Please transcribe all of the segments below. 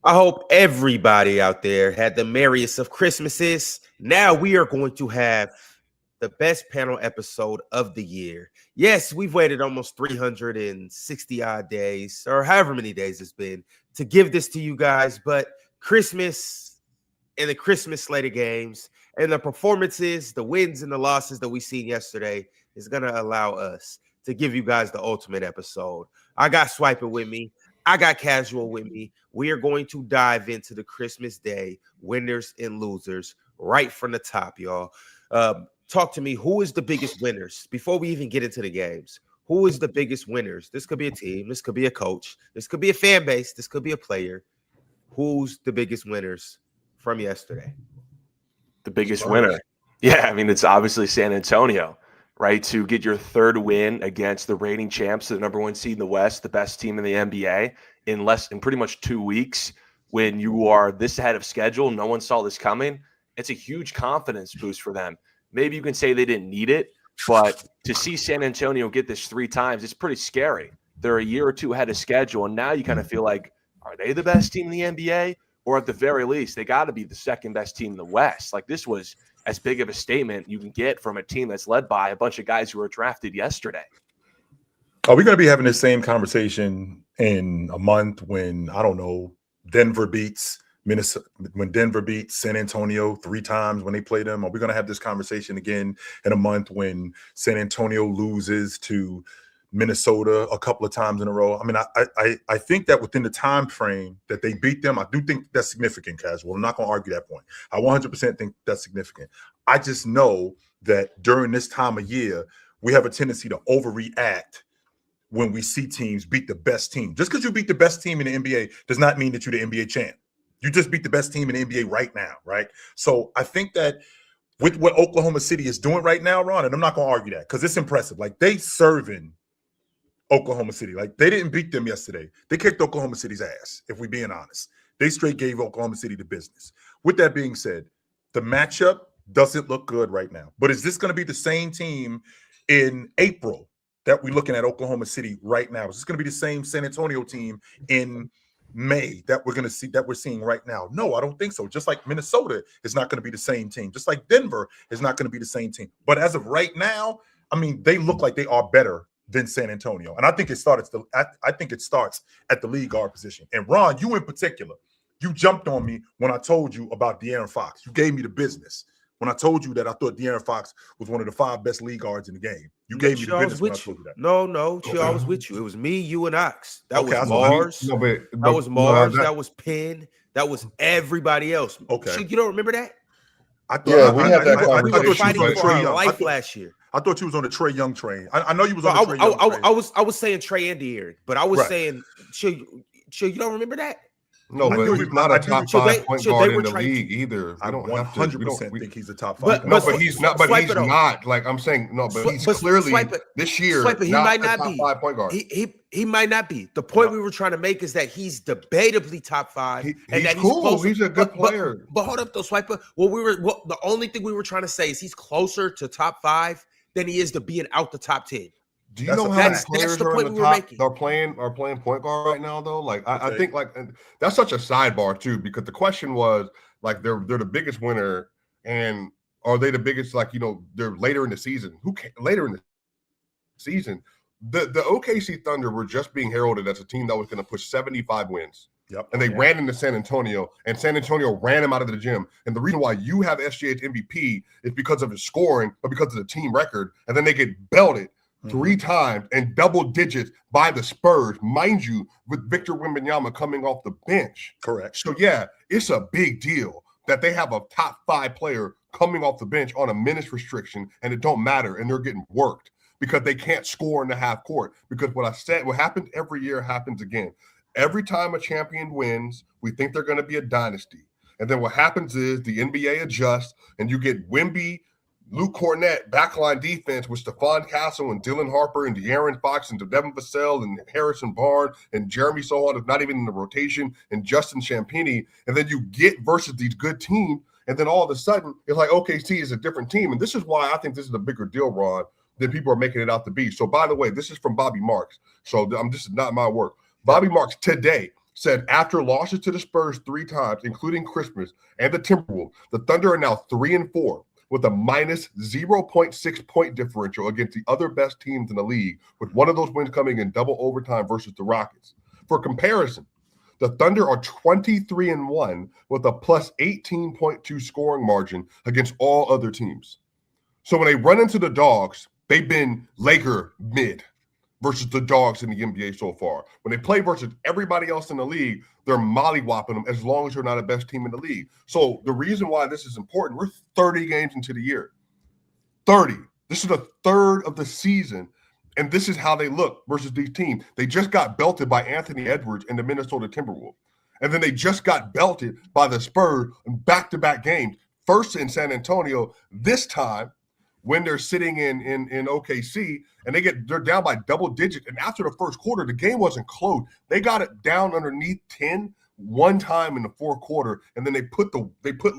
I hope everybody out there had the merriest of Christmases. Now we are going to have the best panel episode of the year. Yes, we've waited almost 360 odd days, or however many days it's been, to give this to you guys. But Christmas and the Christmas slate of games and the performances, the wins and the losses that we seen yesterday is going to allow us to give you guys the ultimate episode. I got Swiper with me. I got Casual with me. We are going to dive into the Christmas Day winners and losers right from the top, y'all. Talk to me. Who is the biggest winners before we even get into the games? Who is the biggest winners? This could be a team. This could be a coach. This could be a fan base. This could be a player. Who's the biggest winners from yesterday? The biggest winner. Yeah, I mean, it's obviously San Antonio, right? To get your third win against the reigning champs, the number one seed in the West, the best team in the NBA in pretty much 2 weeks, when you are this ahead of schedule, no one saw this coming. It's a huge confidence boost for them. Maybe you can say they didn't need it, but to see San Antonio get this 3 times, it's pretty scary. They're a year or two ahead of schedule, and now you kind of feel like, are they the best team in the NBA? Or at the very least, they got to be the second best team in the West. Like, this was as big of a statement you can get from a team that's led by a bunch of guys who were drafted yesterday. Are we going to be having the same conversation in a month when, I don't know, Denver beats Minnesota, when Denver beats San Antonio 3 times when they play them? Are we going to have this conversation again in a month when San Antonio loses to Minnesota a couple of times in a row? I mean, I think that within the time frame that they beat them, I do think that's significant, Casual. I'm not going to argue that point. I 100% think that's significant. I just know that during this time of year, we have a tendency to overreact when we see teams beat the best team. Just because you beat the best team in the NBA does not mean that you're the NBA champ. You just beat the best team in the NBA right now, right? So I think that with what Oklahoma City is doing right now, Ron, and I'm not going to argue that because it's impressive. Like, they serving Oklahoma City. Like, they didn't beat them yesterday. They kicked Oklahoma City's ass, if we're being honest. They straight gave Oklahoma City the business. With that being said, the matchup doesn't look good right now. But is this going to be the same team in April that we're looking at Oklahoma City right now? Is this going to be the same San Antonio team in May that we're going to see, that we're seeing right now? No, I don't think so. Just like Minnesota is not going to be the same team. Just like Denver is not going to be the same team. But as of right now, I mean, they look like they are better than San Antonio. And I think it starts at the lead guard position. And Ron, you in particular, you jumped on me when I told you about De'Aaron Fox. You gave me the business when I told you that I thought De'Aaron Fox was one of the 5 best lead guards in the game. You gave me the business when I told you that. No, I was with you. It was me, you, and Ox. That was Mars. That was Mars. That was Penn. That was everybody else. Okay. So you don't remember that? We had that conversation. We were fighting for our life last year. I thought you was on the Trae Young train. I know you was on the Trae Young train. I was saying Trae and De'Aaron, but I was saying, sure, you don't remember that? No, but he's not a top 5 point guard in the league either. I don't 100% think he's a top 5. But he's not. But he's not. Like, I'm saying, no. But he's clearly this year. He might not be top 5 point guard. He might not be. The point we were trying to make is that he's debatably top 5, and that cool. He's closer. He's a good player. But hold up, though, Swiper. The only thing we were trying to say is he's closer to top 5 than he is to being out the top 10. Do you know how many players are in the top are playing point guard right now, though? Like, I think, like, that's such a sidebar too, because the question was, like, they're the biggest winner, and are they the biggest? Like, you know, they're later in the season. Later in the season? The OKC Thunder were just being heralded as a team that was going to push 75 wins. Yep. And they ran into San Antonio, and San Antonio ran him out of the gym. And the reason why you have SGA's MVP is because of his scoring, but because of the team record. And then they get belted 3 times and double digits by the Spurs, mind you, with Victor Wembanyama coming off the bench. Correct. So, yeah, it's a big deal that they have a top 5 player coming off the bench on a minutes restriction, and it don't matter, and they're getting worked because they can't score in the half court. Because what happens every year happens again. Every time a champion wins, we think they're going to be a dynasty. And then what happens is the NBA adjusts, and you get Wemby, Luke Cornett, backline defense with Stephon Castle and Dylan Harper and De'Aaron Fox and Devin Vassell and Harrison Barnes and Jeremy Sohan is not even in the rotation, and Justin Champagnie. And then you get versus these good teams, and then all of a sudden it's like OKC is a different team. And this is why I think this is a bigger deal, Ron, than people are making it out to be. So, by the way, this is from Bobby Marks. So this is not my work. Bobby Marks today said after losses to the Spurs 3 times, including Christmas and the Timberwolves, the Thunder are now 3-4 with a minus 0.6 point differential against the other best teams in the league, with one of those wins coming in double overtime versus the Rockets. For comparison, the Thunder are 23-1 with a plus 18.2 scoring margin against all other teams. So when they run into the dogs, they've been Laker mid versus the dogs in the NBA so far. When they play versus everybody else in the league, they're mollywhopping them as long as you're not the best team in the league. So the reason why this is important, we're 30 games into the year. 30. This is the third of the season, and this is how they look versus these teams. They just got belted by Anthony Edwards and the Minnesota Timberwolves. And then they just got belted by the Spurs in back-to-back games. First in San Antonio, this time when they're sitting in OKC, and they're down by double digits. And after the first quarter, the game wasn't close. They got it down underneath 10 one time in the fourth quarter, and then they put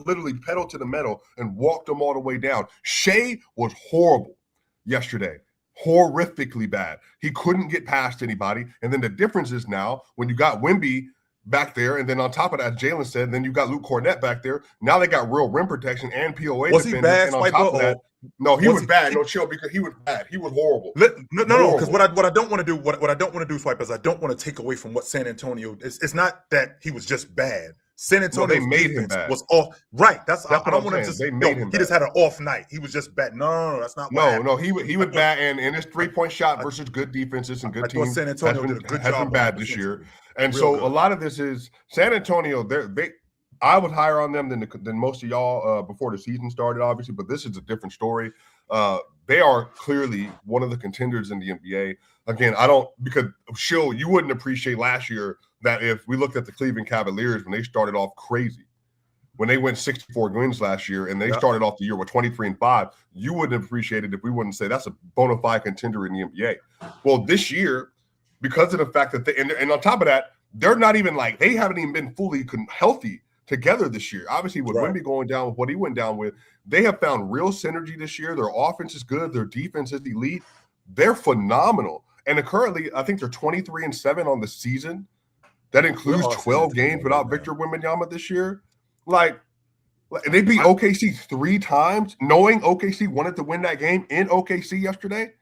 literally pedal to the metal and walked them all the way down. Shea was horrible yesterday. Horrifically bad. He couldn't get past anybody. And then the difference is now when you got Wemby back there, and then on top of that, Jalen said, then you got Luke Cornett back there. Now they got real rim protection and POA. Was he bad, and on top of that, no, he was bad. No, chill, because he was bad. He was horrible. No, because what I don't want to do, what I don't want to do, Swipe, is I don't want to take away from what San Antonio. It's not that he was just bad. San Antonio they made him bad. Was off. Right. That's I don't want to just. They made him he bad. just had an off night. He was just bad. No, that's not. No, he was bad, and his 3-point shot versus good defenses and good teams San Antonio did a good job. Has been bad this year, and so a lot of this is San Antonio. I was higher on them than most of y'all before the season started, obviously, but this is a different story. They are clearly one of the contenders in the NBA. Again, because Shill, you wouldn't appreciate last year that if we looked at the Cleveland Cavaliers when they started off crazy, when they went 64 wins last year and they started off the year with 23-5, you wouldn't have appreciated if we wouldn't say that's a bona fide contender in the NBA. Well, this year, because of the fact that and on top of that, they're not even they haven't even been fully healthy together this year. Obviously, with Wemby going down with what he went down with, they have found real synergy this year. Their offense is good. Their defense is elite. They're phenomenal. And currently, I think they're 23-7 on the season. That includes 12 games without Victor Wembanyama this year. They beat OKC 3 times, knowing OKC wanted to win that game in OKC yesterday.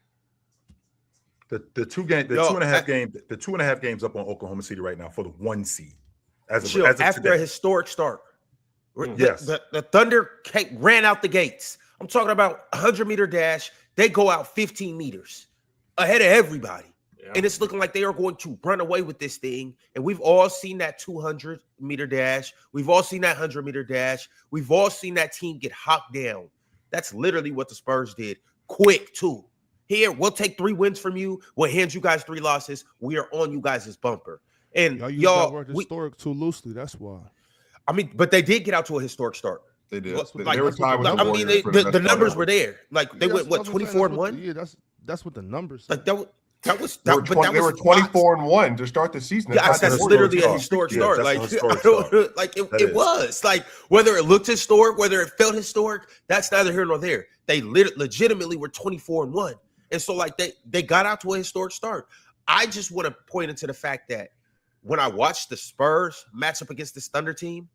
The 2.5 games up on Oklahoma City right now for the 1 seed. After a historic start. Yes. The Thunder ran out the gates. I'm talking about 100-meter dash. They go out 15 meters ahead of everybody. Yeah. And it's looking like they are going to run away with this thing. And we've all seen that 200-meter dash. We've all seen that 100-meter dash. We've all seen that team get hocked down. That's literally what the Spurs did. Quick, too. Here, we'll take 3 wins from you. We'll hand you guys 3 losses. We are on you guys' bumper. And y'all use that word historic too loosely. That's why. I mean, but they did get out to a historic start. They did. The numbers were there. They went 24-1. Yeah, that's what the numbers. They were 24-1 to start the season. That's literally a historic start. It was whether it looked historic, whether it felt historic. That's neither here nor there. They legitimately were 24-1, and so they got out to a historic start. I just want to point into the fact that when I watched the Spurs match up against this Thunder team,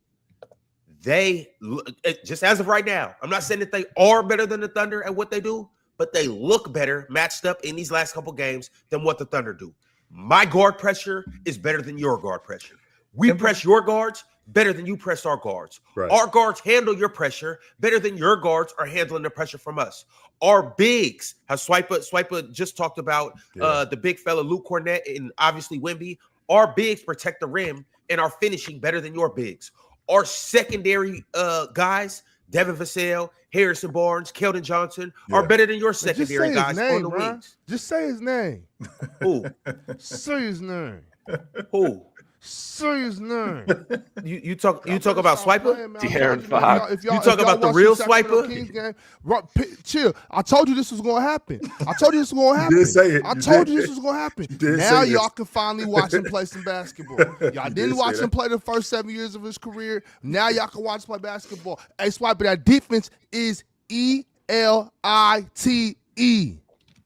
they just as of right now, I'm not saying that they are better than the Thunder at what they do, but they look better matched up in these last couple games than what the Thunder do. My guard pressure is better than your guard pressure. We press your guards better than you press our guards. Right. Our guards handle your pressure better than your guards are handling the pressure from us. Our bigs, how Swiper just talked about the big fella Luke Cornett and obviously Wemby. Our bigs protect the rim and are finishing better than your bigs. Our secondary guys, Devin Vassell, Harrison Barnes, Keldon Johnson, are better than your secondary guys on the wings. Just say his name. Who? Say his name. Who? Say his name. You talk about Swiper? De'Aaron Fox. You talk about the real Swiper? Chill. I told you this was going to happen. I told you this was going to happen. You did say it. I told you this was going to happen. Now y'all can finally watch him play some basketball. Y'all didn't watch him play the first 7 years of his career. Now y'all can watch him play basketball. Hey, Swiper, that defense is ELITE.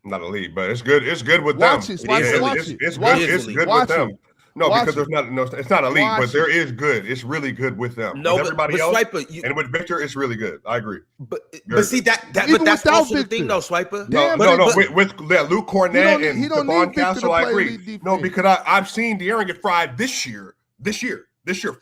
Not elite, but it's good. It's good with watch them. It, Swiper, watch it's it. good with them. No, Watch because it. it's not elite, Watch but there is good. It's really good with them. No, with everybody but else, Swiper, and with Victor, it's really good. I agree. but Very see good. but Even that's without also the thing, Victor. though, Swiper. Damn, No. but- With Luke Cornett and he don't Devon need Victor Castle, to I play agree. elite defense. No, because I've seen De'Aaron get fried this year,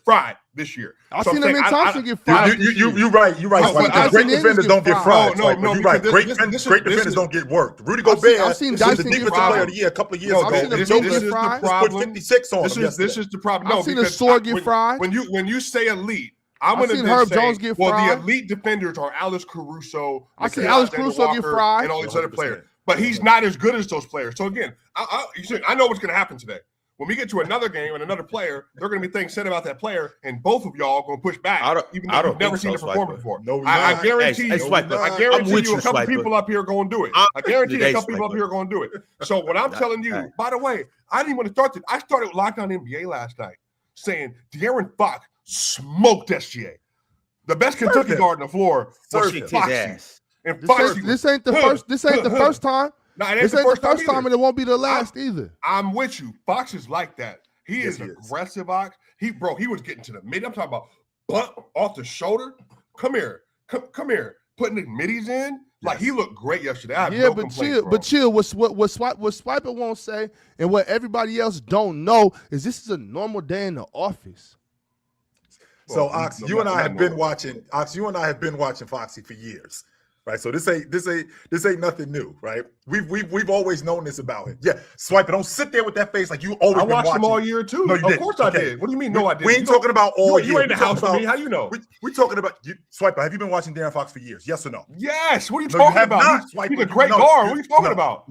fried this year. I've So I'm seen him saying, in Thompson get fried. You're right. You're right. No, but Swiper. I've Great seen defenders Ennis don't get get fried. fried. No, Swiper. You're right. because Great this defenders is- don't get worked. Rudy Gobert I've seen was Dyson the get defensive fried. player of the year a couple of years No, ago. I've seen him The get Jokers fried. put 56 on him. This is the problem. No, I've seen a because sword get fried. When you say elite, I'm I've going seen to Herb say, Jones get well, fried. the elite defenders are Alex Caruso. I've seen Nikhil Alex Alexander Caruso get Walker, fried. and all these other 100%. players. But he's not as good as those players. So again, I know what's going to happen today. When we get to another game and another player, they're going to be things said about that player, and both of y'all are going to push back, even though you've never seen it perform before. No, I guarantee Hey, you. Swiper, I I'm guarantee with you a you, couple Swiper. people up here are going to do it. I'm I guarantee you a with you, couple people up Swiper. here are going to do it. So what I'm telling you, by the way, I didn't want to start this. I started Lockdown NBA last night saying De'Aaron Fox smoked SGA. The best Kentucky him. guard on the floor was Kicked his Foxy. ass. And This Foxy ain't, this ain't the first. This ain't the first time. No, it This ain't the first time, and it won't be the last either. I'm with you. Fox is like that. He Yes, is he is. aggressive, Fox. He was getting to the mid. I'm talking about butt off the shoulder. Come here. Come here. Putting the middies in. Like, he looked great yesterday. I have Yeah, no but complaints, chill, bro. but chill. What Swiper won't say, and what everybody else don't know is this is a normal day in the office. So, Well, Ox, no, you and I not have been normal. watching. Ox, you and I have been watching Foxy for years, right? So this ain't nothing new, right? We've always known this about it. Yeah, Swiper, don't sit there with that face like you always I been watched watching. them all year, too. No, you of didn't. course I Okay. did. What do you mean, no, I didn't? We ain't talking about all you year. ain't in the We house talking with me. How you know? We're talking about you, Swiper. Have you been watching De'Aaron Fox for years? Yes or no? Yes. What are you No, you talking have about? not, He's Swiper. a great No, guard. What are you talking no. about?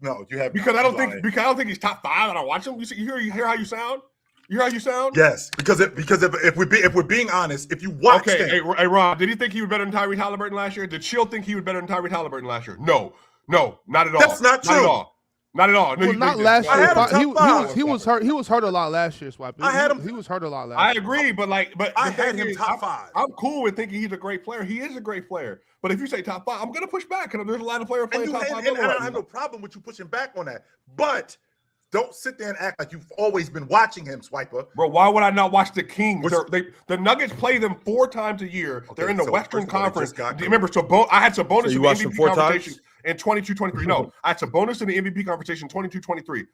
No, you have Because not. I don't You're lying. think he's top 5 and I watch him. You hear how you sound? You hear how you sound? Yes, because if we're being honest, if you watch Okay, him, hey, Ron, did he think he was better than Tyrese Halliburton last year? Did Chill think he was better than Tyrese Halliburton last year? No, not at all. That's not true. Not at all. Not at all. No, Well, you not think last I year. had him top He was five. hurt. He was hurt a lot last year, Swiper. I had him- He was hurt a lot last I year. agree, but I the had thing him is, top 5. I'm cool with thinking he's a great player. He is a great player. But if you say top 5, I'm gonna push back because there's a lot of players playing top 5. And I don't have no problem with you pushing back on that, but don't sit there and act like you've always been watching him, Swiper. Bro, why would I not watch the Kings? Which- The Nuggets play them 4 times a year. Okay, They're in the so Western first of all, they Conference. just got Remember, I had Sabonis So you in the watched them MVP 4 conversation times? in 22-23. No, I had Sabonis in the MVP conversation 22-23.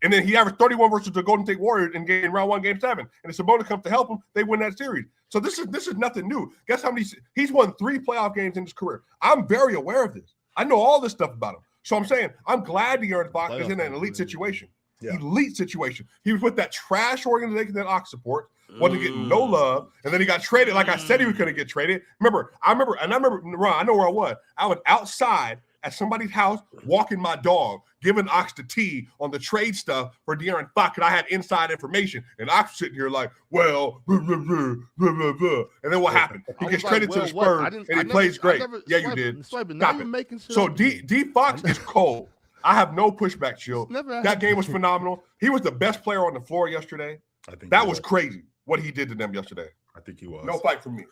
And then he averaged 31 versus the Golden State Warriors in round 1, game 7. And if Sabonis comes to help him, they win that series. So this is nothing new. Guess how many? He's won 3 playoff games in his career. I'm very aware of this. I know all this stuff about him. So I'm saying I'm glad De'Aaron Fox is in an elite situation. Yeah. Elite situation. He was with that trash organization that Ox supports, wasn't getting no love, and then he got traded. Like I said, he was going to get traded. I remember, Ron, I know where I was. I was outside at somebody's house walking my dog, giving Ox the tea on the trade stuff for De'Aaron Fox, and I had inside information. And Ox sitting here like, well, blah, blah, blah, blah, blah, blah. And then what happened? He I gets was traded like, to the well, what? Spurs, and he plays great. Yeah, you did. Swiper, now Stop you're it. making shit So up. D Fox is cold. I have no pushback, Chill. Never That game was phenomenal. He was the best player on the floor yesterday. I think That he was crazy what he did to them yesterday. I think he was. No fight for me.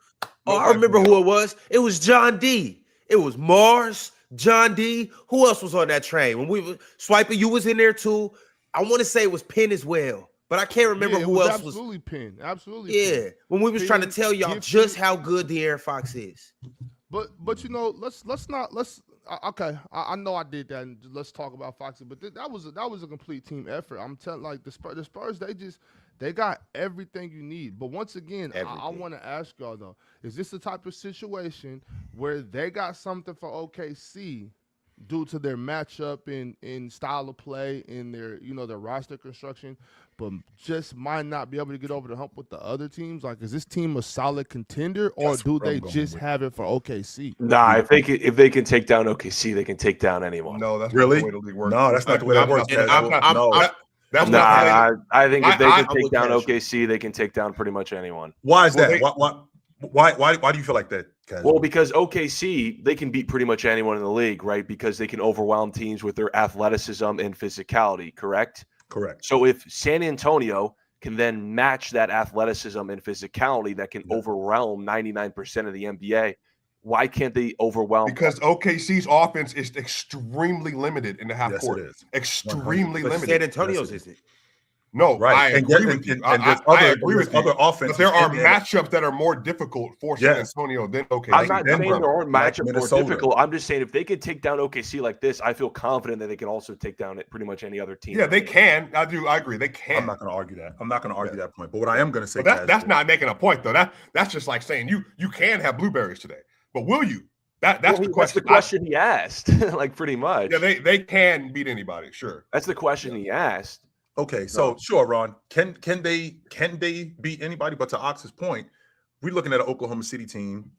Oh, I remember who it was. It was John D. It was Mars, John D. Who else was on that train? When we were Swiper, you was in there too. I want to say it was Penn as well, but I can't remember Yeah, it who was else was. absolutely Penn. Absolutely. Yeah, Penn. when we was trying to Penn, tell y'all Gibson. just how good De'Aaron Fox is. But you know, okay. I know I did that, and let's talk about Foxy. But that was a complete team effort. I'm telling, like the Spurs, they got everything you need. But once again, I Everything. want to ask y'all though: is this the type of situation where they got something for OKC due to their matchup in style of play, in their their roster construction, but just might not be able to get over the hump with the other teams? Like, is this team a solid contender, or That's do what I'm they going just with. have it for OKC? Nah, I think if they can take down OKC, they can take down anyone. No, that's Really? not the way the league works. No, that's not the way that works, And Casual. That's Nah, not I think if they I'm can take with down Casual. OKC, they can take down pretty much anyone. Why is that? Well, Why do you feel like that, Casual? Well, because OKC, they can beat pretty much anyone in the league, right? Because they can overwhelm teams with their athleticism and physicality, correct? Correct. So if San Antonio can then match that athleticism and physicality that can overwhelm 99% of the NBA, why can't they overwhelm? because OKC's offense is extremely limited in the half Yes, court. it is. Extremely But limited. San Antonio's Yes, it isn't. No, Right. I And agree yet- with you. and there's I other- agree there's with you. other offenses But there are in there. matchups that are more difficult for San Yes. Antonio than OKC. I'm not Denver, saying there aren't like matchups more Minnesota. difficult. I'm just saying if they could take down OKC like this, I feel confident that they can also take down pretty much any other team. Yeah, they can. I agree. They can. I'm not going to argue that. I'm not going to argue that point. But what I am going to say, But that's Casual, not making a point though. That's just like saying you can have blueberries today, but will you? That's the question. That's the question he asked, like pretty much. Yeah, they can beat anybody. Sure. That's the question he asked. Okay, so sure, Ron. Can they beat anybody? But to Ox's point, we're looking at an Oklahoma City team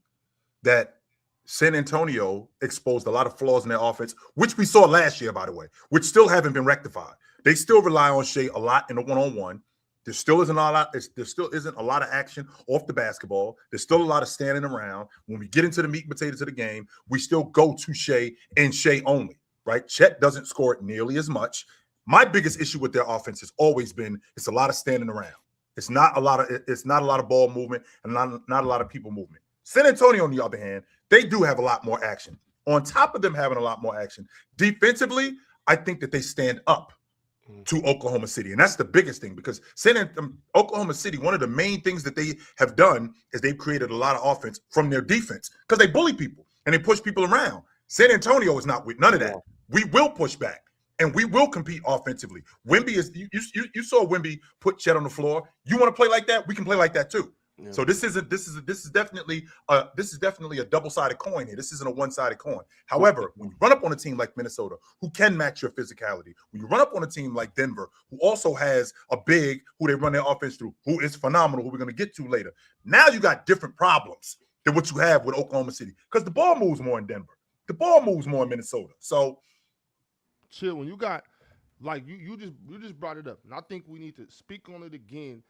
that San Antonio exposed a lot of flaws in their offense, which we saw last year, by the way, which still haven't been rectified. They still rely on Shea a lot in the one-on-one. There still isn't a lot of action off the basketball. There's still a lot of standing around. When we get into the meat and potatoes of the game, we still go to Shea and Shea only, right? Chet doesn't score it nearly as much. My biggest issue with their offense has always been it's a lot of standing around. It's not a lot of ball movement and not a lot of people movement. San Antonio, on the other hand, they do have a lot more action. On top of them having a lot more action, defensively, I think that they stand up to Oklahoma City. And that's the biggest thing because Oklahoma City, one of the main things that they have done is they've created a lot of offense from their defense because they bully people and they push people around. San Antonio is not with none of that. We will push back. And we will compete offensively. Wemby is you saw Wemby put Chet on the floor. You want to play like that? We can play like that too. Yeah. So this is definitely a double-sided coin here. This isn't a one-sided coin. However, when you run up on a team like Minnesota, who can match your physicality, when you run up on a team like Denver, who also has a big who they run their offense through, who is phenomenal, who we're going to get to later. Now you got different problems than what you have with Oklahoma City because the ball moves more in Denver. The ball moves more in Minnesota. So. Chill. When you got like you just brought it up, and I think we need to speak on it again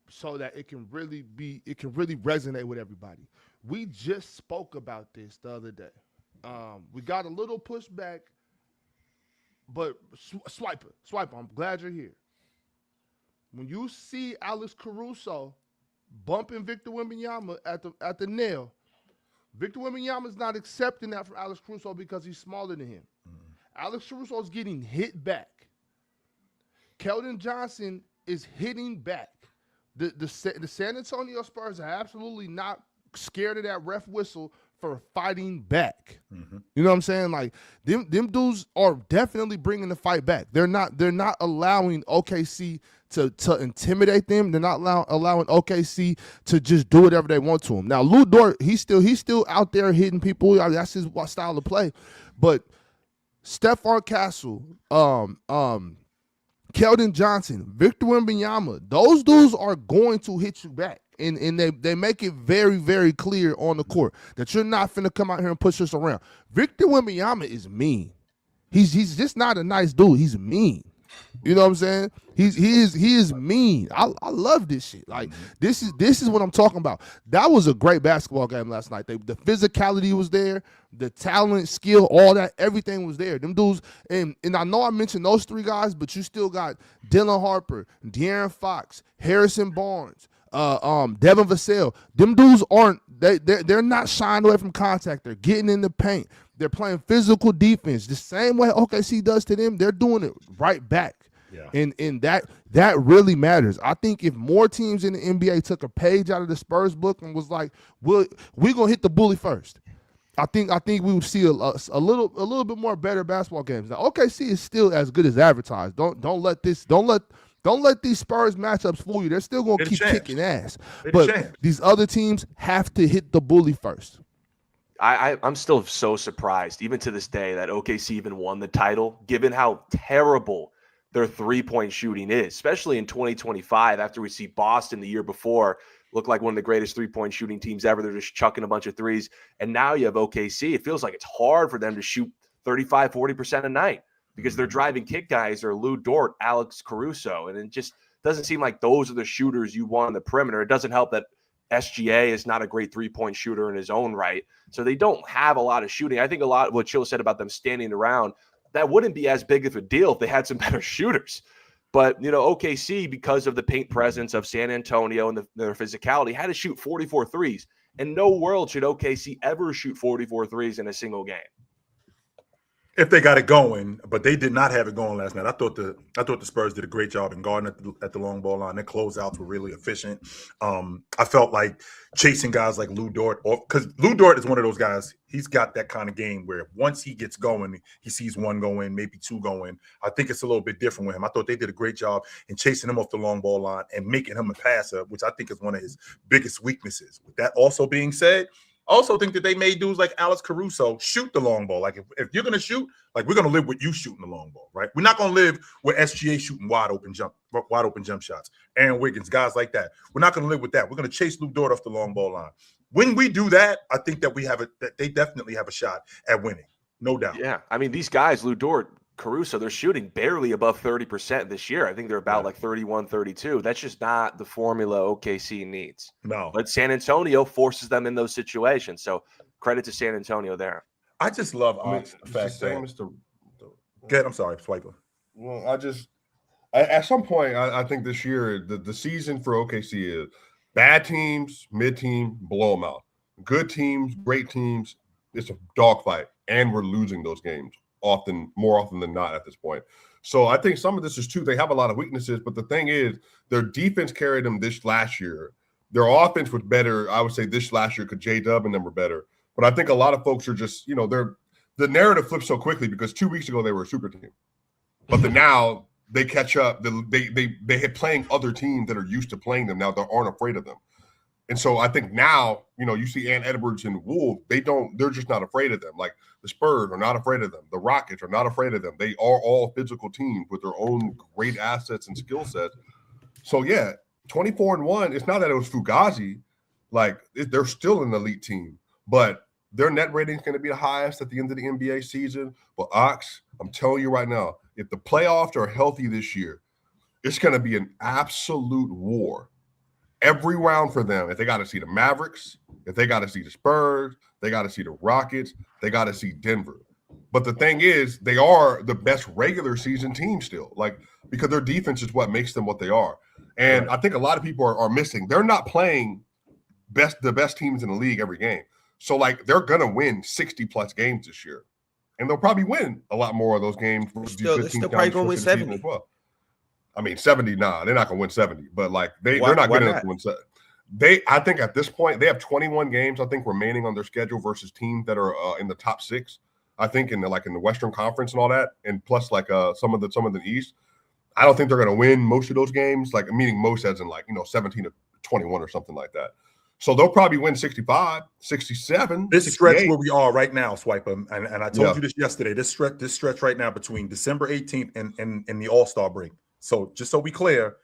so that it can really resonate with everybody. We just spoke about this the other day. We got a little pushback, but Swiper, I'm glad you're here. When you see Alex Caruso bumping Victor Wembanyama at the nail, Victor Wembanyama is not accepting that from Alex Caruso because he's smaller than him. Alex Caruso is getting hit back. Keldon Johnson is hitting back. The San Antonio Spurs are absolutely not scared of that ref whistle for fighting back. Mm-hmm. You know what I'm saying? Like them dudes are definitely bringing the fight back. They're not allowing OKC to intimidate them. They're not allowing OKC to just do whatever they want to him. Now Lou Dort, he's still out there hitting people. That's his style of play, but. Stephon Castle, Keldon Johnson, Victor Wembanyama, those dudes are going to hit you back. And they make it very, very clear on the court that you're not finna come out here and push us around. Victor Wembanyama is mean. He's just not a nice dude. He's mean. You know what I'm saying? He is mean. I love this shit. Like this is what I'm talking about. That was a great basketball game last night. The physicality was there, the talent, skill, all that, everything was there. Them dudes, and I know I mentioned those three guys, but you still got Dylan Harper, De'Aaron Fox, Harrison Barnes, Devin Vassell. Them dudes they're not shying away from contact. They're getting in the paint. They're playing physical defense the same way OKC does to them. They're doing it right back. Yeah. And that really matters. I think if more teams in the NBA took a page out of the Spurs book and was like, we're gonna hit the bully first, I think we would see a little bit more better basketball games. Now OKC is still as good as advertised. Don't let these Spurs matchups fool you. They're still gonna keep kicking ass. But these other teams have to hit the bully first. I'm still so surprised, even to this day, that OKC even won the title, given how terrible their three-point shooting is, especially in 2025 after we see Boston the year before look like one of the greatest three-point shooting teams ever. They're just chucking a bunch of threes. And now you have OKC. It feels like it's hard for them to shoot 35, 40% a night because they're driving kick guys or Lou Dort, Alex Caruso. And it just doesn't seem like those are the shooters you want on the perimeter. It doesn't help that SGA is not a great three-point shooter in his own right. So they don't have a lot of shooting. I think a lot of what Chill said about them standing around, that wouldn't be as big of a deal if they had some better shooters. But, OKC, because of the paint presence of San Antonio and their physicality, had to shoot 44 threes. In no world should OKC ever shoot 44 threes in a single game. if they got it going, but they did not have it going last night. I thought the Spurs did a great job in guarding at the long ball line. Their closeouts were really efficient. I felt like chasing guys like Lou Dort, because Lou Dort is one of those guys. He's got that kind of game where once he gets going, he sees one go in, maybe two go in. I think it's a little bit different with him. I thought they did a great job in chasing him off the long ball line and making him a passer, which I think is one of his biggest weaknesses. With that also being said, I also think that they made dudes like Alex Caruso shoot the long ball. Like if you're gonna shoot, like we're gonna live with you shooting the long ball, right? We're not gonna live with SGA shooting wide open jump shots. Aaron Wiggins, guys like that. We're not gonna live with that. We're gonna chase Lou Dort off the long ball line. When we do that, I think that that they definitely have a shot at winning, no doubt. Yeah, I mean these guys, Lou Dort, Caruso, they're shooting barely above 30% this year. I think they're about like 31, 32. That's just not the formula OKC needs. No. But San Antonio forces them in those situations. So credit to San Antonio there. I just love the fact that. Go ahead, I'm sorry, Swiper. Well, at some point, I think this year, the season for OKC is bad teams, mid-team, blow them out. Good teams, great teams, it's a dogfight, and we're losing those games. More often than not at this point. So I think some of this is too. They have a lot of weaknesses, but the thing is, their defense carried them this last year. Their offense was better, I would say, this last year because J-Dub and them were better. But I think a lot of folks are just, the narrative flips so quickly because 2 weeks ago they were a super team, but now they catch up. They had playing other teams that are used to playing them now that aren't afraid of them. And so I think now, you see Ant Edwards and Wolves, they're just not afraid of them. Like the Spurs are not afraid of them. The Rockets are not afraid of them. They are all physical teams with their own great assets and skill sets. So yeah, 24-1, it's not that it was Fugazi. Like they're still an elite team, but their net rating is going to be the highest at the end of the NBA season. But Ox, I'm telling you right now, if the playoffs are healthy this year, it's going to be an absolute war. Every round for them, if they got to see the Mavericks, if they got to see the Spurs, they got to see the Rockets, they got to see Denver. But the thing is, they are the best regular season team still, because their defense is what makes them what they are. And I think a lot of people are missing. They're not playing the best teams in the league every game. So, they're going to win 60-plus games this year. And they'll probably win a lot more of those games. They're still probably going to win 70. As well. I mean, 70, nah, they're not going to win 70. But, they're not good enough to win 70. I think at this point, they have 21 games, I think, remaining on their schedule versus teams that are in the top 6. I think in the Western Conference and all that, and plus some of the East. I don't think they're going to win most of those games, meaning most as in 17 to 21 or something like that. So they'll probably win 65, 67. This 68. stretch where we are right now, Swiper, and I told you this yesterday. This stretch right now between December 18th and the All-Star break. So just so we clear,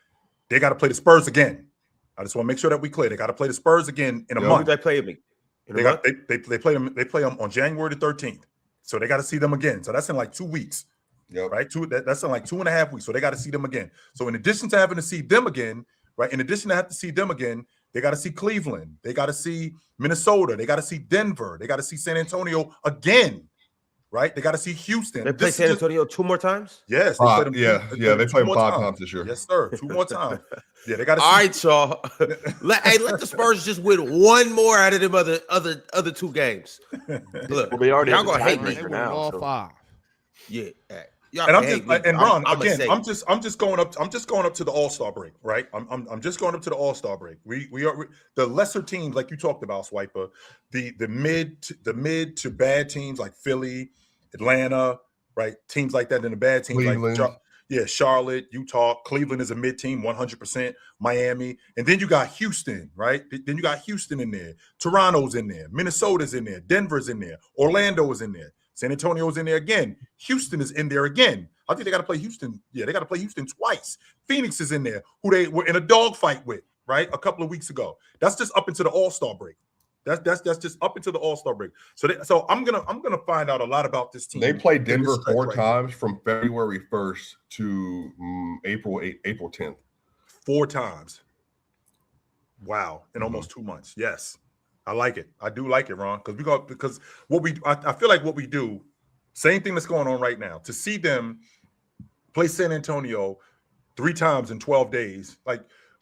they got to play the Spurs again. I just want to make sure that we clear. They got to play the Spurs again in a month. Who they play me? They play them on January the 13th. So they got to see them again. So that's in 2 weeks. Yep. Right? That's in 2.5 weeks. So they got to see them again. So in addition to having to see them again, right? In addition to have to see them again, they got to see Cleveland. They got to see Minnesota. They got to see Denver. They got to see San Antonio again. Right? They got to see Houston. They play San Antonio 2 more times? Yes. They play them, they play them 5 times this year. Yes, sir. 2 more times. Yeah, they got to. All right, y'all. Let the Spurs just win one more out of them other 2 games. Look, they already y'all gonna hate me for now. All so. 5. Yeah. And Ron, again, I'm I'm just going up to the All-Star break, right? I'm just going up to the All-Star break. We are the lesser teams, like you talked about, Swiper, the mid to bad teams like Philly, Atlanta, right? Teams like that, and the bad teams Cleveland. like Charlotte, Utah, Cleveland is a mid team, 100%. Miami, and then you got Houston, right? Then you got Houston in there, Toronto's in there, Minnesota's in there, Denver's in there, Orlando is in there. San Antonio's in there again. Houston is in there again. I think they got to play Houston. Yeah, they got to play Houston twice. Phoenix is in there, who they were in a dogfight with, right? A couple of weeks ago. That's just up into the All-Star break. That's just up into the All-Star break. So I'm gonna find out a lot about this team. They played Denver 4 times from February 1st to April 10th. 4 times. Wow, in almost 2 months. Yes. I like it. I do like it, Ron, because I feel like what we do, same thing that's going on right now. To see them play San Antonio 3 times in 12 days,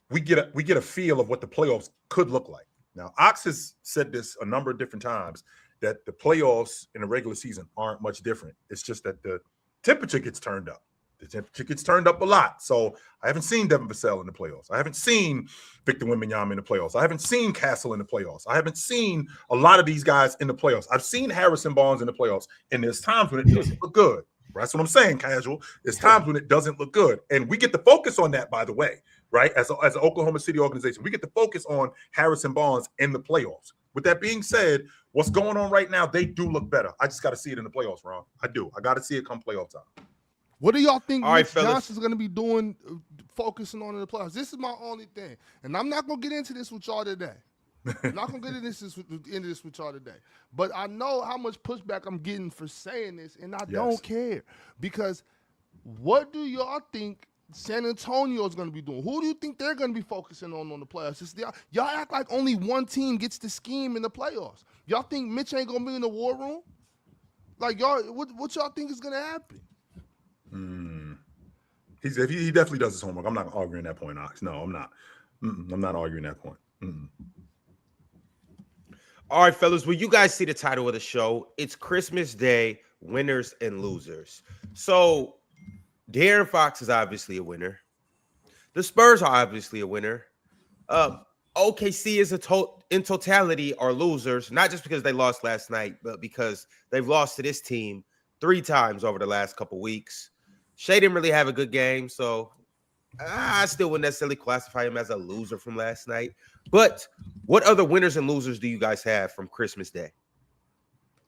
we get a feel of what the playoffs could look like. Now, Ox has said this a number of different times, that the playoffs in the regular season aren't much different. It's just that the temperature gets turned up. The temperature gets turned up a lot. So I haven't seen Devin Vassell in the playoffs. I haven't seen Victor Wembanyama in the playoffs. I haven't seen Castle in the playoffs. I haven't seen a lot of these guys in the playoffs. I've seen Harrison Barnes in the playoffs, and there's times when it doesn't look good. That's what I'm saying, Casual. There's times when it doesn't look good. And we get to focus on that, by the way, right? As an Oklahoma City organization, we get to focus on Harrison Barnes in the playoffs. With that being said, what's going on right now, they do look better. I just got to see it in the playoffs, Ron. I do. I got to see it come playoff time. What do y'all think All right, Mitch fellas. Johnson's going to be doing, focusing on in the playoffs? This is my only thing. And I'm not going to get into this with y'all today. I'm not going to get into this with y'all today. But I know how much pushback I'm getting for saying this, and I don't care. Because what do y'all think San Antonio is going to be doing? Who do you think they're going to be focusing on the playoffs? Y'all act like only one team gets the scheme in the playoffs. Y'all think Mitch ain't going to be in the war room? Like, y'all, what y'all think is going to happen? He definitely does his homework. I'm not arguing that point, Ox. No, I'm not. I'm not arguing that point. All right, fellas. Well, you guys see the title of the show. It's Christmas Day, winners and losers. So De'Aaron Fox is obviously a winner. The Spurs are obviously a winner. OKC is in totality are losers, not just because they lost last night, but because they've lost to this team 3 times over the last couple weeks. Shea didn't really have a good game, so I still wouldn't necessarily classify him as a loser from last night. But what other winners and losers do you guys have from Christmas Day?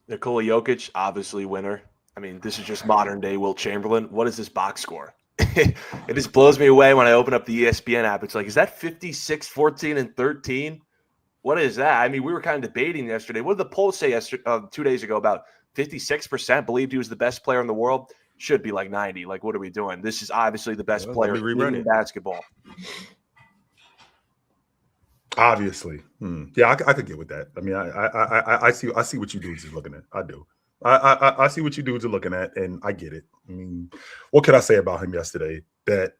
Nikola Jokic, obviously winner. I mean, this is just modern day Wilt Chamberlain. What is this box score? It just blows me away when I open up the ESPN app. It's like, is that 56, 14, and 13? What is that? I mean, we were kind of debating yesterday. What did the poll say 2 days ago about 56% believed he was the best player in the world? Should be like 90. Like, what are we doing? This is obviously the best player in basketball. Obviously. Yeah, I could get with that. I mean, I see what you dudes are looking at. I do. I see what you dudes are looking at, and I get it. I mean, what could I say about him yesterday? That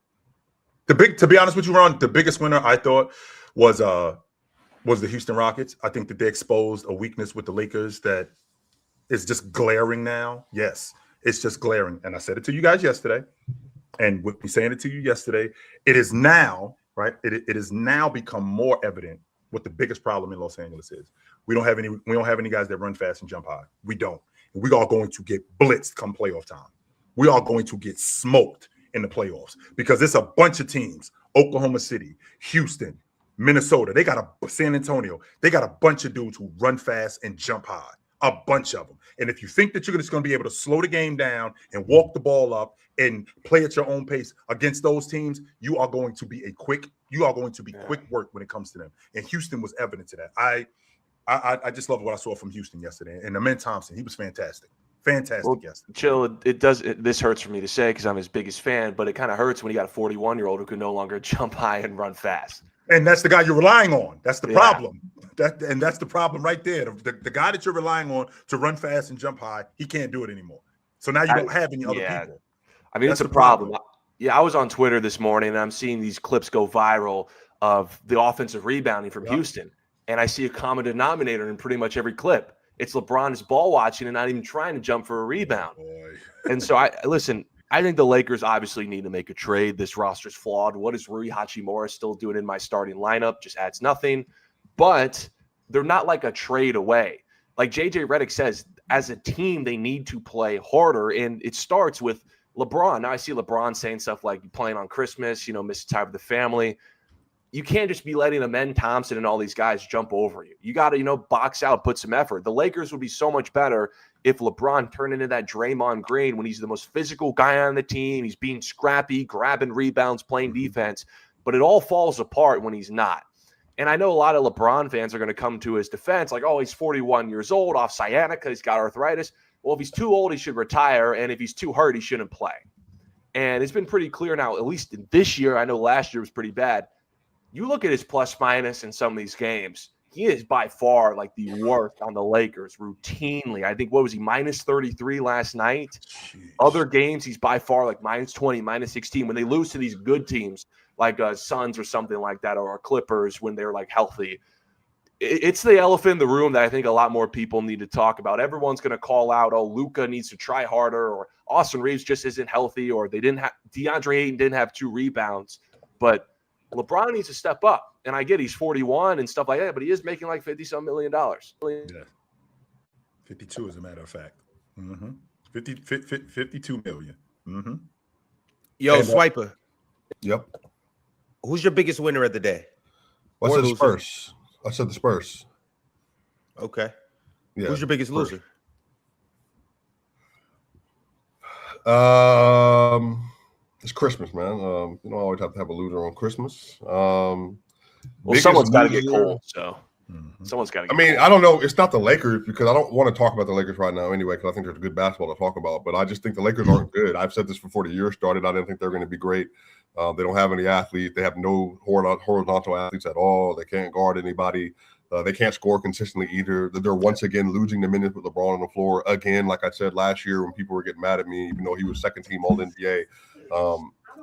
to be honest with you, Ron, the biggest winner I thought was the Houston Rockets. I think that they exposed a weakness with the Lakers that is just glaring now. Yes, it's just glaring. And I said it to you guys yesterday, and with me saying it to you yesterday, it is now, right? It has now become more evident what the biggest problem in Los Angeles is. We don't have any guys that run fast and jump high. We don't. And we are going to get blitzed come playoff time. We are going to get smoked in the playoffs because it's a bunch of teams. Oklahoma City, Houston, Minnesota. They got San Antonio. They got a bunch of dudes who run fast and jump high. A bunch of them. And if you think that you're just going to be able to slow the game down and walk the ball up and play at your own pace against those teams, you are going to be quick work when it comes to them. And Houston was evident to that. I just love what I saw from Houston yesterday. And Amen Thompson, he was fantastic. Fantastic yesterday. Chill, this hurts for me to say because I'm his biggest fan, but it kind of hurts when you got a 41-year-old who can no longer jump high and run fast. And that's the guy you're relying on. That's the problem. That's the problem right there. The guy that you're relying on to run fast and jump high, he can't do it anymore. So now you don't have any other people. I mean, that's it's a problem. Yeah, I was on Twitter this morning, and I'm seeing these clips go viral of the offensive rebounding from Houston. And I see a common denominator in pretty much every clip. It's LeBron is ball watching and not even trying to jump for a rebound. And so I think the Lakers obviously need to make a trade. This roster's flawed. What is Rui Hachimura still doing in my starting lineup? Just adds nothing. But they're not like a trade away. Like JJ Redick says, as a team, they need to play harder. And it starts with LeBron. Now I see LeBron saying stuff like playing on Christmas, miss time with the family. You can't just be letting Amen Thompson and all these guys jump over you. You got to, box out, put some effort. The Lakers would be so much better if LeBron turned into that Draymond Green when he's the most physical guy on the team. He's being scrappy, grabbing rebounds, playing defense. But it all falls apart when he's not. And I know a lot of LeBron fans are going to come to his defense like, oh, he's 41 years old, off sciatica, he's got arthritis. Well, if he's too old, he should retire. And if he's too hurt, he shouldn't play. And it's been pretty clear now, at least this year. I know last year was pretty bad. You look at his plus minus in some of these games, he is by far like the worst on the Lakers routinely. I think, what was he, minus 33 last night? Jeez. Other games, he's by far like minus 20, minus 16. When they lose to these good teams like Suns or something like that, or Clippers when they're like healthy, it's the elephant in the room that I think a lot more people need to talk about. Everyone's going to call out, oh, Luka needs to try harder, or Austin Reeves just isn't healthy, or DeAndre Ayton didn't have 2 rebounds. But LeBron needs to step up. And I get he's 41 and stuff like that, but he is making like $50-some million. Yeah. 52 as a matter of fact. 52 million. Yo, And, Swiper, Yep. who's your biggest winner of the day? I Or said the loser? Spurs. I said the Spurs. Okay. Yeah. Who's your biggest Spurs. loser? It's Christmas, man. You don't always have to have a loser on Christmas. Well, Biggest someone's got to get loser- cold, so someone's got to get I mean, I don't know. It's not the Lakers because I don't want to talk about the Lakers right now anyway because I think there's good basketball to talk about. But I just think the Lakers aren't good. I've said this before the year started. I didn't think they're going to be great. They don't have any athletes. They have no horizontal athletes at all. They can't guard anybody. They can't score consistently either. They're once again losing the minutes with LeBron on the floor again. Like I said last year when people were getting mad at me, even though he was second team All NBA.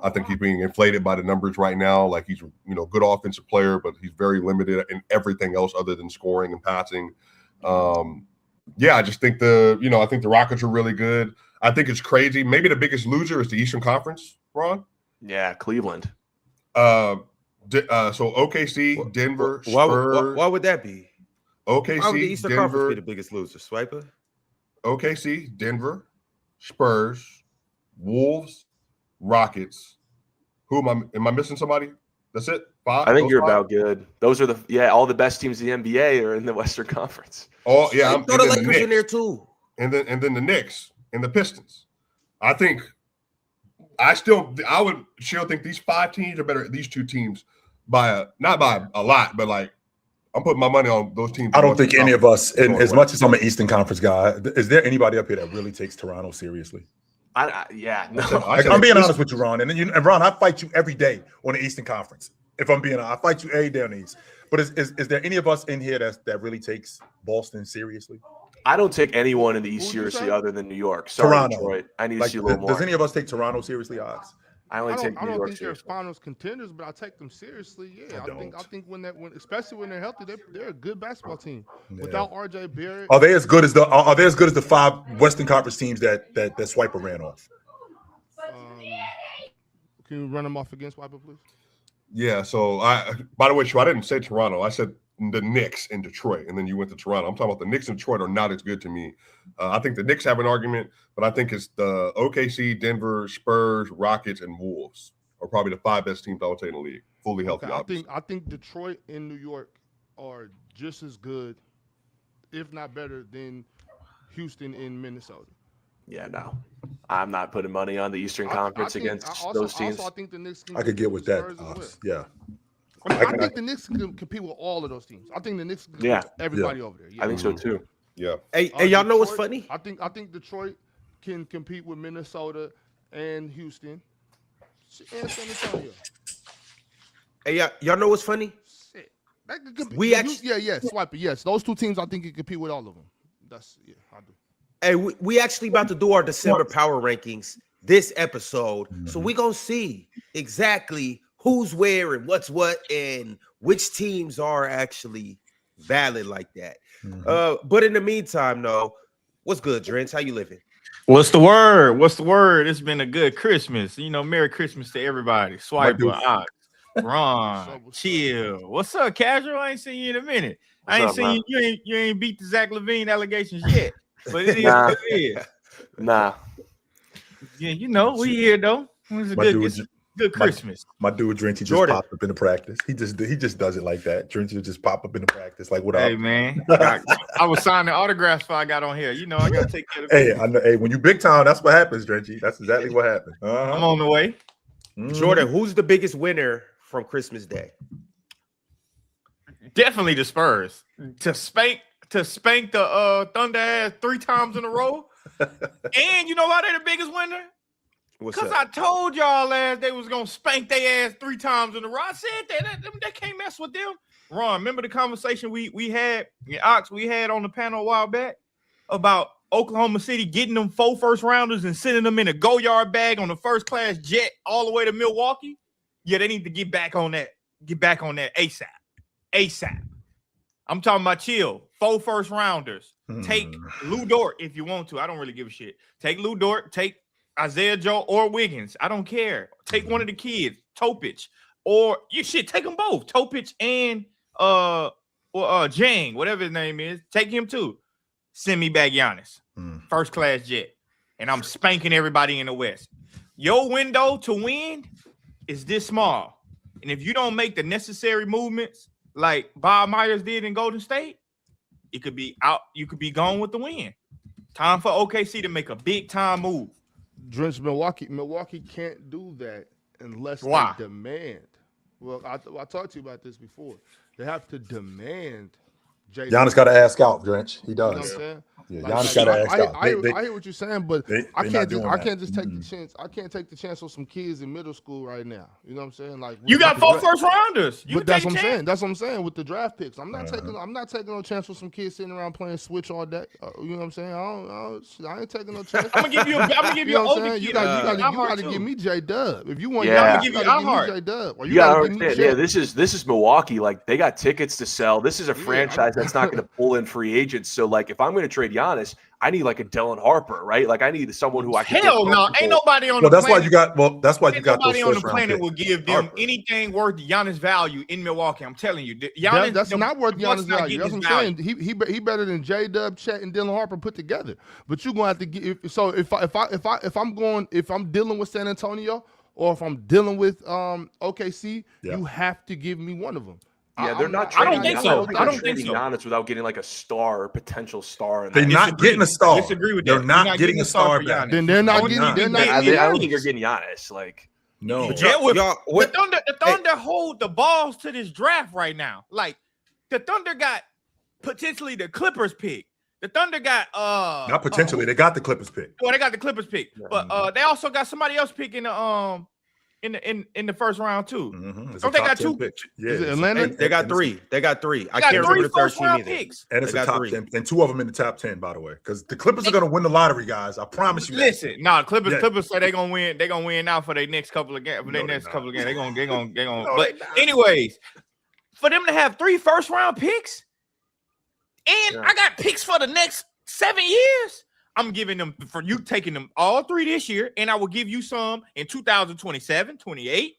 I think he's being inflated by the numbers right now. Like he's, good offensive player, but he's very limited in everything else other than scoring and passing. I just think I think the Rockets are really good. I think it's crazy. Maybe the biggest loser is the Eastern Conference, Ron. Yeah, Cleveland. So OKC, Denver, Why Spurs. why would that be? OKC, Why would the Eastern Conference Denver, be the biggest loser, Swiper? OKC, Denver, Spurs, Wolves, Rockets. Who am I missing somebody? That's it? 5? I think Those you're 5? about good. Those are all the best teams in the NBA are in the Western Conference. Oh yeah, Throw the Lakers in there too. And then the Knicks and the Pistons. I would still think these 5 teams are better than these 2 teams not by a lot, but like I'm putting my money on those teams. I don't think any of us, and as much as I'm an Eastern Conference guy, is there anybody up here that really takes Toronto seriously? No. I'm being honest with you, Ron. And Ron, I fight you every day on the Eastern Conference. If I'm being honest, I fight you every day on the East. But is there any of us in here that really takes Boston seriously? I don't take anyone in the East seriously other than New York. Sorry, Toronto. Detroit. I need to see a little more. Does any of us take Toronto seriously, Ox? I only take New I don't York think they're seriously. finals contenders, but I take them seriously. Yeah, I think when especially when they're healthy, they're a good basketball team. Yeah. Without RJ Barrett, Are they as good as the 5 Western Conference teams that Swiper ran off? Can you run them off against Swiper, please? Yeah. So by the way, I didn't say Toronto. I said the Knicks in Detroit, and then you went to Toronto. I'm talking about the Knicks in Detroit are not as good to me. I think the Knicks have an argument, but I think it's the OKC, Denver, Spurs, Rockets, and Wolves are probably the 5 best teams I would say in the league, fully healthy. Okay, I think Detroit and New York are just as good, if not better, than Houston and Minnesota. Yeah, no. I'm not putting money on the Eastern Conference against those teams. I think the Knicks can I could get with that. Spurs as well. Yeah. I think the Knicks can compete with all of those teams. I think the Knicks can compete with everybody over there. Yeah. I think so too. Yeah. Hey, y'all know what's funny? I think Detroit can compete with Minnesota and Houston and San Antonio. Hey, y'all know what's funny? Shit. That could compete. Swiper. Yes, those 2 teams I think can compete with all of them. I do. Hey, we actually about to do our December power rankings this episode, so we gonna see exactly who's where and what's what and which teams are actually valid like that. But in the meantime, though, what's good, Drench? How you living? What's the word? It's been a good Christmas. Merry Christmas to everybody. Swiper, Ox, Ron, Chill. What's up, Casual? I ain't seen you in a minute. I ain't seen you. You ain't beat the Zach LaVine allegations yet. But it is what it is. Nah. Yeah, we here though. It's a good Christmas. My dude Drench, he just popped up into practice. He just does it like that. Drench will just pop up into practice. Like, what up? Hey man. I was signing autographs before I got on here. I gotta take care of I know, hey, when you big time, that's what happens, Drenchy. That's exactly what happened. I'm on the way. Jordan, who's the biggest winner from Christmas Day? Definitely the Spurs. To spank the Thunder ass 3 times in a row. And you know why they're the biggest winner? Because I told y'all last they was gonna spank their ass 3 times in a row. I said that they can't mess with them. Ron, remember the conversation we had, Ox, we had on the panel a while back about Oklahoma City getting them 4 first rounders and sending them in a go-yard bag on a first-class jet all the way to Milwaukee? Yeah, they need to get back on that. Get back on that ASAP. I'm talking about chill. 4 first rounders. Take Lou Dort if you want to. I don't really give a shit. Take Lou Dort. Take Isaiah Joe or Wiggins. I don't care. Take one of the kids, Topic, or you should take them both, Topic and Jang, whatever his name is. Take him too. Send me back Giannis, first class jet, and I'm spanking everybody in the West. Your window to win is this small, and if you don't make the necessary movements like Bob Myers did in Golden State, it could be out. You could be gone with the win. Time for OKC to make a big time move. Drench, Milwaukee can't do that unless they demand. Well, I talked to you about this before. They have to demand. Giannis got to ask out, Drench. He does. You know what I'm saying? Yeah, Giannis got to ask out. I hear what you're saying, but I can't just take the chance. I can't take the chance on some kids in middle school right now. You know what I'm saying? Like you got 4 first rounders. But that's what I'm saying. That's what I'm saying with the draft picks. I'm not taking no chance with some kids sitting around playing Switch all day. You know what I'm saying? I ain't taking no chance. I'm gonna give you an older kid. You gotta give me J Dub. If you want, I'm gonna give you J Dub. You gotta understand. Yeah, this is Milwaukee. Like they got tickets to sell. This is a franchise that's not going to pull in free agents. So like, if I'm going to trade Giannis, I need like a Dylan Harper, right? Like I need someone who I can. Hell no, ain't nobody on the planet. That's why you got nobody on the planet will give them anything worth Giannis' value in Milwaukee. I'm telling you, Giannis, that's not worth Giannis' value. That's what I'm saying. He better than J Dub, Chet, and Dylan Harper put together. But you're gonna have to get. So if I'm dealing with San Antonio or if I'm dealing with OKC, you have to give me one of them. Yeah, they're not. I don't think so. I don't think so. Giannis without getting like a star, or potential star. They're not getting a star. Disagree with they're that. not getting a star back. Then they're not getting. I don't think you're getting Giannis. Like no. The Thunder hold the balls to this draft right now. Like the Thunder got potentially the Clippers pick. The Thunder got not potentially. They got the Clippers pick. Well, they got the Clippers pick, but they also got somebody else picking in the first round too. Don't they got 2 picks? Yeah, Atlanta. They got 3. They got 3. I got can't 3 remember the third first team round either. picks. And it's They a got top 3. 10, and 2 of them in the top 10, by the way, because the Clippers are going to win the lottery, guys. I promise you. Listen, Clippers say they're gonna win. They're gonna win now for their next couple of games. For their next couple of games, they're gonna. No, but anyways, for them to have 3 first round picks, and I got picks for the next 7 years. I'm giving them for you taking them all 3 this year, and I will give you some in 2027, 28.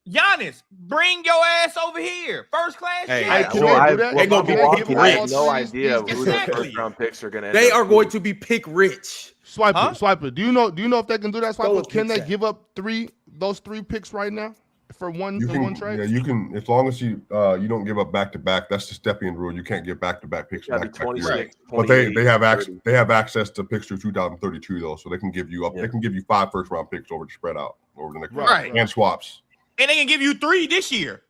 Giannis, bring your ass over here. First class. Hey, jet. they're gonna be pick I rich. have no idea who the Exactly. first round picks are going to. They are going to be pick rich. Swiper. Do you know if they can do that? Swiper. Those Can they picks give up those 3 picks right now for one trade? Yeah, you can, as long as you don't give up back to back. That's the Stepien rule. You can't give back to back picks. Yeah, Back to back 26, years. But they have access. 30. They have access to picks through 2032 though, so they can give you up. Yeah. They can give you 5 first round picks over to spread out over the next Right. and swaps. And they can give you 3 this year.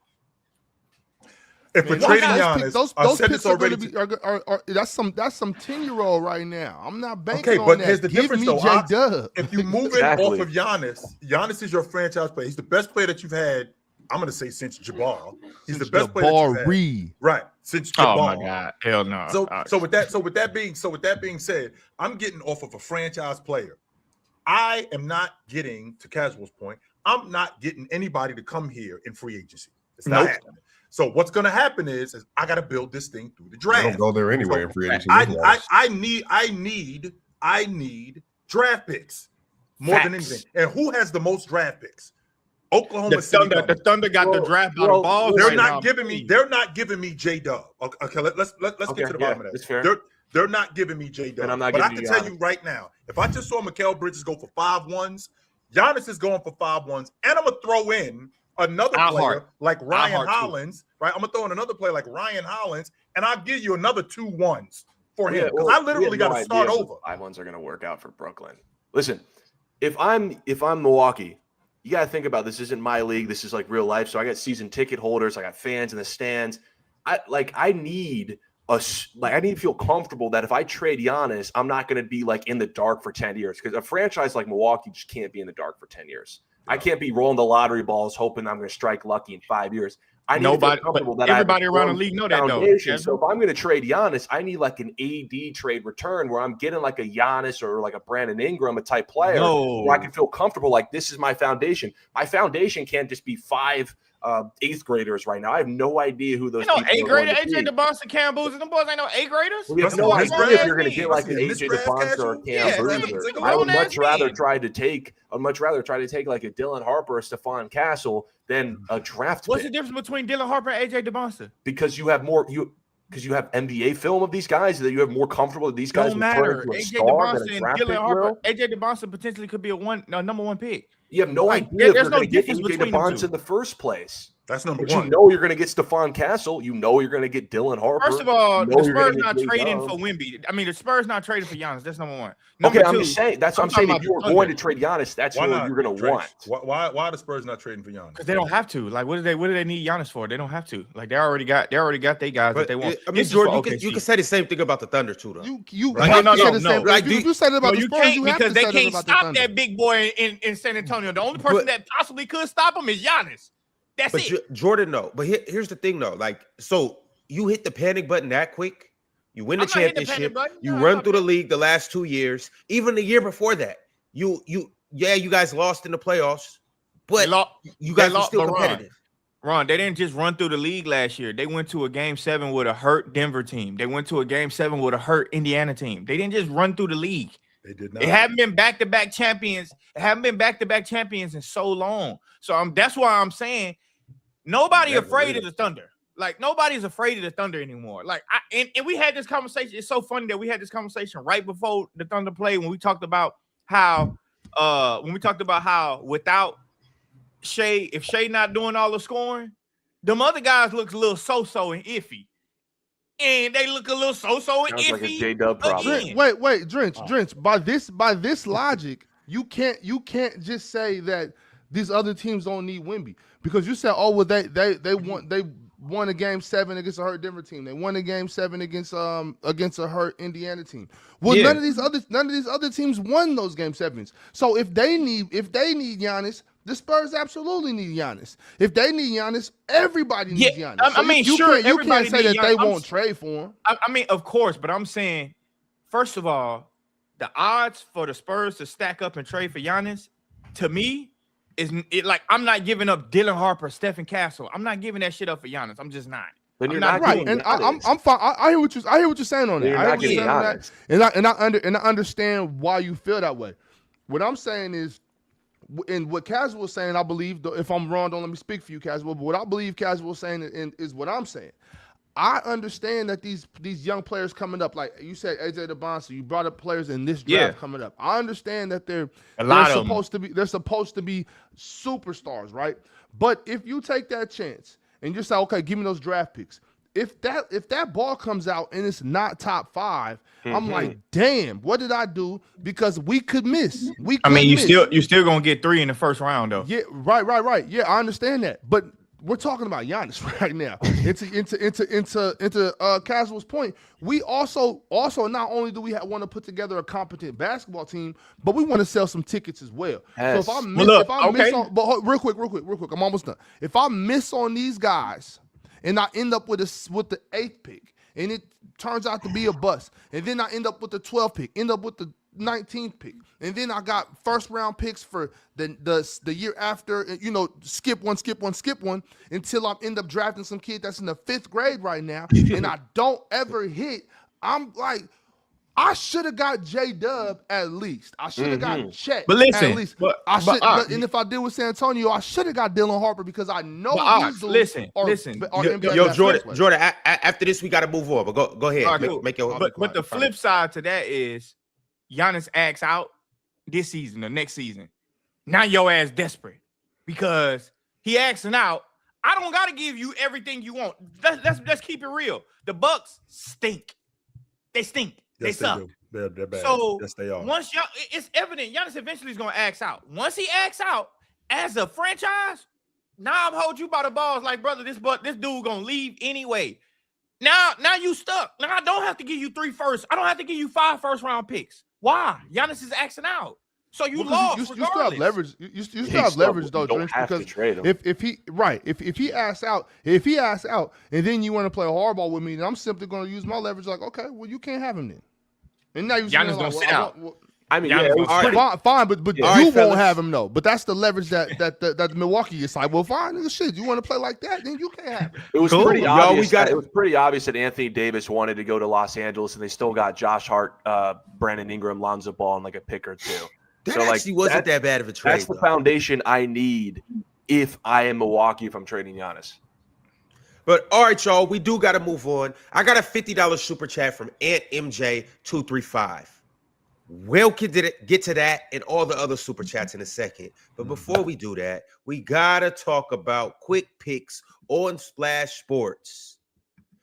If we're trading Giannis, those I said picks this are going already. to be. That's some 10-year-old right now. I'm not banking Okay, on but that. here's the Give difference, me though. J Dub. If you move Exactly. it off of Giannis is your franchise player. He's the best player that you've had. I'm going to say since Jabbar. He's the best player that you've had. Reed. Right, since Jabbar. Oh my God, hell no. So with that being said, I'm getting off of a franchise player. I am not getting, to Casual's point, I'm not getting anybody to come here in free agency. It's not happening. So what's going to happen is I got to build this thing through the They draft. don't go there anyway in free agency. I need draft picks more than anything. And who has the most draft picks? Oklahoma City. The Thunder got the draft by the balls. They're right not now. giving me. They're not giving me J Dub. Okay, let's get to the bottom of that. That's fair. They're not giving me J Dub. And I'm not but I giving can you tell you right now, if I just saw Mikal Bridges go for 5 ones, Giannis is going for 5 ones, and I'm gonna throw in another player like Ryan Hollins. Right, I'm gonna throw in another player like Ryan Hollins, and I'll give you another 2 ones for him because I literally got to start over. 5 ones are going to work out for Brooklyn. Listen, if I'm Milwaukee, you got to think about this. Isn't my league. This is like real life. So I got season ticket holders. I got fans in the stands. I need to feel comfortable that if I trade Giannis, I'm not going to be like in the dark for 10 years because a franchise like Milwaukee just can't be in the dark for 10 years. I can't be rolling the lottery balls hoping I'm going to strike lucky in 5 years. I need to feel comfortable that everybody around the league know that though. So if I'm going to trade Giannis, I need like an AD trade return where I'm getting like a Giannis or like a Brandon Ingram, a type player where I can feel comfortable. Like this is my foundation. My foundation can't just be 5 eighth graders right now. I have no idea who those You know, people eighth are going grader, to AJ be. DeBonster, Cam Boozer, them boys ain't no eighth graders. We have Must no be idea if you're going to get like an Must AJ be a DeBonster or a misdraft Cam casual. Yeah, Boozer. it's a I would grown-ass much rather man. try to take like a Dylan Harper or Stephon Castle than a draft What's pick. the difference between Dylan Harper and AJ DeBonster? Because you have NBA film of these guys that you have more comfortable that these guys Don't will turn matter. into a AJ star than DeBonster a and draft Dylan pick Harper. will. AJ DeBonster potentially could be a number one pick. You have no Like, idea if there's you're no going to get difference AJ between them DeBonster two. in the first place. That's number But one. you know you're going to get Stephon Castle. You know you're going to get Dylan Harper. First of all, You know the you're gonna Spurs get not J. trading Dub. for Wemby. I mean, the Spurs not trading for Giannis. That's number one. Number Okay, I'm two, just saying. That's what I'm talking saying. If about you were the going to Thunder. trade Giannis, that's Why who not? you're going to Drench? want. Why are the Spurs not trading for Giannis? Because they don't have to. Like, what do they need Giannis for? They don't have to. Like, they already got their guys that they want. I mean, This is Jordan, for you OKC. can say the same thing about the Thunder too, though. You Right. have No, to say no, the no. same. Like, If you said it about No, the you Spurs, can't you have because to they say that can't about the stop Thunder. that big boy in San Antonio. The only person that possibly could stop him is Giannis. That's But it. Jordan, no. But here's the thing, though. Like, so you hit the panic button that quick, you win the I'm not hitting the panic championship, button. you No, run I'm through the not. league the last 2 years, even the year before that. You guys lost in the playoffs, but you guys were still competitive. Ron, they didn't just run through the league last year. They went to a game 7 with a hurt Denver team. They went to a game 7 with a hurt Indiana team. They didn't just run through the league. They did not. They haven't been back-to-back champions. They haven't been back-to-back champions in so long. So that's why I'm saying nobody Never afraid really. of the Thunder. Like, nobody's afraid of the Thunder anymore. Like, and we had this conversation. It's so funny that we had this conversation right before the Thunder played when we talked about how without Shea, if Shea not doing all the scoring, them other guys looks a little so-so and iffy. And they look a little so-so and Sounds like a iffy. J-Dub problem. again. Wait, Drench. By this logic, you can't just say that these other teams don't need Wemby because you said, oh well, they won a game 7 against a hurt Denver team. They won a game 7 against a hurt Indiana team. Well, Yeah. none of these other teams won those game 7s. So if they need Giannis, the Spurs absolutely need Giannis. If they need Giannis, everybody needs Giannis. I mean, sure, you everybody can't say need that they Giannis. won't trade for him. I mean, of course, but I'm saying, first of all, the odds for the Spurs to stack up and trade for Giannis, to me, like I'm not giving up Dylan Harper, Stephen Castle. I'm not giving that shit up for Giannis. I'm just not. Then you're I'm not not Right, getting and Giannis. I'm fine. I hear what you're saying on that. You're I hear not what you're getting saying on that, Giannis. and I understand why you feel that way. What I'm saying is, and what Caswell was saying, I believe. If I'm wrong, don't let me speak for you, Caswell. But what I believe Caswell was saying is what I'm saying. I understand that these young players coming up, like you said, AJ DeBonster, you brought up players in this draft coming up. I understand that they're supposed to be superstars, right? But if you take that chance and you say, okay, give me those draft picks. If that ball comes out and it's not top 5, I'm like, damn, what did I do? Because we could miss. You still gonna get 3 in the first round though. Yeah, right. Yeah, I understand that, but we're talking about Giannis right now. Into Caswell's point, we also not only do we want to put together a competent basketball team, but we want to sell some tickets as well. Yes. So if I Well, miss on, but real quick, I'm almost done. If I miss on these guys and I end up with the 8th pick, and it turns out to be a bust, and then I end up with the 12th pick, end up with the 19th pick, and then I got first round picks for the year after, skip one until I end up drafting some kid that's in the 5th grade right now, and I don't ever hit. I'm like, I should have got J-Dub at least. I should have got Chet But listen, at least. but- I should, but, and if I did with San Antonio, I should have got Dylan Harper because I know these dudes listen. are NBA Yo, basketball Jordan. After this, we got to move on. But go ahead. All right, cool. Make your. But the flip side to that is Giannis acts out this season or next season. Now your ass desperate because he asking out. I don't gotta give you everything you want. Let's keep it real. The Bucks stink. They stink. They suck. do. They're bad. So yes, they are. once it's evident Giannis eventually is gonna ask out. Once he acts out as a franchise, now I'm hold you by the balls like, brother, this dude gonna leave anyway. Now you stuck. Now I don't have to give you 3 firsts. I don't have to give you 5 first-round picks. Why? Giannis is acting out. So you lost. You still have leverage. You still have leverage though, Drench, because if he asks out, and then you want to play hardball with me, then I'm simply going to use my leverage. Like, okay, well, you can't have him then. And now you're Giannis gonna sit out. I mean, Giannis yeah, it was was pretty. Fine, but All you right, won't fellas. have him though. But that's the leverage that Milwaukee is like. Well, fine, nigga, shit. You want to play like that, then you can't have it. It was Cool. pretty Y'all, obvious. we got It it. was pretty obvious that Anthony Davis wanted to go to Los Angeles, and they still got Josh Hart, Brandon Ingram, Lonzo Ball, and like a pick or two. That So, like, actually wasn't that bad of a trade. That's the though. foundation I need if I am Milwaukee, if I'm trading Giannis. But all right, y'all, we do got to move on. I got a $50 super chat from Aunt MJ235. We'll get to that and all the other super chats in a second. But before we do that, we got to talk about quick picks on Splash Sports.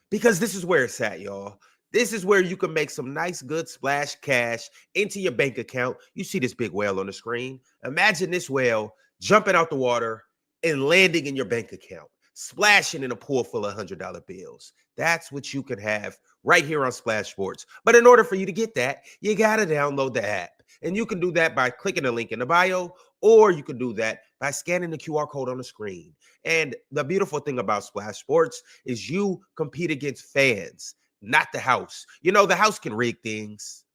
Because this is where it's at, y'all. This is where you can make some nice, good splash cash into your bank account. You see this big whale on the screen. Imagine this whale jumping out the water and landing in your bank account, splashing in a pool full of $100 bills. That's what you can have right here on Splash Sports. But in order for you to get that, you got to download the app. And you can do that by clicking the link in the bio, or you can do that by scanning the QR code on the screen. And the beautiful thing about Splash Sports is you compete against fans, not the house. You know, the house can rig things.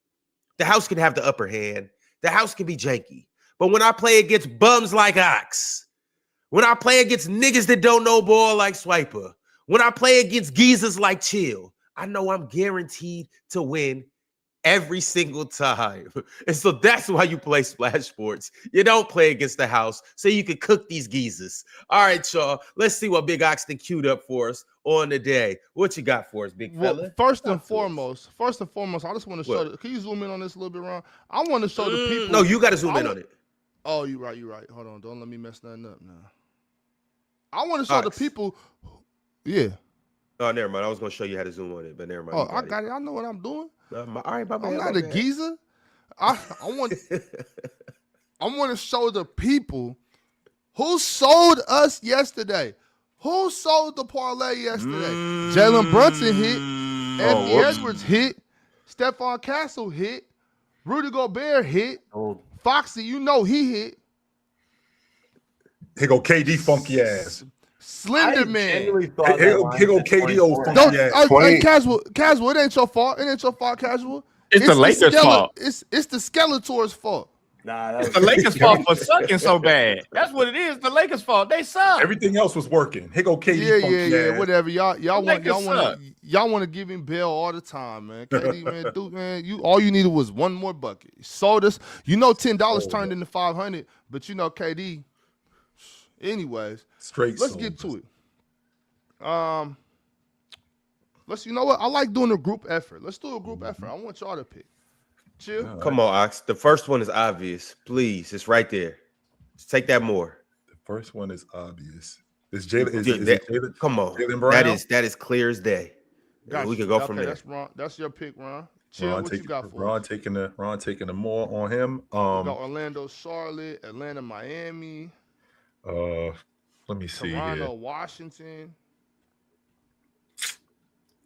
The house can have the upper hand. The house can be janky. But when I play against bums like Ox, when I play against niggas that don't know ball like Swiper, when I play against geezers like Chill, I know I'm guaranteed to win every single time. And so that's why you play Splash Sports. You don't play against the house so you can cook these geezers. All right, y'all. Let's see what Big Oxton queued up for us on the day. What you got for us, big fella? Well, first and foremost, I just want to show. What? Can you zoom in on this a little bit, Ron? I want to show the people. No, you got to zoom in on it. Oh, you're right. Hold on, don't let me mess nothing up now. I want to show the Ox. people. Yeah. Oh, never mind. I was going to show you how to zoom on it, but never mind. Oh, You I got it. I know what I'm doing. All right, my bad. I'm my not a bad. geezer. I want to show the people who sold us yesterday. Who sold the parlay yesterday? Jalen Brunson hit. Anthony Edwards hit. Stephon Castle hit. Rudy Gobert hit. Foxy, you know he hit. Here go KD funky ass. Slender Man. Here go KD old funky ass. Hey, Casual, it ain't your fault. It ain't your fault, Casual. It's the Lakers' fault. It's the Skeletor's fault. Nah, It's the Lakers' fault for sucking so bad. That's what it is. The Lakers' fault. They suck. Everything else was working. Here go KD funky ass. Whatever. Y'all Lakers suck. want to give him bail all the time, man. KD, man, dude, man, all you needed was one more bucket. You sold us. You know, $10 turned into $500, but you know, KD. Anyways, let's get to it. You know what? I like doing a group effort. Let's do a group effort. I want y'all to pick. Chill. All right. Come on, Ox. The first one is obvious. Please, it's right there. Just take that more. The first one is obvious. Is Jalen? Jalen? Come on. Jalen Brown? That is clear as day. Gotcha. We can go from there. That's Ron. That's your pick, Ron. Chill. What you got for Ron taking the more on him. we got Orlando, Charlotte, Atlanta, Miami. Let me see Toronto, here. Washington.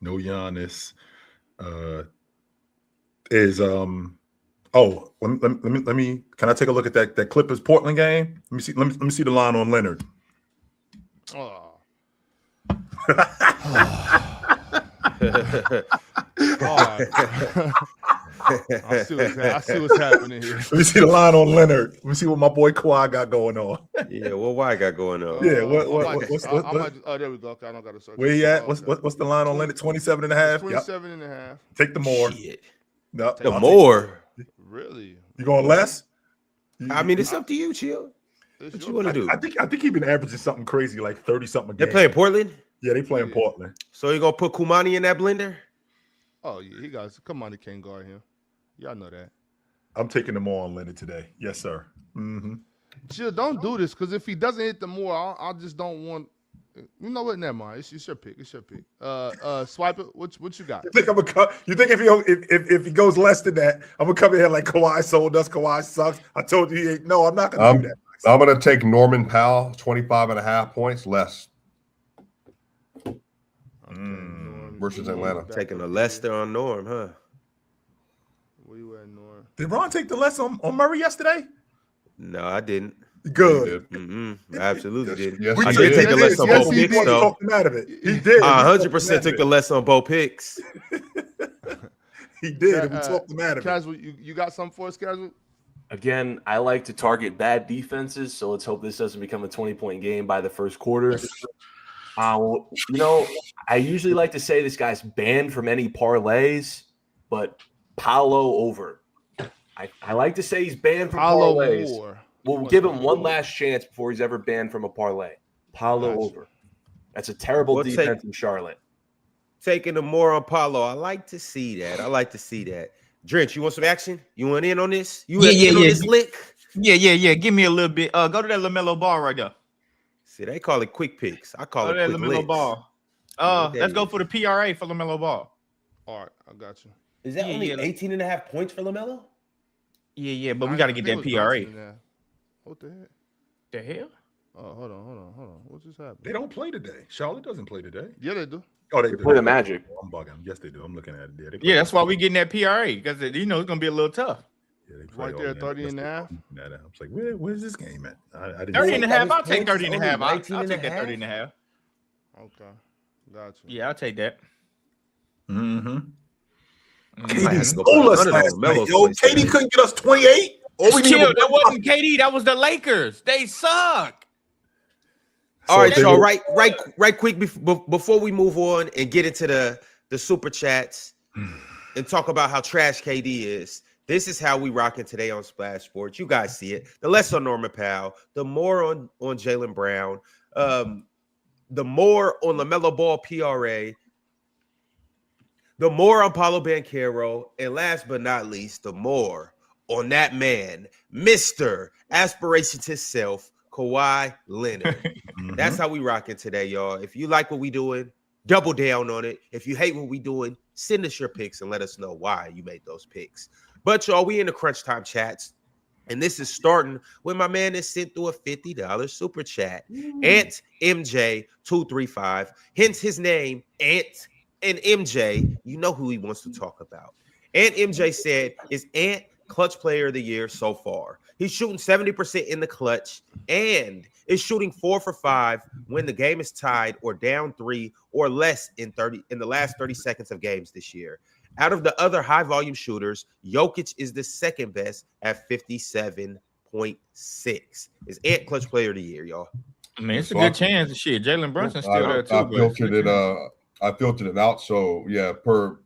No Giannis. Let me. Can I take a look at that Clippers Portland game? Let me see. Let me see the line on Leonard. Oh. I see what's happening here. Let me see the line on Leonard. Let me see what my boy Kawhi got going on. Yeah, what I got going on? Yeah, there we go. Okay, I don't got to search. Where he at? What's the line on Leonard? 27 and a half? 27 and a half. Take the more. Shit. No, The more. Really? You going less? I mean, it's up to you, Chill. It's What your you want to do? I think he been averaging something crazy like 30 something a They're game. playing Portland, Yeah, they playing Yeah. Portland. so you gonna put Kumani in that blender? Oh yeah, he got. Come on, he can't guard him. Y'all know that. I'm taking the more on Leonard today. Yes, sir. Mm-hmm. Chill, don't do this because if he doesn't hit the more, I just don't want. You know what? Never mind. It's your pick. It's your pick. Swipe it. What you got? You think I'm gonna cut? You think if he goes less than that, I'm gonna come in here like Kawhi sold us? Kawhi sucks. I told you he ain't. No, I'm not gonna do that. I'm going to take Norman Powell, 25 and a half points less. Versus Atlanta. Taking a Lester on Norm, huh? Where you at, Norm? Did Ron take the less on Murray yesterday? No, I didn't. Good. I absolutely didn't. Yes, I he did did. take a less on Yes, both he picks, did. though. Talked him out of it. He did. I 100% took the less on both picks. He did. And we talked him out of it. Casual, you got something for us, Casual? Again, I like to target bad defenses, so let's hope this doesn't become a 20-point game by the first quarter. I usually like to say this guy's banned from any parlays, but Paolo over. I like to say he's banned from parlays. Moore. We'll give him one last chance before he's ever banned from a parlay. Paolo over. That's a terrible defense in Charlotte. Taking the more on Paolo. I like to see that. Drench, you want some action? You want in on this? You in on this lick? Yeah. Give me a little bit. Go to that LaMelo Ball right there. See, they call it quick picks. I call it quick LaMelo licks. Ball. Let's go for the PRA for LaMelo Ball. All right, I got you. Is that only 18.5 points for LaMelo? Yeah, but we got to get that PRA. What the heck? The hell? Oh, hold on. What's just happening? They don't play today. Charlotte doesn't play today. Yeah, they do. Oh, they play the Magic. I'm bugging. Yes, they do. I'm looking at it. Yeah, that's why we getting that PRA because it's going to be a little tough. Yeah, right there, 30 and a half. I was like, where's this game at? I didn't 30 and a half. I'll take take 30 and a half. I'll take that 30 30 and a half. Okay, got you. Yeah, I'll take that. Mm-hmm. KD stole us last night, yo. KD couldn't get us 28. Chill, that wasn't KD. That was the Lakers. They suck. All right, y'all. Right quick before we move on and get into the super chats and talk about how trash KD is. This is how we rocking today on Splash Sports. You guys see it. The less on Norman Powell, the more on Jaylen Brown, the more on LaMelo Ball PRA, the more on Paulo Banchero, and last but not least, the more on that man, Mr. Aspirations himself, Kawhi Leonard. That's how we rocking today, y'all. If you like what we doing, double down on it. If you hate what we doing, send us your picks and let us know why you made those picks. But y'all, we in the crunch time chats, and this is starting with my man that sent through a $50 super chat. Ant MJ 235. Hence his name, Ant and MJ. You know who he wants to talk about. Ant MJ said, "Is Ant clutch player of the year so far? He's shooting 70% in the clutch and is shooting 4 for 5 when the game is tied or down 3 or less in the last 30 seconds of games this year. Out of the other high volume shooters, Jokic is the second best at 57.6. Is Ant clutch player of the year, y'all? I mean, it's a good chance. Shit, Jalen Brunson's still there too. I filtered it out. So yeah, per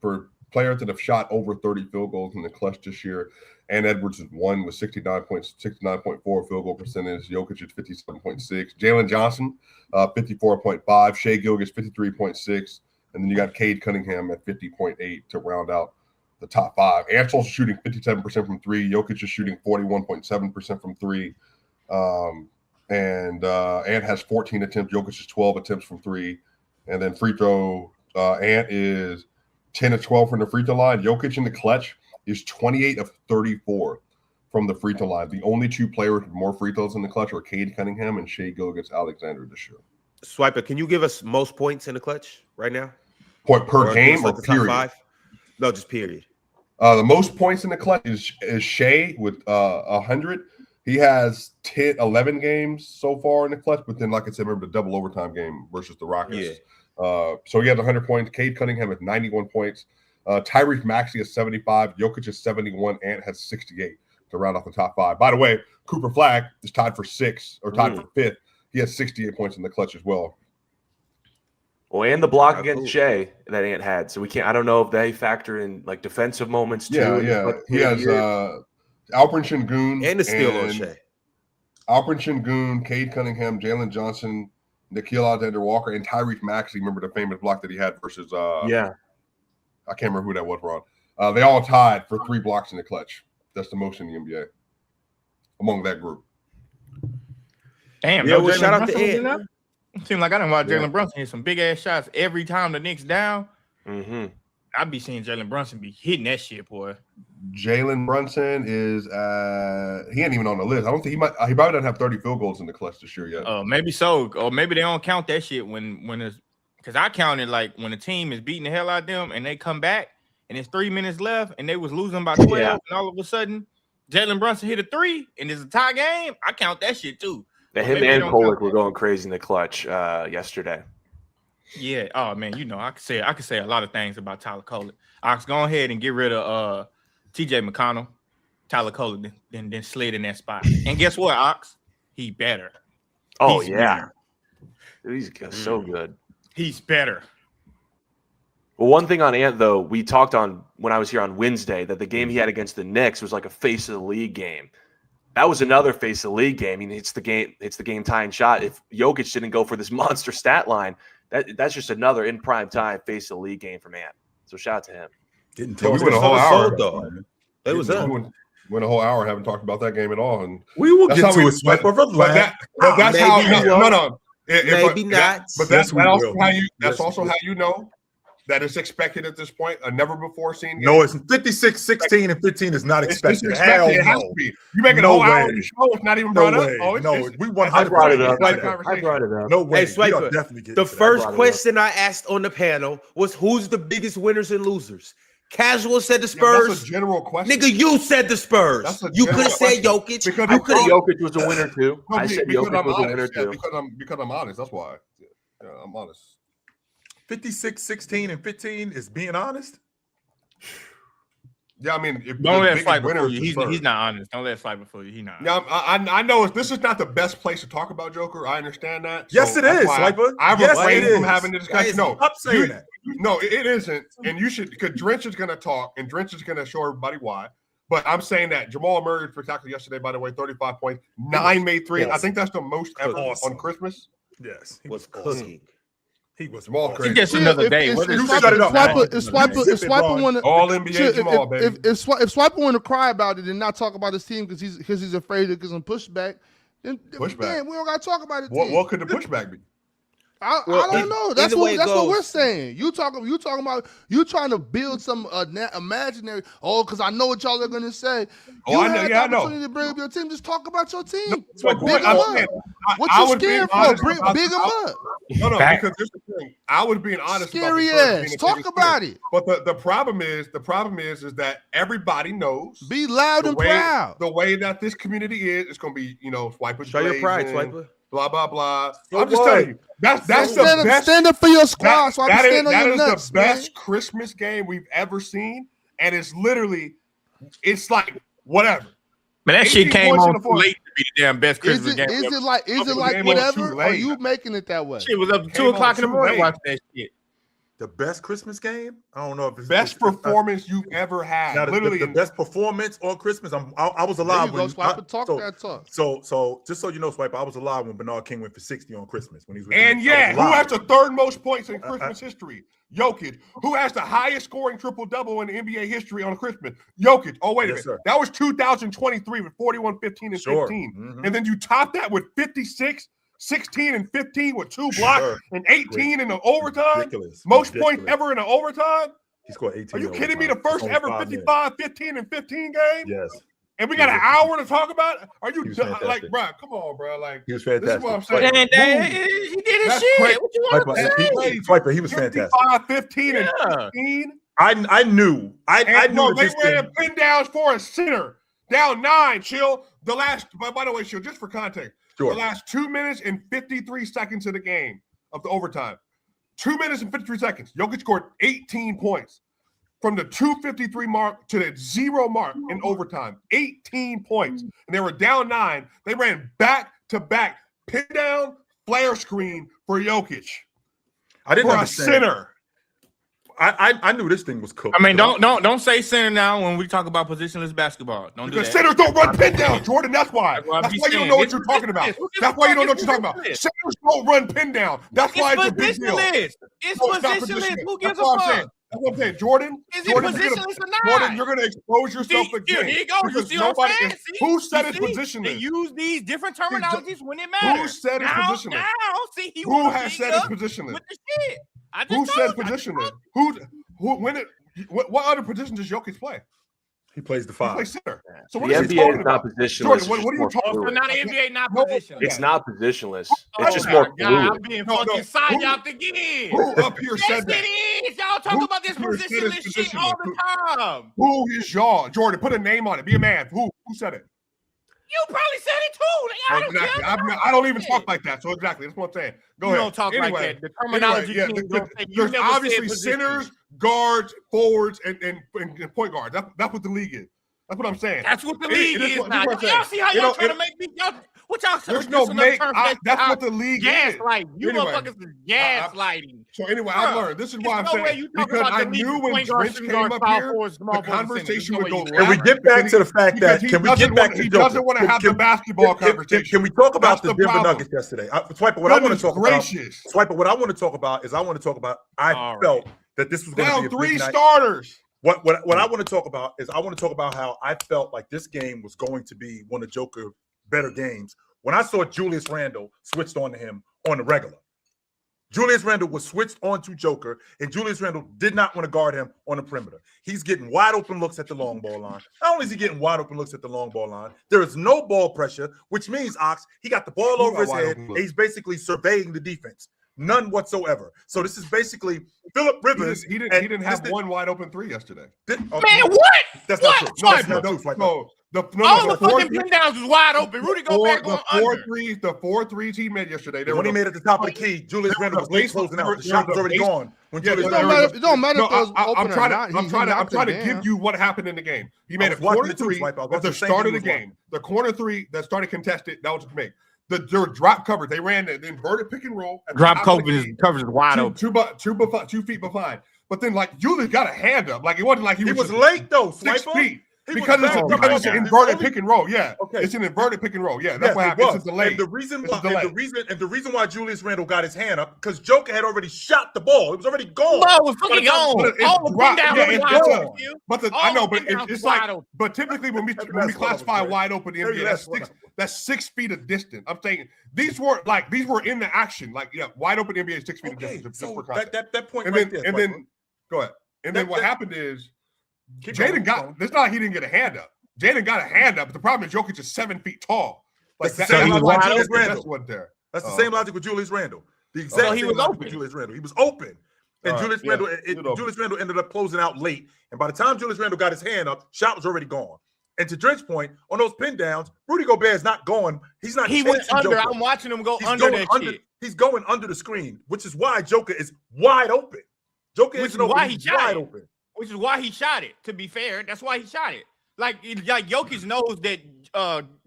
players that have shot over 30 field goals in the clutch this year, and Edwards is one with 69.4 field goal percentage. Jokic is 57.6. Jalen Johnson, 54.5. Shai Gilgeous, 53.6. And then you got Cade Cunningham at 50.8 to round out the top 5. Ant's also shooting 57% from 3. Jokic is shooting 41.7% from 3. And Ant has 14 attempts. Jokic is 12 attempts from 3. And then free throw, Ant is 10 of 12 from the free throw line. Jokic in the clutch is 28 of 34 from the free throw line. The only two players with more free throws in the clutch are Cade Cunningham and Shai Gilgeous-Alexander this year. Swiper, can you give us most points in the clutch right now? Point per game or period? 5? No, just period. The most points in the clutch is Shai with 100. He has 11 games so far in the clutch, but then, like I said, remember the double overtime game versus the Rockets. Yeah. So he has 100 points. Cade Cunningham has 91 points. Tyrese Maxey has 75. Jokic has 71. Ant has 68 to round off the top 5. By the way, Cooper Flagg is tied for 6th or tied for 5th. He has 68 points in the clutch as well. Well, and the block against Shai that Ant had. So I don't know if they factor in like defensive moments too. Yeah. He has Alperen Şengün and the steal on Shai. Alperen Şengün, Cade Cunningham, Jalen Johnson, Nickeil Alexander-Walker, and Tyrese Maxey. Remember the famous block that he had versus I can't remember who that was, Ron. They all tied for 3 blocks in the clutch. That's the most in the NBA among that group. Damn, yeah, well, shout out to Ed. Seems like I didn't watch Jalen Brunson hit some big ass shots every time the Knicks down. I'd be seeing Jalen Brunson be hitting that shit, boy. Jalen Brunson is he ain't even on the list. I don't think he probably doesn't have 30 field goals in the clutch this year yet. Maybe so, or maybe they don't count that shit when it's because I counted like when the team is beating the hell out of them and they come back and it's 3 minutes left and they was losing by 12 and all of a sudden Jalen Brunson hit a 3 and it's a tie game. I count that shit too. Him and Pollak were going crazy in the clutch yesterday. Yeah. Oh man, I could say a lot of things about Tyler Coley. Ox, go ahead and get rid of T.J. McConnell, Tyler Coley, then slid in that spot. And guess what, Ox? He better. Oh He's yeah, better. he's so good. He's better. Well, one thing on Ant though, we talked on when I was here on Wednesday that the game he had against the Knicks was like a face of the league game. That was another face of the league game. I mean, it's the game tying shot. If Jokic didn't go for this monster stat line, that's just another in prime time face of the league game for Ant. So shout out to him. Getting Yeah, we toasted. went a whole hour. It was up. Went a whole hour and haven't talked about that game at all. And We will that's get how to we- it, Swiper. but that's how maybe no. Maybe not. But Yes, that's we also will. how you. That's Yes, also we how will. you know that it's expected at this point. A never before seen game. No, it's 56, 16, and 15 is not It's expected. expected. Hell It has no. to be. You make it a No whole hour way. of the show. It's not even No brought up. way. Oh, it's, No, it's, we that's 100% I brought it up. get the that. I brought it up. No way. Hey, We are Swiper, definitely getting The to that. first brought it up. question I asked on the panel was, "Who's the biggest winners and losers?" Casual said the Yeah, Spurs. that's a general question. Nigga, you said the Spurs. That's a You could have general said Jokic. Because You I could said have. Jokic was a winner too. No, I said because Jokic I'm was a winner honest. Yeah, too. because I'm honest. That's why. Yeah, I'm honest. 56, 16, and 15 is being honest. Yeah, I mean, if Don't the let biggest Swiper winner fool is you. the He's Spurs. not honest. Don't let Swiper fool you. He's not. Yeah, I know this is not the best place to talk about Joker. I understand that. Yes, it that's is, why Swiper. I Yes, refrain it from is. having the discussion. No, Stop saying you- that. no, it isn't. And you should, because Drench is going to talk, and Drench is going to show everybody why. But I'm saying that Jamal Murray was spectacular yesterday, by the way, 35 points, 9 made threes. I awesome. think that's the most ever Awesome. on Christmas. Yes, he Was awesome. cooking. He was Jamal awesome. crazy. It's just another day. What is You shut it up, man. If Swiper want to All NBA Jamal, baby. if Swiper want to cry about it and not talk about his team because he's afraid to get some pushback, then Pushback. man, we don't got to talk about it. What could the pushback be? I Well, don't know. That's either way what it what we're goes. saying. You talking about you trying to build some imaginary. Oh, because I know what y'all are gonna say. Oh, you I know. had Yeah, I the know. opportunity to bring up your team. Just talk about your team. No, Big point, them I'm up. saying, What I you was being scared for? honest Big about- them up. No, Fact. because this is the thing. I was being honest. Scary about the Spurs being ass. the Talk biggest about winner. it. But the problem is that everybody knows Be loud the and way proud. the way that this community is. It's going to be, Swipers. Show your pride, blazing, Swiper. Blah blah blah. So I'm just what? telling you. That's the stand, best. stand up for your squad. So I can that is, stand on that your is nuts, the best man. Christmas game we've ever seen, and it's like whatever. Man, that shit 18 came points in on the too fourth. late to be the damn best Is Christmas it game. is ever. it like The game was whatever? too Or are late. you making it that way? Shit was up to Came 2 o'clock in the on too morning late. watching that shit. The best Christmas game? I don't know if it's Best it's- performance you've ever had. Now, Literally, the best performance on Christmas. I was There alive you go, when Swiper. Talk so, that talk. So just so you know, Swiper, I was alive when Bernard King went for 60 on Christmas when he was with and the Knicks. yeah, I was who alive. has the third most points in Christmas history? Jokic. Who has the highest scoring triple-double in NBA history on Christmas? Jokic. Oh, wait a Yes, minute. sir. That was 2023 with 41, 15, and Sure. 15. Mhm. And then you top that with 56, 16, and 15 with 2 blocks Sure. and 18 in the overtime. Ridiculous. Most Ridiculous. points ever in the overtime. He scored 18. Are you in kidding me? The overtime. first It's only ever 5 minutes. 55, 15, and 15 game? Yes. And we got an hour to talk about it? Are you He was done? Like, fantastic. bro, come on, bro. Like, He was this is fantastic. what I'm saying. Man, Boom. he did his That's shit. crazy. What you want to say? Swiper, he was fantastic. 55, 15, and Yeah. 15. I knew. I And knew no, that they this ran thing. pin downs for a center. Down 9, chill. The last, by the way, chill, just for context, Sure. the last 2 minutes and 53 seconds of the game of the overtime. 2 minutes and 53 seconds. Jokic scored 18 points. From the 2:53 mark to the 0 mark in overtime, 18 points. And they were down 9. They ran back-to-back pin down, flare screen for Jokic. I didn't For a understand. center. I knew this thing was cooked. I mean, don't say center now when we talk about positionless basketball. Don't do Because that. centers don't run pin down, Jordan. That's why. That's what I That's be why you don't saying. know what It's you're talking about. ridiculous. That's why you don't know what It's you're talking about. ridiculous. Centers don't run pin down. That's why it's a big deal. positionless. It's No, it's not positionless. Who positionless. gives That's a what I'm fuck? saying. That's what I'm saying. Jordan, Is it Jordan, positionless or not? Jordan, you're going to expose yourself See, again. here you go. You because see what I'm saying? is- See? Who said You it's see? positionless? They use these different terminologies when it Who matters. said it's now, positionless? Now, see, he Who wanna has beat said it's up positionless? with the shit. I just Who said told you. I just positionless? told What other position does Jokic play? He plays the He 5. plays center. So what The is he NBA talking is not about? positionless. Jordan, what are you more talking you. fluid. So now the NBA not No, positionless. It's not positionless. Oh It's just my more God, fluid. I'm being No, fucking no. side-opped again. Who up here Yes, said that? it is. Y'all talk Who about this here said it's positionless shit all the positionless? time. Who is y'all? Jordan, put a name on it. Be a man. Who said it? You probably said it too. Like, I don't Exactly. care. I don't even talk like that. So exactly, that's what I'm saying. Go You ahead. don't talk Anyway, like that. The terminology yeah, king don't say- you there's never said obviously position. centers, guards, forwards, and point guards. That's what the league is. That's what I'm saying. That's what the league is now. What I'm Y'all see how y'all trying to make me? What y'all? There's no make. That's what the league is. Gaslighting. You Anyway, motherfuckers is gaslighting. So anyway, I learned. This is why I'm no way saying you talk because about I the league knew with when point guard, Drench shooting came guard, up power here, forward, small the forward, center. conversation There's would no go way Can we left. get back to the fact that Because can we get back to he Joker? doesn't want to have the basketball conversation. Can we talk about That's the Denver problem. Nuggets yesterday? Swiper, what I want to talk gracious. about. Swiper, what I want to talk about is I felt that this was going to Down be a 3 big night. starters. What I want to talk about is I want to talk about how I felt like this game was going to be one of Joker's better games when I saw Julius Randle switched on to him on the regular. Julius Randle was switched on to Joker, and Julius Randle did not want to guard him on the perimeter. He's getting wide open looks at the long ball line. Not only is he getting wide open looks at the long ball line, there is no ball pressure, which means, Ox, he got the ball over his head, and he's basically surveying the defense. None whatsoever. So this is basically Phillip Rivers. He didn't have one wide open 3 yesterday. Man, what? That's not true. No, that's not true. No, all the fucking pin downs was wide open. Rudy Gobert going under. The 4 threes he made yesterday. When he made at the top of the key, Julius Randle was late closing out. The shot was already gone. When Julius It don't matter if it was open or not. I'm trying to give you what happened in the game. He made a corner 3 at the start of the game. The corner 3 that started contested, that was a make. The drop coverage, they ran the inverted pick and roll. Drop coverage is wide open. 2 feet behind. But then, like, Julius got a hand up. Like, it wasn't like he was late, though. 6 feet. Because it's an inverted pick and roll, yeah. Okay, it's an inverted pick and roll, yeah. That's what happened. It's a delay. And the reason why Julius Randle got his hand up because Joker had already shot the ball. It was already gone. No, it was fucking gone. I know, but it's like. But typically, when we classify wide open in the NBA, that's 6 feet of distance. I'm saying these were in the action. Like, yeah, wide open NBA is 6 feet of distance. So that point, and then go ahead. And then what happened is. Jaden got. It's not like he didn't get a hand up. Jaden got a hand up. But the problem is Jokic is 7 feet tall. Like that's the same logic with Julius Randle. Wasn't there. That's the same logic with Julius Randle. The exact same logic with Julius Randle. He was open, and Julius Randle ended up closing out late. And by the time Julius Randle got his hand up, shot was already gone. And to Drench's point, on those pin downs, Rudy Gobert is not going. He's not. He went under. Joker. I'm watching him go under that shit. He's going under the screen, which is why Joker is wide open. Joker which is why he's wide open. Which is why he shot it. To be fair, that's why he shot it. Like Jokic knows that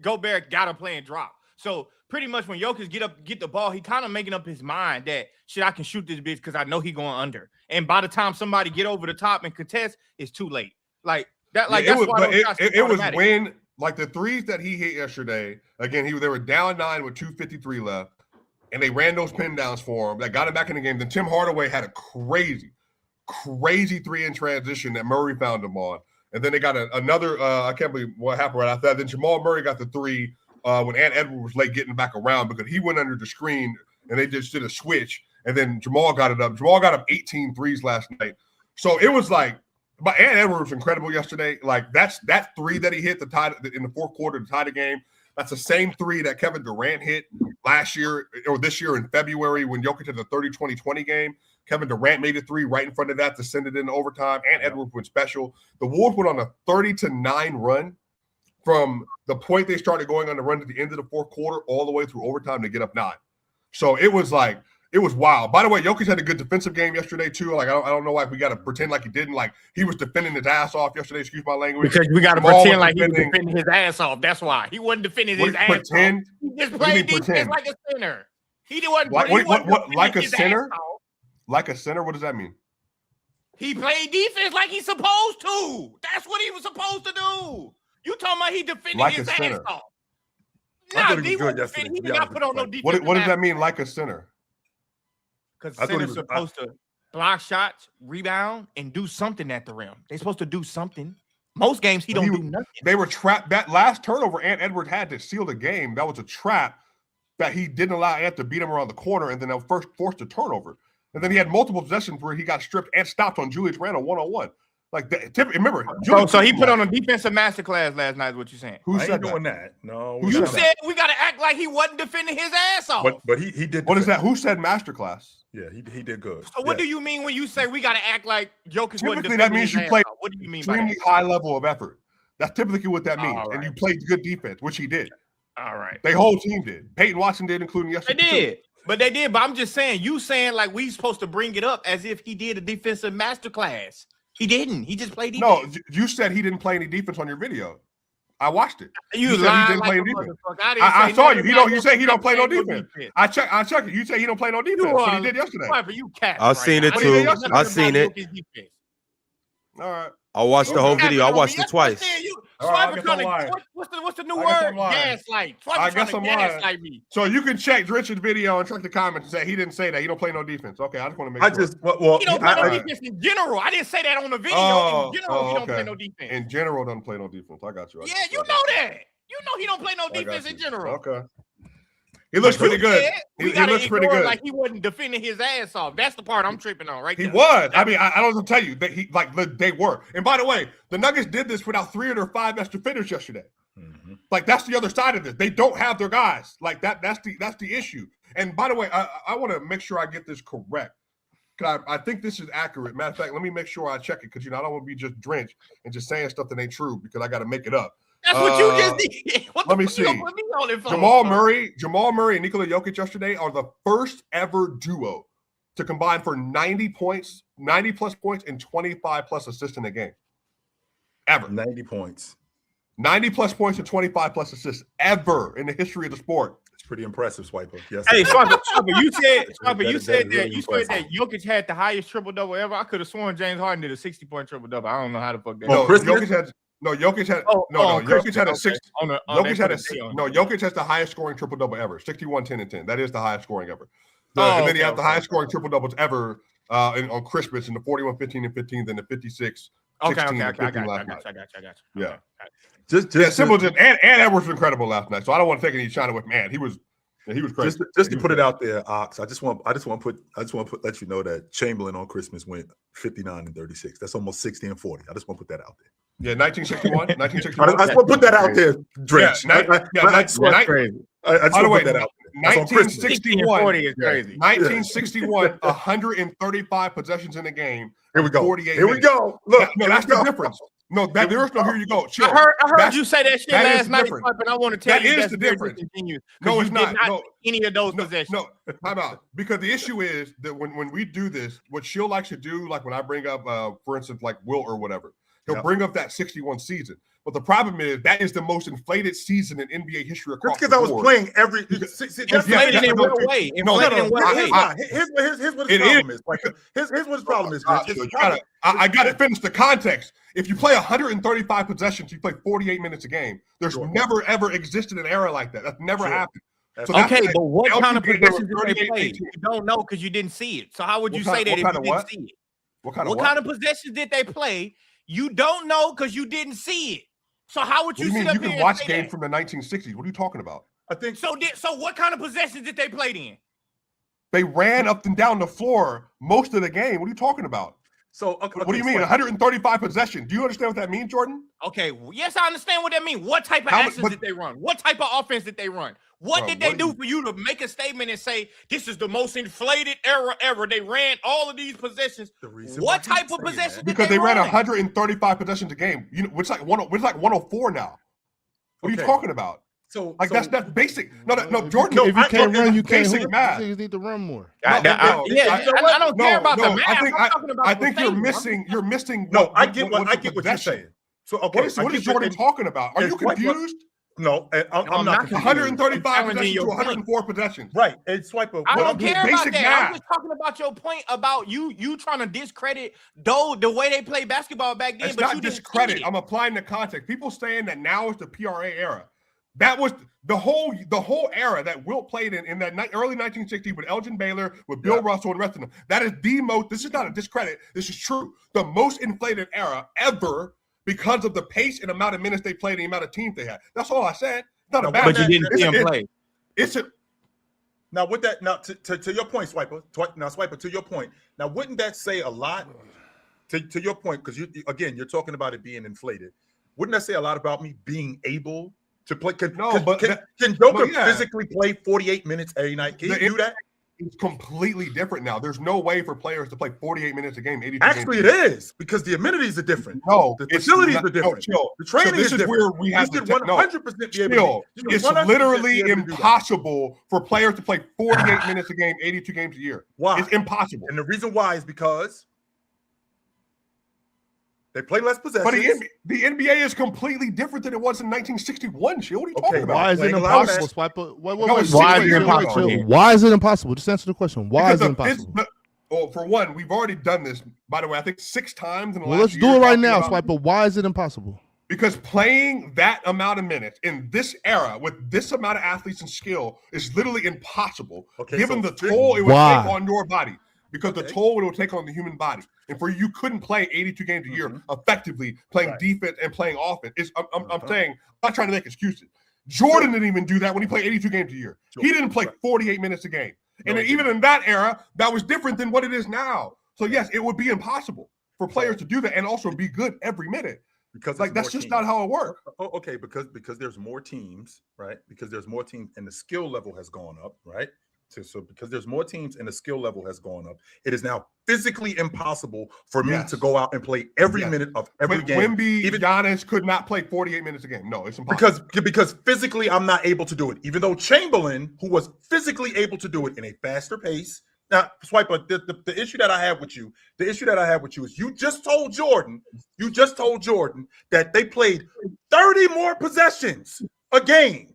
Gobert gotta play and drop. So pretty much when Jokic get the ball, he kind of making up his mind that shit, I can shoot this bitch because I know he going under. And by the time somebody get over the top and contest, it's too late. Like that. Like that's why it was when like the threes that he hit yesterday. Again, they were down 9 with 2:53 left, and they ran those pin downs for him. That got him back in the game. Then Tim Hardaway had a crazy 3 in transition that Murray found him on. And then they got another, I can't believe what happened right after that. Then Jamal Murray got the 3 when Ant Edwards was late getting back around because he went under the screen and they just did a switch. And then Jamal got it up. Jamal got up 18 threes last night. So it was like, but Ant Edwards was incredible yesterday. Like that 3 that he hit in the fourth quarter to tie the game. That's the same 3 that Kevin Durant hit last year or this year in February when Jokic had the 30-20-20 game. Kevin Durant made a 3 right in front of that to send it into overtime. And Edwards went special. The Wolves went on a 30-9 run from the point they started going on the run to the end of the fourth quarter all the way through overtime to get up 9. So it was wild. By the way, Jokic had a good defensive game yesterday too. Like I don't know why we got to pretend like he didn't. Like he was defending his ass off yesterday. Excuse my language. Because we got to pretend like he was defending his ass off. That's why he wasn't defending his ass off. He just played defense like a center. He wasn't like a center. Like a center, what does that mean? He played defense like he's supposed to. That's what he was supposed to do. You talking about he defended like his ass off? Nah, he did not put on no defense. What does that mean, like a center? Because center's supposed to block shots, rebound, and do something at the rim. They're supposed to do something. Most games he don't do nothing. They were trapped. That last turnover Ant Edwards had to seal the game. That was a trap that he didn't allow Ant to beat him around the corner, and then they first forced a turnover. And then he had multiple possessions where he got stripped and stopped on Julius Randle one-on-one. Like, remember. So he put on a defensive masterclass last night is what you're saying. Who said doing that? No. You said we got to act like he wasn't defending his ass off. But he did. What is that? Who said masterclass? Yeah, he did good. So what do you mean when you say we got to act like Jokic wasn't defending that means his you ass play off? What do you mean extremely by that? high level of effort. That's typically what that means. All And you right. played good defense, which he did. All right. The whole team did. Peyton Watson did, including They yesterday. did. But they did. But I'm just saying, you saying like we supposed to bring it up as if he did a defensive masterclass. He didn't. He just played defense. No, you said he didn't play any defense on your video. I watched it. You said lied he didn't like play a any defense. motherfucker. I saw you. You say he don't play no defense. defense. I check it. You say he don't play no defense. What he did yesterday. You cat. I've seen it too. I've seen it. All right. I watched the whole video. I watched it twice. Swiper trying to, what's the new word? Gaslight. I guess I'm lying. Gaslight me. So you can check Richard's video and check the comments and say he didn't say that. He don't play no defense. Okay, I just want to make sure. He don't play no defense in general. I didn't say that on the video. In general, he don't play no defense. In general, doesn't play no defense. I got you. Yeah, you know that. You know he don't play no defense in general. Okay. He looks pretty good. He looks pretty good. Like he wasn't defending his ass off. That's the part I'm tripping on, right? He was. I mean, I don't tell you that they were. And by the way, the Nuggets did this without 3 of their 5 best defenders yesterday. Mm-hmm. Like that's the other side of this. They don't have their guys. Like that's the issue. And by the way, I want to make sure I get this correct. I think this is accurate. Matter of fact, let me make sure I check it because I don't want to be just drenched and just saying stuff that ain't true because I got to make it up. That's what you just did. Let me see. Jamal Murray and Nikola Jokic yesterday are the first ever duo to combine for 90 plus points, and 25 plus assists in a game. Ever. 90 points. 90 plus points and 25 plus assists ever in the history of the sport. It's pretty impressive, Swiper. Yes. Hey, Swiper, you said that Jokic had the highest triple double ever. I could have sworn James Harden did a 60-point triple double. I don't know how the fuck that. Jokic has the highest scoring triple double ever. 61, 10, and 10. That is the highest scoring ever. And then he has the highest scoring triple doubles ever on Christmas in the 41, 15, and 15, then the 56. I got you. Yeah. Just simple. And Edwards was incredible last night. So I don't want to take any shine away from Ant. He was crazy. Just to put it out there, Ox. I just want to let you know that Chamberlain on Christmas went 59 and 36. That's almost 60 and 40. I just want to put that out there. Yeah, 1961. I just want to put that out there, Drench. That's crazy. I just want to put that out there. 1961 is crazy. 1961, 135 possessions in a game. Here we go. 48 Here we go. Look, that's the difference. No, there is no. Here you go. Chill. I heard you say that shit last night, and I want to tell you that's the difference. No, it's not. Any of those possessions. No, how about? Because the issue is that when we do this, what Sheil likes to do, like when I bring up, for instance, like Wilt or whatever, he'll bring up that 61 season. But the problem is that is the most inflated season in NBA history across the board. That's because I was playing every. Inflated in what way? Here's what his problem is. Here's what his problem is. I got to finish the context. If you play 135 possessions, you play 48 minutes a game. There's never ever existed an era like that. That's never happened. So okay, but what kind of possessions did they play? You don't know because you didn't see it. So how would you say that if you didn't see it? What kind of possessions did they play? You don't know because you didn't see it. So how would you? You can watch games from the 1960s. What are you talking about? I think so. So what kind of possessions did they play then? They ran up and down the floor most of the game. What are you talking about? So what do you mean 135 possessions? Do you understand what that means, Jordan? Okay, yes, I understand what that means. What type of actions did they run? What type of offense did they run? What did they do for you to make a statement and say this is the most inflated era ever? They ran all of these possessions. What type of possessions? Because they ran 135 possessions a game. You know, it's like 104 now. What are you talking about? So that's basic. No, Jordan. If you can't run, you can't basic math. You need to run more. I don't care about the math. I think you're missing. You're missing. No, I get what you're saying. So okay, what is Jordan talking about? Are you confused? No, I'm not confused. 135 possessions to 104 possessions. Right. And Swiper. I don't care about that. I'm just talking about your point about you trying to discredit the way they play basketball back then. It's but not you discredit. I'm applying the context. People saying that now is the PRA era. That was the whole era that Wilt played in that early 1960s with Elgin Baylor, with Bill Russell and the rest of them. That is the most. This is not a discredit. This is true. The most inflated era ever. Because of the pace and amount of minutes they played and the amount of teams they had. That's all I said. Not a bad. But you didn't see them play. Now with that. Now to your point, Swiper. Now Swiper, to your point. Now wouldn't that say a lot? To your point, because you're talking about it being inflated. Wouldn't that say a lot about me being able to play? Can Joker physically play 48 minutes every night? Can you do that? It's completely different now. There's no way for players to play 48 minutes a game, 82 Actually, games. it is because the amenities are different. No, the facilities are different. No, chill. The training this is is different. where we have you should to 100% be able to. It's literally impossible for players to play 48 minutes a game, 82 games a year. Why? It's impossible. And the reason why is because they play less possessions. But the NBA is completely different than it was in 1961. Shit, what are you talking about? Why is it impossible, Swiper? Why is it impossible? Why is it impossible? Just answer the question. Why is it impossible? Well, for one, we've already done this, by the way, I think 6 times in the last let's year. do it right now, Swiper. Why is it impossible? Because playing that amount of minutes in this era with this amount of athletes and skill is literally impossible, given the toll it would take on your body. Because the toll it will take on the human body. And for you couldn't play 82 games a year effectively playing defense and playing offense. I'm saying, I'm not trying to make excuses. Jordan didn't even do that when he played 82 games a year. He didn't play 48 minutes a game. And even in that era, that was different than what it is now. So yes, it would be impossible for players to do that and also be good every minute. Because that's just not how it works. Okay, because there's more teams, right? Because there's more teams and the skill level has gone up, right? So because there's more teams and the skill level has gone up, it is now physically impossible for me to go out and play every minute of every game. Even Giannis could not play 48 minutes a game. No, it's impossible. Because physically I'm not able to do it. Even though Chamberlain, who was physically able to do it in a faster pace. Now, Swiper, the issue that I have with you, is you just told Jordan that they played 30 more possessions a game.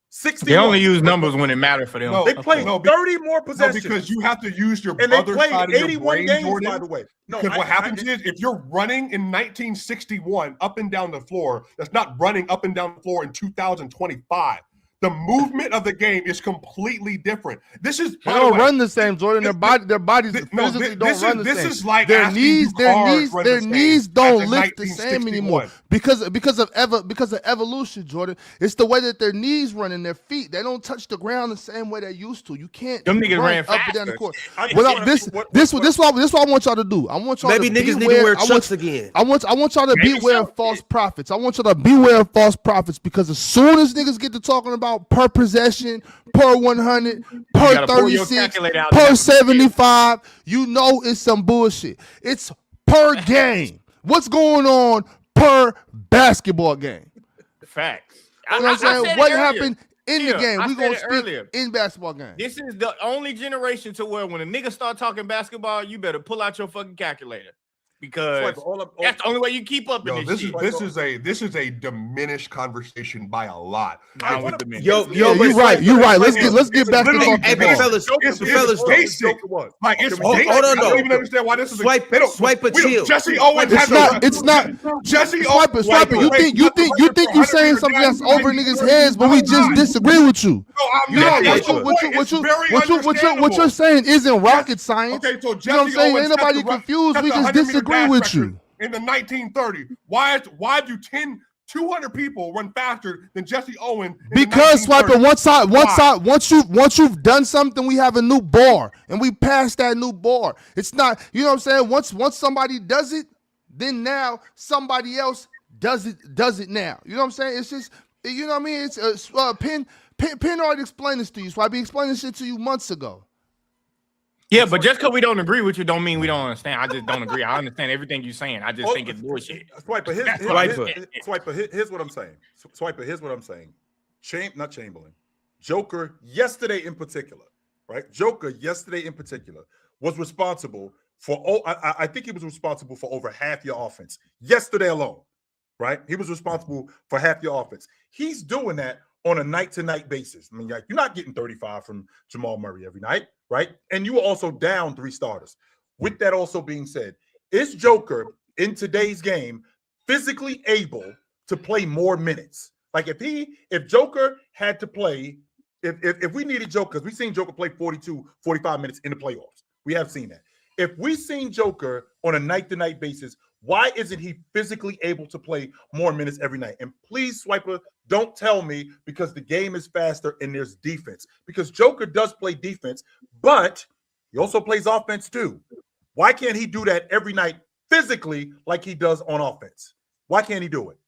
60. They only use numbers when it matters for them. They played 30 more possessions. No, because you have to use your and they other played side 81 of your brain, games, Jordan. by the way. No, because what happens is if you're running in 1961 up and down the floor, that's not running up and down the floor in 2025. The movement of the game is completely different. This is they don't run the same, Jordan. Their bodies physically don't run the same. This is like their knees don't lift the same anymore because of evolution, Jordan. It's the way that their knees run and their feet. They don't touch the ground the same way they used to. You can't. Them niggas ran up and down the faster. court. This what I want y'all to do. I want y'all maybe to niggas need to wear chucks again. I want y'all to beware of false prophets. I want y'all to beware of false prophets because as soon as niggas get to talking about per possession, per 100, per 36, per 75, you know it's some bullshit. It's per game. What's going on per basketball game? Facts. You know what I'm saying? What happened in the game? We gonna speak in basketball game. This is the only generation to where when a nigga start talking basketball, you better pull out your fucking calculator. Because that's the only way you keep up in this shit. This is a diminished conversation by a lot. You're right. Let's get back to talking. Hey, fellas, it's basic. Like it's basic. I don't even understand why this is swipe a chill. Jesse Owens it's not Jesse Swiper. You think you saying something that's over niggas' heads, but we just disagree with you. No, What you're saying isn't rocket science. Okay, so you know what I'm saying? Ain't nobody confused. We just disagree with you. In the 1930s, why do 200 people run faster than Jesse Owens? Because Swiper, once you've done something, we have a new bar, and we pass that new bar. It's not, you know what I'm saying? Once somebody does it, then now somebody else does it now. You know what I'm saying? It's just, you know what I mean? It's Penn already explained this to you, so I be explaining this shit to you months ago. Yeah, but just because we don't agree with you don't mean we don't understand. I just don't agree. I understand everything you're saying. I just think it's bullshit. Swiper, here's what I'm saying. Swiper, here's what I'm saying. Not Chamberlain. Joker, yesterday in particular, right? Joker, yesterday in particular, was responsible for, I think he was responsible for over half your offense. Yesterday alone, right? He was responsible for half your offense. He's doing that on a night-to-night basis. I mean, like, you're not getting 35 from Jamal Murray every night, right? And you were also down 3 starters. With that also being said, is Joker in today's game physically able to play more minutes? Like if Joker had to play, if we needed Joker, because we've seen Joker play 42, 45 minutes in the playoffs. We have seen that. If we've seen Joker on a night-to-night basis, why isn't he physically able to play more minutes every night? And please, Swiper, don't tell me because the game is faster and there's defense. Because Joker does play defense, but he also plays offense too. Why can't he do that every night physically like he does on offense? Why can't he do it?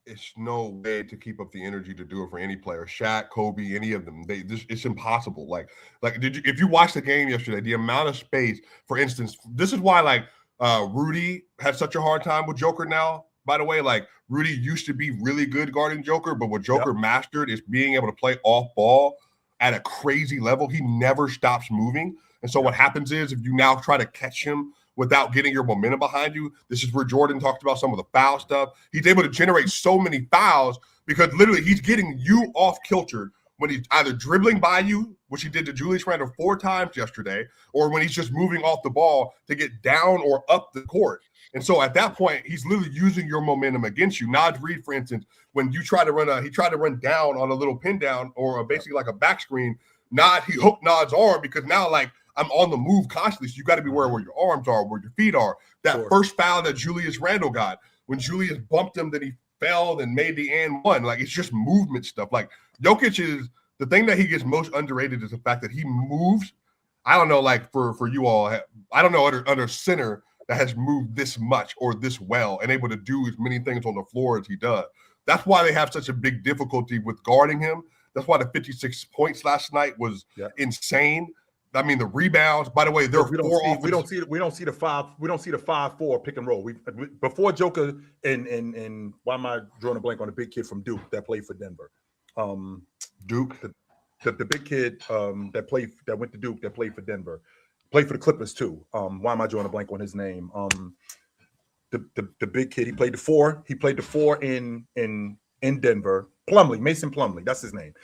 it's no way to keep up the energy to do it for any player. Shaq, Kobe, any of them. It's impossible. Like if you watch the game yesterday, the amount of space, for instance, this is why like Rudy had such a hard time with Joker now. By the way, like Rudy used to be really good guarding Joker, but what Joker mastered is being able to play off ball at a crazy level. He never stops moving. And so what happens is if you now try to catch him without getting your momentum behind you, this is where Jordan talked about some of the foul stuff. He's able to generate so many fouls because literally he's getting you off kilter when he's either dribbling by you, which he did to Julius Randle 4 times yesterday, or when he's just moving off the ball to get down or up the court. And so at that point, he's literally using your momentum against you. Naj Reid, for instance, when you try to run he tried to run down on a little pin down or basically like a back screen, he hooked Naj's arm because now like I'm on the move constantly. So you got to be aware where your arms are, where your feet are. That first foul that Julius Randle got, when Julius bumped him, then he fell and made the and one. Like it's just movement stuff. Like Jokic is the thing that he gets most underrated is the fact that he moves. I don't know, like for you all, I don't know under center that has moved this much or this well and able to do as many things on the floor as he does. That's why they have such a big difficulty with guarding him. That's why the 56 points last night was insane. I mean, the rebounds. By the way, we don't see the 5-4 pick and roll. Before Joker and why am I drawing a blank on the big kid from Duke that played for Denver? Duke, the big kid that went to Duke that played for Denver, played for the Clippers too. Why am I drawing a blank on his name? The big kid. He played the 4. He played the 4 in Denver. Mason Plumlee. That's his name.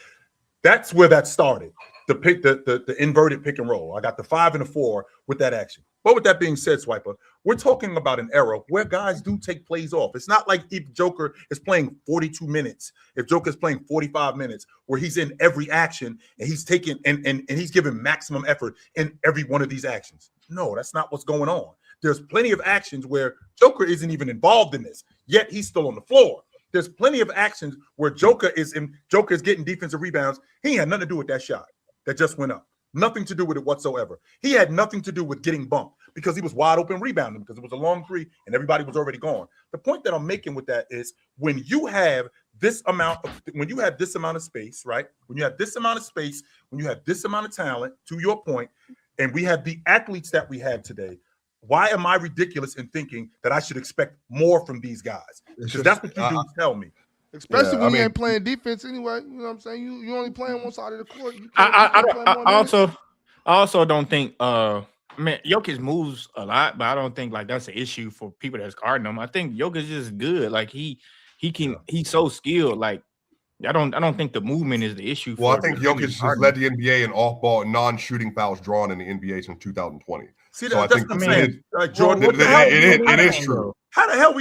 That's where that started. The inverted pick and roll. I got the 5 and the 4 with that action. But with that being said, Swiper, we're talking about an era where guys do take plays off. It's not like if Joker is playing 42 minutes, if Joker is playing 45 minutes, where he's in every action and he's taking and he's giving maximum effort in every one of these actions. No, that's not what's going on. There's plenty of actions where Joker isn't even involved in this, yet he's still on the floor. There's plenty of actions where Joker is getting defensive rebounds. He had nothing to do with that shot that just went up. Nothing to do with it whatsoever. He had nothing to do with getting bumped because he was wide open rebounding because it was a long 3 and everybody was already gone. The point that I'm making with that is when you have this amount of space, right? When you have this amount of space, when you have this amount of talent, to your point, and we have the athletes that we have today, why am I ridiculous in thinking that I should expect more from these guys? Because that's what you dudes tell me. Especially when you ain't playing defense anyway. You know what I'm saying? You only playing one side of the court. I also don't think Jokic moves a lot, but I don't think like that's an issue for people that's guarding him. I think Jokic is just good. Like he's so skilled. Like I don't think the movement is the issue. Well, I think Jokic has led the NBA in off-ball non-shooting fouls drawn in the NBA since 2020. See, that's what I'm saying. Jordan, it is true. How the hell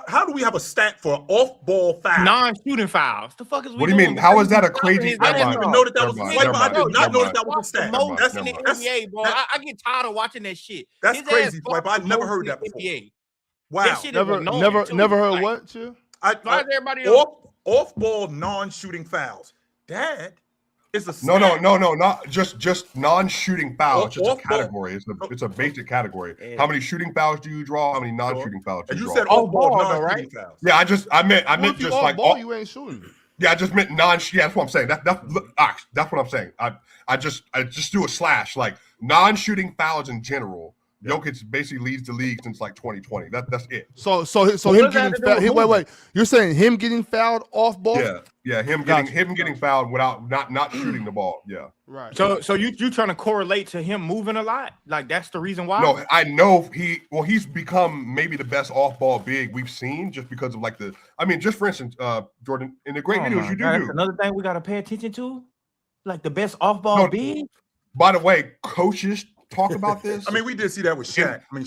how do we have a stat for off-ball fouls? Non-shooting fouls. The fuck is what do you mean? How is that a crazy? I didn't even know that was a swipe. I did not know that was a stat. That's in the NBA, boy. I get tired of watching that shit. That's crazy, swipe. I never heard that before. Wow. Never heard what, Chill? Everybody else? Off-ball non-shooting fouls. Dad is a no, not just non-shooting fouls. It's just a category. It's a basic category. How many shooting fouls do you draw? How many non-shooting fouls do you draw? You said off-ball non-shooting fouls. Yeah, I meant just like ball, you ain't shooting. Yeah, I just meant Yeah, that's what I'm saying. That's what I'm saying. I just do a slash like non-shooting fouls in general. Jokic basically leads the league since like 2020. That's it. So him getting fouled. Wait. You're saying him getting fouled off ball? Yeah. Him getting fouled without not shooting the ball. Yeah. Right. So you trying to correlate to him moving a lot? Like that's the reason why? No, I know he's become maybe the best off ball big we've seen just because of like just for instance, Jordan, in the great videos you do. That's another thing we got to pay attention to, like the best off ball big. By the way, coaches talk about this. I mean, we did see that with Shaq. I mean,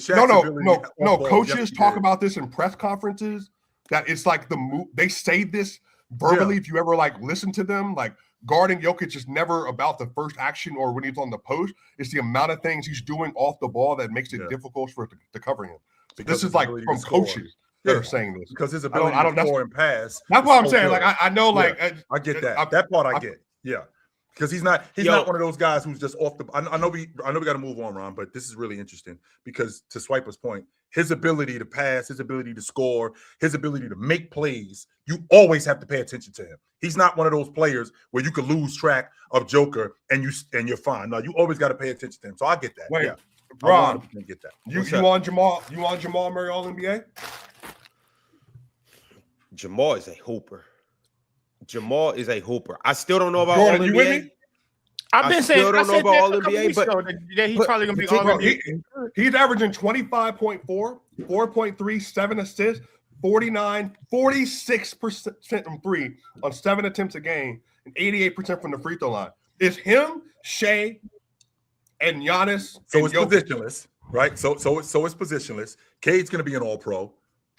coaches talk about this in press conferences. That it's like the move. They say this verbally. If you ever like listen to them, like guarding Jokic is never about the first action or when he's on the post. It's the amount of things he's doing off the ball that makes it difficult for it to cover him. Because this is like from coaches that are saying this. Because his ability to score and pass. That's what I'm saying. Like I know, like I get that. That part I get. Yeah. Because he's not Yo. one of those guys who's just off the. I know we got to move on, Ron, but this is really interesting because to Swiper's point, his ability to pass, his ability to score, his ability to make plays, you always have to pay attention to him. He's not one of those players where you could lose track of Joker and you're fine. No, you always got to pay attention to him. So I get that. Wait, yeah. Ron, I get that. you on Jamal Murray All NBA? Jamal is a hooper. Jamal is a hooper. I still don't know about Jordan, All you with NBA. me? I've been saying, still don't know about All NBA, but he's probably gonna be all Bro, NBA. he's averaging 25.4, 4.3, 7 assists, 46% from three on 7 attempts a game, and 88% from the free throw line. It's him, Shea, and Giannis. So and it's Jokic. positionless, right? So it's positionless. Cade's going to be an All-Pro.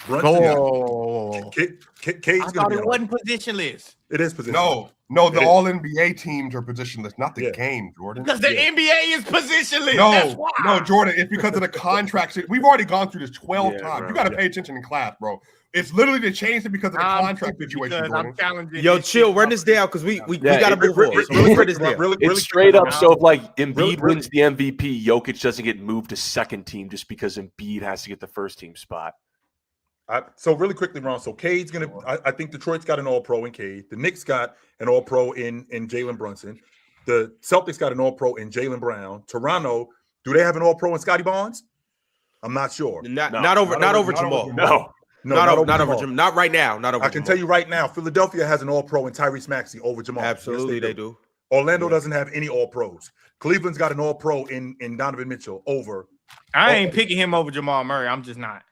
Brunson, Oh, Cade's I going to thought be it an wasn't positionless It is positionless. No, the It is. All NBA teams are positionless, not the Yeah. game, Jordan. because the NBA is positionless. That's why. No, Jordan, it's because of the contracts. We've already gone through this 12 Yeah, times. bro. You got to pay attention in class, bro. It's literally to change it because of the contract situation, Because Jordan. I'm challenging. yo, this chill, shit. run this down because we Yeah, got to move on. So let's run this down. It's straight up. So if like Embiid Really- wins the MVP, Jokic doesn't get moved to second team just because Embiid has to get the first team spot. So really quickly, Ron. So Cade's going to – I think Detroit's got an All-Pro in Cade. The Knicks got an All-Pro in Jalen Brunson. The Celtics got an All-Pro in Jaylen Brown. Toronto, do they have an All-Pro in Scotty Barnes? I'm not sure. Not over Not over Jamal. No. Not over Jamal. Jamal. Not right now. Not over I can Jamal. tell you right now, Philadelphia has an All-Pro in Tyrese Maxey over Jamal. Yes, Absolutely, they do. Orlando doesn't have any All-Pros. Cleveland's got an All-Pro in Donovan Mitchell over. I ain't picking him over Jamal Murray. I'm just not.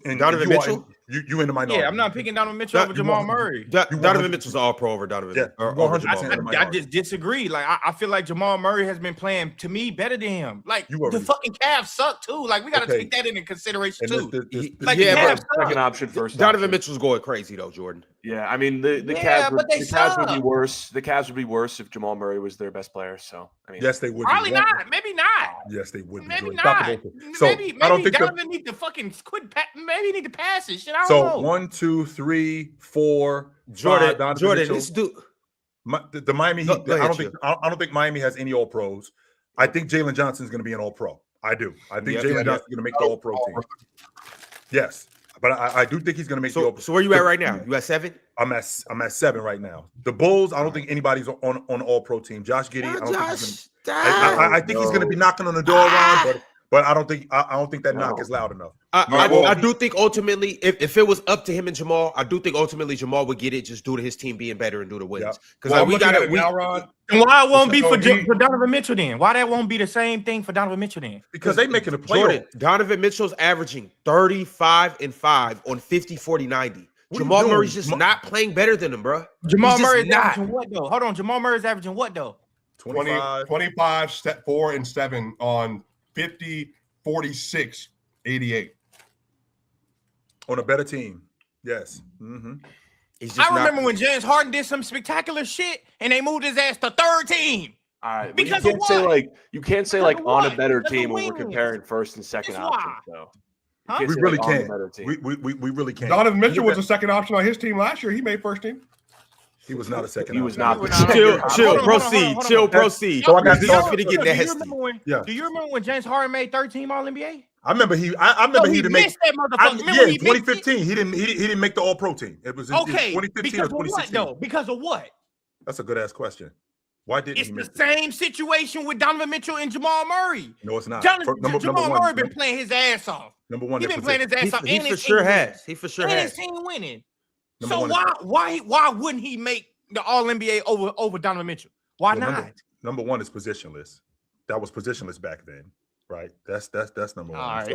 And Donovan you are Mitchell? You in the minority. Yeah, I'm not picking Donovan Mitchell over Jamal Murray. Donovan Mitchell's all pro over Donovan. Yeah, or you over 100% Jamal in Murray. the I minority. just disagree. Like I feel like Jamal Murray has been playing to me better than him. Like You the already- fucking Cavs suck too. Like we got to Okay. take that into consideration And too. Like Yeah, the but Cavs suck. Second option, first Donovan option. Mitchell's going crazy though, Jordan. Yeah, I mean the Yeah, Cavs would, but they the Cavs would be suck. worse. The Cavs would be worse if Jamal Murray was their best player. So I mean, Yes, they would. Probably be. not. Maybe not. Yes, they would. be. Maybe Jordan. Stop not. the bullshit. So Maybe I don't think Donovan need to fucking quit. Maybe he need to pass it. Shit, I don't so. know. 1, 2, 3, 4, Jordan, 5, Donovan Jordan, Mitchell. this dude. The Miami Go Heat. ahead, I don't think Miami has any All Pros. I think Jalen Johnson's going to be an All Pro. I do. I think Yeah, Jalen yeah. Johnson's going to make the All Pro team. Yes, but I do think he's going to make the All Pro. So where you at right now? You at 7? I'm at 7 right now. The Bulls. I don't think anybody's on All Pro team. Josh Giddey. I don't think he's gonna, I think he's going to be knocking on the door around, but I don't think that knock is loud enough. I do think ultimately, if it was up to him and Jamal, I do think ultimately Jamal would get it just due to his team being better and due to wins. Because Well, we got it. now, Ron. And why it won't be So for Donovan Mitchell then? Why that won't be the same thing for Donovan Mitchell then? Because they making a play. Jordan, Donovan Mitchell's averaging 35 and 5 on 50, 40, 90. What are you Jamal doing? Murray's just not playing better than him, bro. Jamal He's just Murray's not. averaging what though? Hold on, Jamal Murray's averaging what though? 25, step 4 and 7 on 50, 46, 88. On a better team. Yes. Mm-hmm. He's just I remember not, when James Harden did some spectacular shit and they moved his ass to third team. all right, Because you of can't say what? you can't say Because like of on a what? better Because of team when we're wins. comparing first and second That's options. why. Though Huh? You We say, really like, on a can't. better team. We really can't. Donovan Mitchell was He the second option on his team last year. He made first team. was not a second. He was option. not. chill, Hold chill, on, proceed, hold on. chill, proceed. So I got This so- is finna get nasty. Yeah. Do you remember when James Harden made third team All NBA? I remember he didn't make. missed that motherfucker. Remember he missed it? 2015. He didn't make the All Pro team. It was in Okay, 2015 because or of what 2016. though? Because of what? That's a good ass question. Why didn't It's he the miss it? same situation with Donovan Mitchell and Jamal Murray. No, it's not. Jamal Murray been playing his ass off. Number one. He their been playing position. his ass off. He and for his sure team has. He for sure winning. And has. his team winning. Number So one why wouldn't he make the All NBA over Donovan Mitchell? Why Well, not? Number one is positionless. That was positionless back then, right? That's number one. All right.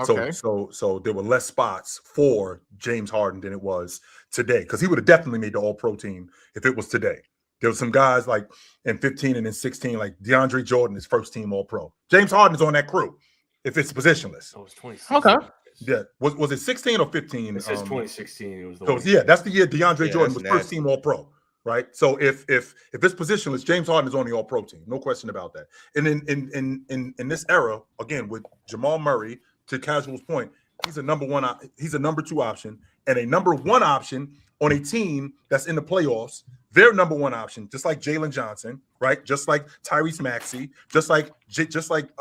So, Okay. so there were less spots for James Harden than it was today, because he would have definitely made the All Pro team if it was today. There were some guys like in 15 and in 16, like DeAndre Jordan is first team All Pro. James Harden is on that crew if it's positionless. Oh, it was 2016. Okay. Yeah, was it 16 or 15? It says 2016. It was the So one. yeah, that's the year DeAndre Yeah, Jordan that's was first nasty. team All Pro, right? So if it's positionless, James Harden is on the All Pro team, no question about that. And in this era, again with Jamal Murray, to Casual's point, he's a number one. He's a number 2 option and a number 1 option on a team that's in the playoffs. Their number 1 option, just like Jalen Johnson, right? Just like Tyrese Maxey, just like Jalen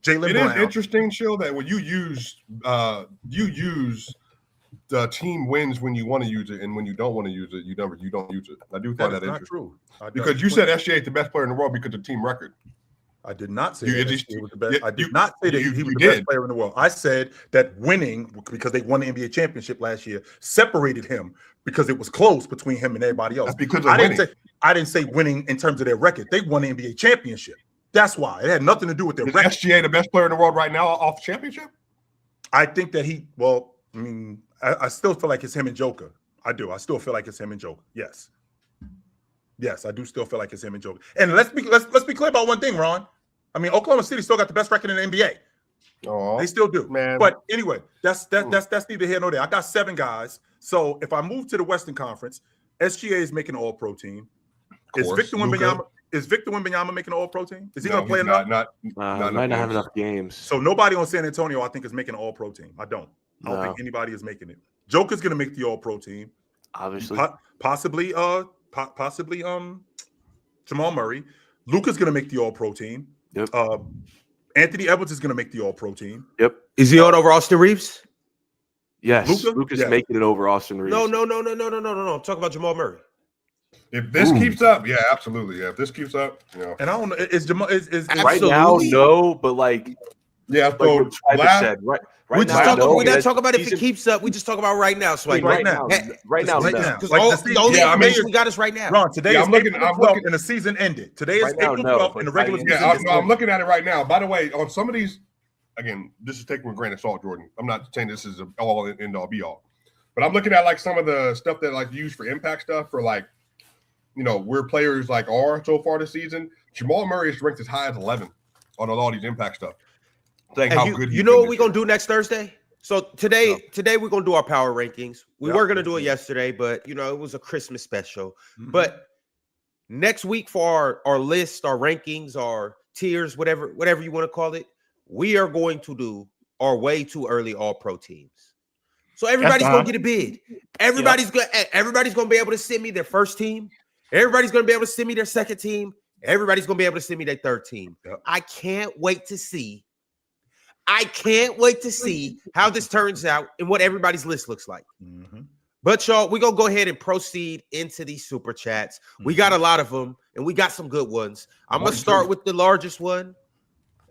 Brown. It is interesting, Chill, that when you use the team wins when you want to use it, and when you don't want to use it, you don't use it. I do find that interesting. True. Because you said SGA is the best player in the world because of team record. I did not say You- that you- SGA was the best. I did you- not say that you- he was you the best did. player in the world. I said that winning, because they won the NBA championship last year, separated him because it was close between him and everybody else. That's because of I winning. didn't say winning in terms of their record. They won the NBA championship. That's why. It had nothing to do with their Is record. SGA the best player in the world right now off championship? I think that I still feel like it's him and Joker. I do. I still feel like it's him and Joker. Yes, I do still feel like it's him and Joker. And let's be clear about one thing, Ron. I mean, Oklahoma City still got the best record in the NBA. Oh, They still do, man. But anyway, that's neither here nor there. I got 7 guys. So if I move to the Western Conference, SGA is making an All-Pro team. Is Victor Wembanyama making an All-Pro team? Is he going to play enough? Might not have enough games. So nobody on San Antonio, I think, is making an All-Pro team. I don't think anybody is making it. Joker's going to make the All-Pro team. Obviously, Possibly Jamal Murray. Luka's going to make the All-Pro team. Yep. Anthony Edwards is going to make the All-Pro team. Yep. Is he on over Austin Reeves? Yes. Luka? Luka's Yeah. making it over Austin Reeves. No. I'm talking about Jamal Murray. If this keeps up, yeah, absolutely. Yeah, if this keeps up, And I don't know. Is Jamal is Right now, no, but like yeah. what So Swiper last, said, right We just now, talk. no, We're not that talking about if he's it keeps up. We just talk about right now. Swipe. Right now. Right now, Right no. now. Because Like all the the season- only yeah, I mean- information we got is right now. Ron, today Yeah, is I'm looking- April I'm 12th looking- and the season ended. Today is Right now, April no, 12th but and the by regular the season end- is I'm ended. looking at it right now. By the way, on some of these, again, this is taken with a grain of salt, Jordan. I'm not saying this is all end all be all, but I'm looking at like some of the stuff that like used for impact stuff for like, where players like are so far this season. Jamal Murray is ranked as high as 11 on all these impact stuff. Saying And how you good you know what we're gonna do next Thursday? So today we're gonna do our power rankings. We Yeah. were gonna do it yesterday, but it was a Christmas special. Mhm. But next week for our list, our rankings, our tiers, whatever you want to call it, we are going to do our way too early all-pro teams. So everybody's gonna fine. get a bid. Everybody's gonna be able to send me their first team. Everybody's gonna be able to send me their second team. Everybody's gonna be able to send me their third team. Yep. I can't wait to see how this turns out and what everybody's list looks like. Mhm. But y'all, we're gonna go ahead and proceed into these super chats. We got a lot of them, and we got some good ones. I'm gonna start with the largest one,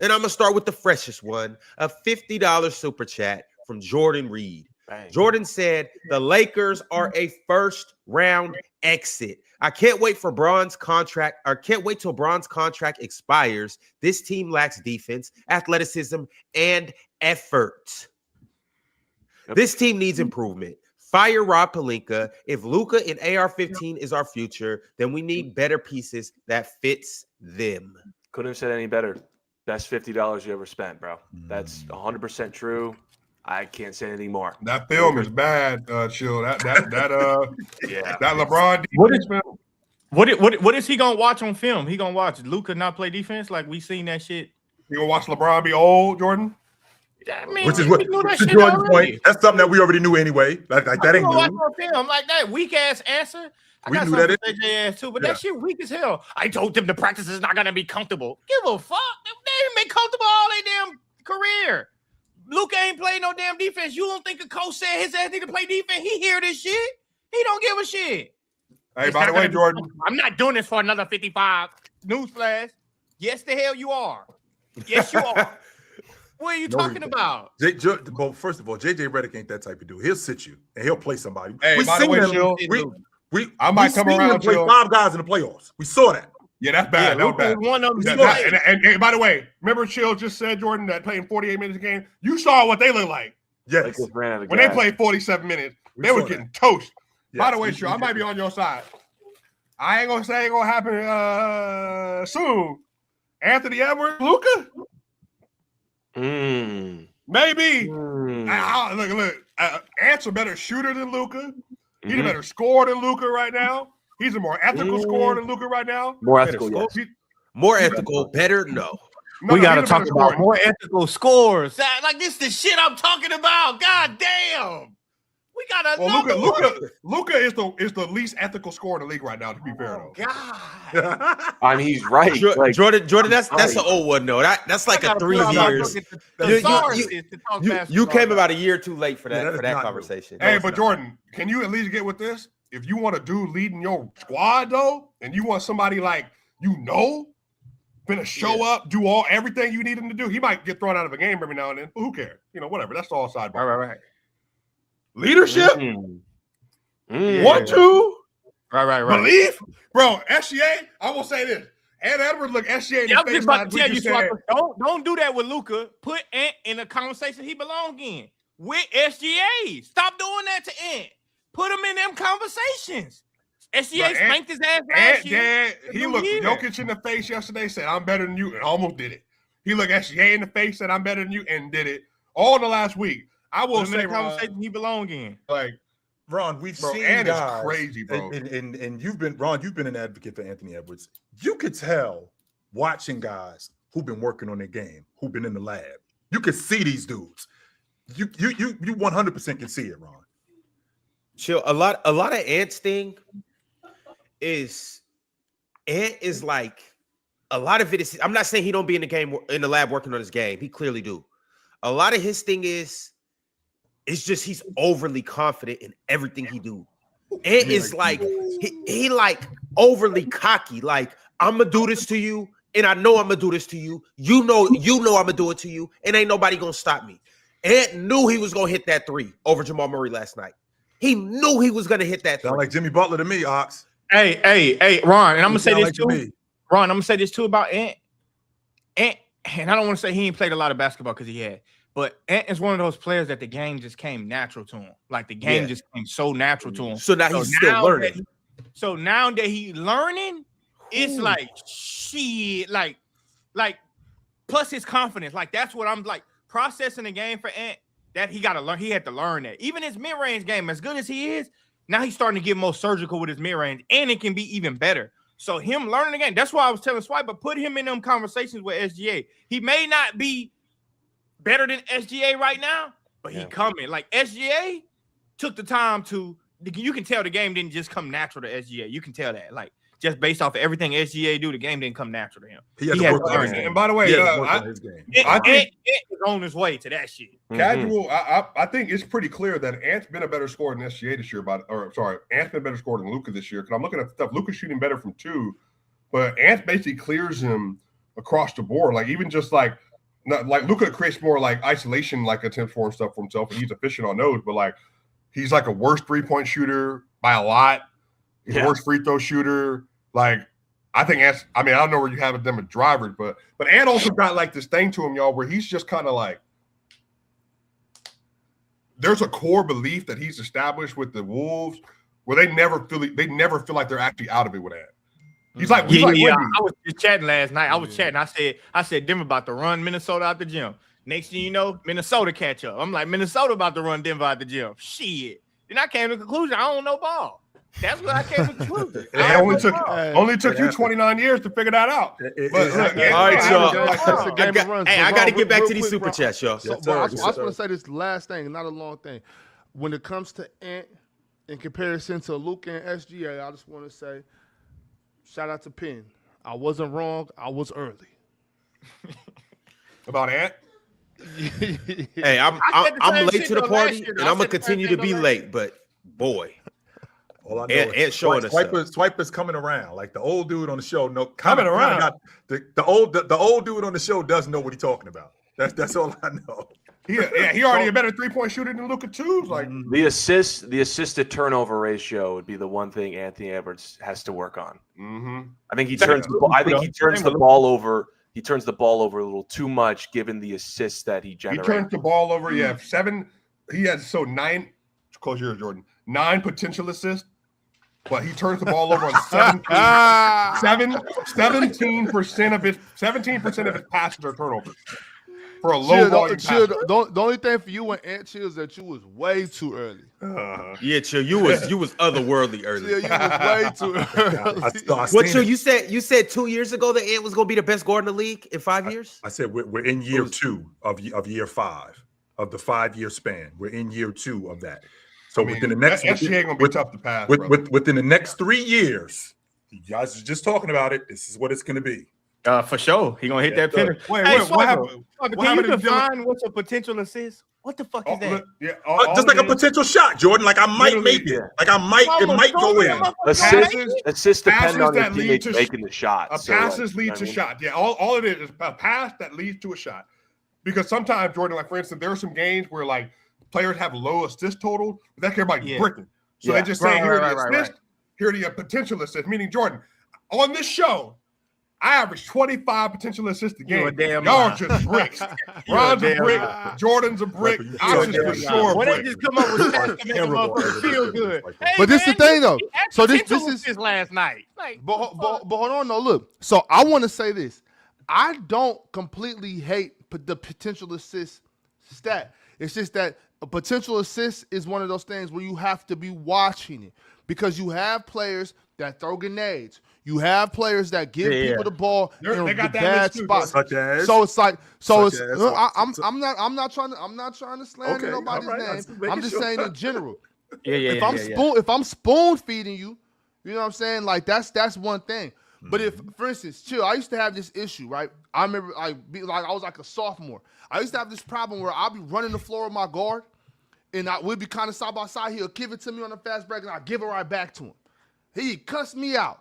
and I'm gonna start with the freshest one. A $50 super chat from Jordan Reed. Bang. Jordan said the Lakers are a first round exit. I can't wait for Bron's contract, or can't wait till Bron's contract expires. This team lacks defense, athleticism, and effort. Yep. This team needs improvement. Fire Rob Pelinka. If Luka and AR-15 is our future, then we need better pieces that fits them. Couldn't have said any better. Best $50 you ever spent, bro. That's 100% true. I can't say anything more. That film is bad, Chill. That Yeah. that LeBron What defense is- film. What is he gonna watch on film? He gonna watch Luka not play defense? Like we seen that shit. You gonna watch LeBron be old, Jordan? I mean, Which is we what knew that to shit Jordan's already. point. That's something that we already knew anyway. Like that I ain't gonna watch new. on film like that weak ass answer. I We got knew something that for JJ ass too, but Yeah. that shit weak as hell. I told them the practice is not gonna be comfortable. Give a fuck. They ain't been comfortable all their damn career. Luka ain't playing no damn defense. You don't think a coach said his ass need to play defense? He hear this shit. He don't give a shit. Hey, It's by not the way, gonna be Jordan, comfortable. I'm not doing this for another 55. Newsflash. Yes, the hell you are. Yes, you are. What are you No, talking he- about? Well, first of all, JJ Redick ain't that type of dude. He'll sit you and he'll play somebody. Hey, we by the seen way, him. Chill, I might come seen around, him play Chill. 5 guys in the playoffs. We saw that. Yeah, that's bad. That was Luka bad. is one of them. Yeah, He that- played. And by the way, remember Chill just said, Jordan, that playing 48 minutes a game? You saw what they look like Yes. Lakers ran out of when they gas. played 47 minutes. We They were saw getting toast. Yes, By the way, we- Chill, we I might did. be on your side. I ain't gonna say it ain't gonna happen soon. Anthony Edwards, Luka? Maybe. Look. Ant's a better shooter than Luka. He's a better scorer than Luka right now. He's a more ethical scorer than Luka right now. More ethical, yes. More ethical, better? No. We got to talk about more ethical scores. Like this, the shit I'm talking about. God damn. We got another Luka is the least ethical scorer in the league right now. To be fair, though. God. I mean, he's right. Jordan, that's an old one though. That's like a 3 years. You came about a year too late for that conversation. Hey, but Jordan, can you at least get with this? If you want a dude leading your squad though, and you want somebody like gonna show up, do everything you need him to do, he might get thrown out of a game every now and then. But who cares? Whatever. That's all sidebar. Right. Leadership. 1, 2. Right. Belief, bro. SGA. I will say this. Ant Edwards look SGA in the face. I'm just about to tell you, Swiper, don't do that with Luka. Put Ant in a conversation he belongs in with SGA. Stop doing that to Ant. Put him in them conversations. SGA spanked his ass last year. He looked Jokic in the face yesterday, said, I'm better than you, and almost did it. He looked SGA in the face, said, I'm better than you, and did it. All in the last week. I will say, conversation he belongs in. Like, Ron, we've seen Ant guys, is crazy, bro. And you've been an advocate for Anthony Edwards. You could tell watching guys who've been working on their game, who've been in the lab. You could see these dudes. You 100% can see it, Ron. Chill. A lot of Ant's thing is like a lot of it is. I'm not saying he don't be in the lab working on his game. He clearly do. A lot of his thing is, it's just he's overly confident in everything he do. Ant is like he like overly cocky. Like, I'm gonna do this to you, and I know I'm gonna do this to you. You know I'm gonna do it to you, and ain't nobody gonna stop me. Ant knew he was gonna hit that 3 over Jamal Murray last night. He knew he was gonna hit that 3. Sound like Jimmy Butler to me, Ox. Hey, Ron, and I'm gonna say this too. Ron, I'm gonna say this too about Ant. Ant, and I don't want to say he ain't played a lot of basketball because he had, but Ant is one of those players that the game just came natural to him. Like the game just came so natural to him. So now he's still learning. So now that he's learning, it's like shit. Like plus his confidence. Like that's what I'm like processing the game for Ant. That he got to learn. He had to learn that. Even his mid-range game, as good as he is, now he's starting to get more surgical with his mid-range, and it can be even better. So him learning the game, that's why I was telling Swipe, but put him in them conversations with SGA. He may not be better than SGA right now, but he coming. Like SGA took the time to, you can tell the game didn't just come natural to SGA. You can tell that. Like, just based off of everything SGA do, the game didn't come natural to him. He had to work on his game. And by the way, I think is on his way to that shit. Casual, I think it's pretty clear that Ant's been a better scorer than SGA this year. Ant's been a better scorer than Luka this year. Because I'm looking at stuff. Luka's shooting better from 2, but Ant basically clears him across the board. Like even just like Luka creates more like isolation like attempts for himself, and he's efficient on those. But like he's like a worse 3-point shooter by a lot. He's a worse free throw shooter. Like, I think Ant, I don't know where you have them as drivers, but Ant also got like this thing to him, y'all, where he's just kind of like, there's a core belief that he's established with the Wolves where they never feel like they're actually out of it with Ant. He's like, I was just chatting last night. I was chatting. I said Denver about to run Minnesota out the gym. Next thing you know, Minnesota catch up. I'm like, Minnesota about to run Denver out the gym. Shit. Then I came to the conclusion, I don't know ball. That's what I came to the conclusion. It only took you 29 years to figure that out. All right, y'all. I got to get back to these super chats, y'all. I just want to say this last thing, not a long thing. When it comes to Ant, in comparison to Luka and SGA, I just want to say, shout out to Penn. I wasn't wrong. I was early. About Ant? Hey, I'm late to the party, and I'm gonna continue to be late. But boy, all I know is Swiper's coming around. Like the old dude on the show, coming around. The old dude on the show does know what he's talking about. That's all I know. He already a better 3-point shooter than Luka too. Like the assist to turnover ratio would be the one thing Anthony Edwards has to work on. Mm-hmm. I think he turns the ball over. He turns the ball over a little too much, given the assists that he generates. He turns the ball over. Yeah, 7. He has 9. Close your ear, Jordan. 9 potential assists, but he turns the ball over on 17% of his passes are turnovers. for a low volume Chill, passer. the only thing for you and Ant Chill is that you was way too early. Yeah, Chill. You was otherworldly early. Chill, you was way too early. What Chill? You said 2 years ago the Ant was gonna be the best guard in the league in 5 years. I said we're in year 2 of year 5 of the 5-year span. We're in year 2 of that. So within the next SGA gonna be tough to pass. Within the next 3 years, you guys are just talking about it. This is what it's gonna be. For sure. He gonna hit that pin. Wait, what happened? Can you define what's a potential assist? What the fuck is that? Yeah, just like a potential shot, Jordan. Like I might make it. Like it might go in. Assists depend on your teammates making the shot. Passes lead to shot. Yeah, all it is a pass that leads to a shot. Because sometimes, Jordan, like for instance, there are some games where like players have low assist total, but that's everybody bricking. So they just say here are the assist, here are the potential assists. Meaning, Jordan, on this show, I average 25 potential assists a game. Y'all are just bricks. Ron's a brick. Jordan's a brick. I'm just for sure. Well, they just come up with stats to make a motherfucker feel good. Hey, but this is the thing, though. So this is last night. Like, but hold on, no, look. So I want to say this. I don't completely hate the potential assist stat. It's just that a potential assist is one of those things where you have to be watching it because you have players that throw grenades. You have players that give people the ball in the bad spots. So it's like, I'm not trying to slander nobody's name. I'm just saying in general. If I'm spoon feeding you, you know what I'm saying? Like that's one thing. But if, for instance, Chill, I used to have this issue, right? I remember I was like a sophomore. I used to have this problem where I'll be running the floor with my guard, and we'd be kind of side by side. He'll give it to me on the fast break, and I'll give it right back to him. He cuss me out.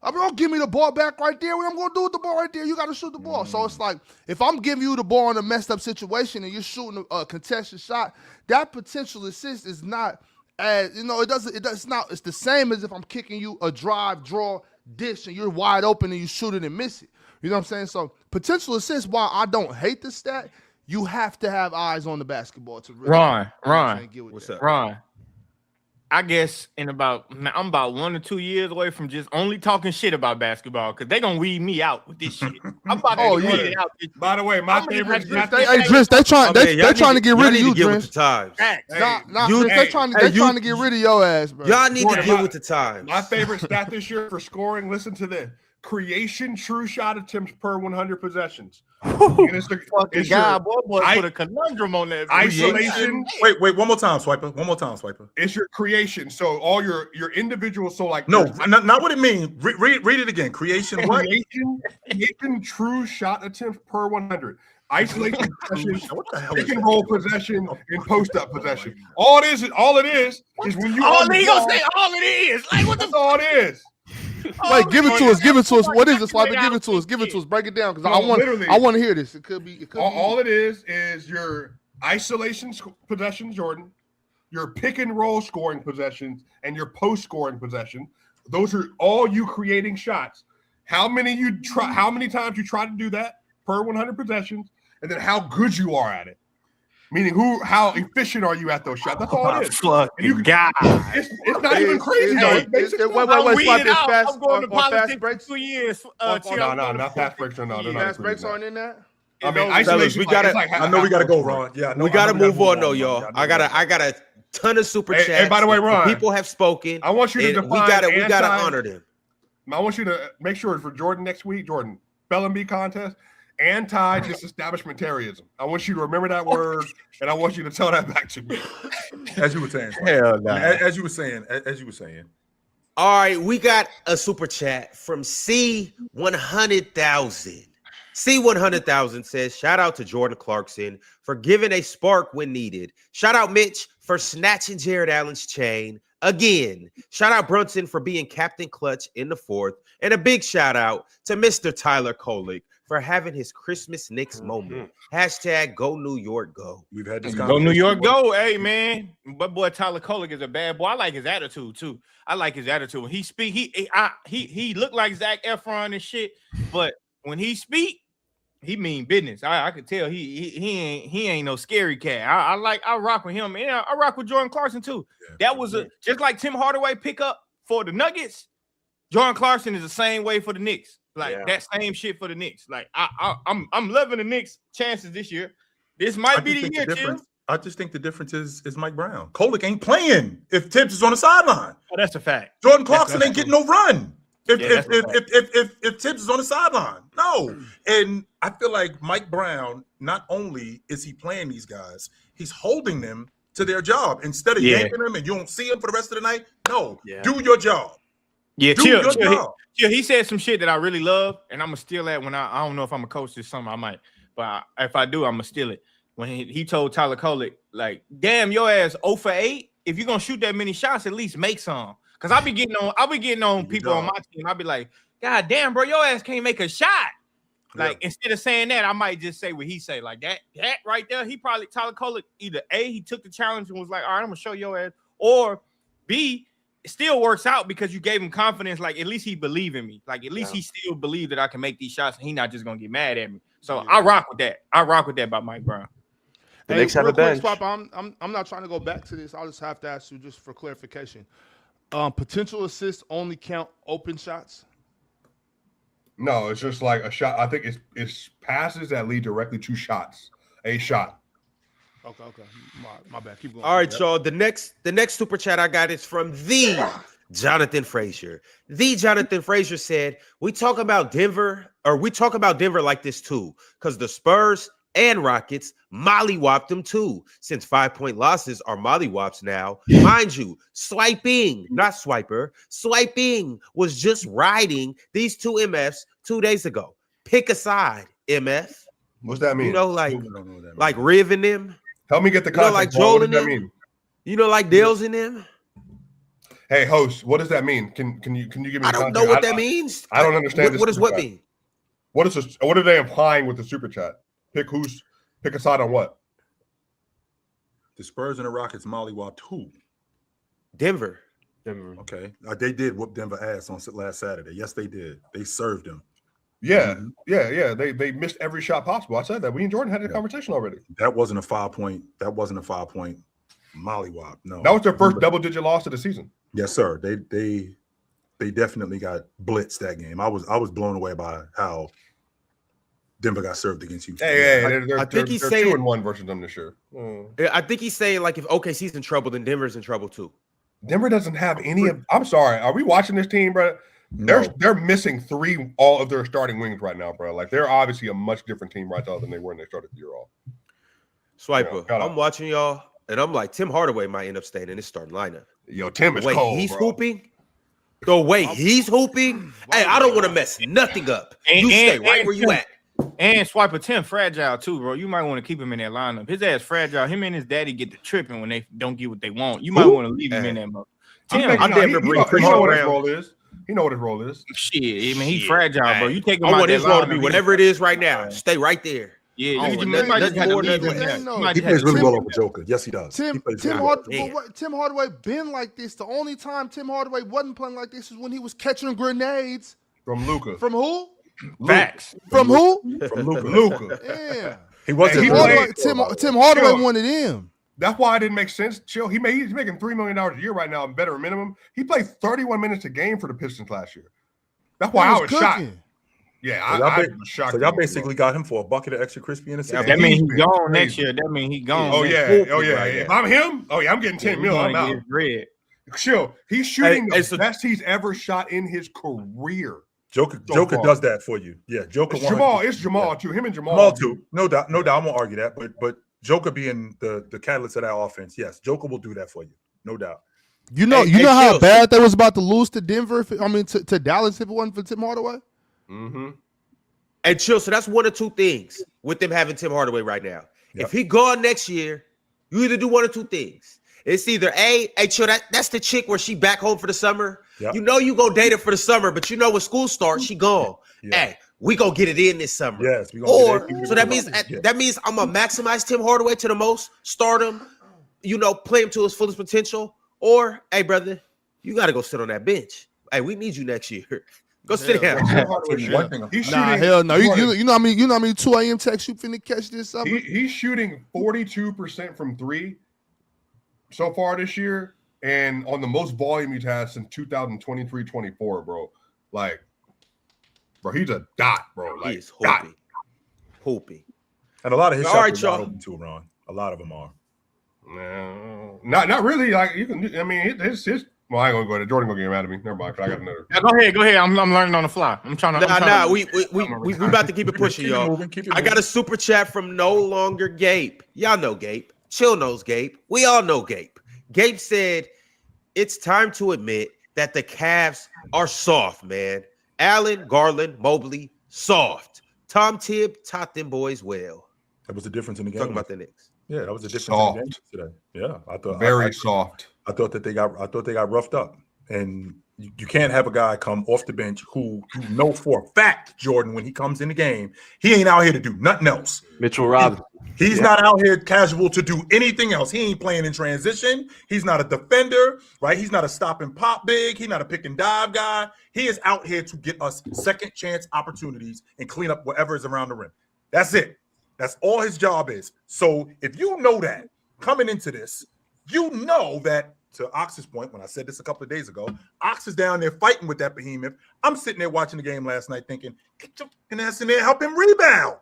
I mean, don't give me the ball back right there. What I'm going to do with the ball right there? You got to shoot the ball. So it's like, if I'm giving you the ball in a messed up situation and you're shooting a contested shot, that potential assist is not as, it's the same as if I'm kicking you a drive, draw, dish, and you're wide open and you shoot it and miss it. You know what I'm saying? So potential assist, while I don't hate the stat, you have to have eyes on the basketball to really What's up? Ron, I guess I'm about 1 or 2 years away from just only talking shit about basketball because they're gonna weed me out with this shit. I'm about to weed it out. By the way, my favorite. Driss, they trying to get rid of you, Driss. They trying to get rid of your ass, bro. Y'all need to get with the times. My favorite stat this year for scoring. Listen to this: creation true shot attempts per 100 possessions. Fucking guy, boy, put a conundrum on that. Isolation. Wait, one more time, Swiper. It's your creation. So all your individual. So like not what it means. Read it again. Creation. What? Creation true shot attempts per 100. Isolation possession, pick and roll possession, and post up possession. All it is when you. All it is. Like what the? That's all it is. Wait, give it to us. What is this, Swiper? Give it to us. Break it down because I want to hear this. It could be. All it is your isolation possessions, Jordan, your pick and roll scoring possessions, and your post scoring possession. Those are all you creating shots. How many times you try to do that per 100 possessions, and then how good you are at it. Meaning, how efficient are you at those shots? That's all it is. Fucking God. It's not even crazy. Wait, I'm going to politics for 2 years. No, not fast breaks. No, they're not. Fast breaks aren't in that. I mean, isolation. I know we gotta go, Ron. Yeah, we gotta move on, though, y'all. I got a ton of super chats. And by the way, Ron, people have spoken. I want you to define. We gotta honor them. I want you to make sure for Jordan next week, Jordan spelling bee contest. Anti-disestablishmentarianism. I want you to remember that word, and I want you to tell that back to me. As you were saying. Hell no. As you were saying. All right, we got a super chat from C100,000. C100,000 says, shout out to Jordan Clarkson for giving a spark when needed. Shout out Mitch for snatching Jared Allen's chain. Again, shout out Brunson for being Captain Clutch in the fourth. And a big shout out to Mr. Tyler Kolick for having his Christmas Knicks moment. Hashtag go New York go. We've had this Go New York go. Hey, man. But boy, Tyler Kolick is a bad boy. I like his attitude, too. When he speak, he look like Zac Efron and shit. But when he speak, he mean business. I could tell he ain't no scary cat. I rock with him. And I rock with Jordan Clarkson, too. Yeah, that was just like Tim Hardaway pick up for the Nuggets. Jordan Clarkson is the same way for the Knicks. Like that same shit for the Knicks. Like I'm loving the Knicks' chances this year. This might be the year, Chill. I just think the difference is Mike Brown. Kolek ain't playing if Tibbs is on the sideline. Oh, that's a fact. Jordan Clarkson ain't getting no run if Tibbs is on the sideline. No. And I feel like Mike Brown, not only is he playing these guys, he's holding them to their job instead of yanking them and you don't see them for the rest of the night. No, do your job. Yeah, Chill. He said some shit that I really love, and I'm gonna steal that when I don't know if I'm gonna coach this summer. I might, but if I do, I'm gonna steal it. When he told Tyler Kolek, like, damn, your ass 0 for 8. If you're gonna shoot that many shots, at least make some. Cause I'll be getting on people on my team. I'll be like, God damn, bro, your ass can't make a shot. Like, instead of saying that, I might just say what he say. Like that right there, Tyler Kolek, either A, he took the challenge and was like, all right, I'm gonna show your ass, or B, it still works out because you gave him confidence. Like, at least he believed in me. Like, at least he still believed that I can make these shots and he not just gonna get mad at me. So I rock with that. I rock with that by Mike Brown. The Knicks have a bench. Swap, I'm not trying to go back to this. I'll just have to ask you just for clarification. Potential assists only count open shots? No, it's just like a shot. I think it's passes that lead directly to shots. A shot. Okay. My bad. Keep going. All right, y'all. The next super chat I got is from the Jonathan Frazier. The Jonathan Frazier said, we talk about Denver like this too, because the Spurs and Rockets mollywopped them too. Since 5-point losses are mollywops now, mind you, swiping, not swiper, swiping was just riding these two MFs 2 days ago. Pick a side, MF. What's that mean? You know, like Riv and them. Help me get the context. Like Joel and them. Mean? You know, like Dale's in them. Hey, host, what does that mean? Can you give me? I don't know what that means. I don't understand. What does what mean? What are they implying with the super chat? Pick a side on what? The Spurs and the Rockets mollywopped who? Denver. Okay. They did whoop Denver ass on last Saturday. Yes, they did. They served them. Yeah. They missed every shot possible. I said that. We and Jordan had the conversation already. That wasn't a 5-point mollywop. No. That was their first double-digit loss of the season. Yes, sir. They definitely got blitzed that game. I was blown away by how Denver got served against Houston. I think he's saying 2-1 versus them this year. I think he's saying, like, if OKC's in trouble, then Denver's in trouble too. Denver doesn't have any of. I'm sorry. Are we watching this team, bro? They're missing all of their starting wings right now, bro. Like, they're obviously a much different team right now than they were when they started the year off. Swiper, I'm watching y'all, and I'm like, Tim Hardaway might end up staying in his starting lineup. Yo, Tim is cold, he's hooping. The way he's hooping, hey, I don't want to mess nothing up. You stay right where you at. And Swiper Tim fragile too, bro. You might want to keep him in that lineup. His ass fragile. Him and his daddy get the tripping when they don't get what they want. You might want to leave him in that mode. Tim, I never bring Chris Brown. What his role is. He know what his role is. Shit, I mean, he's fragile, bro. You take him out. I want his role to be whatever it is right now. Stay right there. Yeah, he plays really well over Joker. Yes, he does. Tim Hardaway been like this. The only time Tim Hardaway wasn't playing like this is when he was catching grenades from Luka. From who? Facts. From who? From Luka. Yeah. He wasn't. Tim Hardaway wanted him. That's why it didn't make sense. Chill. He's making $3 million a year right now, and better minimum. He played 31 minutes a game for the Pistons last year. That's why I was shocked. Yeah, I was shocked. So y'all basically got him for a bucket of extra crispy in a second. That means he's gone next year. That means he's gone. Oh yeah. If I'm him, I'm getting 10 mil. I'm out. Chill. He's shooting the best he's ever shot in his career. Joker does that for you. Yeah, Joker. It's Jamal too. Him and Jamal too. No doubt. I won't argue that. But Joker being the catalyst of that offense, yes, Joker will do that for you. No doubt. You know how bad they was about to lose to Denver. To Dallas if it wasn't for Tim Hardaway. Mm-hmm. And chill. So that's one of two things with them having Tim Hardaway right now. Yep. If he gone next year, you either do one or two things. It's either hey, chill. That's the chick where she back home for the summer. Yep. You know you go date her for the summer, but you know when school starts, she gone. Hey, we gonna get it in this summer. Yes, so that means I'm gonna maximize Tim Hardaway to the most, start him, play him to his fullest potential. Or hey, brother, you gotta go sit on that bench. Hey, we need you next year. Go sit down. He's shooting. Hell no. You know how many 2 a.m. texts you finna catch this summer? He's shooting 42% from 3 so far this year, and on the most volume he's had since 2023-24, bro. Like, bro. He's a dot, bro. Like, He is hoopy. And a lot of his All shots right, are wide y'all. open too, Ron. A lot of them are. No, not really. Like you can. I mean, it's well, I ain't gonna go there. Jordan gonna get mad at me. Never mind. 'Cause I got another. Yeah, go ahead. I'm learning on the fly. I'm trying to. We about to keep it pushing, Keep it y'all. moving, keep it I got moving. a super chat from No Longer Gabe. Y'all know Gabe. Chill knows Gabe. We all know Gabe. Gabe said, "It's time to admit that the Cavs are soft, man. Allen, Garland, Mobley, soft. Tom Tibb taught them boys well." That was the difference in the game. Talking about the Knicks. Yeah, that was the difference in the game today. Yeah, I thought Very soft. I thought they got roughed up, and you can't have a guy come off the bench who you know for a fact, Jordan, when he comes in the game, he ain't out here to do nothing else. Mitchell Robinson. He's not out here casual to do anything else. He ain't playing in transition. He's not a defender, right? He's not a stop and pop big. He's not a pick and dive guy. He is out here to get us second chance opportunities and clean up whatever is around the rim. That's it. That's all his job is. So if you know that coming into this, you know that, to Ox's point, when I said this a couple of days ago, Ox is down there fighting with that behemoth. I'm sitting there watching the game last night thinking, get your fucking ass in there, help him rebound.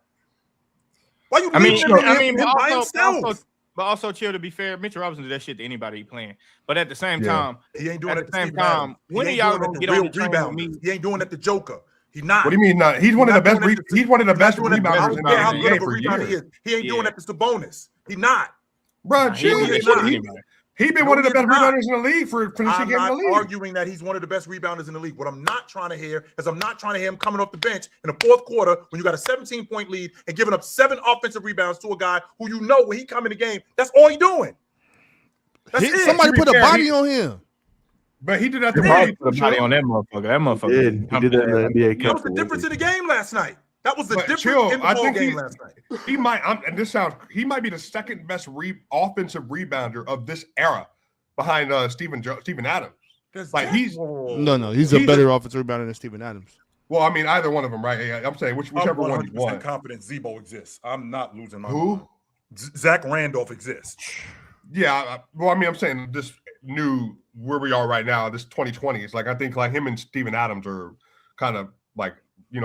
Why you leaving him by himself? But also, chill. To be fair, Mitchell Robinson do that shit to anybody he playing. But at the same Yeah. time, He ain't doing at it the to same Steven time, Adams. when He are ain't y'all doing it gonna to get on real the train with rebounders. me? He ain't doing it to Joker. He not. What do you mean? Not? He's one of the best. He's one of the best doing it. I rebounders don't in care how the good NBA of a for rebounder he years. is. He ain't doing Yeah. that to Sabonis. He not. Bro, He chill. ain't He doing is that not. shit. He been No, one of the he best is not. rebounders in the league for this I'm game in not the league. arguing that he's one of the best rebounders in the league. What I'm not trying to hear is I'm not trying to hear him coming off the bench in the fourth quarter when you got a 17-point lead and giving up 7 offensive rebounds to a guy who you know when he come in the game, that's all he's doing. That's it. Somebody To be put a fair, body he- on him. But he did that to He Bobby. Put a body on that motherfucker. That motherfucker. He did that in the NBA That Cup. was the difference in the game last night. That was the But difference chill, in the I ball think game last night. He might, and this sounds, he might be the second best offensive rebounder of this era, behind Steven Adams. Like he's No, he's a better offensive rebounder than Steven Adams. well, I mean, either one of them, right? Yeah, I'm saying whichever I'm one you 100% want. confident Zebo exists. I'm not losing my Who? mind. Zach Randolph exists. Yeah, well, I mean, I'm saying this new where we are right now, this 2020s. Like I think like him and Steven Adams are kind of like they're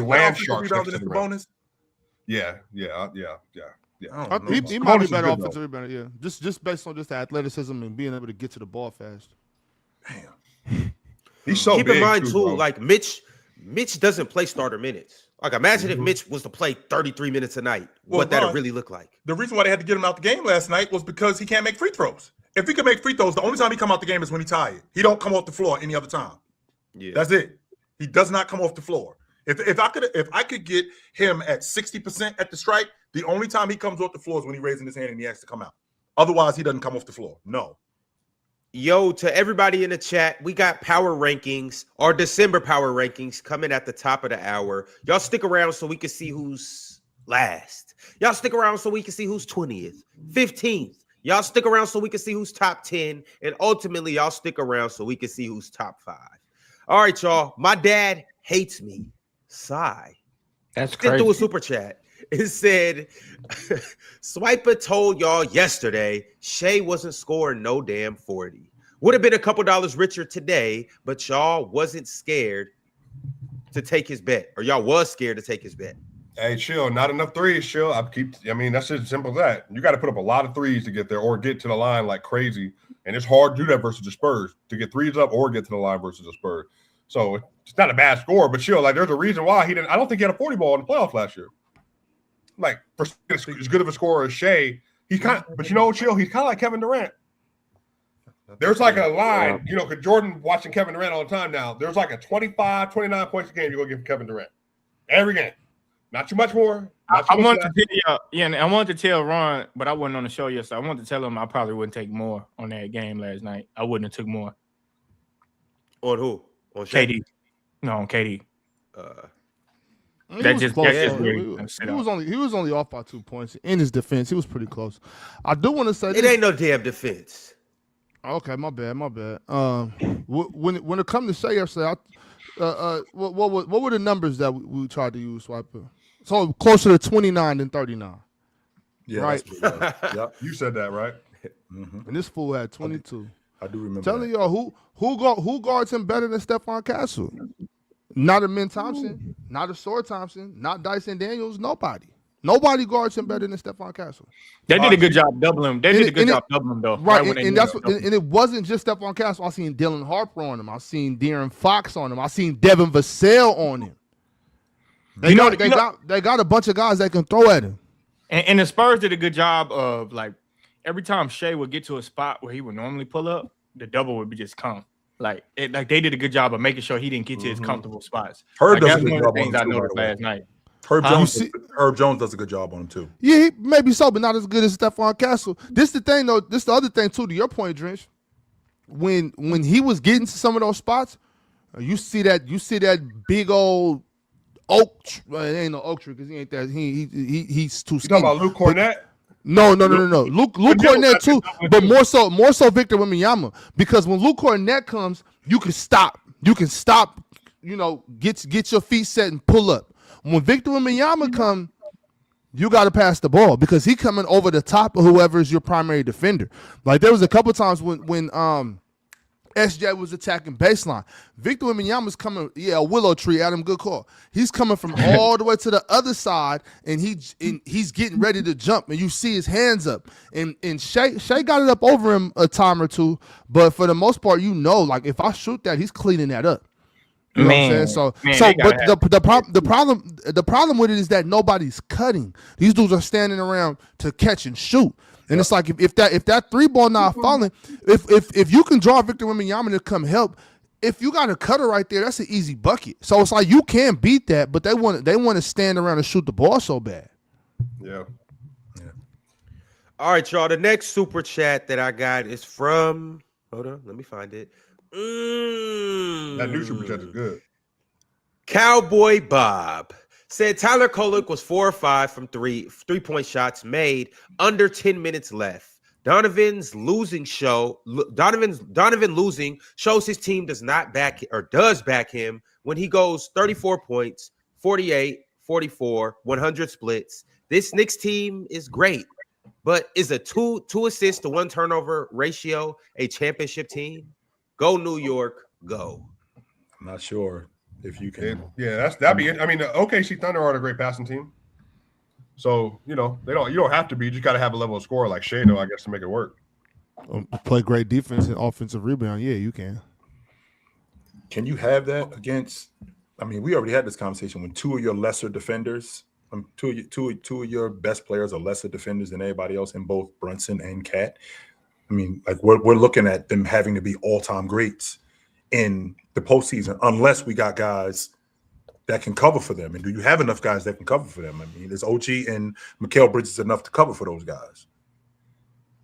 land sharks. Next to the rim. bonus. Yeah. I don't know He about might Sabonis be is better good, though. offensive rebounder, yeah. Just based on just the athleticism and being able to get to the ball fast. Damn. He's so Keep big in mind too, bro. like Mitch doesn't play starter minutes. Like imagine if Mitch was to play 33 minutes a night, Well, what that'd Ron, really look like. The reason why they had to get him out the game last night was because he can't make free throws. If he could make free throws, the only time he come out the game is when he's tired. He don't come off the floor any other time. Yeah. That's it. He does not come off the floor. If I could get him at 60% at the stripe, the only time he comes off the floor is when he's raising his hand and he has to come out. Otherwise, he doesn't come off the floor. No. Yo, to everybody in the chat, we got power rankings, our December power rankings coming at the top of the hour. Y'all stick around so we can see who's last. Y'all stick around so we can see who's 20th, 15th. Y'all stick around so we can see who's top 10. And ultimately, y'all stick around so we can see who's top 5. All right, y'all. My dad hates me. Sigh. That's Sent crazy. through a super chat. It said, Swiper told y'all yesterday Shea wasn't scoring no damn 40. Would have been a couple dollars richer today, but y'all wasn't scared to take his bet. Or y'all was scared to take his bet. Hey, chill. Not enough threes, chill. I mean, that's just as simple as that. You got to put up a lot of threes to get there or get to the line like crazy. And it's hard to do that versus the Spurs, to get threes up or get to the line versus the Spurs. So it's not a bad score, but chill. Like, there's a reason why he didn't. I don't think he had a 40 ball in the playoffs last year. Like, for as good of a scorer as Shea, he's kind of, but chill. He's kind of like Kevin Durant. There's like a line, because Jordan watching Kevin Durant all the time now. There's like a 25, 29 points a game you're going to give Kevin Durant. Every game. Not too much more. I wanted to tell y'all, and I wanted to tell Ron, but I wasn't on the show yet, so I wanted to tell him I probably wouldn't take more on that game last night. I wouldn't have took more. On who? On Shea? KD. No, on KD. He That was just- close. that's just He weird. was only off by 2 points. In his defense, he was pretty close. I do want to say It this. ain't no damn defense. Okay, my bad. When it comes to Shea yesterday, what were the numbers that we tried to use, Swiper? So closer to 29 than 39. Yeah, Right. that's what it was. Yep. You said that, right? Mhm. And this fool had 22. I do remember. Telling that. y'all who guards him better than Stephon Castle? Not a Min Thompson, not a Sword Thompson, not Dyson Daniels, nobody. Nobody guards him better than Stephon Castle. They did a good job doubling him. They did a good job doubling him, though. Right, and that's what, and it wasn't just Stephon Castle. I seen Dylan Harper on him. I seen De'Aaron Fox on him. I seen Devin Vassell on him. They got a bunch of guys that can throw at him. And the Spurs did a good job of, like, every time Shea would get to a spot where he would normally pull up, the double would be just come. Like they did a good job of making sure he didn't get to his comfortable spots. Herb does that's a good one of job the things on I him too, noticed by the way. last night. Herb Jones does a good job on him too. Yeah, maybe so, but not as good as Stephon Castle. This the thing though. This the other thing too. To your point, Drench, when he was getting to some of those spots, you see that big old oak. Well, it ain't no oak tree because he ain't that. He's too skinny. You talking about Luke Cornett? No. Luke Cornett too, but more so Victor Wembanyama, because when Luke Cornett comes, you can stop. You know, get your feet set and pull up. When Victor Wembanyama come, you got to pass the ball because he coming over the top of whoever is your primary defender. Like there was a couple times when SJ was attacking baseline. Victor Wembanyama's coming, a willow tree, Adam, good call. He's coming from all the way to the other side, and he's getting ready to jump, and you see his hands up. And Shea got it up over him a time or two, but for the most part, like if I shoot that, he's cleaning that up. You know what I'm saying? But the problem with it is that nobody's cutting. These dudes are standing around to catch and shoot. And it's like if that three ball not falling, if you can draw Victor Wembanyama to come help, if you got a cutter right there, that's an easy bucket. So it's like you can't beat that, but they want to stand around and shoot the ball so bad. Yeah. All right, y'all. The next super chat that I got is from. Hold on, let me find it. That new super chat is good. Cowboy Bob said Tyler Kolek was 4 or 5 from 3-point shots made under 10 minutes left. Donovan losing shows his team does back him when he goes 34 points, 48, 44, 100 splits. This Knicks team is great, but is a two assists to 1 turnover ratio a championship team? Go New York, go. I'm not sure if you can. That'd be it. I mean, the OKC Thunder are a great passing team. So, you don't have to be. You just got to have a level of score like Shea, though, I guess, to make it work. Play great defense and offensive rebound. Yeah, you can. Can you have that against? I mean, we already had this conversation when 2 of your lesser defenders, two of your best players are lesser defenders than everybody else in both Brunson and Cat. I mean, like we're looking at them having to be all-time greats in the postseason, unless we got guys that can cover for them. And do you have enough guys that can cover for them? I mean, is OG and Mikal Bridges enough to cover for those guys?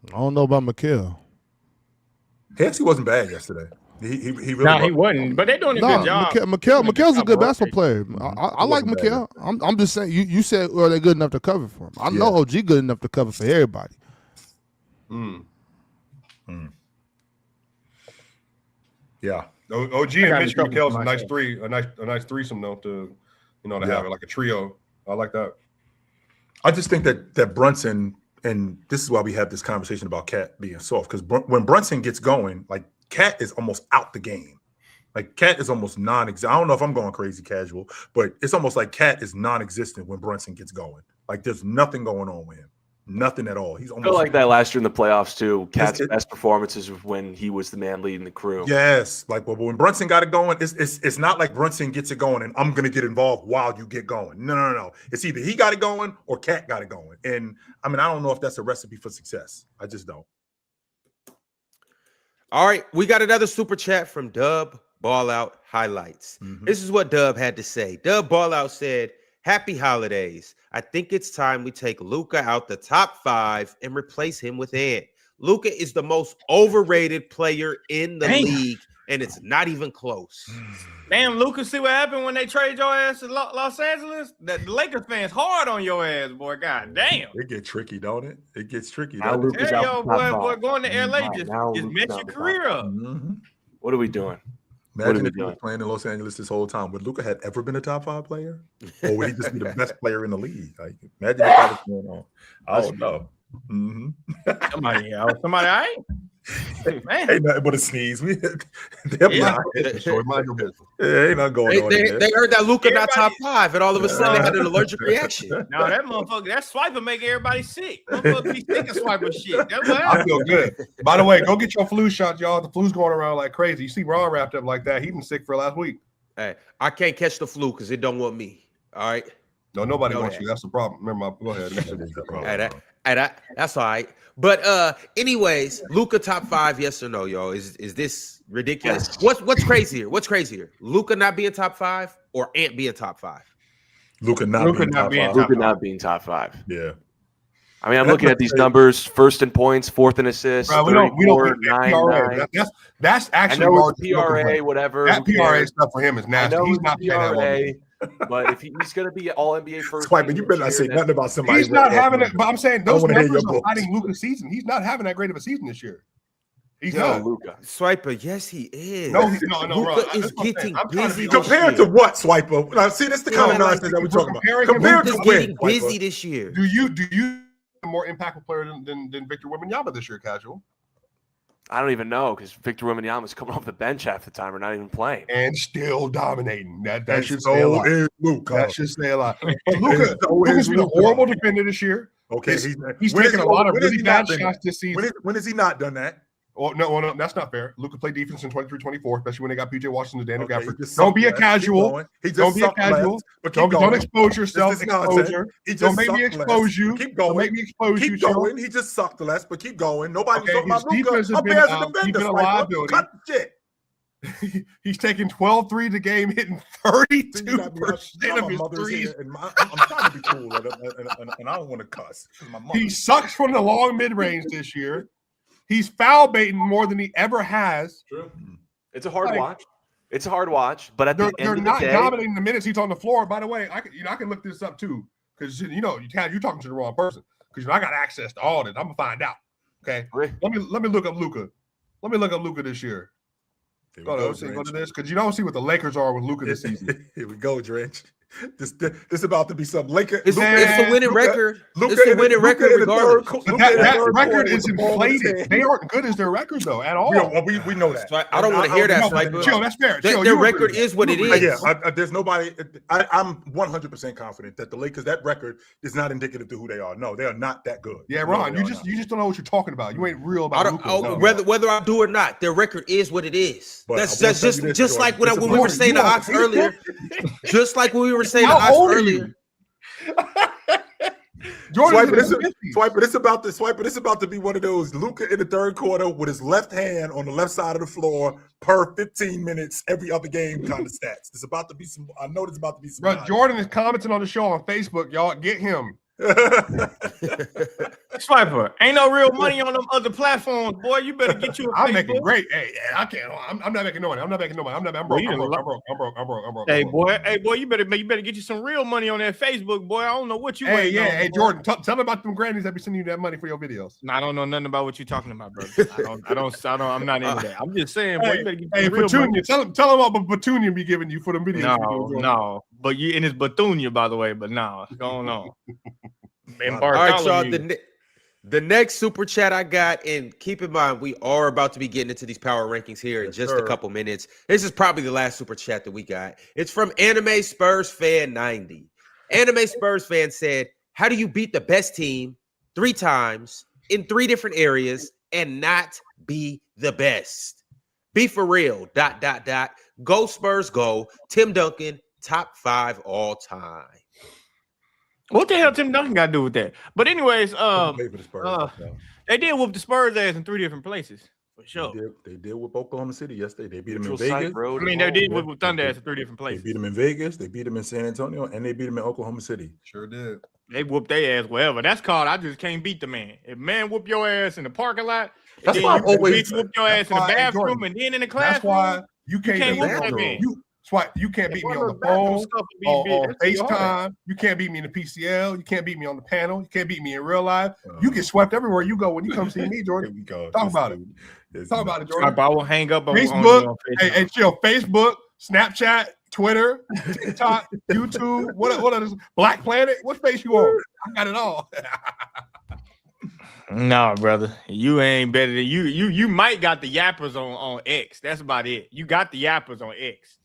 I don't know about Mikal. He actually wasn't bad yesterday. He really he wasn't, but they're doing a good job. Mikal's a good basketball player. I like Mikal. I'm just saying, you said, are they good enough to cover for him? I know OG good enough to cover for everybody. Yeah. OG and Mitch Kel's a nice threesome though to have it like a trio. I like that. I just think that Brunson, and this is why we have this conversation about Cat being soft, because when Brunson gets going, like Cat is almost out the game. Like Cat is almost non-existent. I don't know if I'm going crazy casual, but it's almost like Cat is non-existent when Brunson gets going. Like there's nothing going on with him. Nothing at all. He's almost I feel like that last year in the playoffs too. Cat's best performances was when he was the man leading the crew. Yes, like when Brunson got it going, it's not like Brunson gets it going and I'm gonna get involved while you get going. No. It's either he got it going or Cat got it going. And I mean, I don't know if that's a recipe for success. I just don't. All right, we got another super chat from Dub Ball Out Highlights. This is what Dub had to say. Dub Ball Out said, "Happy holidays. I think it's time we take Luka out the top 5 and replace him with Ant. Luka is the most overrated player in the league, and it's not even close." Damn, Luka, see what happened when they trade your ass to Los Angeles? The Lakers fans hard on your ass, boy. God damn. It gets tricky, don't it? It gets tricky. Boy, going to LA just mess your career up. What are we doing? Imagine if he was playing in Los Angeles this whole time. Would Luka had ever been a top 5 player? Or would he just be the best player in the league? Like, imagine if that was going on. I don't know. Somebody all right? Man. Ain't nothing but a sneeze. Yeah. Mind your business. Ain't nothing going on. They heard that Luka not top 5, and all of a sudden they had an allergic reaction. No, that motherfucker, that swiper make everybody sick. Motherfucker be sick of swiper shit. That's what I happened. feel good. By the way, go get your flu shot, y'all. The flu's going around like crazy. You see Ron wrapped up like that. He been sick for last week. Hey, I can't catch the flu because it don't want me. All right. No, nobody Know wants that. you. That's the problem. Remember, go ahead. That's all right. But anyways, Luka top 5, yes or no, y'all? Is this ridiculous? Yes. What's crazier? What's crazier? Luka not being top 5 or Ant being top 5? Luka not being top 5. Luka not being top 5. Yeah. I mean, I'm looking at these numbers: first in points, fourth in assists. Bro, we don't 9. That's I actually know it's PRA, whatever. That PRA stuff for him is I nasty. know He's not paying that PRA, one. but if he's going to be all NBA first, Swipe, you better not say nothing about somebody. He's not having it. But I'm saying those wanna hear numbers your are books. hiding Luka's season. He's not having that great of a season this year. He's No, not. Luka. Swiper, yes, he is. No, Luka bro. is getting busy. Compared to what, Swiper? Now, see, that's the kind of nonsense that we're talking about. Compared to Luka's when, getting busy this year. Do you a more impactful player than Victor Wembanyama this year, casual? I don't even know because Victor Wembanyama's coming off the bench half the time or not even playing. And still dominating. That and should say a so lot. is Luka. That should say a lot. Luka's been a horrible defender this year. Okay, He's taking a lot of really bad shots this season. When has he not done that? Oh, no, that's not fair. Luka played defense in 23-24, especially when they got PJ Washington, Daniel Okay, Gafford. Don't be a casual. Don't be a casual. Don't expose yourself. Exposure. Don't make me expose you. Keep going. Don't make me expose you. Keep going. He just sucked less, but keep going. Nobody Okay, talking about his defense Luka. has been, Bears and he's been a defenders. liability. Cut the shit. He's taking 12 threes a game, hitting 32% of his threes. I'm trying to be cool, and I don't want to cuss. He sucks from the long mid-range this year. He's foul baiting more than he ever has. True. It's a hard watch. It's a hard watch, but at the end they're of the not day, dominating the minutes he's on the floor. By the way, I can look this up too because you're talking to the wrong person because I got access to all this. I'm gonna find out. Okay, let me look up Luka. Let me look up Luka this year. Go to this because you don't see what the Lakers are with Luka this season. Here we go, Drench. This about to be some Lakers. It's a winning record. It's a winning record regardless. That record is inflated. They aren't good as their record though at all. We know that. I don't want to hear that, Swiper. Chill, that's fair. Their record is what it is. Yeah, there's nobody. I'm 100% confident that the Lakers, that record is not indicative to who they are. No, they are not that good. Yeah, Ron, you just don't know what you're talking about. You ain't real about Luka. Whether I do or not, their record is what it is. That's just like when we were saying to Ox earlier. Just like when we were saying to Ox earlier. Swiper, this about to be one of those Luka in the third quarter with his left hand on the left side of the floor per 15 minutes every other game kind of stats. It's about to be some. I know it's about to be some. Bro, Jordan is commenting on the show on Facebook. Y'all get him. Swiper, ain't no real money on them other platforms, boy. You better get you a I'm Facebook. making great. Hey, I can't. I'm not making no money. I'm broke. I'm broke. Hey, boy, you better get you some real money on that Facebook, boy. I don't know what you. Hey, Jordan, tell me about them grannies that be sending you that money for your videos. No, I don't know nothing about what you're talking about, bro. I'm not into that. I'm just saying, boy, you better get some real money. Tell them about Petunia be giving you for them videos. No, but and it's Batunia, by the way. But no, what's going on? All right, y'all. The next super chat I got, and keep in mind, we are about to be getting into these power rankings here in just a couple minutes. This is probably the last super chat that we got. It's from Anime Spurs Fan 90. Anime Spurs Fan said, "How do you beat the best team 3 times in 3 different areas and not be the best? Be for real. ... Go Spurs, go. Tim Duncan, top 5 all time." What the hell Tim Duncan got to do with that? But anyways, they did whoop the Spurs ass in 3 different places for sure. They did whoop Oklahoma City yesterday. They beat them in Vegas. They did whoop Thunder ass in 3 different places. They beat them in Vegas. They beat them in San Antonio, and they beat them in Oklahoma City. Sure did. They whooped their ass wherever. That's called I just can't beat the man. If man whoop your ass in the parking lot, that's why I always whoop your ass in the bathroom and then in the classroom. That's why you can't whoop that man. You can't beat me on the phone, on FaceTime. You can't beat me in the PCL. You can't beat me on the panel. You can't beat me in real life. You get swept everywhere you go when you come see me, Jordan. Here we go. Talk about it, Jordan. I will hang up. Facebook, hey, chill. Facebook, Snapchat, Twitter, TikTok, YouTube. What others? Black Planet. What face you on? I got it all. No, brother, you ain't better than you. You might got the yappers on X. That's about it. You got the yappers on X.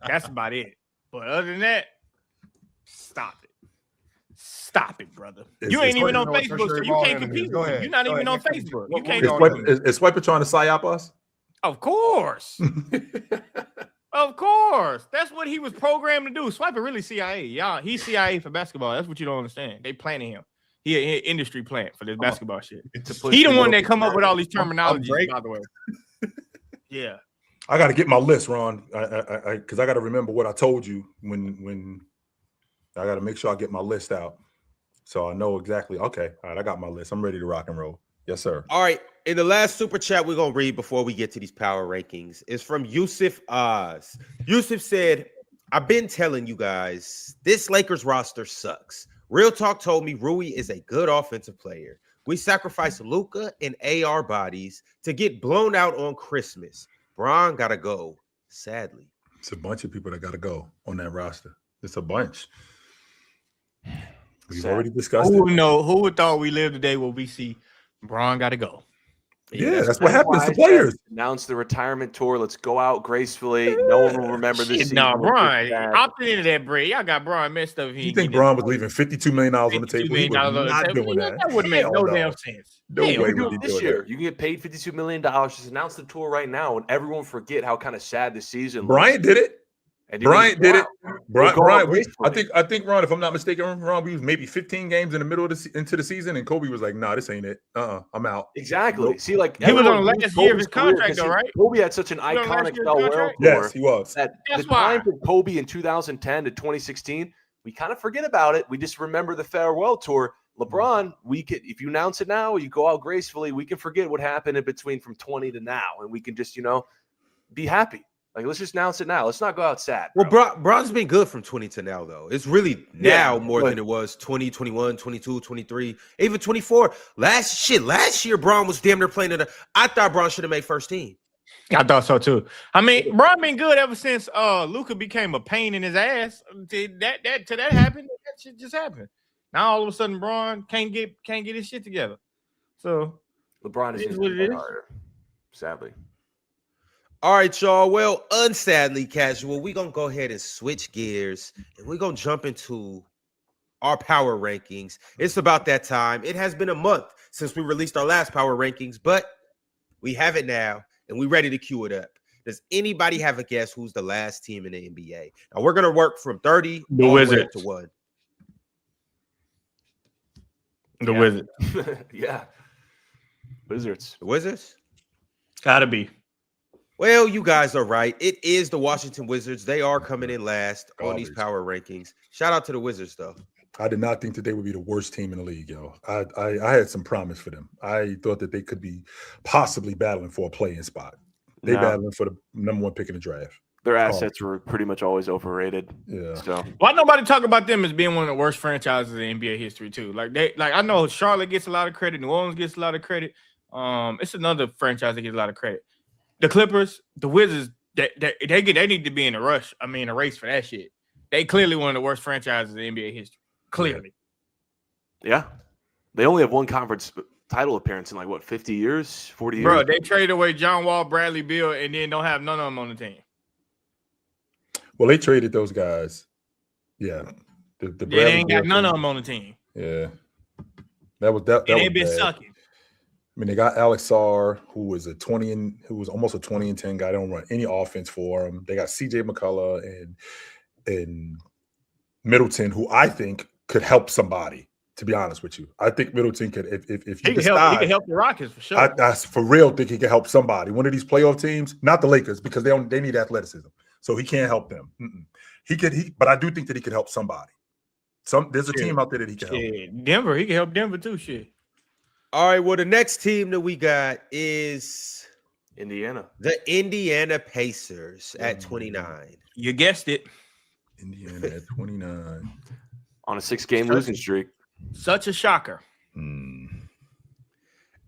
That's about it. But other than that, stop it. Stop it, brother. You ain't even on Facebook, so you can't compete with me. You're not even on Facebook. You can't compete. Is Swiper trying to psyop us? Of course. Of course. That's what he was programmed to do. Swiper really CIA. Y'all, he's CIA for basketball. That's what you don't understand. They planning him. He an industry plant for this basketball shit. He the one that come up with all these terminologies, by the way. Yeah. I got to get my list, Ron, because I got to remember what I told you when I got to make sure I get my list out. So I know exactly. Okay. All right. I got my list. I'm ready to rock and roll. Yes, sir. All right. In the last super chat we're going to read before we get to these power rankings is from Yusuf Oz. Yusuf said, I've been telling you guys, this Lakers roster sucks. Real Talk told me Rui is a good offensive player. We sacrificed Luka and AR bodies to get blown out on Christmas. Bron got to go, sadly. It's a bunch of people that got to go on that roster. It's a bunch. We've already discussed it. Who would thought we live today where we see Bron got to go? Yeah, that's what happens to players. Announce the retirement tour. Let's go out gracefully. No one will remember this season. No, Bron opted into that bread. Y'all got Bron messed up. You think Bron was leaving $52 million on the table? He was not doing that. That wouldn't make no damn sense. No way would he this year. You can get paid $52 million. Just announce the tour right now, and everyone forget how kind of sad this season. Bryant did it. Bryant did it. Bryant. I think Ron, if I'm not mistaken, Ron, we was maybe 15 games in the middle of into the season, and Kobe was like, "Nah, this ain't it. I'm out." Exactly. Nope. See, like he was on the last year of his contract, though, right? Kobe had such an iconic farewell tour. Yes, he was. At the time of Kobe in 2010 to 2016, we kind of forget about it. We just remember the farewell tour. LeBron, if you announce it now, you go out gracefully. We can forget what happened in between from 20 to now, and we can just be happy. Like, let's just announce it now. Let's not go out sad. Bro. Well, Bron's been good from 20 to now, though. It's really now more than it was 20, 21, 22, 23, even 24. Last year, Bron was damn near playing I thought Bron should have made first team. I thought so, too. I mean, Bron been good ever since Luka became a pain in his ass. That happened, that shit just happened. Now, all of a sudden, Bron can't get his shit together. So, LeBron is what it is. Harder, sadly. All right, y'all. Well, unsadly casual, we're going to go ahead and switch gears, and we're going to jump into our power rankings. It's about that time. It has been a month since we released our last power rankings, but we have it now, and we're ready to cue it up. Does anybody have a guess who's the last team in the NBA? Now, we're going to work from 30 the all Wizards. the way up to 1. The Wizards. Yeah. Wizards. The Wizards? Gotta be. Well, you guys are right. It is the Washington Wizards. They are coming in last on these power rankings. Shout out to the Wizards, though. I did not think that they would be the worst team in the league, yo. I had some promise for them. I thought that they could be possibly battling for a play-in spot. They battling for the number 1 pick in the draft. Their assets were pretty much always overrated. Yeah. So why nobody talk about them as being one of the worst franchises in NBA history too? Like I know Charlotte gets a lot of credit, New Orleans gets a lot of credit. It's another franchise that gets a lot of credit. The Clippers, the Wizards, they need to be in a rush. I mean, a race for that shit. They clearly one of the worst franchises in NBA history. Clearly. Yeah. They only have one conference title appearance in 50 years, 40 years. Bro, they traded away John Wall, Bradley Beal, and then don't have none of them on the team. Well, they traded those guys. Yeah. They ain't got none of them on the team. Yeah. That was they've been sucking. I mean, they got Alex Sarr, who was almost a 20-10 guy. They don't run any offense for him. They got CJ McCullough and Middleton, who I think could help somebody. To be honest with you, I think Middleton could. If he could help the Rockets for sure. I for real think he could help somebody. One of these playoff teams, not the Lakers, because they need athleticism, so he can't help them. But I do think that he could help somebody. There's a team out there that he can help. Denver, he can help Denver too. Shit. All right, well, the next team that we got is Indiana. The Indiana Pacers at 29. You guessed it. Indiana at 29. On a 6-game losing streak. Such a shocker.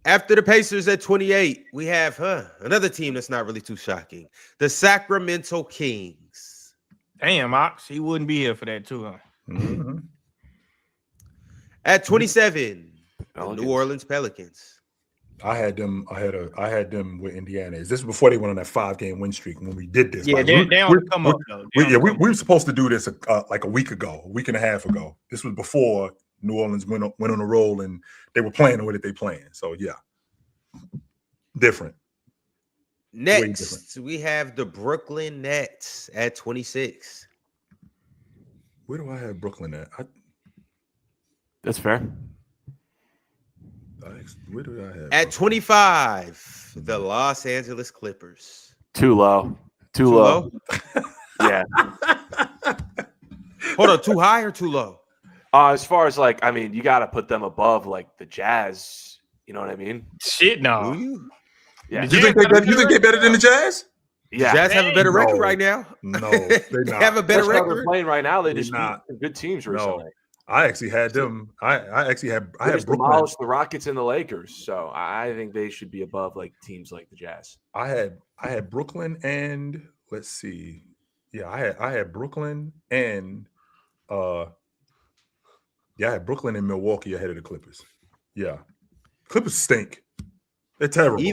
After the Pacers at 28, we have another team that's not really too shocking. The Sacramento Kings. Damn, Ox, he wouldn't be here for that too, huh? Mm-hmm. At 27, The New Orleans Pelicans. I had them with Indiana. This is before they went on that 5-game win streak when we did this. Yeah, Like, they on the come up though. we were supposed to do this like a week and a half ago. This was before New Orleans went on a roll and they were playing the way that they playing. So yeah, different. Next, we have the Brooklyn Nets at 26. Where do I have Brooklyn at? That's fair. Where do I have at 25? The Los Angeles Clippers. Too low. Too low. Yeah. Hold on, too high or too low? As far as like, I mean, you got to put them above like the Jazz. You know what I mean? Shit, no. Yeah. You think they're better than the Jazz? Yeah. The Jazz have a better record right now. No, they have a better record. They're playing right now. They They're just not. beat good teams recently. No. I actually had them. I had Brooklyn. Demolished the Rockets and the Lakers, so I think they should be above like teams like the Jazz. I had Brooklyn and let's see. Yeah, I had Brooklyn and I had Brooklyn and Milwaukee ahead of the Clippers. Yeah. Clippers stink. They're terrible.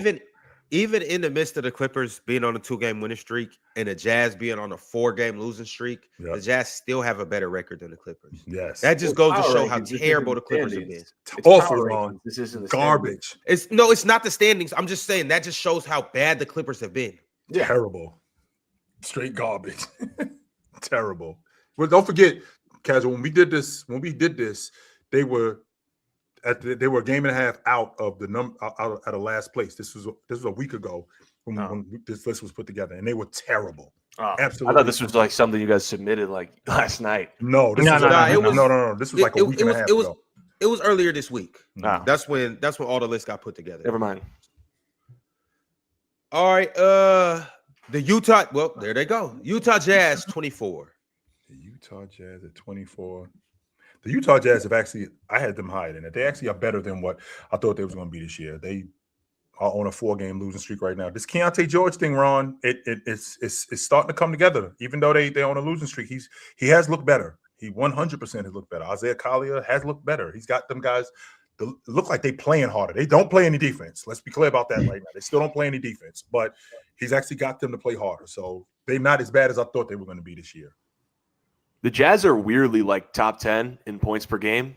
Even in the midst of the Clippers being on a 2-game winning streak and the Jazz being on a 4-game losing streak, the Jazz still have a better record than the Clippers. Yes. That just goes to show how terrible the Clippers have been. Awful, wrong. This isn't the garbage. It's not the standings. I'm just saying that just shows how bad the Clippers have been. Yeah. Terrible. Straight garbage. Terrible. Well, don't forget, Casual, when we did this, they were a game and a half out of the out of last place. This was a week ago when this list was put together, and they were terrible. Absolutely. I thought this was like something you guys submitted like last night. No, this no. This was like a week and a half ago. It was earlier this week. Oh. That's when all the lists got put together. Never mind. All right. The Utah. Well, there they go. Utah Jazz 24. The Utah Jazz at 24. The Utah Jazz I had them higher than that. They actually are better than what I thought they was going to be this year. They are on a 4-game losing streak right now. This Keontae George thing, Ron, it's starting to come together. Even though they're on a losing streak, he has looked better. He 100% has looked better. Isaiah Collier has looked better. He's got them guys that look like they playing harder. They don't play any defense. Let's be clear about that right now. They still don't play any defense, but he's actually got them to play harder. So they're not as bad as I thought they were going to be this year. The Jazz are weirdly like top 10 in points per game.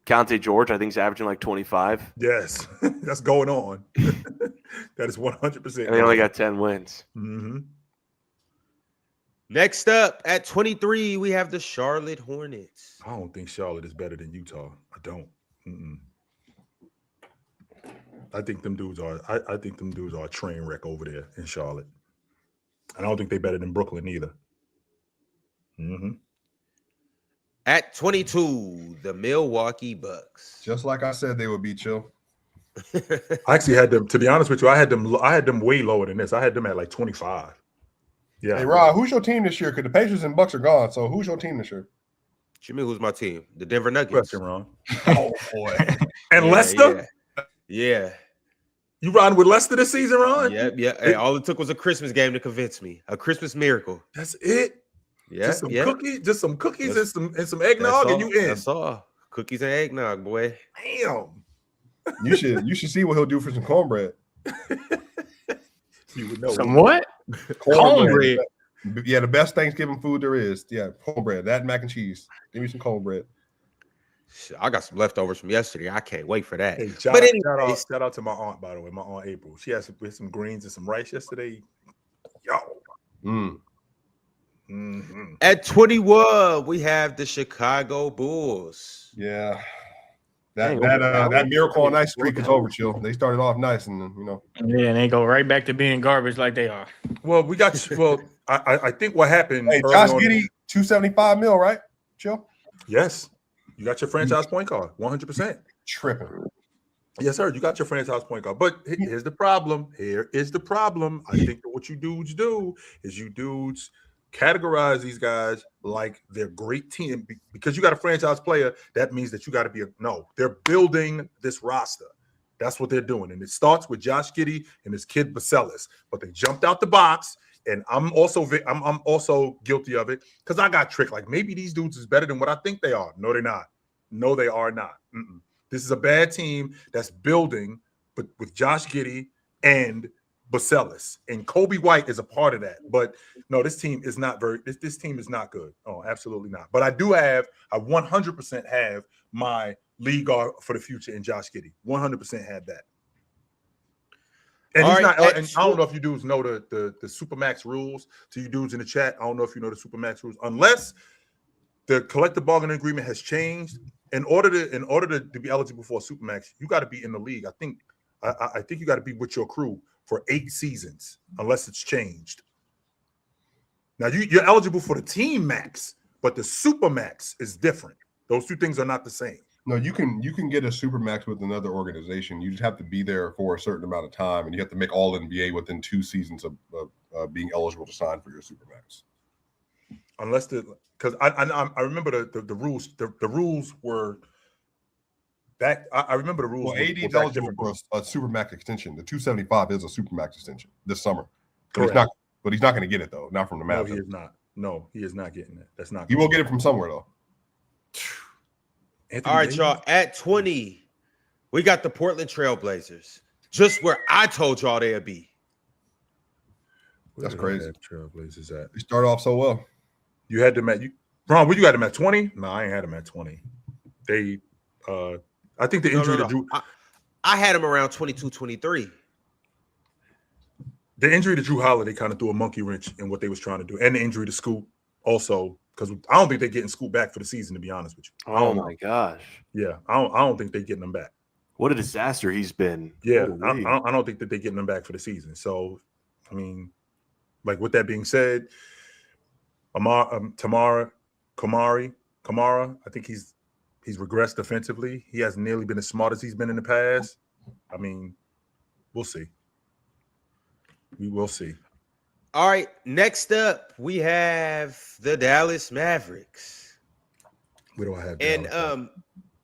Keontae George, I think, is averaging like 25. Yes, that's going on. That is 100%. And they only got 10 wins. Mm-hmm. Next up at 23, we have the Charlotte Hornets. I don't think Charlotte is better than Utah. I don't. Mm-mm. I think them dudes are. I think them dudes are a train wreck over there in Charlotte. And I don't think they're better than Brooklyn either. Mm-hmm. At 22, the Milwaukee Bucks. Just like I said, they would be chill. I actually had them. To be honest with you, I had them way lower than this. I had them at like 25. Yeah. Hey, Rob, who's your team this year? Because the Pacers and Bucks are gone. So who's your team this year? What you mean, who's my team? The Denver Nuggets. Question, Ron. Oh boy. And Leicester? Yeah. You riding with Leicester this season, Ron? Yeah. Hey, all it took was a Christmas game to convince me. A Christmas miracle. That's it. Yeah. Just some cookies and some eggnog, and you in. That's all. Cookies and eggnog, boy. Damn. You should see what he'll do for some cornbread. You would know. Some what? Cornbread. Yeah, the best Thanksgiving food there is. Yeah, cornbread. That and mac and cheese. Give me some cornbread. I got some leftovers from yesterday. I can't wait for that. Hey, shout out to my aunt, by the way, my aunt April. She had some greens and some rice yesterday. Yo. Mm-hmm. At 21, we have the Chicago Bulls. Yeah. That miracle on ice streak is over, chill. They started off nice and Yeah, and they go right back to being garbage like they are. Well, I think what happened. Hey, Josh Giddey, $275 million, right? Chill. Yes. You got your franchise point guard, 100%. Tripping. Yes, sir. You got your franchise point guard. But here's the problem. I think that what you dudes do is you dudes categorize these guys like they're great team. Because you got a franchise player, that means that you got to be they're building this roster. That's what they're doing. And it starts with Josh Giddey and his kid Baselis. But they jumped out the box. And I'm also guilty of it because I got tricked. Like maybe these dudes is better than what I think they are. No, they're not. No, they are not. This is a bad team that's building, but with Josh Giddey and Basellis, and Kobe White is a part of that. But no, this team is not very. This team is not good. Oh, absolutely not. But I 100% have my league guard for the future in Josh Giddey. 100% have that. And he's not. And I don't know if you dudes know the Supermax rules. To you dudes in the chat, I don't know if you know the Supermax rules. Unless the collective bargaining agreement has changed, in order to be eligible for a Supermax, you got to be in the league. I think you got to be with your crew for 8 seasons, unless it's changed. Now you're eligible for the team max, but the Supermax is different. Those two things are not the same. No, you can get a Supermax with another organization. You just have to be there for a certain amount of time, and you have to make all NBA within 2 seasons of being eligible to sign for your Supermax. Unless because I remember the rules. The rules were back. I remember the rules. Well, AD is eligible for a Supermax extension. The 275 is a Supermax extension this summer. But he's not going to get it though. Not from the Mavs. No, he is not. No, he is not getting it. That's not. He will get it from somewhere though. All right, y'all. At 20, we got the Portland Trailblazers, just where I told y'all they'd be. That's crazy. Trailblazers at. They start off so well. You had them at Ron. What you got them at 20? No, I ain't had them at 20. They, I think the injury to Drew. I had them around 22, 23. The injury to Drew Holiday kind of threw a monkey wrench in what they was trying to do, and the injury to Scoot also. Because I don't think they're getting Scoot back for the season, to be honest with you. Oh my gosh! Yeah, I don't think they're getting them back. What a disaster he's been. Yeah, I don't think that they're getting them back for the season. So, I mean, like with that being said, Kamara, I think he's regressed defensively. He hasn't nearly been as smart as he's been in the past. I mean, we'll see. We will see. All right, next up, we have the Dallas Mavericks. Where do I have Dallas? And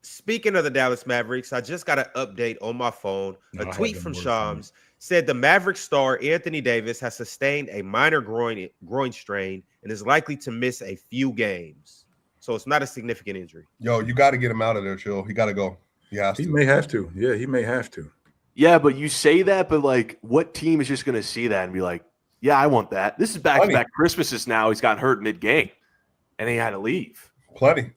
speaking of the Dallas Mavericks, I just got an update on my phone. A tweet from Shams said the Mavericks star Anthony Davis has sustained a minor groin strain and is likely to miss a few games. So it's not a significant injury. Yo, you got to get him out of there, Chill. He got to go. He may have to. Yeah, he may have to. Yeah, but you say that, but like, what team is just going to see that and be like, yeah, I want that. This is back-to-back Christmases now. He's gotten hurt mid-game, and he had to leave. Plenty.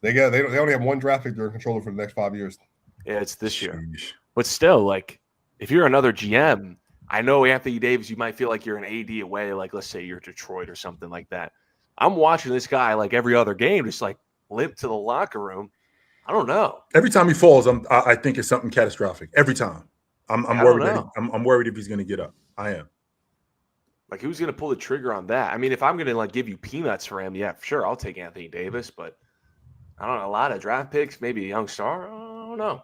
They only have one draft pick they're in control for the next 5 years. Yeah, it's this year. But still, like, if you're another GM, I know Anthony Davis, you might feel like you're an AD away, like let's say you're Detroit or something like that. I'm watching this guy like every other game, just like limp to the locker room. I don't know. Every time he falls, I think it's something catastrophic. Every time. I'm worried. I'm worried if he's going to get up. I am. Like, who's going to pull the trigger on that? I mean, if I'm going to, like, give you peanuts for him, yeah, for sure, I'll take Anthony Davis. But, I don't know, a lot of draft picks, maybe a young star. I don't know.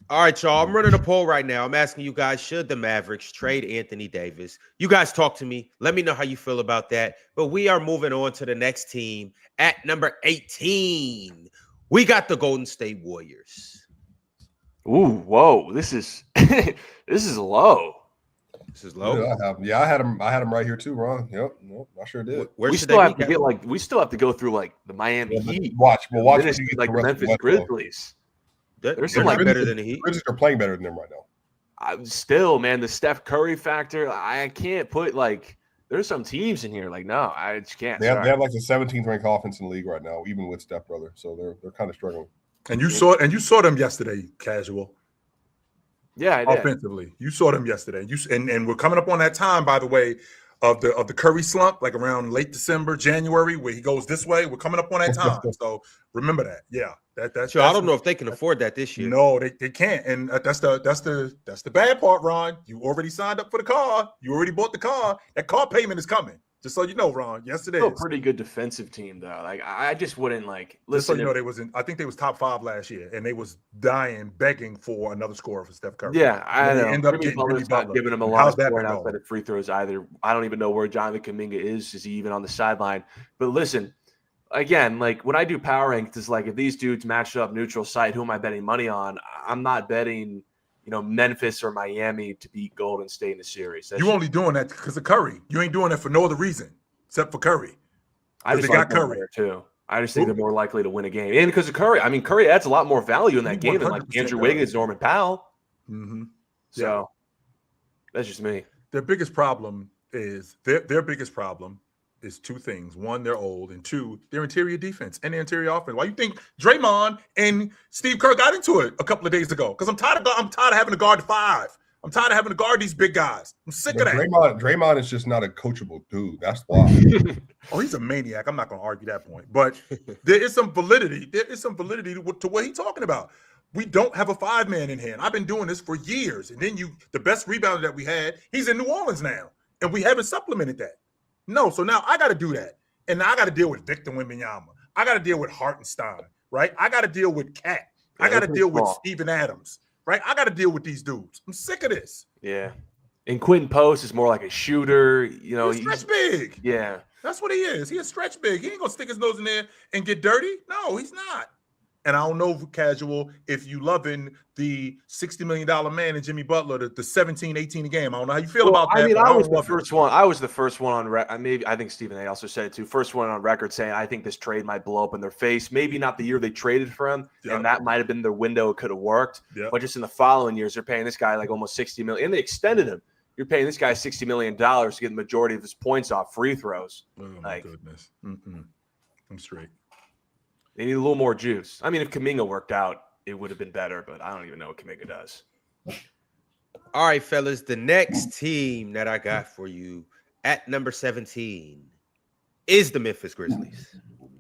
All right, y'all, I'm running a poll right now. I'm asking you guys, should the Mavericks trade Anthony Davis? You guys talk to me. Let me know how you feel about that. But we are moving on to the next team at number 18. We got the Golden State Warriors. Ooh, whoa! This is this is low. This is low. I had him right here too, Ron. Yep, I sure did. We still have to go through like the Miami Heat. Watch like the Memphis Grizzlies. They're somebody better than the Heat. Grizzlies are playing better than them right now. Still, man, the Steph Curry factor. I can't put like. There's some teams in here like no, I just can't. They have like the 17th ranked offense in the league right now, even with Steph brother. So they're kind of struggling. And you saw them yesterday, Casual. Yeah, I did. Offensively, you saw them yesterday. And we're coming up on that time, by the way, of the Curry slump, like around late December, January, where he goes this way. We're coming up on that time, so remember that. Yeah, that's. Sure, I don't know if they can afford that this year. No, they can't, and that's the bad part, Ron. You already signed up for the car. You already bought the car. That car payment is coming. Just so you know, Ron. Yes, it is. Still a pretty good defensive team, though. Like I just wouldn't like. Listen, just so you know, they was in. I think they was top 5 last year, and they was dying, begging for another score for Steph Curry. Yeah, I know. End up getting Jimmy not giving him a lot of scoring outside of free throws either. I don't even know where Jonathan Kuminga is. Is he even on the sideline? But listen, again, like when I do power rankings, it's like if these dudes match up neutral site, who am I betting money on? I'm not betting, Memphis or Miami to beat Golden State in the series. You only doing that because of Curry. You ain't doing that for no other reason. except for Curry. I just they got like Curry Curry too. I just think they're more likely to win a game, and because of Curry, I mean, Curry adds a lot more value in that game than like 100% Andrew does. Wiggins, Norman Powell. Mm-hmm. So that's just me. Their biggest problem is their biggest problem is two things. One, they're old, and two, their interior defense and their interior offense. Why you think Draymond and Steve Kerr got into it a couple of days ago? Because I'm tired of having to guard the five. I'm tired of having to guard these big guys. I'm sick of that. Draymond is just not a coachable dude. That's why. Oh, he's a maniac. I'm not going to argue that point. But there is some validity. There is some validity to what he's talking about. We don't have a five-man in here. And I've been doing this for years. And then the best rebounder that we had, he's in New Orleans now. And we haven't supplemented that. No, so now I got to do that. And now I got to deal with Victor Wembanyama. I got to deal with Hartenstein, right? I got to deal with Cat. I got to deal with Steven Adams, right? I got to deal with these dudes. I'm sick of this. Yeah. And Quentin Post is more like a shooter. You know, he's stretch big. Yeah. That's what he is. He is stretch big. He ain't going to stick his nose in there and get dirty. No, he's not. And I don't know, Casual, if you loving the $60 million man in Jimmy Butler, the 17, 18 a game. I don't know how you feel about that. I mean, I was the first one. I was the first one on record. I think Stephen A. also said it too. First one on record saying, I think this trade might blow up in their face. Maybe not the year they traded for him, and that might have been their window. It could have worked. But just in the following years, they're paying this guy like almost $60 million. And they extended him. You're paying this guy $60 million to get the majority of his points off free throws. Oh, my goodness. I'm straight. They need a little more juice. I mean, if Kuminga worked out, it would have been better, but I don't even know what Kuminga does. All right, fellas, the next team that I got for you at number 17 is the Memphis Grizzlies.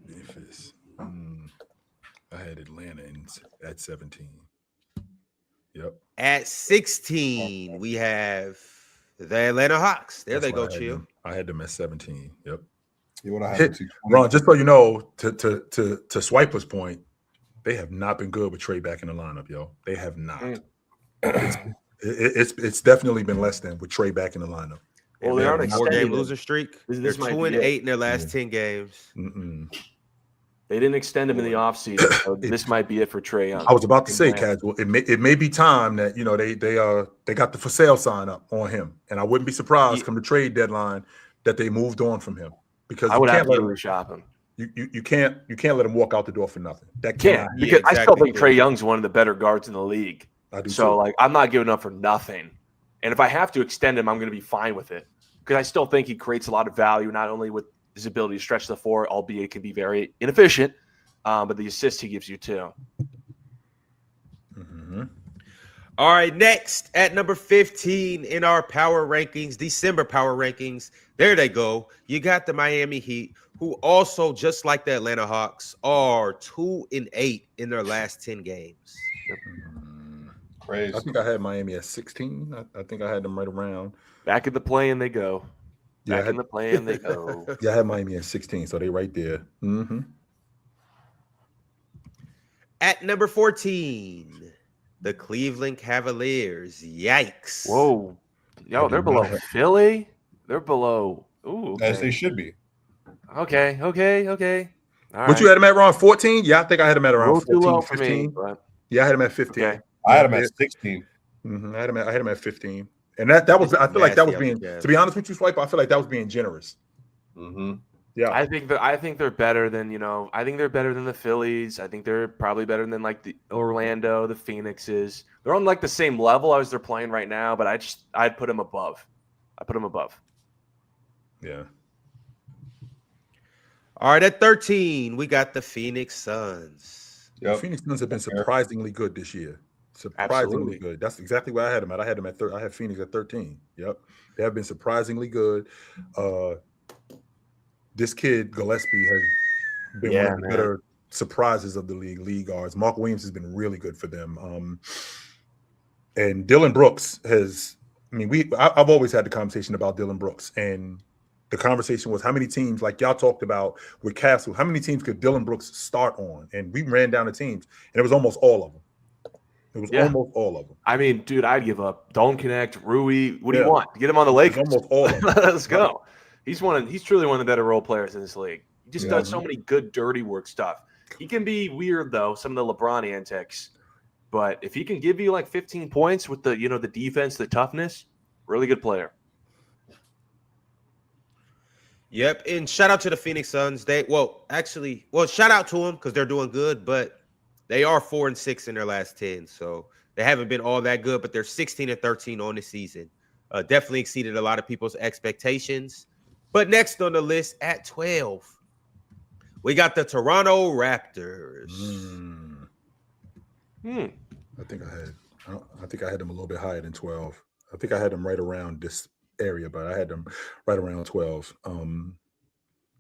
Memphis. I had Atlanta at 17. Yep. At 16, we have the Atlanta Hawks. There they go, Chill. I had them at 17. Yep. You want to have Ron, just so you know, to Swiper's point, they have not been good with Trey back in the lineup, yo. They have not. It's definitely been less than with Trey back in the lineup. Well, they're on a 4-game losing streak. They're 2-8 in their last 10 games. They didn't extend him in the offseason, so this might be it for Trae Young. I was about to say, Casual, it may be time that they got the for sale sign up on him, and I wouldn't be surprised come the trade deadline that they moved on from him. Because I would absolutely shop him. You can't let him walk out the door for nothing. That can't because I still think Trae Young's one of the better guards in the league. I do so too. like I'm not giving up for nothing. And if I have to extend him, I'm going to be fine with it because I still think he creates a lot of value, not only with his ability to stretch the floor, albeit it can be very inefficient, but the assists he gives you too. All right, next at number 15 in our power rankings, December power rankings. There they go. You got the Miami Heat, who also, just like the Atlanta Hawks, are 2-8 in their last 10 games. Crazy. I think I had Miami at 16. I think I had them right around. Back in the play-in they go. Back in the play-in they go. Yeah, I had Miami at 16, so they right there. At number 14, the Cleveland Cavaliers. Yikes. Whoa. Yo, they're below Philly. They're below. Ooh. Okay. As they should be. Okay. All right. What you had them at around 14? Yeah, I think I had them at around 14, too low 15. for me, but... Yeah, I had them at 15. Okay. I had them at 16. I had them at 15. And that was, I feel like that was being, to be honest with you, Swipe, I feel like that was being generous. Yeah. I think they're better than, I think they're better than the Phillies. I think they're probably better than like the Orlando, the Phoenixes. They're on like the same level as they're playing right now, but I'd put them above. Yeah. All right, at 13, we got the Phoenix Suns. Yep. The Phoenix Suns have been surprisingly good this year. Surprisingly good. That's exactly where I had them at. I had them at I had Phoenix at 13. Yep. They have been surprisingly good. This kid, Gillespie, has been one of the better surprises of the league guards. Mark Williams has been really good for them. And Dylan Brooks I've always had the conversation about Dylan Brooks, and the conversation was how many teams, like y'all talked about with Castle, how many teams could Dylan Brooks start on? And we ran down the teams, and it was almost all of them. Almost all of them. I mean, dude, I'd give up. Don't connect, Rui. What do you want? Get him on the Lakers. Almost all of them. Let's go. He's truly one of the better role players in this league. He just does so many good dirty work stuff. He can be weird though, some of the LeBron antics. But if he can give you like 15 points with the the defense, the toughness, really good player. Yep, and shout out to the Phoenix Suns. Shout out to them because they're doing good, but they are 4-6 in their last 10, so they haven't been all that good. But they're 16-13 on the season. Definitely exceeded a lot of people's expectations. But next on the list at 12, we got the Toronto Raptors. I think I had them a little bit higher than 12. I think I had them right around this area, but I had them right around 12.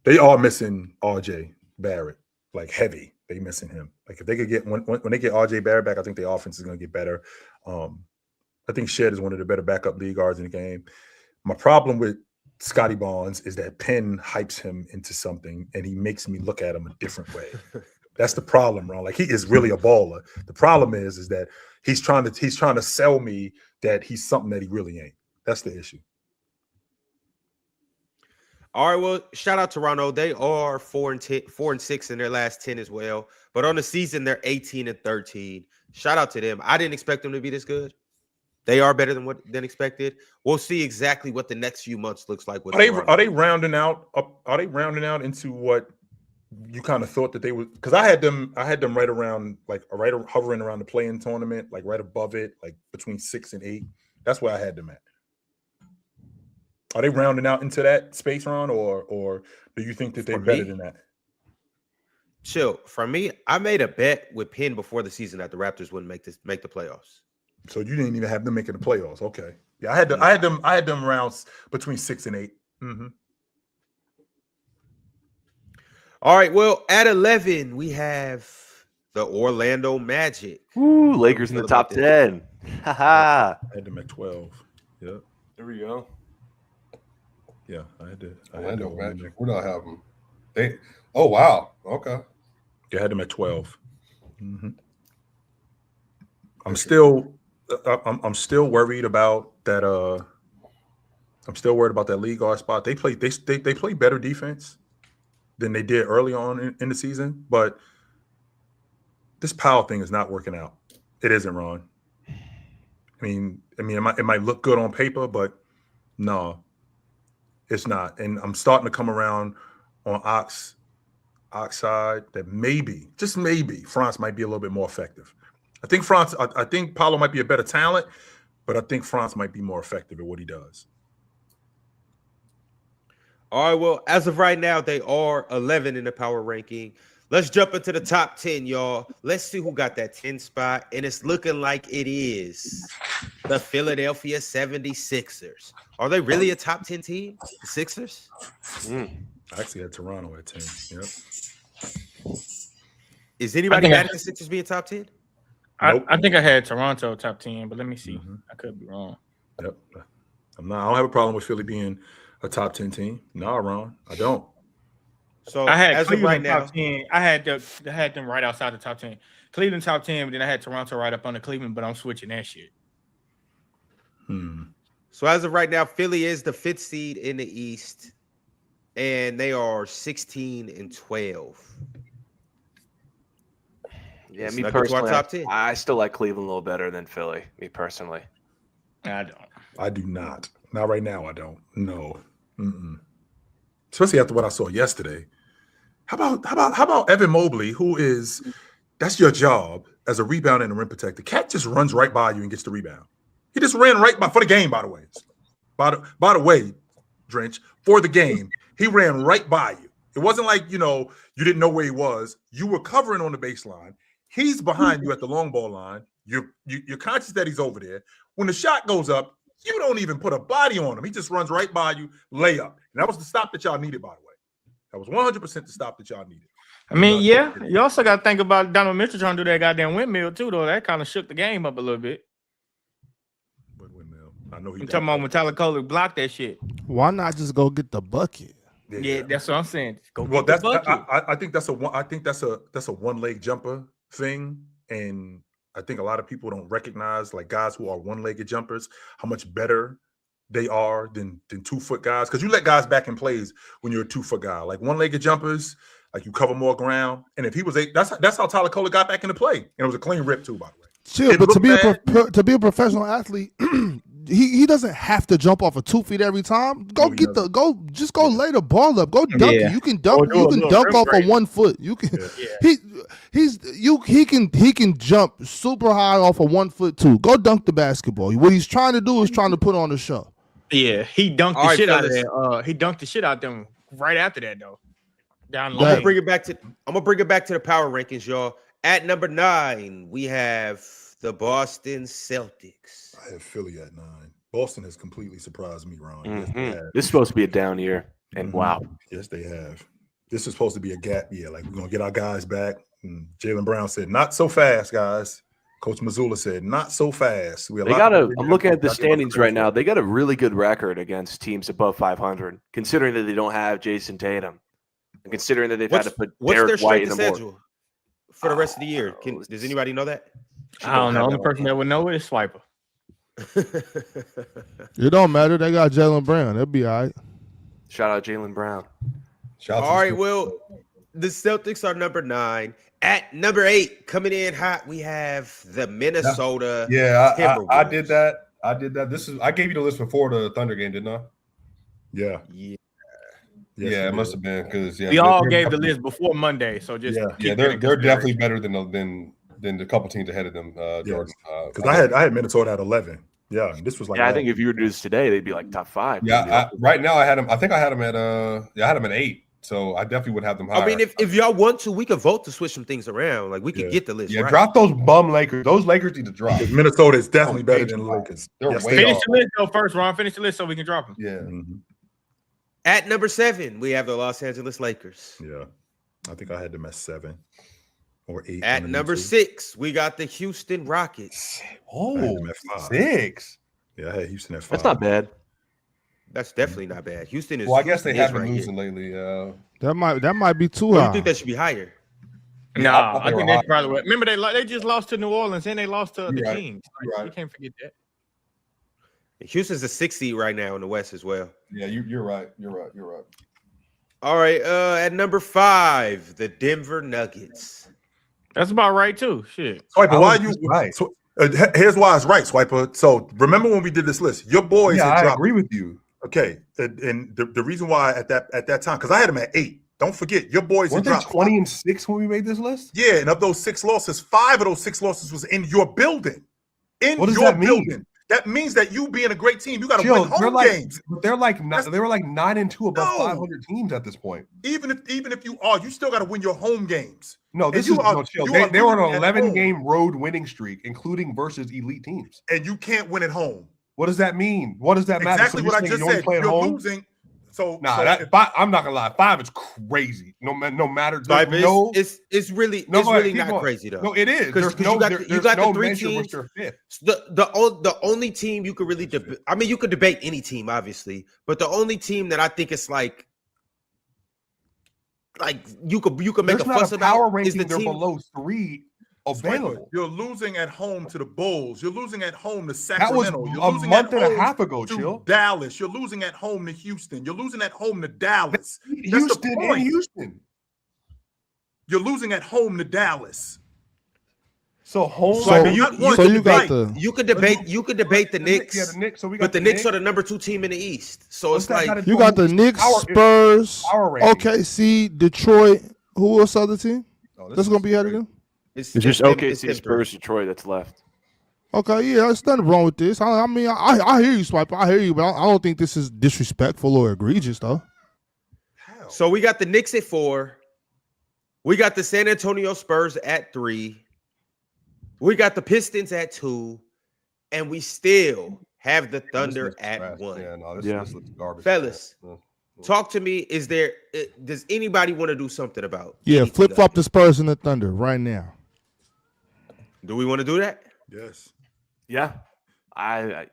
They are missing RJ Barrett, like heavy. They missing him. Like if they could get when they get RJ Barrett back, I think the offense is going to get better. I think Shed is one of the better backup lead guards in the game. My problem with Scotty Barnes is that Penn hypes him into something, and he makes me look at him a different way. That's the problem, Ron. Like he is really a baller. The problem is that he's trying to sell me that he's something that he really ain't. That's the issue. All right, well, shout out Toronto. They are 4-6 in their last 10 as well. But on the season, they're 18-13. Shout out to them. I didn't expect them to be this good. They are better than expected. We'll see exactly what the next few months looks like. Are they rounding out? Are they rounding out into what you kind of thought that they would? Because I had them right around, like right hovering around the play-in tournament, like right above it, like between 6 and 8. That's where I had them at. Are they rounding out into that space, Ron, or do you think that they're better than that? Chill. For me, I made a bet with Penn before the season that the Raptors wouldn't make the playoffs. So you didn't even have them making the playoffs. Okay. Yeah, I had them around between 6 and 8. Mm-hmm. All right. Well, at 11, we have the Orlando Magic. Ooh, Lakers in the top 10. I had them at 12. Yep. There we go. Yeah, I had Orlando Magic. We're not having they. Oh wow. Okay. You had them at 12. Mm-hmm. I'm still worried about that. I'm still worried about that lead guard spot. They play better defense than they did early on in the season, but this Powell thing is not working out. It isn't, Ron. I mean, it might look good on paper, but no, it's not. And I'm starting to come around on Ox side that maybe, just maybe, France might be a little bit more effective. I think Paolo might be a better talent, but I think France might be more effective at what he does. All right, well, as of right now, they are 11 in the power ranking. Let's jump into the top 10, y'all. Let's see who got that 10 spot, and it's looking like it is the Philadelphia 76ers. Are they really a top 10 team, the Sixers? I actually had Toronto at 10. Yep. Is anybody mad at the Sixers being top 10? Nope. I think I had Toronto top 10, but let me see. Mm-hmm. I could be wrong. Yep. I don't have a problem with Philly being a top 10 team. No, Ron, I don't. So I had as Cleveland of right now, top 10. I had them right outside the top 10. Cleveland top 10, but then I had Toronto right up under Cleveland, but I'm switching that shit. So as of right now, Philly is the 5th seed in the East, and they are 16-12. Yeah, me personally, I still like Cleveland a little better than Philly, me personally. I don't. I do not. Not right now, I don't. No. Mm-mm. Especially after what I saw yesterday. How about Evan Mobley, that's your job as a rebounder and a rim protector. Cat just runs right by you and gets the rebound. He just ran right by for the game, by the way. By the way, Drench, for the game, he ran right by you. It wasn't like, you didn't know where he was. You were covering on the baseline. He's behind you at the long ball line. You're conscious that he's over there. When the shot goes up, you don't even put a body on him. He just runs right by you, layup. And that was the stop that y'all needed, by the way. That was 100% the stop that y'all needed. I mean, yeah. You also got to think about Donovan Mitchell trying to do that goddamn windmill, too, though. That kind of shook the game up a little bit. What windmill? I know I'm talking about when Tyler Kohler blocked that shit. Why not just go get the bucket? Yeah, that's what I'm saying. I think that's a one-leg jumper thing, and I think a lot of people don't recognize, like, guys who are one-legged jumpers, how much better they are than 2-foot guys. Because you let guys back in plays when you're a 2-foot guy. Like one-legged jumpers, like you cover more ground. And if he was that's how Tyler Kohler got back into play, and it was a clean rip too, by the way. Chill, but to be a professional athlete, he doesn't have to jump off of 2 feet every time. Go lay the ball up. Go dunk it. You can dunk. You can dunk off of 1 foot. You can. He can jump super high off of 1 foot too. Go dunk the basketball. What he's trying to do is trying to put on the show. Yeah, he dunked the shit out of that. He dunked the shit out them right after that though. Down the lane. I'm gonna bring it back to the power rankings, y'all. At number 9, we have the Boston Celtics. I have Philly at 9. Boston has completely surprised me, Ron. Mm-hmm. Yes, this is supposed to be a down year, and wow. Yes, they have. This is supposed to be a gap year. Like, we're going to get our guys back. And Jaylen Brown said, not so fast, guys. Coach Mazzulla said, not so fast. I'm looking at the standings right now. They got a really good record against teams above 500, considering that they don't have Jason Tatum. And considering that they've had to put Derek White in the schedule for the rest of the year. Does anybody know that? I don't know. The only person that would know it is Swiper. It don't matter. They got Jaylen Brown. They'll be all right. Shout out Jaylen Brown. All right, well, the Celtics are number 9. At number 8, coming in hot, we have the Minnesota. Timberwolves. I did that. I gave you the list before the Thunder game, didn't I? Yeah. It must have been because we all gave the list before Monday, so just they're definitely better than the couple teams ahead of them. Jordan, because I had Minnesota at 11. Yeah, this was like I think if you were to do this today, they'd be like top 5. Yeah, right now I had them. I think I had them at I had them at 8. So I definitely would have them higher. I mean, if y'all want to, we could vote to switch some things around. Like we could get the list. Yeah, right. Drop those bum Lakers. Those Lakers need to drop. Minnesota is definitely better than the Lakers. Finish the list though first, Ron. Finish the list so we can drop them. Yeah. Mm-hmm. At number 7, we have the Los Angeles Lakers. Yeah, I think I had them at 7 or 8. At number 6, we got the Houston Rockets. Oh, 6. Yeah, I had Houston at 5. That's not bad. That's definitely not bad. Houston is. Well, I guess they have been right losing here. lately. That might be too high. You think that should be higher? No, I think that's probably what. Remember they just lost to New Orleans and they lost to the Kings. You can't forget that. Houston's a 6th seed right now in the West as well. Yeah, you're right. You're right. All right. At number 5, the Denver Nuggets. That's about right too. Shit. Swiper, why you right? So, here's why it's right, Swiper. So remember when we did this list, your boys. Yeah, I agree with you. Okay, and the reason why at that time, because I had them at 8. Don't forget, your boys weren't had they 20-6 when we made this list. Yeah, and of those 6 losses, 5 of those 6 losses was in your building. What does that mean? That means that you being a great team, you got to win home games. They were like 9-2 above 500 teams at this point. Even if you are, you still got to win your home games. No, this is chill. They were on an 11-game road winning streak, inclling versus elite teams. And you can't win at home. What does that mean? What does that matter? Exactly what I just said. You're losing. So I'm not gonna lie. 5 is crazy. No matter. It's really not crazy though. No, it is. Because you got the 3 teams. The only team you could really debate. I mean, you could debate any team, obviously, but the only team that I think is like you could make a fuss about power ranking. Is the they're team below 3 available. You're losing at home to the Bulls. You're losing at home to Sacramento. That was a month and a half ago, Chill. Dallas. You're losing at home to Houston. You're losing at home to Dallas. Houston. You're losing at home to Dallas. So home. You could debate the Knicks. Yeah, the Knicks. So we got but the Knicks are the number 2 team in the East. So it's like you got the Knicks, Spurs, OKC, Detroit. Who else other team? That's gonna be ahead of them. It's just OKC, Spurs, Detroit that's left. Okay, yeah, there's nothing wrong with this. I mean, I hear you, Swiper. I hear you, but I don't think this is disrespectful or egregious, though. So we got the Knicks at 4. We got the San Antonio Spurs at 3. We got the Pistons at 2. And we still have the Thunder at 1. Yeah, this looks garbage. Fellas, talk to me. Does anybody want to do something about? Yeah, flip-flop the Spurs and the Thunder right now. Do we want to do that? Yes. Yeah. I'm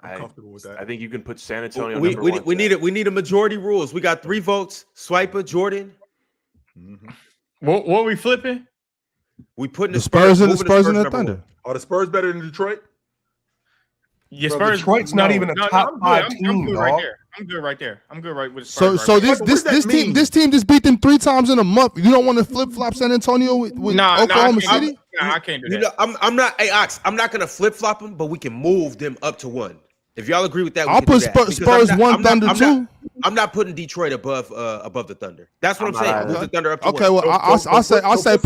comfortable with that. I think you can put San Antonio. We need a majority rules. We got 3 votes. Swiper, Jordan. Mm-hmm. What are we flipping? We putting the Spurs and the Thunder. Are the Spurs better than Detroit? Yeah, Spurs. Detroit's not even a top 5 team. I'm good right there. I'm good right there. I'm good right with the Spurs. So this team just beat them 3 times in a month. You don't want to flip flop San Antonio with Oklahoma City? I can't do that. I'm not. Hey, Ox, I'm not gonna flip flop them, but we can move them up to 1. If y'all agree with that, we I'll can put do that. Spurs 1, Thunder 2. I'm not putting Detroit above the Thunder. That's what I'm saying. Move the Thunder up to Okay, one. well, I'll say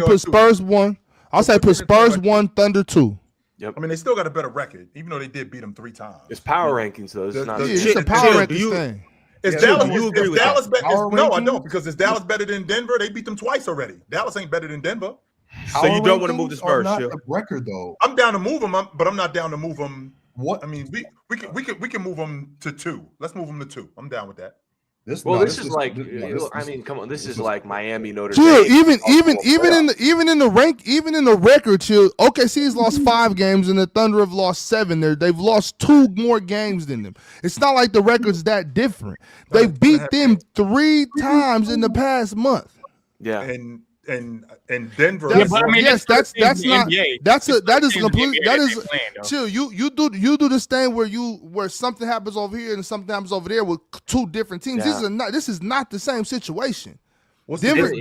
put Spurs 1. I'll say put Spurs 1, Thunder 2. Yep. I mean, they still got a better record, even though they did beat them 3 times. It's power rankings, though. It's not. It's a power rankings thing. Is Yeah, Dallas? do you agree Is with Dallas that? no, I don't, because is Dallas better than Denver? They beat them twice already. Dallas ain't better than Denver. So you don't want to move the Spurs, not Chill? the record though. I'm down to move them, but I'm not down to move them. What I mean, we can move them to 2. Let's move them to 2. I'm down with that. This is like, I mean, come on, this is like Miami, Notre Chill, Dame. even in the record, Chill. OKC's lost 5 games and the Thunder have lost 7. They've lost 2 more games than them. It's not like the record's that different. They beat them 3 times in the past month. Yeah. And Denver. That's, but I mean, yes, that's that's the not NBA. that is completely that is playing, though. Chill. You do this thing where something happens over here and something happens over there with 2 different teams. Yeah. This is not the same situation. What's Denver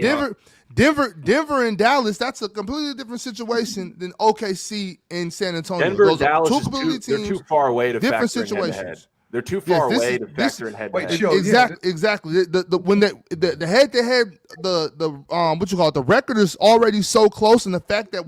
and Dallas, that's a completely different situation than OKC and San Antonio. Denver and Those are Dallas, 2 completely they're teams, too far away to different factor in head-to-head. situations. They're too far Yes, away to factor in head-to-head. Exactly. When the head-to-head, the what you call it, the record is already so close, and the fact that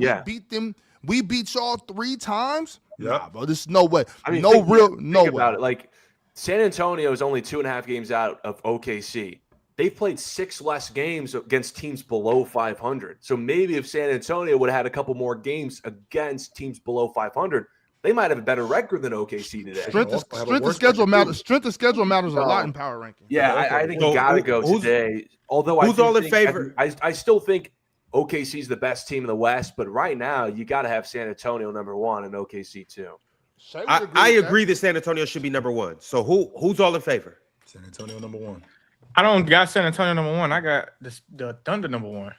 we beat y'all 3 times. Yeah, nah, bro, there's no way. I mean, no way. About it. Like San Antonio is only 2.5 games out of OKC. They've played 6 less games against teams below 500. So maybe if San Antonio would have had a couple more games against teams below 500. They might have a better record than OKC today. Strength of schedule matters. Strength of schedule matters a lot in power ranking. Yeah, I think you got to go today. Although who's all in favor? I still think OKC is the best team in the West, but right now you got to have San Antonio number 1 and OKC 2. I agree that San Antonio should be number 1. So who's all in favor? San Antonio number 1. I don't got San Antonio number 1. I got the Thunder number 1.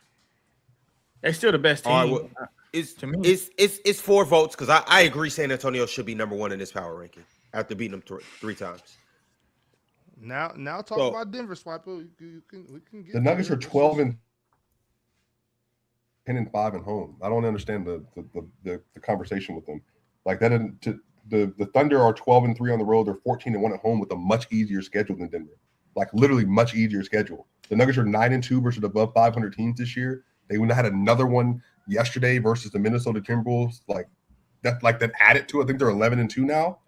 They're still the best team. All right, well, it's 4 votes because I agree San Antonio should be number 1 in this power ranking after beating them 3 times. Now talk about Denver, Swiper. We can get the Nuggets are 12-10-5 at home. I don't understand the conversation with them. Like that, the Thunder are 12-3 on the road. They're 14-1 at home with a much easier schedule than Denver. Like literally much easier schedule. The Nuggets are 9-2 versus above 500 teams this year. They had another one yesterday versus the Minnesota Timberwolves. Like that added to. I think they're 11-2 now.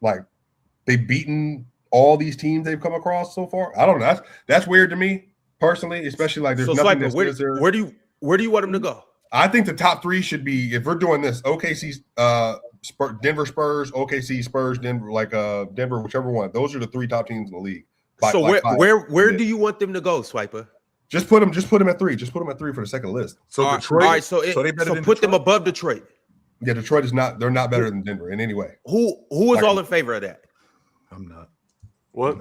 Like they've beaten all these teams they've come across so far. I don't know. That's weird to me personally, especially like there's nothing that says there. Where do you want them to go? I think the top 3 should be, if we're doing this, OKC, Denver Spurs, OKC Spurs, Denver, Denver, whichever one. Those are the 3 top teams in the league. So where do you want them to go, Swiper? Just put them at 3. Just put them at 3 for the second list. So Detroit. All right, so put them above Detroit. Yeah, Detroit is not. They're not better than Denver in any way. Who is all in favor of that? I'm not. What?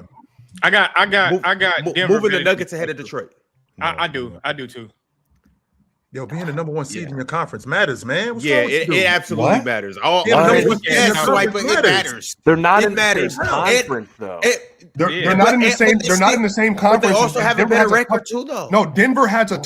I got Denver moving the Nuggets ahead of Detroit. I do too. Yo, being the number 1 seed in your conference matters, man. What's it absolutely matters. It matters. They're not It in matters. the same conference, though. They're not in the same. They're not in the same conference. But they also have Denver a better has record too, though. No, Denver has a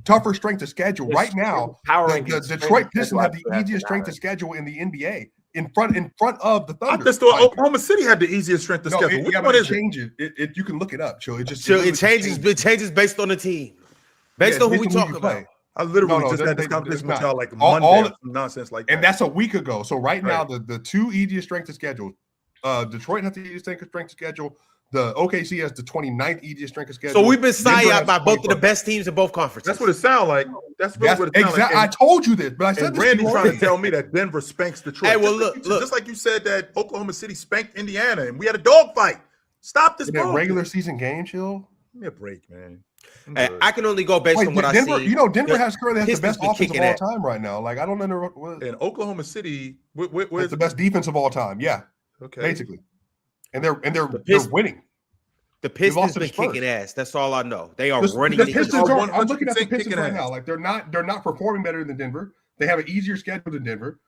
tougher strength of schedule right now. The Detroit Pistons have the easiest strength of schedule in the NBA. In front of the Thunder. I just thought Oklahoma City had the easiest strength of schedule. What is it? You can look it up. It changes. It changes based on the team, based on who we talk about. I literally just had this conversation with y'all like Monday, nonsense like that. And that's a week ago. So right now, the 2 easiest strength of schedule. Detroit has the easiest strength of schedule. The OKC has the 29th easiest strength of schedule. So we've been signed by both of the best teams in both conferences. That's what it sounds like. That's really what it sounds like. I told you this, but I said Randy's trying to tell me that Denver spanks Detroit. Hey, well, look. Just like you said that Oklahoma City spanked Indiana, and we had a dogfight. Stop this, bro. Regular season game, Chill. Give me a break, man. Hey, I can only go based on what Denver, I see. Denver has currently has the best offense of all time right now. Like I don't know. And Oklahoma City, where's the best defense of all time? Yeah, okay, basically. And they're winning. The Pistons been kicking ass. That's all I know. They are running. The Pistons are. I'm looking at the Pistons right now. Like they're not performing better than Denver. They have an easier schedule than Denver.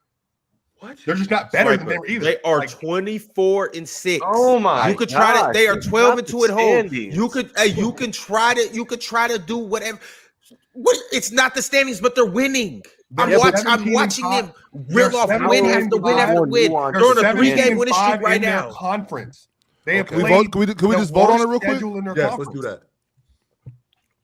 What? They're just not better than Denver either. They are 24-6. Oh my! You could try to. They are 12-2 at home. You could try to do whatever. What? It's not the standings, but they're winning. I'm They're watching 17-5. them reel off They're win after win 17-5. after win. They're They're on a 3-game 17-5 winning streak right in their now. conference. They have Okay. played Can we the just vote on it worst real quick? schedule in their Yes, conference. let's do that.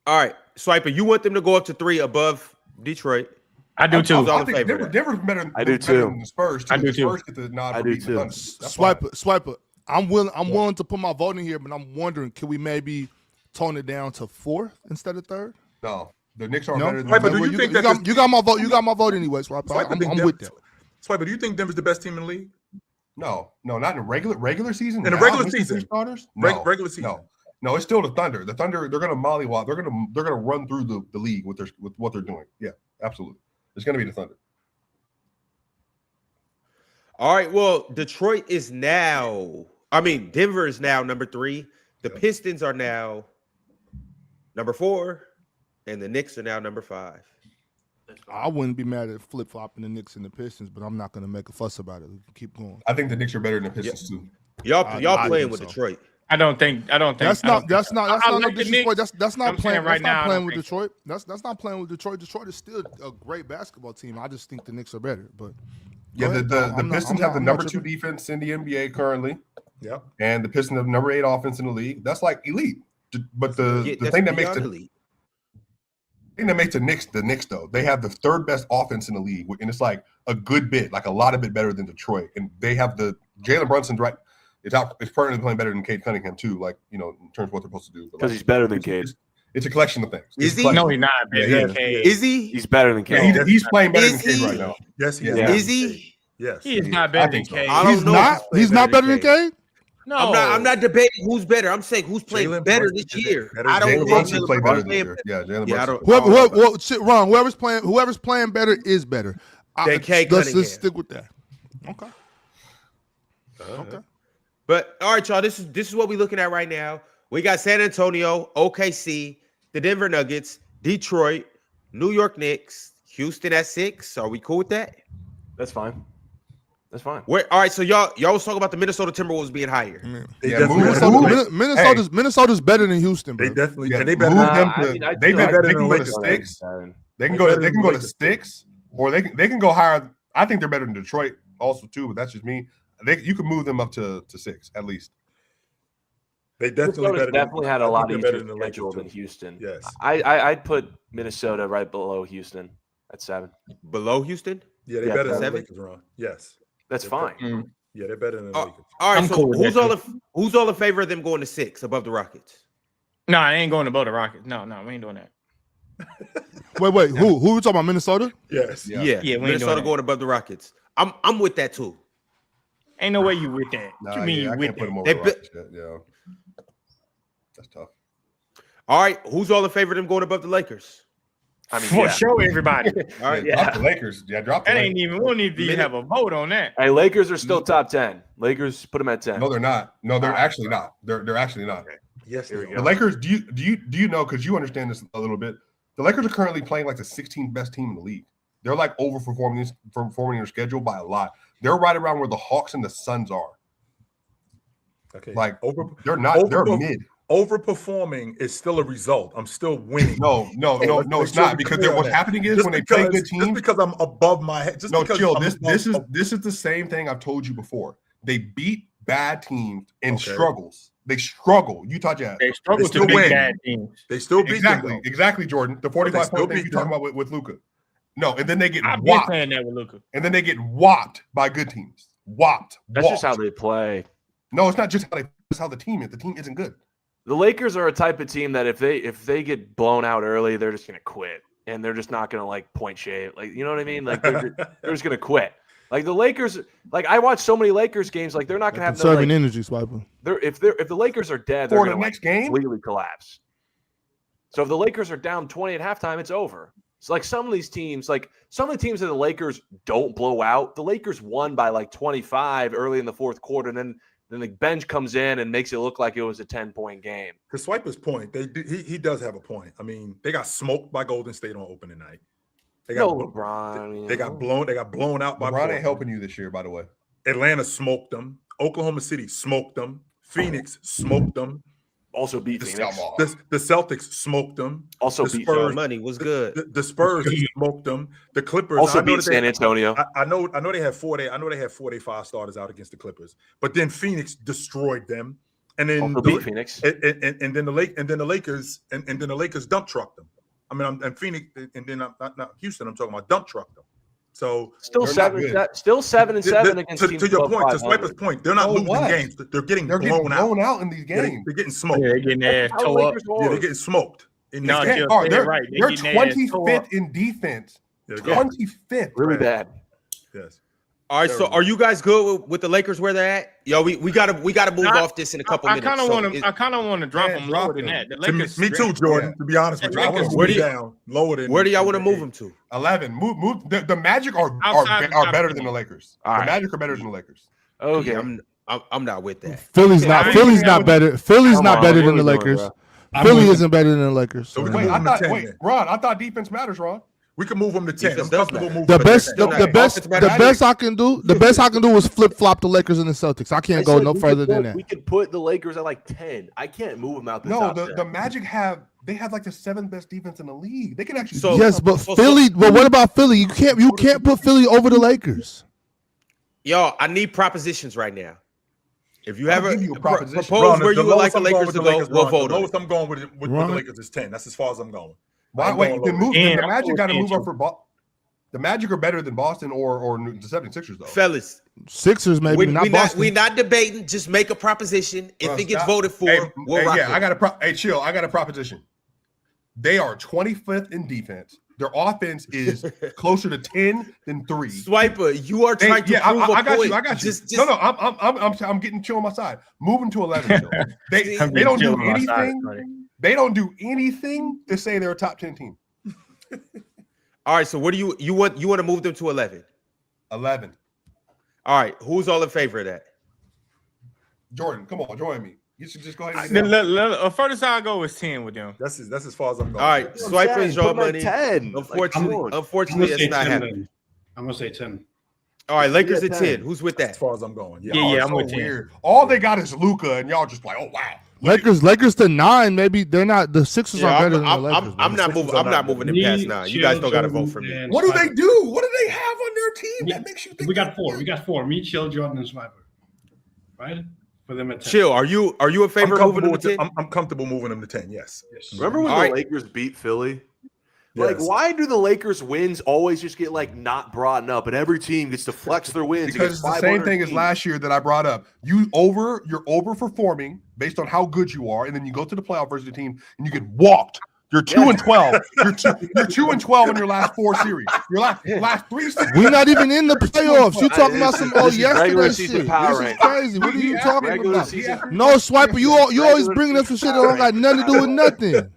All right, Swiper, you want them to go up to 3 above Detroit? I do too. Who's all I in think favor of that? Denver's better. I do better too. than the Spurs. I do The too. Spurs get the nod I for do beating the too. Thunder. That's fine. Swiper. I'm willing to put my vote in here, but I'm wondering, can we maybe tone it down to 4th instead of 3rd? No, the Knicks are No? better than. Right, but the do Thunder. you think you that got, you got my vote? You got my vote anyway, Swiper. Swiper I'm think with Denver- that. Swiper, do you think Denver's the best team in the league? No, not in regular season. In the Now, regular with the season. starters. Regular season. No, it's still the Thunder. The Thunder, they're gonna mollywop. They're gonna run through the league with what they're doing. Yeah, absolutely. It's gonna be the Thunder. All right, well, Denver is now number 3. The Pistons are now number 4, and the Knicks are now number 5. I wouldn't be mad at flip-flopping the Knicks and the Pistons, but I'm not going to make a fuss about it. We can keep going. I think the Knicks are better than the Pistons too. Y'all I playing think with so. Detroit. I don't think. That's not no like the disrespect. Knicks. That's not I'm playing saying right now, I playing don't with think Detroit. That's not playing with Detroit. Detroit is still a great basketball team. I just think the Knicks are better. But Yeah, the Pistons have the number 2 tripping. defense in the NBA currently, Yeah. and the Pistons have number 8 offense in the league. That's like elite. But the That's thing that makes beyond the elite. the Knicks though, they have the 3rd best offense in the league, and it's like a good bit, like a lot of bit better than Detroit. And they have the Jalen Brunson's right. It's currently playing better than Cade Cunningham too, like in terms of what they're supposed to do. But Because like, he's better than Cade. It's a collection of things. Is It's a he? collection. No, he's not. Baby. Yeah, Okay. Is he? He's better than Yeah, Cade. he's playing better Is than Cade he? right now. Yes, he Yeah. is. Is he? Yes. He is he not I better than think so. Cade. I don't He's know not. if he's He's not better than Cade. No, I'm not debating who's better. I'm saying who's playing Jalen better Brunson this is year. better I than don't Jalen know. Brunson Jalen played better Brunson this year. Yeah, Jalen Yeah, I Brunson. don't. Ron, whoever's playing better is better. Than Cade Let's Cunningham. just stick with that. Okay. Okay. But all right, y'all. This is what we're looking at right now. We got San Antonio, OKC, the Denver Nuggets, Detroit, New York Knicks, Houston at 6. Are we cool with that? That's fine. That's fine. All right, so y'all was talking about the Minnesota Timberwolves being higher. They Yeah, definitely Minnesota's better than Houston, bro. They definitely Yeah, they better move than them to- I'd they feel can like better go than to the six. They can They go better to than the Lakers. 6, or they can go higher. I think they're better than Detroit also too, but that's just me. You can move them up to 6 at least. They definitely Minnesota's better definitely had a I lot think they're easier better than the schedule Lakers, than too. Houston. Yes. I'd put Minnesota right below Houston at 7. Below Houston? Yeah, they're Yeah, better than the 7. Lakers, Ron. Yes. That's They're fine. better. Yeah, they're better than the Lakers. All right, I'm so cool with that, who's all in favor of them going to 6 above the Rockets? No, I ain't going above the Rockets. No, we ain't doing that. Wait. Who we talking about? Minnesota? Yes. Yeah. Yeah, we ain't Minnesota doing that. going above the Rockets. I'm with that too. Ain't no way you with that. What you mean I you with can't put that? them over They the be- Rockets yet. Yeah, that's tough. All right, who's all in favor of them going above the Lakers? I mean, For yeah. sure, everybody. All right, Drop the Lakers. Yeah, drop the That Lakers. ain't even. We don't need to even have a vote on that. Hey, Lakers are still top 10. Lakers, put them at 10. No, they're not. No, they're actually not. They're actually not. Yes, Here we they go. The Lakers. Do you know? Because you understand this a little bit. The Lakers are currently playing like the 16th best team in the league. They're like overperforming their schedule by a lot. They're right around where the Hawks and the Suns are. Okay. Like over they're not. They're over- mid. overperforming is still a result. I'm still winning. No, it's not because what's happening is when they play good just teams. because I'm above my head. Just No, because chill. I'm This above- is the same thing I've told you before. They beat bad teams in Okay. struggles. They struggle. Utah Jazz. They struggle They still to beat win. bad teams. They still beat Exactly, them. though. exactly, Jordan. The 45 still point thing beat you talking them. about with Luka. No, and then they get I've been whopped. saying that with Luka. And then they get whopped by good teams. Whopped. That's just how Walked. they play. No, it's not just how they. It's how the team is. The team isn't good. The Lakers are a type of team that if they get blown out early, they're just gonna quit, and they're just not gonna like point shade. Like, you know what I mean? Like they're just gonna quit. Like the Lakers, like I watch so many Lakers games, like they're not gonna have no, Conserving like, energy, Swiper. if the Lakers are dead, they're For the gonna next game? completely collapse. So if the Lakers are down 20 at halftime, it's over. It's like some of these teams, like some of the teams that the Lakers don't blow out, the Lakers won by like 25 early in the fourth quarter, and then the bench comes in and makes it look like it was a 10-point game. To Swiper's point, he does have a point. I mean, they got smoked by Golden State on opening night. They got LeBron. I mean, They got blown out by LeBron Portland. ain't helping you this year, by the way. Atlanta smoked them. Oklahoma City smoked them. Phoenix smoked them. Also beat Phoenix. The Celtics smoked them. Also the beat Spurs. Money was good. The Spurs smoked them. The Clippers also beat San Antonio. I know they had 4 5 starters out against the Clippers, but then Phoenix destroyed them, and then also beat Phoenix, and then the Lakers dump trucked them. I mean, and Phoenix, and then not Houston. I'm talking about dump trucked them. So still 7-7 against teams. To your point, to Swiper's point, they're not losing games. They're getting blown out in these games. They're getting smoked. Yeah, they're getting their toe up. Yeah, they're getting smoked. They're 25th in defense. 25th. Really bad. Yes. All right, so are you guys good with the Lakers where they're at? Yo, we gotta move off this in a couple minutes. I kind of want to drop them lower than that. The Lakers, me too, Jordan. To be honest with you, I want to move down lower than. Where do y'all want to move them to? 11. Move. The Magic are better than the Lakers. The Magic are better than the Lakers. Okay, I'm not with that. Philly's not better. Philly's not better than the Lakers. Philly isn't better than the Lakers. So Ron, I thought defense matters, Ron. We can move them to 10. The best I can do is flip flop the Lakers and the Celtics. I can't go no further than that. We could put the Lakers at like 10. I can't move them out. The Magic have like the 7th best defense in the league. They can actually. Philly. But what about Philly? You can't put Philly over the Lakers. Yo, I need propositions right now. If you have a proposition, propose where you would like the Lakers to go, we'll vote. The lowest I'm going with the Lakers is 10. That's as far as I'm going. The Magic got to move up for Boston. The Magic are better than Boston or the 76ers, though. Fellas, Sixers maybe not Boston. We're not debating. Just make a proposition. If it gets voted for, we'll rock it. I got a proposition. They are 25th in defense. Their offense is closer to 10 than 3. Swiper, you are trying to prove a point. I got you. I'm getting chill on my side. Move them to 11. They don't do anything. They don't do anything to say they're a top 10 team. All right, so what do you want to move them to 11? 11. All right, who's all in favor of that? Jordan, come on, join me. You should just go ahead and furthest I go is 10 with them. That's as far as I'm going. All right, Swiper is your money. 10. Unfortunately, it's not happening. I'm gonna say 10. All right, Lakers at 10. Who's with that? As far as I'm going. Yeah, I'm with 10. Weird. All they got is Luka, and y'all just like, oh wow. Lakers to 9. Maybe they're not. The Sixers are better than the Lakers. I'm not moving them past 9. You guys don't got to vote for me. What do they do? What do they have on their team that makes you think? We got 4. Me, Chill, Jordan, and Swiper. Right? For them at 10. Chill. Are you in favor of moving them to 10? I'm comfortable moving them to 10. Yes. Remember when the Lakers beat Philly? Like, why do the Lakers' wins always just get like not brought up, and every team gets to flex their wins? Because it's the same thing as last year that I brought up. You're overperforming based on how good you are, and then you go to the playoff versus the team and you get walked. You're 2-12. You're 2-12 in your last 4 series. Your last 3 series. We're not even in the playoffs. You're talking about some yesterday shit. This is rank. crazy. What are you talking about? Season. No, Swiper, you always bringing up some shit that don't got nothing to do with nothing.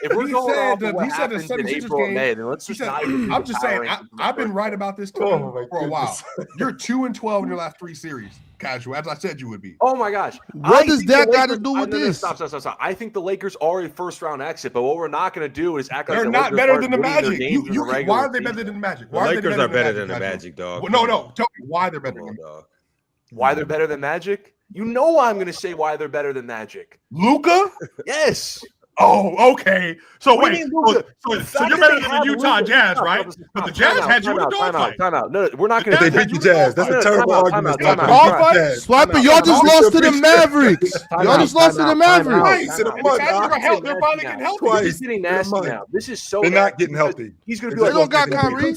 If we're going off of what he said the happens in 76ers April game, and May, then let's just I'm just saying, I've been right about this team for a while. You're 2-12 in your last 3 series. Casual, as I said you would be. Oh my gosh. What does that got to do with this? Stop. I think the Lakers are a first round exit, but what we're not going to do is act like they're not better than the Magic. Why are they better than the Magic? The Lakers are better than the Magic, dog. No. Tell me why they're better than dog. Why they're better than Magic? You know I'm going to say why they're better than Magic. Luka? Yes. Oh, okay. So wait. So you're better than the Utah Jazz, right? But the Jazz had you in the dogfight. Time out. No, we're not going to. They beat the Jazz. That's a terrible argument. Swiper, y'all just lost to the Mavericks. Y'all just lost to the Mavericks. They're finally getting healthy. This is getting nasty now. This is so. They're not getting healthy. He's going to be like, they don't got Kyrie.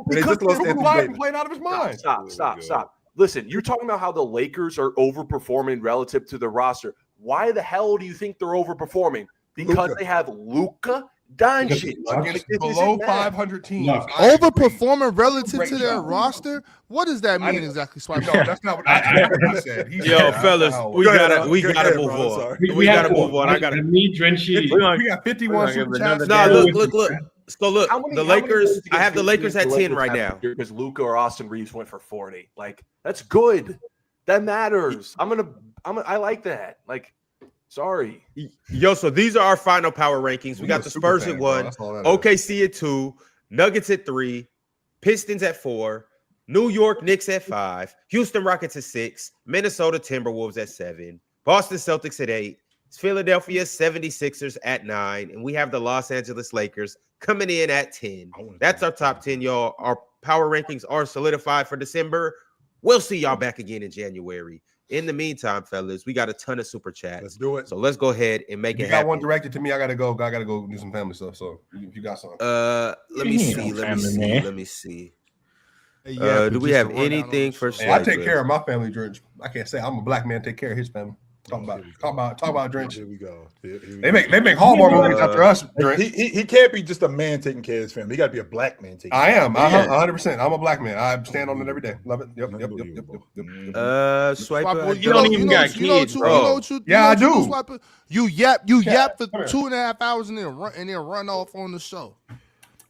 They just lost Anthony playing out of his mind. Stop. Listen, you're talking about how the Lakers are overperforming relative to the roster. Why the hell do you think they're overperforming? Because they have Luka Doncic against below 500 teams. Overperforming relative to their roster? What does that mean exactly, Swipe? No, that's not what I said. Yo, fellas, we gotta move on. We gotta move on. I gotta. Me, Drenchy. We got 51 super chats. No, look. So look, the Lakers. I have the Lakers at 10 right now because Luka or Austin Reeves went for 40. Like, that's good. That matters. I like that. Like, sorry. Yo, so these are our final power rankings. We got the Spurs at 1, OKC at 2, Nuggets at 3, Pistons at 4, New York Knicks at 5, Houston Rockets at 6, Minnesota Timberwolves at 7, Boston Celtics at 8, Philadelphia 76ers at 9, and we have the Los Angeles Lakers coming in at 10. That's our top 10, y'all. Our power rankings are solidified for December. We'll see y'all back again in January. In the meantime, fellas, we got a ton of super chats. Let's do it. So let's go ahead and make You it got happen. one directed to me. I gotta go do some family stuff. So if you got something. Let me see. Yeah, do we have anything for Hey, I take care of my family, Drench. I can't say I'm a black man. Take care of his family. Talk about Drench. Here we go. They make Hallmark movies after us, Drench. He can't be just a man taking care of his family. He got to be a black man taking. I am. care of his family. 100%. I'm a black man. I stand on it every day. Love it. Yep. Swiper, you don't even got kids, bro. Yeah, I do. Swiper, you yap for 2.5 hours and then run off on the show.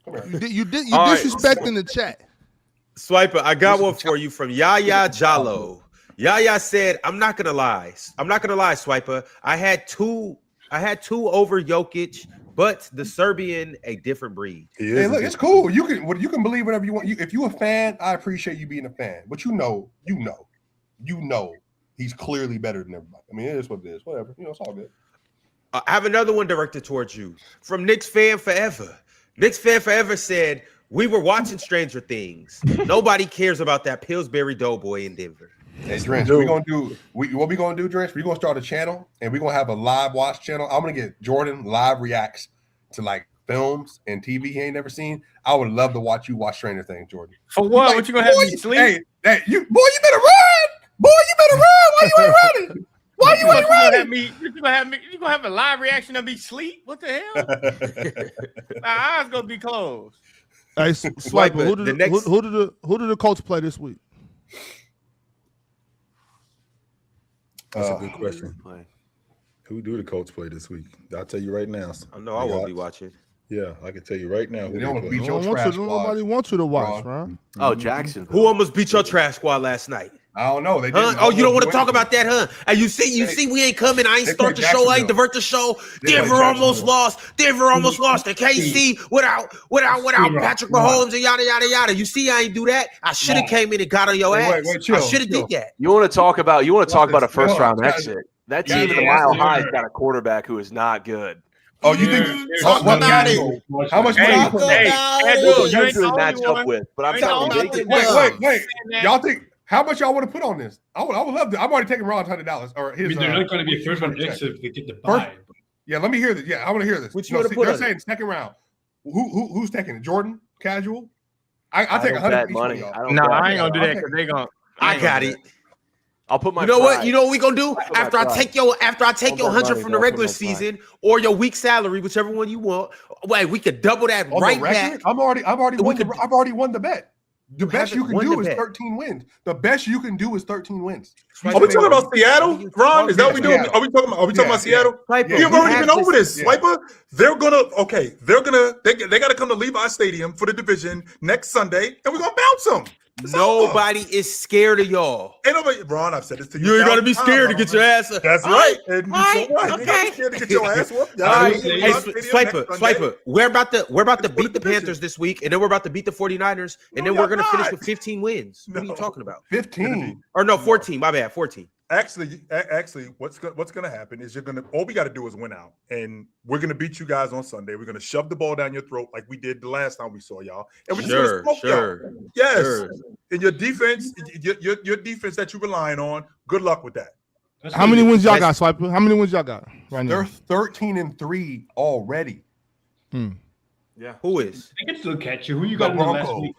You disrespecting the chat. Swiper, I got one for you from Yaya Jallo. Yaya said, I'm not gonna lie, Swiper. I had two over Jokic, but the Serbian a different breed. Hey, look, it's cool. You can believe whatever you want. If you're a fan, I appreciate you being a fan. But you know, he's clearly better than everybody. I mean, it is what it is. Whatever. It's all good. I have another one directed towards you from Knicks Fan Forever. Knicks Fan Forever said, we were watching Stranger Things. Nobody cares about that Pillsbury Doughboy in Denver. Hey, Drench, what we gonna do, Drench? We're gonna start a channel and we're gonna have a live watch channel. I'm gonna get Jordan live reacts to like films and TV he ain't never seen. I would love to watch you watch Stranger Things, Jordan. For what? What you gonna have me sleep? Hey, you better run! Boy, you better run! Why you ain't running? Why you ain't running? You gonna have a live reaction of me sleep? What the hell? My eyes gonna be closed. Hey, Swiper, who did the Colts play this week? That's a good question. Who do the Colts play this week? I'll tell you right now. I know I won't be watching. Yeah, I can tell you right now. Nobody wants you to watch, man. Oh, Jackson. Who almost beat your trash squad last night? I don't know. They huh? Oh, you don't want to talk about that, huh? And you see, we ain't coming. I ain't start the show. I ain't divert the show. Denver almost lost. Denver almost lost to KC without Patrick Mahomes and yada yada yada. You see, I ain't do that. I should have came in and got on your ass. I should have did that. You want to talk about a first round exit? That team in the Mile High has got a quarterback who is not good. Oh, you think? Talk about it. How much money you put on? You ain't match up with, but I'm telling you, wait. Y'all think? How much y'all want to put on this? I would love to. I'm already taking Ron's $100 or his. I mean, they're not going to be a first round exit if they get the buy. Yeah, let me hear this. Yeah, I want to hear this. Which they're saying second round. Who's taking it? Jordan, casual. I take 100 money. No, I ain't gonna do that because they gonna. I got it. I'll put my. You know what? You know what we gonna do after I take your 100 from the regular season or your week salary, whichever one you want. Wait, we could double that right back. I've already won the bet. The best you can do is 13 wins. The best you can do is 13 wins. Are we talking about Seattle, Ron? Is that what we doing? Are we talking about Seattle? You've already been over this, Swiper. They're gonna they gotta come to Levi Stadium for the division next Sunday, and we're gonna bounce them. Nobody is scared of y'all. Ain't nobody, Ron, I've said this to you. You ain't gotta be scared to get your ass up. That's right. And right. so what? You gotta be scared to get your ass whooped. Hey, Swiper. We're about to beat the Panthers this week, and then we're about to beat the 49ers, and then we're gonna finish with 15 wins. What are you talking about? 15 or no, 14. My bad, 14. Actually, what's going to happen is all we got to do is win out, and we're going to beat you guys on Sunday. We're going to shove the ball down your throat like we did the last time we saw y'all, and we're just going to smoke y'all. Yes, and your defense, your defense that you're relying on. Good luck with that. How many wins y'all got, Swiper? How many wins y'all got right now? They're 13-3 already. Yeah, who is? I can still catch you. Who you got in the last week?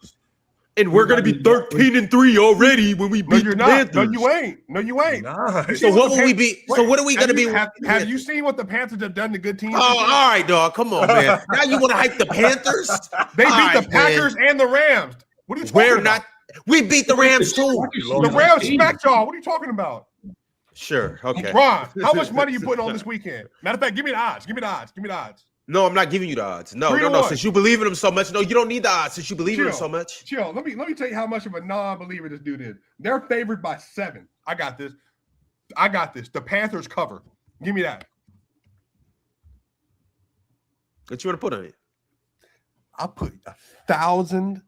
And we're going to be 13-3 already when we beat the Panthers. No, you ain't. Nice. So what will we be? So what are we going to be? Have you seen what the Panthers have done to good teams? Oh, all right, dog. Come on, man. Now you want to hype the Panthers? They beat the Packers and the Rams. What are you talking about? We beat the Rams too. The Rams smacked y'all. What are you talking about? Sure. Okay. Ron, how much money you putting on this weekend? Matter of fact, give me the odds. No, I'm not giving you the odds. No. Since you believe in them so much, no, you don't need the odds. Since you believe in them so much. Chill. Let me tell you how much of a non-believer this dude is. They're favored by 7. I got this. The Panthers cover. Give me that. What you want to put on it? I'll put 1,000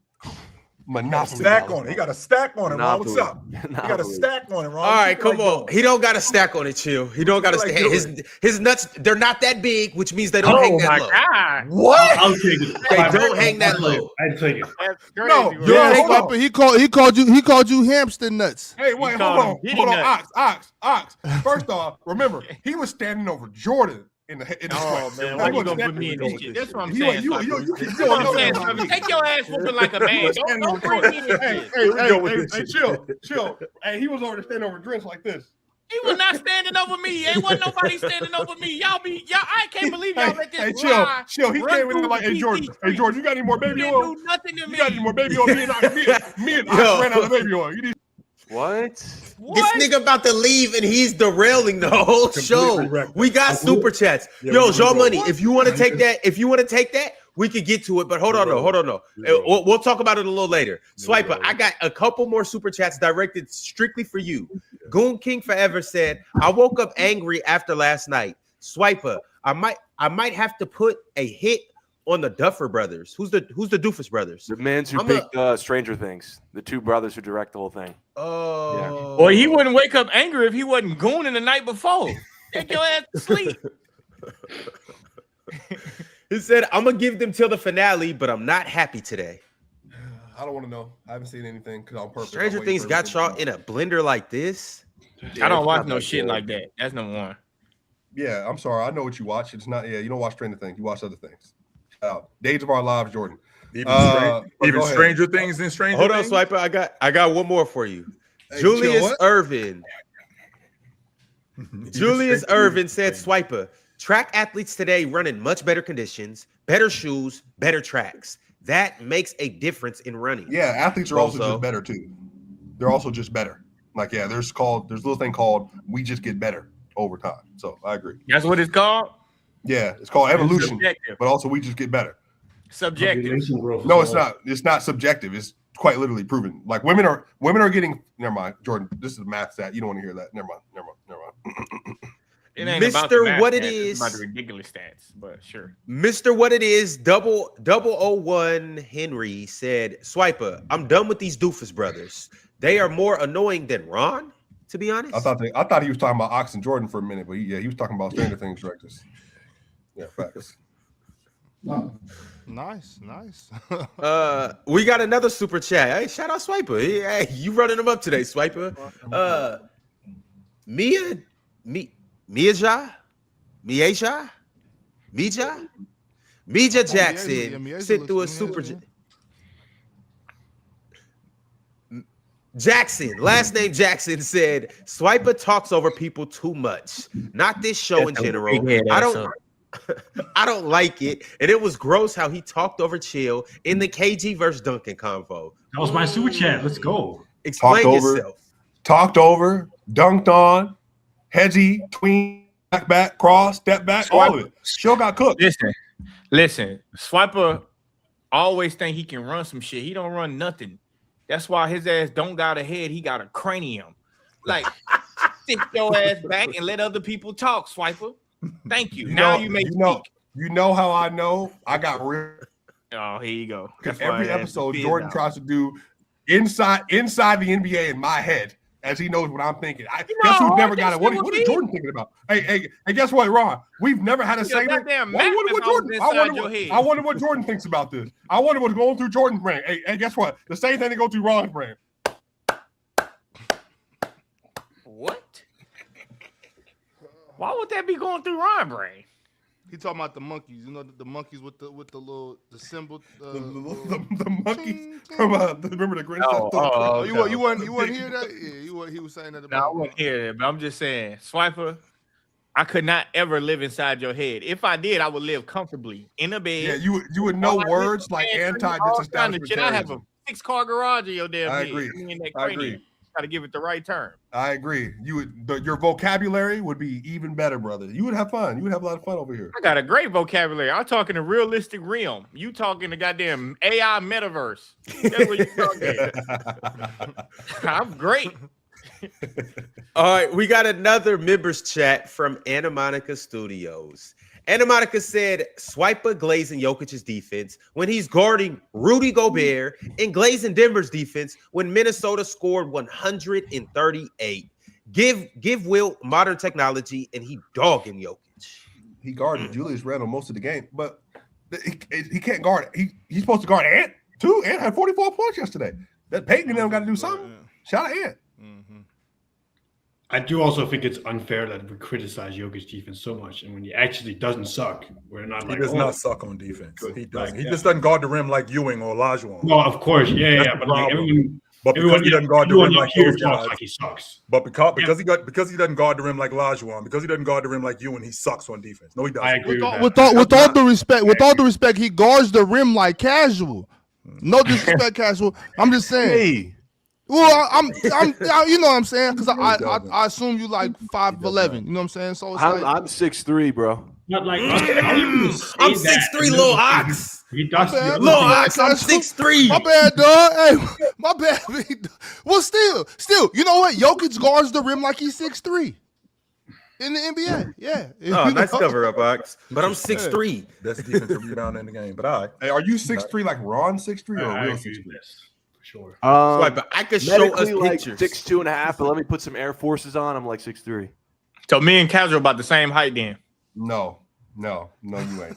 Monopoly. Stack on it. He got a stack on it, Ron. What's up? Monopoly. He got a stack on it, Ron. All right, Keep it come like on. going. He don't got a stack on it, Chill. He don't got a Like stack. His nuts, they're not that big, which means they don't hang Oh that my low. God. What? I'll take it. They don't hang that low. I'd take it. That's crazy. No, bro. yo, Yeah, hold on. Swiper, he called you hamster nuts. Hey, wait, called him hold Diddy on, nuts. Ox. First off, remember he was standing over Jordan in the Oh sweat. man, He why you wasn't gonna put standing me in over this Jordan. shit? That's what I'm You- saying. you- Swiper. you- you- That's you- what I'm you- saying. you- Swiper. Take your ass whooping like a man. Don't bring me in this shit. Hey, chill. Hey, he was over there standing over drinks like this. He was not standing over me. Ain't wasn't nobody standing over me. I can't believe y'all let this Hey, lie chill. He run came in through there like, the hey, Jordan, PT streets. you got any more baby You oil? didn't do nothing to You me. got any more baby oil? Me and Ox Yo. ran out of baby oil. You need What? This What? nigga about to leave and he's derailing the whole show. wrecked. We got super chats. Yeah, Yo, we Jean rolled. Money, if you want to take that, we could get to it. But hold on, no. We'll talk about it a little later. Swiper, I got a couple more super chats directed strictly for you. Goon King Forever said, I woke up angry after last night. Swiper, I might have to put a hit on the Duffer Brothers. Who's the Doofus Brothers? The men who picked Stranger Things, the two brothers who direct the whole thing. Oh, Well, he wouldn't wake up angry if he wasn't gooning the night before. Take your ass to sleep. He said, I'm gonna give them till the finale, but I'm not happy today. I don't want to know. I haven't seen anything because on purpose. Stranger Things got y'all in a blender like this. I don't it's watch not no that shit good. like that. That's number one. Yeah, I'm sorry. I know what you watch. It's not. Yeah, you don't watch Stranger Things. You watch other things. Days of Our Lives, Jordan. Even Go ahead. Stranger Things than Stranger Hold on, Things. Swiper. I got one more for you. Hey, Julius chill, what? Irvin. Even Julius Stranger Irvin said, Things. Swiper, track athletes today run in much better conditions, better shoes, better tracks. That makes a difference in running. Yeah, athletes are also Bozo. just better too. They're also just better. Like, yeah, there's a little thing called we just get better over time. So I agree. That's what it's called. Yeah, it's called evolution, Subjective. but also we just get better. Subjective. Population growth is No, it's all- not. It's not subjective. It's quite literally proven. Like women are getting. Never mind, Jordan. This is a math stat. You don't want to hear that. Never mind. It ain't about Mr. the math What It stats, it's Is. about the ridiculous stats, but sure. Mr. What It Is, 001 Henry said, Swiper, I'm done with these doofus brothers. They are more annoying than Ron, to be honest. I thought he was talking about Ox and Jordan for a minute, but he was talking about Stranger Things directors. Yeah, facts. Nice. We got another super chat. Hey, shout out Swiper. Hey, you running them up today, Swiper. Mija Jackson Mija sent through a looks super familiar. Jackson, last name Jackson, said Swiper talks over people too much. Not this show in general. I don't like it. And it was gross how he talked over Chill in the KG versus Duncan convo. That was my super chat. Let's go. Explain Talked over. yourself. Talked over, dunked on, hedgy, tween, back, cross, step back, all of it. Show got cooked. Listen. Swiper always think he can run some shit. He don't run nothing. That's why his ass don't got a head. He got a cranium. Like, sit your ass back and let other people talk, Swiper. Thank you. You may speak. You know how I know I got real. Oh, here you go. Because That's why every I asked episode, the Jordan biz tries to do inside the NBA in my head, as he knows what I'm thinking. Guess who's never got it? What is Jordan thinking about? Hey, guess what, Ron? We've never had a segment. goddamn I wonder map what Jordan. is I inside wonder your what, head. I wonder what Jordan thinks about this. I wonder what's going through Jordan's brain. Hey, guess what? The same thing that goes through Ron's brain. What? Why would that be going through Ron brain? He talking about the monkeys. You know the monkeys with the little symbol. The monkeys ting, from ting. remember the Grinch. Oh, you wasn't hear that? Yeah, he was saying that No, about. I wouldn't hear that, but I'm just saying, Swiper, I could not ever live inside your head. If I did, I would live comfortably in a bed. Yeah, you would know All I words live like in bed, all kind of shit. I have a anti-disestablishmentarianism. 6-car garage in your damn I head. agree. Me and that I cranium. agree. Got to give it the right term. I agree. Your vocabulary would be even better, brother. You would have fun. You would have a lot of fun over here. I got a great vocabulary. I'm talking a realistic realm. You talking the goddamn AI metaverse. That's what you talking. I'm great. All right, we got another members chat from Anna Monica Studios. Anna Monica said Swiper glazing Jokic's defense when he's guarding Rudy Gobert and glazing Denver's defense when Minnesota scored 138. Give Will modern technology and he dogging Jokic. He guarded Julius Randle most of the game, but he can't guard. He's supposed to guard Ant too. Ant had 44 points yesterday. That Peyton and them got to do something. Shout out Ant. Mm-hmm. I do also think it's unfair that we criticize Jokic's defense so much, and when he actually doesn't suck, we're not He like, does not suck on defense. He doesn't. He just doesn't guard the rim like Ewing or Olajuwon. No, of course, yeah, That's the but like problem. But because he doesn't guard the rim like those guys, like he sucks. but because he doesn't guard the rim like Olajuwon, because he doesn't guard the rim like Ewing, he sucks on defense. No, he doesn't. I agree With all due respect, he guards the rim like casual. No disrespect, casual. I'm just saying. Hey, Well, I'm you know what I'm saying? Because I assume you like 5'11". You know what I'm saying? So it's I'm 6'3", bro. Not like I'm 6'3", little ox. He does. Little ox, I'm 6'3". My bad, dog. Hey, my bad. Well, still, you know what? Jokic guards the rim like he's 6'3". In the NBA, yeah. Oh, nice cover up, Ox. But I'm 6'3". That's defensive rebound in the game. But all right. Hey, are you 6'3" like Ron 6'3" or a real 6'3"? For sure. But I could show us Medically, like pictures. 6'2.5", but let me put some Air Forces on. I'm like 6'3". So me and Casual about the same height then. No, you ain't.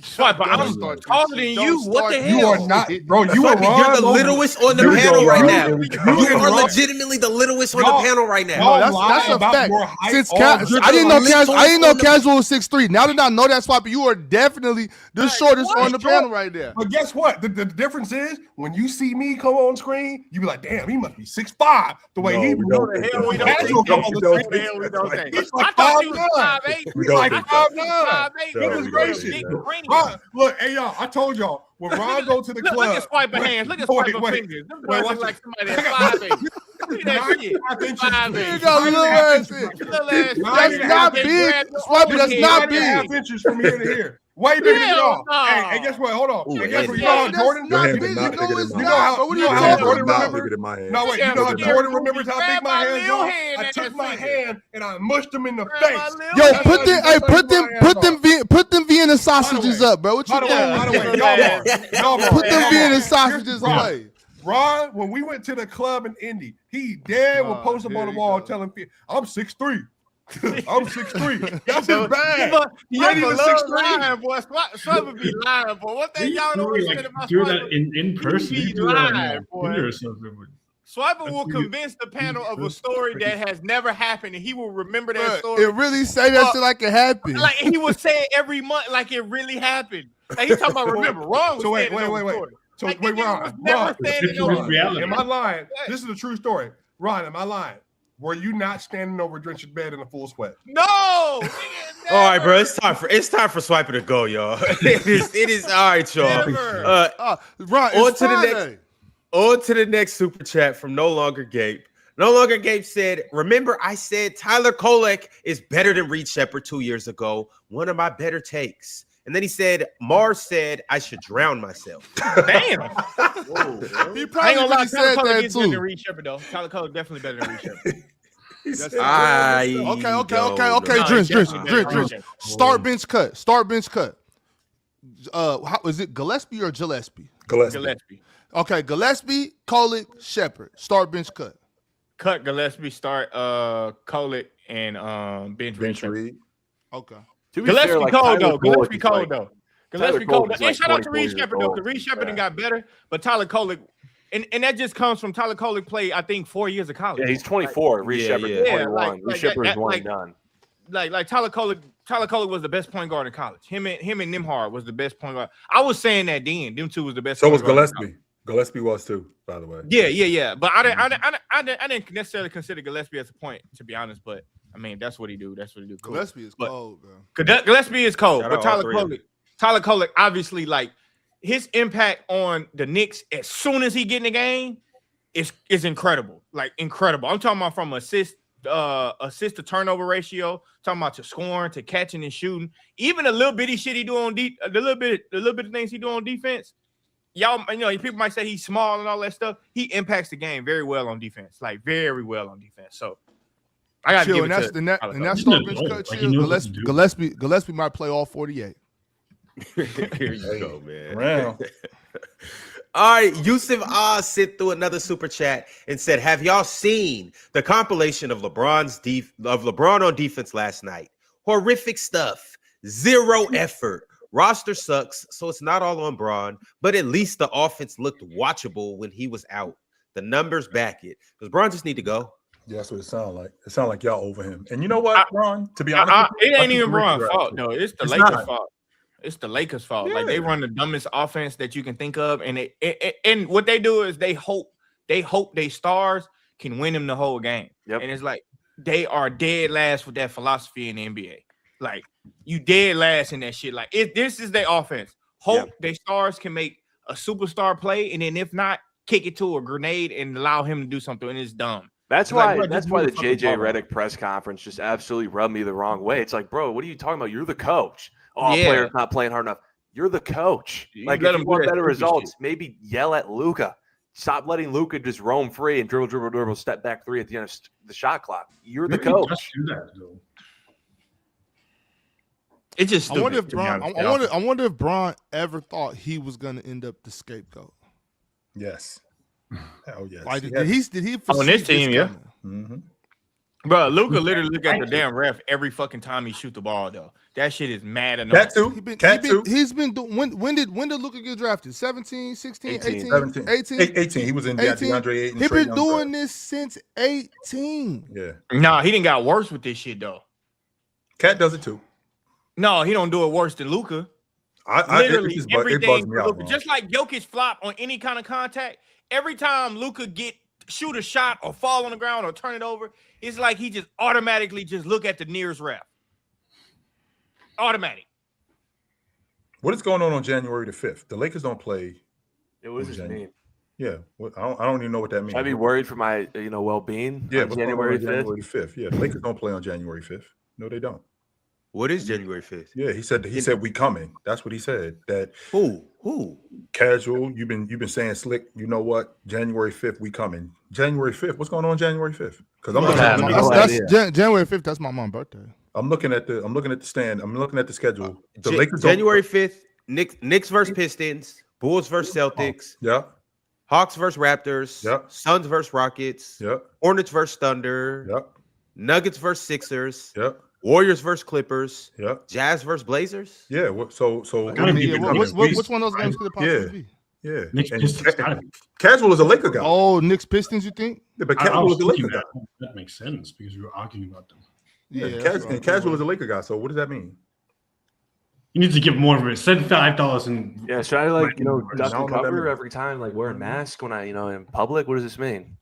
Swiper, I'm taller than you. What the hell? You are not, bro. You are Swiper, wrong. you're the littlest on the Here we panel go, right Ron. now. Here we go. You are Ron. legitimately the littlest on the Y'all- panel right No, now. that's a about fact. your height Since all I didn't know littlest Casual was 6'3". Now that I know that, Swiper, you are definitely the shortest on the panel right there. But guess what? The difference is when you see me come on screen, you be like, damn, he must be 6'5". The way he we be. don't. The hell we don't Casual think come that. on the don't screen. The hell we don't think. He's I like thought you was 5'9". 5'8". We don't Like think I that. thought you was 5'8". No, Goodness we don't gracious. think that. Big Ron, look, hey y'all, I told y'all when Ron go to the Look club. at Swiper hands. Look at Wait, Swiper wait. fingers. Them Wait, boys watch look like it. somebody that's 5'8". Look at that shit. 5 inches. 5'8". You got little ass in. Little ass That's fingers. not They big. grab your Swiper, that's overhead. not 9.5 big. inches from here to here. Way bigger than Hell y'all. no. Hey, guess what? Hold on. Ooh, Hey, guess what? You yeah. know how That's Jordan? Your not hands big. are not You bigger know than it's mine. not. But what are you Your how hands talking are Jordan not about? remember? bigger than my hands. No, wait. Yeah, You know how yeah. Jordan remembers how big Grab my my hands little are? hand I at took that my finger. hand and I mushed them in the Grab face. my little Yo, hand. put them Vienna sausages up, bro. What you By the way, doing? y'all are. Put them Y'all Vienna are. sausages Here's- away. Ron, when we went to the club in Indy, he dead would post up here on the you wall go. telling people, I'm 6'3". I'm 6'3". That's So, his bag. but He ain't even 6'3". lying, boy. Swiper be lying, boy. What that y'all don't understand about do Swiper? that in person. He You do that on lied, boy. Tinder or something. Swiper will convince the panel of a story that has never happened, and he will remember that Bruh, story. it really say that shit like it happened. Like he would say it every month, like it really happened. Like he talking about remember. Ron was So wait. standing over the story. So Like, wait, nigga was Ron. never Ron, standing It's over. reality. am I lying? This is a true story. Ron, am I lying? Were you not standing over Drench's bed in a full sweat? No. All right, bro. It's time for Swiper to go, y'all. It is all right, y'all. Never. Ron, On it's to the next- Friday. On to the next super chat from No Longer Gabe. No Longer Gabe said, remember I said Tyler Kolek is better than Reed Shepherd 2 years ago. One of my better takes. And then he said, Mars said I should drown myself. Damn. He I ain't probably gonna lie. really said Tyler Cole that is better than too. Reed Shepherd, though. Tyler Cole is definitely better than Reed Shepherd. I Okay, don't Drench. Drench. Start bench cut. How is it, Gillespie or Gillespie? Gillespie. Okay, Gillespie, Kolek, Shepherd. Start bench cut. Cut Gillespie, start Kolek, and bench Reed Bench Shepherd. Reed. Okay. To be Gillespie fair, like, cold Tyler though. Kolek Gillespie is cold like- though. Tyler Gillespie Kolek cold. is And like shout out to 24 Reed years Shepherd though, old. because Reed Shepherd Yeah. got better, but Tyler Kolek, and that just comes from Tyler Kolek played, I think, 4 years of college. Yeah, he's 24. Reed Yeah, Shepherd yeah. is Yeah, 21. like Reed Shepherd is that, one like- and done. Like Tyler Kolek was the best point guard in college. Him and Nimhard was the best point guard. I was saying that then. Them two was the best. So point was guard in college. Gillespie. Gillespie was too, by the way. Yeah. But I didn't necessarily consider Gillespie as a point, to be honest. But I mean, that's what he do. Cool. Gillespie is But- cold, bro. Gillespie is cold, Shout but out all Tyler three of them. Kolek, obviously, like his impact on the Knicks as soon as he get in the game is incredible. Like incredible. I'm talking about from assist to turnover ratio, talking about to scoring, to catching and shooting, even a little bitty shit he do on the little bit of things he do on defense. Y'all, people might say he's small and all that stuff. He impacts the game very well on defense, like very well on defense. So I gotta Chill, give and it that's to and that Tyler and that He's an start bench adult. cut. Like, he Chill. knows what to do. Gillespie might play all 48. Here you Hey, go, man. Well, All right, Yusuf Oz sent through another super chat and said, "Have y'all seen the compilation of LeBron on defense last night? Horrific stuff. Zero effort. Roster sucks, so it's not all on Bron, but at least the offense looked watchable when he was out. The numbers back it. Does Bron just need to go?" yeah, that's what it sounds like. It sounds like y'all over him. And you know what, Ron? To be honest, with you, It I ain't think even the Lakers Bron's are fault actually- though. It's the It's Lakers' not. fault. It's the Lakers' fault. Like they Yeah. run the dumbest offense that you can think of, and and what they do is they hope they stars can win them the whole game. Yep. And it's like they are dead last with that philosophy in the NBA. Like you dead last in that shit. Like this is their offense. Hope they stars can make a superstar play, and then if not, kick it to a grenade and allow him to do something. And it's dumb. That's It's like, why. bro, That's just why move the the fucking JJ ball on. Redick press conference just absolutely rubbed me the wrong way. It's like, bro, what are you talking about? You're the coach. Oh, Yeah. player's not playing hard enough. You're the coach. You Like, let if him you do want that better stupid results, shit. maybe yell at Luka. Stop letting Luka just roam free and dribble, step back three at the end of the shot clock. You're the Maybe coach. just do that, though. It's just I stupid. wonder if to be Bron. honest. I wonder if Bron ever thought he was gonna end up the scapegoat. Yes. Oh yes. Like He did he On foresee this team, yeah. coming? Mm-hmm. Bro, Luka literally look at the damn ref every fucking time he shoot the ball, though. That shit is mad annoying. Cat too. He's been doing when did Luka get drafted? 17, 16, 18, 17. 18? 18. He was in 18. DeAndre Ayton. He Trae been Young doing draft. this since 18. Yeah. Nah, he didn't got worse with this shit, though. Cat does it too. No, he don't do it worse than Luka. Literally, Literally, it everything bugs me for out, Luka. man. Just like Jokic flop on any kind of contact, every time Luka shoot a shot or fall on the ground or turn it over, it's like he just automatically just look at the nearest ref. Automatic. What is going on January the 5th? The Lakers don't play. It was his January. name. Yeah. I don't even know what that means. I'd be worried for my well-being. Yeah, on what's going on January 5th. January 5th. Yeah, the Lakers don't play on January 5th. No, they don't. What is January 5th? Yeah, he said we coming. That's what he said. That Who? casual. You've been saying slick. You know what? January 5th, we coming. January 5th. What's going on January 5th? Because I'm January 5th. That's my mom's birthday. I'm looking at the stand. I'm looking at the schedule. The Lakers January 5th. Knicks versus Pistons. Bulls versus Celtics. Yeah. Hawks versus Raptors. Yep. Suns versus Rockets. Yep. Hornets versus Thunder. Yep. Nuggets versus Sixers. Yep. Warriors versus Clippers. Yep. Jazz versus Blazers. Yeah. So Which one of those games could it possibly be? Yeah. Knicks And Pistons gotta be. Casual is a Laker guy. Oh, Knicks Pistons, you think? Yeah, but I Casual was is a Laker thinking guy. that makes sense because we were arguing about them. Yeah. that's right. Casual is a Laker guy. So what does that mean? You need to give more of it. Send $5 and Yeah, should I duck I and don't know what that cover means. every time, like wearing a mask when I in public? What does this mean?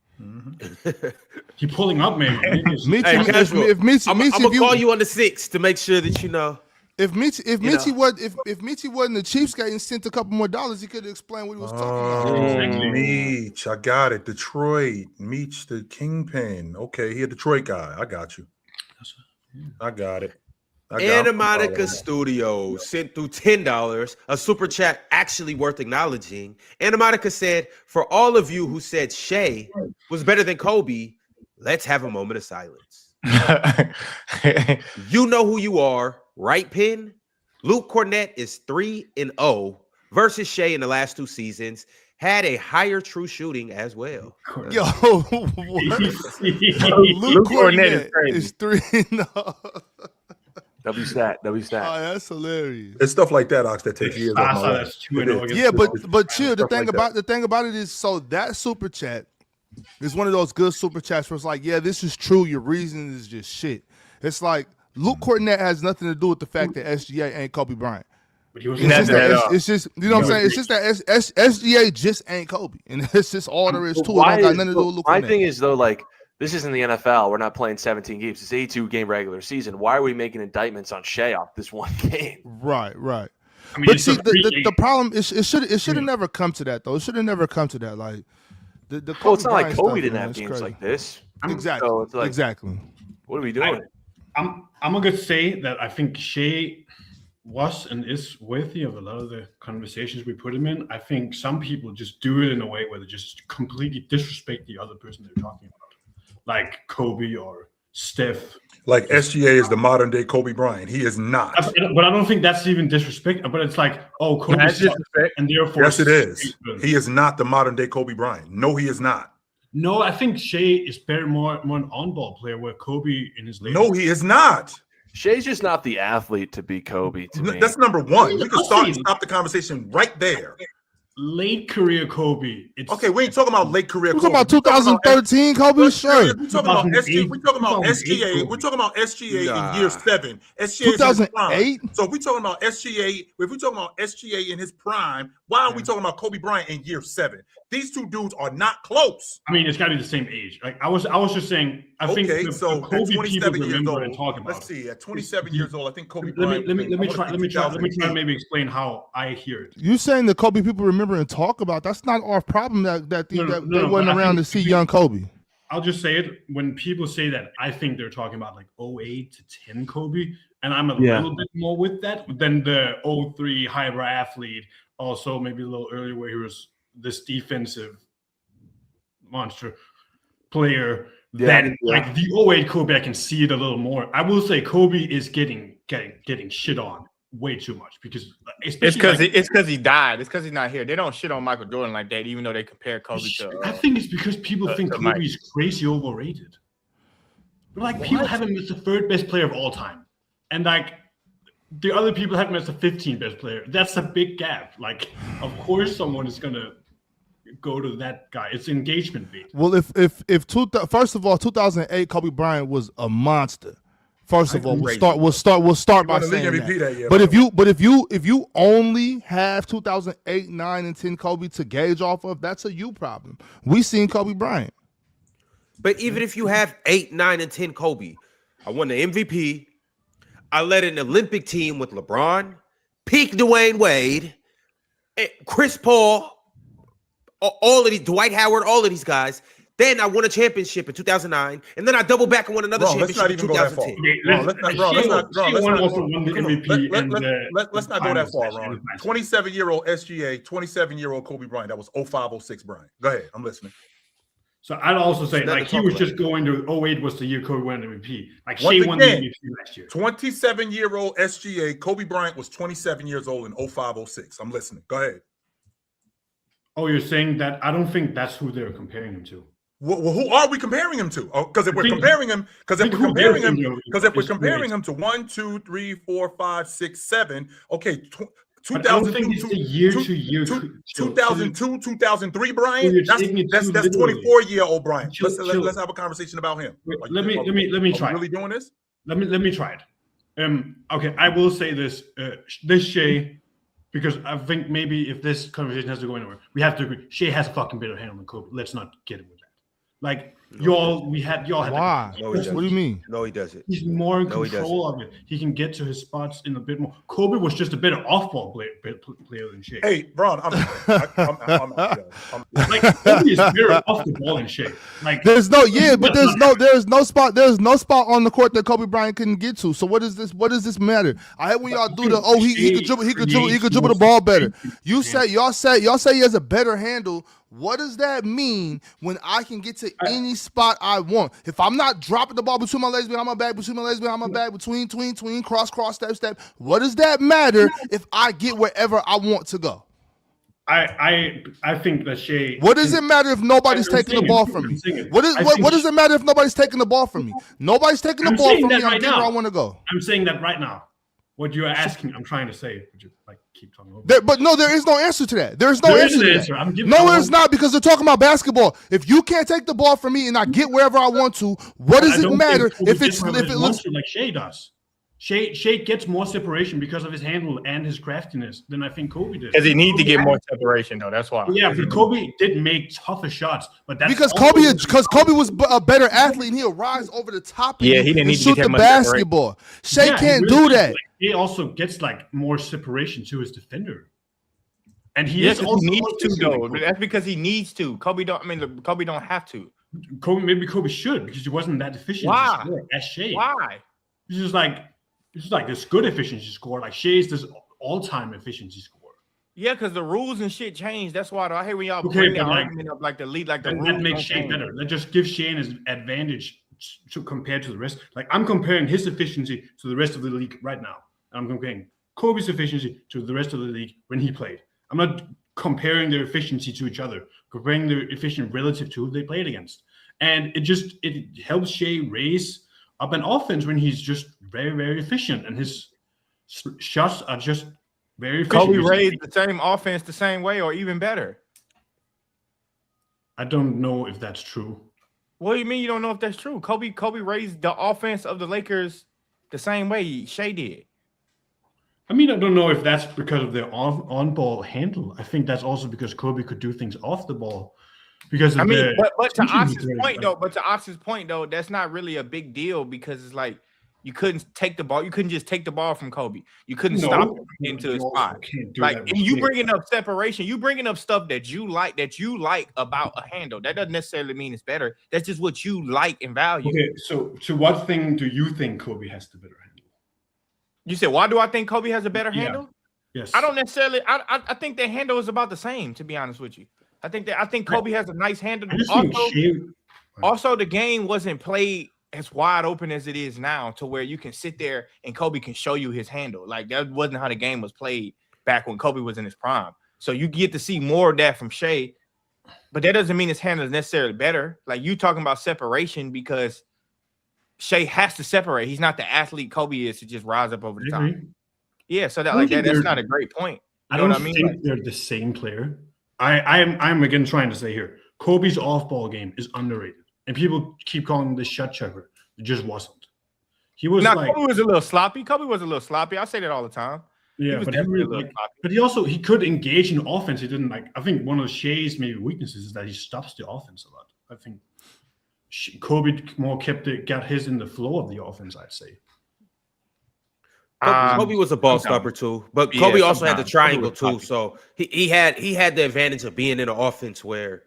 keep pulling up, man. Mitchie, Hey, Casual, if Mitchie, I'm Mitchie, gonna call you on the 6th to make sure that you know. If Mitchie wasn't the cheapskate and sent a couple more dollars, he could have explained what he was talking about. Oh, Meech. I got it. Detroit. Meech, the kingpin. Okay, he a Detroit guy. I got you. I got it. Animatica Studios sent through $10, a super chat actually worth acknowledging. Animatica said, "For all of you who said Shea was better than Kobe, let's have a moment of silence. You know who you are, right, Pin? Luke Cornett is 3-0 versus Shea in the last 2 seasons. Had a higher true shooting as well." Yo, what? Luke Cornett is 3-0. W stat. Oh, that's hilarious. It's stuff like that, Ox, that takes years off my life. That's 2-0 against Yeah, but chill. The Stuff thing like about it is, so that super chat is one of those good super chats where it's like, yeah, this is true. Your reason is just shit. It's like Luke Cornett has nothing to do with the fact that SGA ain't Kobe Bryant. But he was It's just you know what I'm saying. It's just that SGA just ain't Kobe, and it's just all there is to it. It don't got nothing to do with Luke My Cornett. thing is though, like this isn't the NFL. We're not playing 17 games. It's a 82-game regular season. Why are we making indictments on Shea off this one game? Right. I mean, But it's see, a free the game. problem is it should have never come to that though. It should have never come to that. Like the Well, it's not like Bryant Kobe stuff, didn't man, have it's games crazy. like this. Exactly. So it's like, Exactly. what are we doing? I'm gonna say that I think Shea was and is worthy of a lot of the conversations we put him in. I think some people just do it in a way where they just completely disrespect the other person they're talking about, like Kobe or Steph. Like SGA is the modern day Kobe Bryant. He is not. But I don't think that's even disrespect. But it's like, oh, Kobe That's sucks, disrespect. and therefore, Yes, it is. He is not the modern day Kobe Bryant. No, he is not. No, I think Shea is better, more an on-ball player. Where Kobe in his later. No, he is not. Shea's just not the athlete to be Kobe. To me, That's number one. We can stop the conversation right there. Late career Kobe. It's Okay, we ain't talking about late career. We're talking about 2013 Kobe. Sure. We're talking about 2008. SGA. We're talking about 2008 SGA. Kobe. We're talking about SGA Nah. in year 7. SGA is in his 2008? prime. So if we're talking about SGA, if we're talking about SGA in his prime, why are we talking about Kobe Bryant in year 7? These two dudes are not close. I mean, it's got to be the same age. Like I was just saying. I think the so Kobe at people 27 years remember old, and talk about. let's see. At 27 years old, I think Kobe Let Bryant. me try to 2008. maybe explain how I hear it. You saying the Kobe people remember and talk about? That's not our problem. That they wasn't around to see young Kobe. I'll just say it. When people say that, I think they're talking about like 08 to 10 Kobe, and I'm a little bit more with that than the 03 hyper athlete. Also, maybe a little earlier where he was this defensive monster player. Like the 08 Kobe, I can see it a little more. I will say Kobe is getting shit on way too much because It's because he died. It's because he's not here. They don't shit on Michael Jordan like that, even though they compare Kobe to. I think it's because people think Kobe is crazy overrated. But like people have him as the 3rd best player of all time, and like the other people have him as the 15th best player. That's a big gap. Like, of course, someone is gonna go to that guy. It's engagement based. Well, first of all, 2008 Kobe Bryant was a monster. First of all, we'll start by saying that. year, but if you only have 2008, 9, and 10 Kobe to gauge off of, that's a you problem. We seen Kobe Bryant. But even if you have 8, 9, and 10 Kobe, I won the MVP. I led an Olympic team with LeBron, peak Dwayne Wade, Chris Paul, all of these, Dwight Howard, all of these guys. Then I won a championship in 2009, and then I doubled back and won another championship in 2010. Let's not go that far, Ron. 27-year-old SGA, 27-year-old Kobe Bryant. That was 05-06 Bryant. Go ahead, I'm listening. So I'd also say, like, he was just going to 08 was the year Kobe won MVP. Like, Shea won the MVP last year. 27-year-old SGA, Kobe Bryant was 27 years old in 05-06. I'm listening. Go ahead. Oh, you're saying that? I don't think that's who they're comparing him to. Well, who are we comparing him to? Because if we're comparing him to 1, 2, 3, 4, 5, 6, 7, okay, 2002, 2003, Brian. That's 24-year-old Brian. Let's have a conversation about him. Let me try. Really doing this? Let me try it. Okay, I will say this. This Shea, because I think maybe if this conversation has to go anywhere, we have to agree. Shea has a fucking better handle than Kobe. Let's not get it with that. Like y'all had. Why? No, what do you mean? No, he doesn't. He's more in control of it. He can get to his spots in a bit more. Kobe was just a better off-ball player than Shea. Hey, Bron, I'm like Kobe is better off the ball than Shea. Like there's no spot on the court that Kobe Bryant couldn't get to. So what does this matter? I hate when y'all do the he could dribble the ball better. Y'all say he has a better handle. What does that mean when I can get to any spot I want? If I'm not dropping the ball between my legs behind my back, between cross, step, what does that matter if I get wherever I want to go? I think that Shea. What does it matter if nobody's taking the ball from me? What does it matter if nobody's taking the ball from me? Nobody's taking the ball from me. I'm getting where I want to go. I'm saying that right now. What you're asking, I'm trying to say. Would you like keep talking over? But no, there is no answer to that. There is no answer to that. No, it's not, because they're talking about basketball. If you can't take the ball from me and I get wherever I want to, what does it matter if it looks like Shea does? Shea gets more separation because of his handle and his craftiness than I think Kobe did. Because he needs to get more separation, though. That's why. Yeah, but Kobe did make tougher shots, but that's because Kobe was a better athlete and he'll rise over the top. Yeah, he didn't need to shoot get the much basketball. Shea can't do that. He also gets like more separation to his defender, and he needs to though. That's because he needs to. Kobe don't have to. Maybe Kobe should, because he wasn't that efficient. Why? As Shea. Why? It's just like this good efficiency score. Like Shea's this all-time efficiency score. Yeah, because the rules and shit change. That's why I hate when y'all bring the argument up like the lead, like the rules. That makes Shea better. That just gives Shea an advantage to compare to the rest. Like I'm comparing his efficiency to the rest of the league right now. I'm comparing Kobe's efficiency to the rest of the league when he played. I'm not comparing their efficiency to each other, comparing their efficiency relative to who they played against. And it helps Shea raise up an offense when he's just very, very efficient, and his shots are just very efficient. Kobe raised the same offense the same way or even better. I don't know if that's true. What do you mean you don't know if that's true? Kobe raised the offense of the Lakers the same way Shea did. I mean, I don't know if that's because of their on-ball handle. I think that's also because Kobe could do things off the ball. Because of but to Ox's point though, that's not really a big deal because it's like you couldn't take the ball. You couldn't just take the ball from Kobe. You couldn't stop him into his spot. Like, and you bringing up separation, you bringing up stuff that you like about a handle. That doesn't necessarily mean it's better. That's just what you like and value. Okay, so to what thing do you think Kobe has the better handle? You said, why do I think Kobe has a better handle? Yes. I don't necessarily. I think their handle is about the same. To be honest with you, I think Kobe has a nice handle. Also, the game wasn't played as wide open as it is now, to where you can sit there and Kobe can show you his handle. Like that wasn't how the game was played back when Kobe was in his prime. So you get to see more of that from Shea, but that doesn't mean his handle is necessarily better. Like you talking about separation because Shea has to separate. He's not the athlete Kobe is to just rise up over the top. Yeah, so that's not a great point. I don't think they're the same player. I'm again trying to say here, Kobe's off-ball game is underrated. And people keep calling him the shot chucker. It just wasn't. He was Kobe was a little sloppy. I say that all the time. Yeah, but he could engage in offense. He didn't I think one of Shea's maybe weaknesses is that he stops the offense a lot. I think Kobe more got his in the flow of the offense, I'd say. Kobe was a ball stopper too, but Kobe also had the triangle too. So he had the advantage of being in an offense where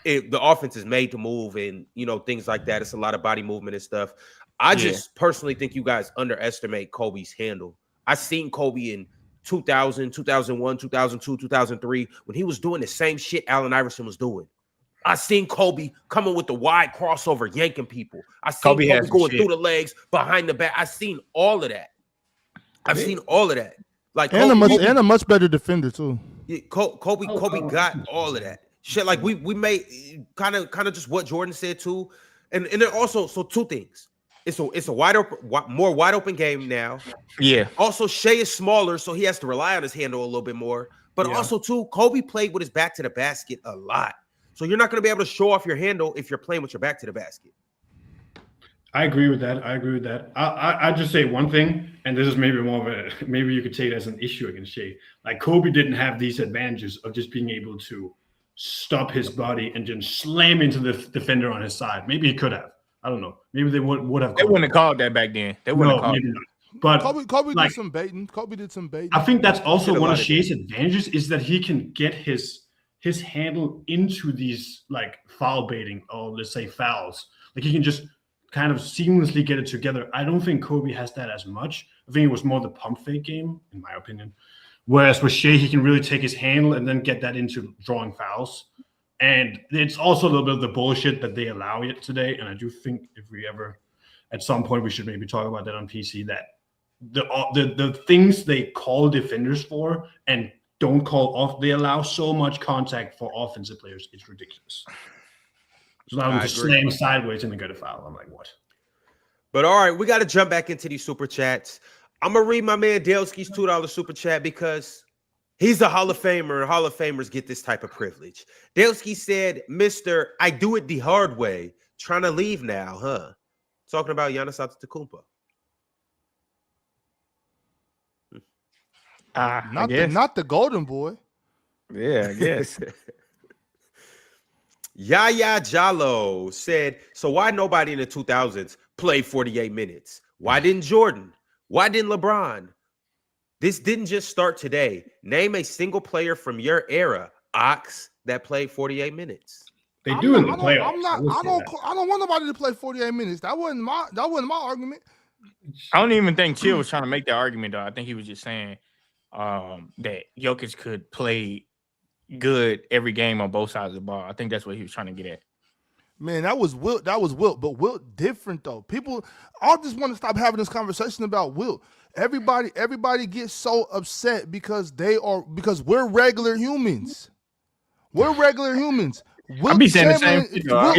the offense is made to move and things like that. It's a lot of body movement and stuff. I just personally think you guys underestimate Kobe's handle. I seen Kobe in 2000, 2001, 2002, 2003 when he was doing the same shit Allen Iverson was doing. I seen Kobe coming with the wide crossover, yanking people. I seen Kobe going through the legs, behind the back. I seen all of that. I've seen all of that. Like and a much better defender too. Yeah, Kobe got all of that shit. Like we made kind of just what Jordan said too, and then also two things. It's a more wide open game now. Yeah. Also, Shea is smaller, so he has to rely on his handle a little bit more. But also too, Kobe played with his back to the basket a lot. So you're not going to be able to show off your handle if you're playing with your back to the basket. I agree with that. I just say one thing, and this is maybe more of maybe you could take it as an issue against Shea. Like Kobe didn't have these advantages of just being able to stop his body and then slam into the defender on his side. Maybe he could have. I don't know. Maybe they would have. They wouldn't have called that back then. They wouldn't have called it. But Kobe did some baiting. Kobe did some baiting. I think that's also one of Shea's advantages is that he can get his handle into these foul baiting or let's say fouls. Like he can just kind of seamlessly get it together. I don't think Kobe has that as much. I think it was more the pump fake game, in my opinion. Whereas with Shea, he can really take his handle and then get that into drawing fouls. And it's also a little bit of the bullshit that they allow it today. And I do think if we ever, at some point, we should maybe talk about that on PC, that the things they call defenders for and don't call off, they allow so much contact for offensive players. It's ridiculous. So allow them to slam sideways and then get a foul. I'm like, what? But all right, we got to jump back into these super chats. I'm going to read my man Daleski's $2 super chat because he's a Hall of Famer, and Hall of Famers get this type of privilege. Daleski said, Mr. I do it the hard way. Trying to leave now, huh? Talking about Giannis Antetokounmpo. Not the golden boy. Yeah, I guess. Yaya Jallo said, so why nobody in the 2000s played 48 minutes? Why didn't Jordan? Why didn't LeBron? This didn't just start today. Name a single player from your era, Ox, that played 48 minutes. They do in the playoffs. I don't want nobody to play 48 minutes. That wasn't my argument. I don't even think Chill was trying to make that argument, though. I think he was just saying that Jokic could play good every game on both sides of the ball. I think that's what he was trying to get at. Man, that was Wilt. But Wilt different though. People all just want to stop having this conversation about Wilt. Everybody gets so upset because we're regular humans. We're regular humans. I be saying the same thing. Hold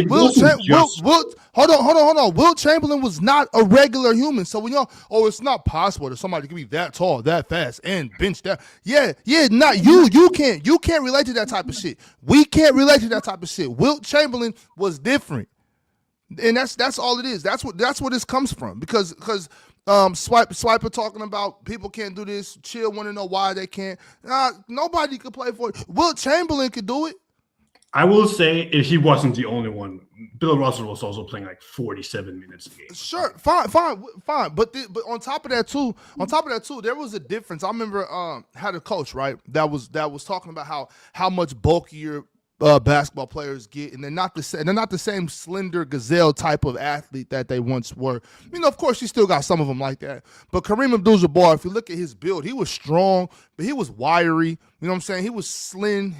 on. Wilt Chamberlain was not a regular human. So when y'all, it's not possible that somebody can be that tall, that fast, and bench that. Yeah, not you. You can't relate to that type of shit. We can't relate to that type of shit. Wilt Chamberlain was different, and that's all it is. That's where this comes from. Because Swiper talking about people can't do this. Chill want to know why they can't. Nobody could play for it. Wilt Chamberlain could do it. I will say if he wasn't the only one, Bill Russell was also playing like 47 minutes a game. Sure, fine. But on top of that too, there was a difference. I remember had a coach, right, that was talking about how much bulkier basketball players get, and they're not the same slender gazelle type of athlete that they once were. Of course, you still got some of them like that. But Kareem Abdul-Jabbar, if you look at his build, he was strong, but he was wiry. You know what I'm saying? He was slim,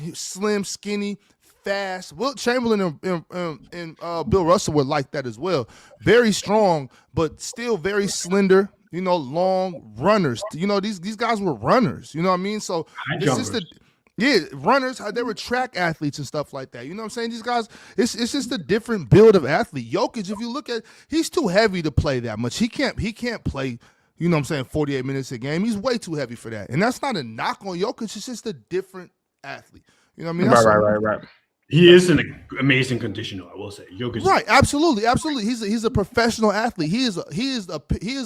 skinny, fast. Wilt Chamberlain and Bill Russell were like that as well. Very strong, but still very slender. Long runners. These guys were runners. You know what I mean? So it's just runners. They were track athletes and stuff like that. You know what I'm saying? These guys, it's just a different build of athlete. Jokic, if you look at, he's too heavy to play that much. He can't play. 48 minutes a game. He's way too heavy for that. And that's not a knock on Jokic. It's just a different athlete. You know what I mean? Right. He is in an amazing condition, though, I will say. Jokic. Right, absolutely. He's a professional athlete. He is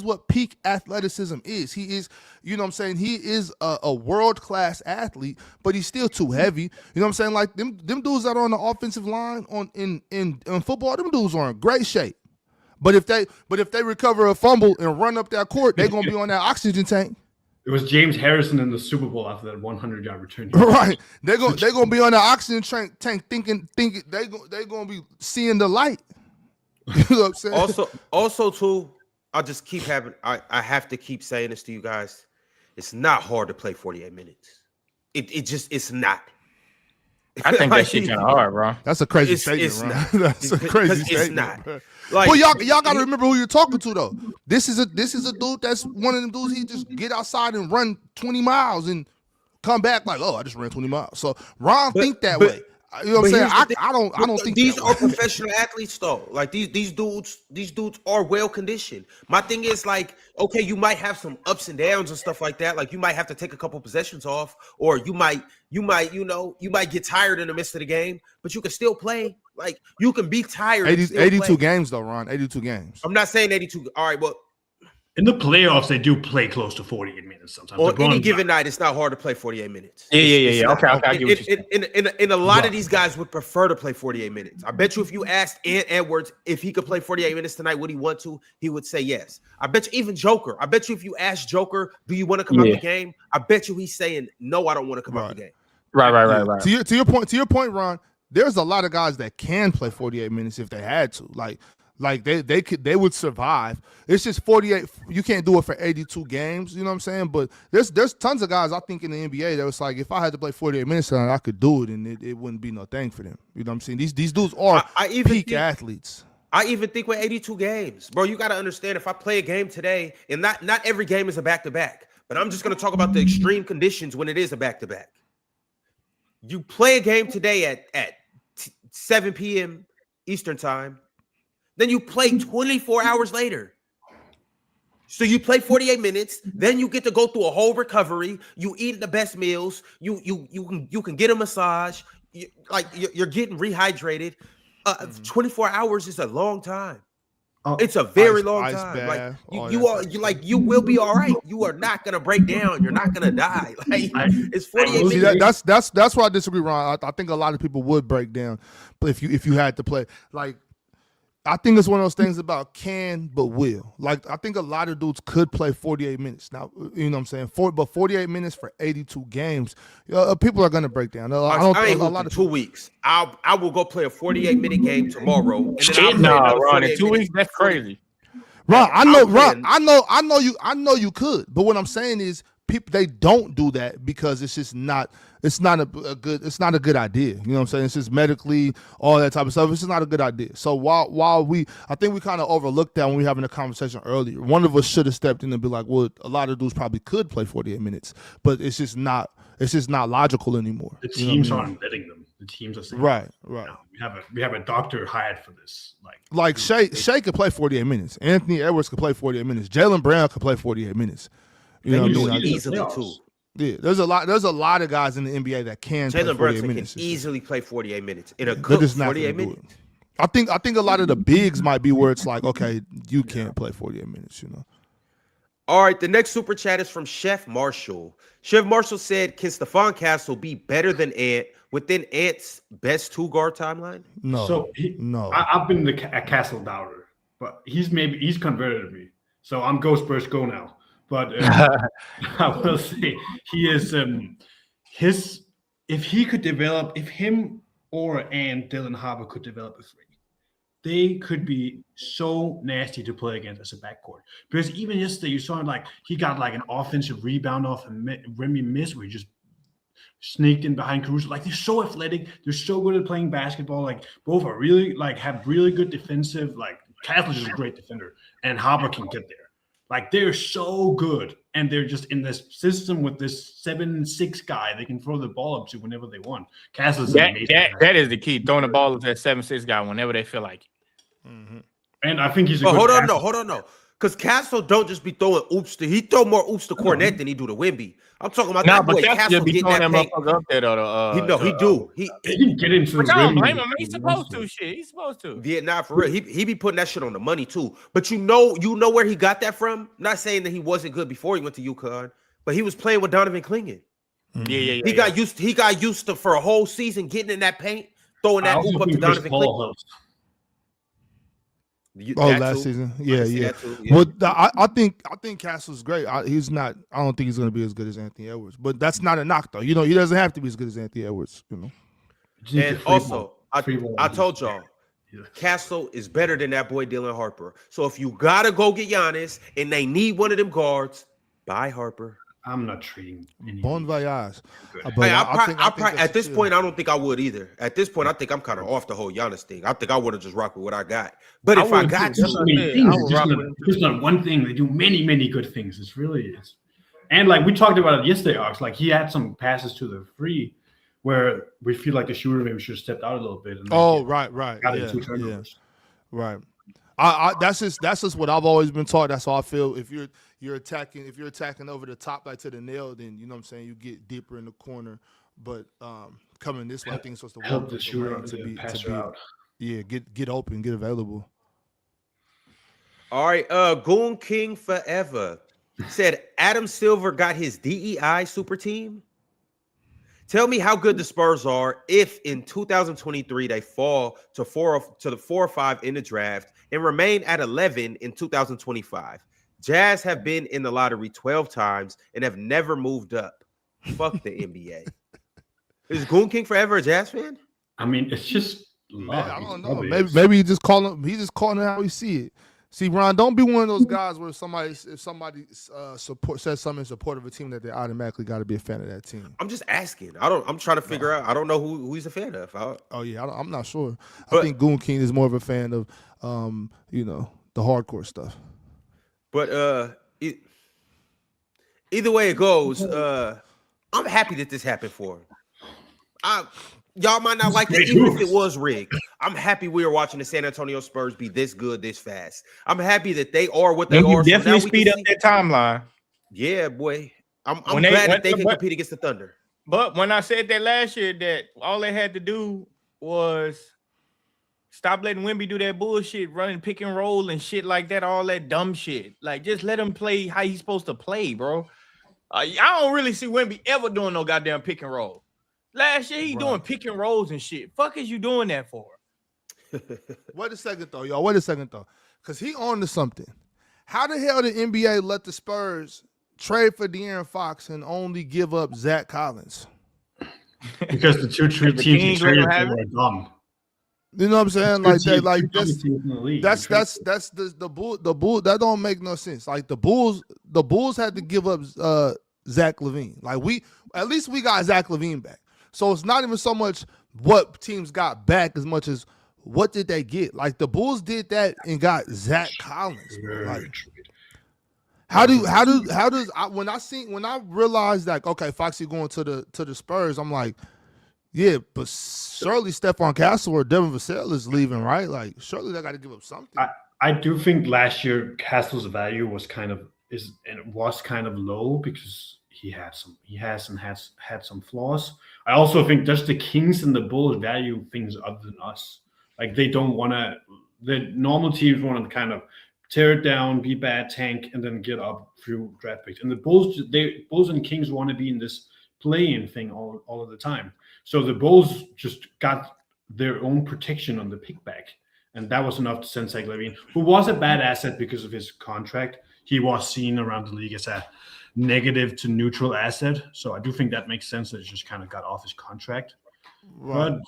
what peak athleticism is. He is, you know what I'm saying? He is a world-class athlete, but he's still too heavy. You know what I'm saying? Like them dudes that are on the offensive line in football, them dudes are in great shape. But if they recover a fumble and run up that court, they're gonna be on that oxygen tank. It was James Harrison in the Super Bowl after that 100-yard return. Right, they're gonna be on the oxygen tank, thinking they're gonna be seeing the light. You know what I'm saying? Also too, I'll just keep having. I have to keep saying this to you guys. It's not hard to play 48 minutes. It's not. I think that shit kind of hard, bro. That's a crazy statement, bro. That's a crazy statement. It's not. Bro. Well, y'all got to remember who you're talking to, though. This is a dude that's one of them dudes. He just get outside and run 20 miles and come back like, I just ran 20 miles. So Ron think that way. You know what I'm saying? I don't think these are professional athletes though. Like these dudes are well conditioned. My thing is like, okay, you might have some ups and downs and stuff like that. Like you might have to take a couple possessions off, or you might get tired in the midst of the game, but you can still play. Like you can be tired. 82 games though, Ron. 82 games. I'm not saying 82. All right, well. In the playoffs, they do play close to 48 minutes sometimes. On any given night, it's not hard to play 48 minutes. Yeah. Okay, I get what you're saying. And a lot of these guys would prefer to play 48 minutes. I bet you if you asked Edwards if he could play 48 minutes tonight, would he want to? He would say yes. I bet you even Joker. I bet you if you ask Joker, do you want to come out the game? I bet you he's saying, no, I don't want to come out the game. Right. To your point, Ron, there's a lot of guys that can play 48 minutes if they had to. Like they would survive. It's just 48. You can't do it for 82 games. You know what I'm saying? But there's tons of guys I think in the NBA that was like, if I had to play 48 minutes tonight, I could do it, and it wouldn't be no thing for them. You know what I'm saying? These dudes are peak athletes. I even think with 82 games, bro, you got to understand if I play a game today, and not every game is a back-to-back, but I'm just going to talk about the extreme conditions when it is a back-to-back. You play a game today at 7 p.m. Eastern time. Then you play 24 hours later. So you play 48 minutes. Then you get to go through a whole recovery. You eat the best meals. You can get a massage. You're getting rehydrated. 24 hours is a long time. It's a very long time. You will be all right. You are not gonna break down. You're not gonna die. It's 48 minutes. That's why I disagree, Ron. I think a lot of people would break down, but if you had to play I think it's one of those things about can but will. Like I think a lot of dudes could play 48 minutes. Now, you know what I'm saying? But 48 minutes for 82 games, people are going to break down. I ain't a lot of 2 weeks. I will go play a 48-minute game tomorrow. And then Ron, in 2 weeks, that's crazy. Ron, I know you could. But what I'm saying is people they don't do that because it's just not a good idea. You know what I'm saying? It's just medically all that type of stuff. It's just not a good idea. So while I think we kind of overlooked that when we were having a conversation earlier. One of us should have stepped in and be like, well, a lot of dudes probably could play 48 minutes, but it's just not logical anymore. The teams aren't letting them. The teams are saying, right. No, we have a doctor hired for this. Like Shea could play 48 minutes. Anthony Edwards could play 48 minutes. Jaylen Brown could play 48 minutes. You know what I mean? Easily too. Yeah, there's a lot of guys in the NBA that can play 48 minutes. Can easily play 48 minutes in a good 48 minutes. I think a lot of the bigs might be where it's like, okay, you can't play 48 minutes, you know. All right, the next super chat is from Chef Marshall. Chef Marshall said, "Can Stephon Castle be better than Ant within Ant's best 2-guard timeline?" No. So no. I've been a Castle doubter, but he's converted me. So I'm go Spurs go now. But I will say he is if he could develop, if him or Dylan Harper could develop a 3, they could be so nasty to play against as a backcourt. Because even yesterday, you saw him he got an offensive rebound off a Remy miss where he just sneaked in behind Caruso. They're so athletic. They're so good at playing basketball. Both are really have really good defensive. Castle's just a great defender, and Harper can get there. They're so good, and they're just in this system with this 7'6" guy they can throw the ball up to whenever they want. Castle's amazing. That is the key, throwing the ball up to that 7'6" guy whenever they feel like it. Mm-hmm. And I think he's a good hold on, no. Because Castle don't just be throwing oops to he throw more oops to Cornette than he do to Wemby. I'm talking about that boy Castle be getting that paint. Up there though. He do. He can get into the rim. I don't blame him. He's supposed to. Shit, he's supposed to. Yeah, nah, for real. He be putting that shit on the money too. But you know where he got that from? Not saying that he wasn't good before he went to UConn, but he was playing with Donovan Clingan. Mm-hmm. Yeah. He got used to for a whole season getting in that paint, throwing that hoop up to Donovan Clingan. Last season, yeah. Well, I think Castle's great. I don't think he's going to be as good as Anthony Edwards, but that's not a knock though. You know, he doesn't have to be as good as Anthony Edwards. You know, and also I told y'all, Castle is better than that boy Dylan Harper. So if you gotta go get Giannis and they need one of them guards, buy Harper. I'm not treating Bon voyage. At this point, I don't think I would either. At this point, I think I'm kind of off the whole Giannis thing. I think I would have just rocked with what I got. But if I got to, it's not one thing. They do many, many good things. It's really is. And we talked about it yesterday, Ox. He had some passes to the free where we feel like the shooter maybe should have stepped out a little bit. And right. Yeah. Right. That's just what I've always been taught. That's how I feel. If you're attacking over the top to the nail, then you know what I'm saying, you get deeper in the corner. But coming this way, I think it's supposed to help the shooter to be out. Yeah, get open, get available. All right, Goon King Forever said Adam Silver got his DEI super team. Tell me how good the Spurs are if in 2023 they fall to the 4 or 5 in the draft and remain at 11 in 2025. Jazz have been in the lottery 12 times and have never moved up. Fuck the NBA. Is Goon King Forever a Jazz fan? I mean, it's just I don't know. Maybe he just calling it how he see it. See, Ron, don't be one of those guys where if somebody says something in support of a team that they automatically got to be a fan of that team. I'm just asking. I'm trying to figure out. I don't know who he's a fan of. I'm not sure. I think Goon King is more of a fan of, the hardcore stuff. But either way it goes, I'm happy that this happened for him. Y'all might not like it, even if it was rigged. I'm happy we are watching the San Antonio Spurs be this good, this fast. I'm happy that they are what they are. Definitely speed up their timeline. Yeah, boy. I'm glad that they can compete against the Thunder. But when I said that last year, that all they had to do was stop letting Wemby do that bullshit, running pick and roll and shit like that, all that dumb shit. Just let him play how he's supposed to play, bro. I don't really see Wemby ever doing no goddamn pick and roll. Last year, he doing pick and rolls and shit. Fuck is you doing that for? Wait a second, though, y'all. Because he on to something. How the hell did NBA let the Spurs trade for De'Aaron Fox and only give up Zach Collins? Because the two teams he traded for were dumb. You know what I'm saying? That's the bull. That don't make no sense. The Bulls had to give up Zach LaVine. Like at least we got Zach LaVine back. So it's not even so much what teams got back as much as what did they get. Like the Bulls did that and got Zach Collins. Bro. Like, when I realized that okay, Foxy going to the Spurs, I'm like, yeah, but surely Stephon Castle or Devin Vassell is leaving, right? Like surely they got to give up something. I do think last year Castle's value was kind of low because he had some flaws. I also think just the Kings and the Bulls value things other than us. Like they don't want to. The normal teams want to kind of tear it down, be bad, tank, and then get up through draft picks. And the Bulls and Kings want to be in this play-in thing all of the time. So the Bulls just got their own protection on the pick back. And that was enough to send Zach LaVine, who was a bad asset because of his contract. He was seen around the league as a negative to neutral asset. So I do think that makes sense that he just kind of got off his contract. Right. But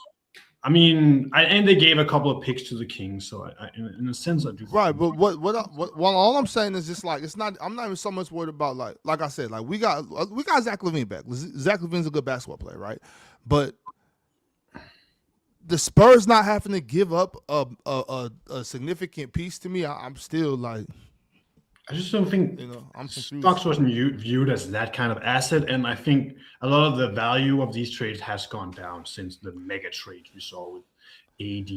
I mean, and they gave a couple of picks to the Kings, so in a sense, I do. Right, but what all I'm saying is just like it's not. I'm not even so much worried about like I said, like we got Zach LaVine back. Zach LaVine's a good basketball player, right? But the Spurs not having to give up a significant piece to me, I'm still like. I just don't think I'm confused. Fox wasn't viewed as that kind of asset, and I think a lot of the value of these trades has gone down since the mega trade we saw with AD.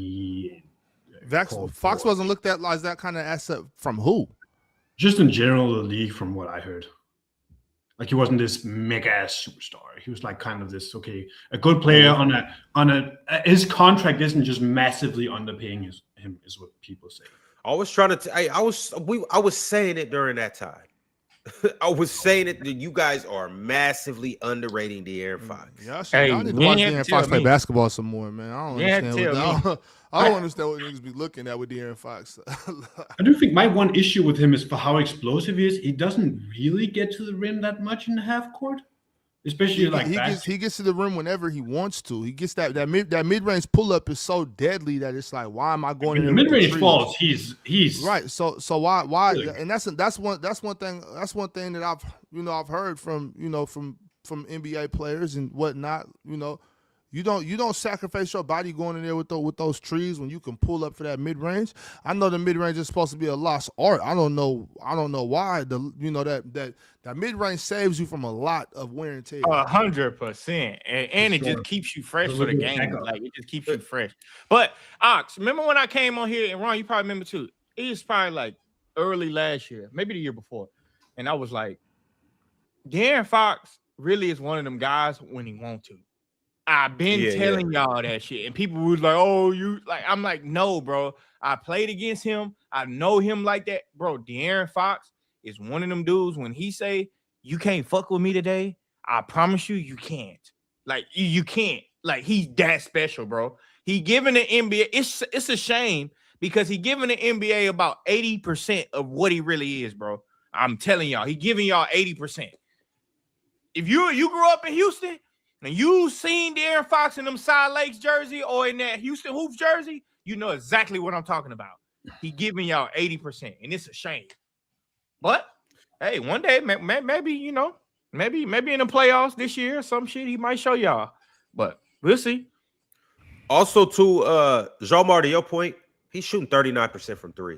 And Fox wasn't looked at as that kind of asset from who? Just in general, the league, from what I heard. Like he wasn't this mega superstar. He was like kind of this a good player on a his contract isn't just massively underpaying him is what people say. I was trying to. I was saying it during that time. I was saying it that you guys are massively underrating De'Aaron Fox. Yeah, I need to watch De'Aaron Fox play basketball some more, man. I don't understand what niggas be looking at with De'Aaron Fox. I do think my one issue with him is for how explosive he is. He doesn't really get to the rim that much in the half court. Especially he gets to the rim whenever he wants to. He gets that mid-range pull-up is so deadly that it's like, why am I going in the mid-range falls? He's right. So why? Really? And that's one thing that I've heard from NBA players and whatnot. You don't sacrifice your body going in there with those trees when you can pull up for that mid range. I know the mid range is supposed to be a lost art. I don't know why that mid range saves you from a lot of wear and tear. 100%, and it just keeps you fresh for the game. Like it just keeps you fresh. But Ox, remember when I came on here and Ron, you probably remember too. It was probably like early last year, maybe the year before, and I was like, De'Aaron Fox really is one of them guys when he wants to. I've been telling y'all that shit, and people was like, "Oh, you like?" I'm like, "No, bro. I played against him. I know him like that, bro." De'Aaron Fox is one of them dudes. When he say you can't fuck with me today, I promise you can't. Like you can't. Like he's that special, bro. He giving the NBA. It's a shame because he giving the NBA about 80% of what he really is, bro. I'm telling y'all, he giving y'all 80%. If you grew up in Houston. And you seen De'Aaron Fox in them Side Lakes jersey or in that Houston Hoops jersey, you know exactly what I'm talking about. He giving y'all 80%, and it's a shame. But hey, one day maybe maybe in the playoffs this year, some shit he might show y'all. But we'll see. Also, to Jean-Mar, to your point, he's shooting 39% from three.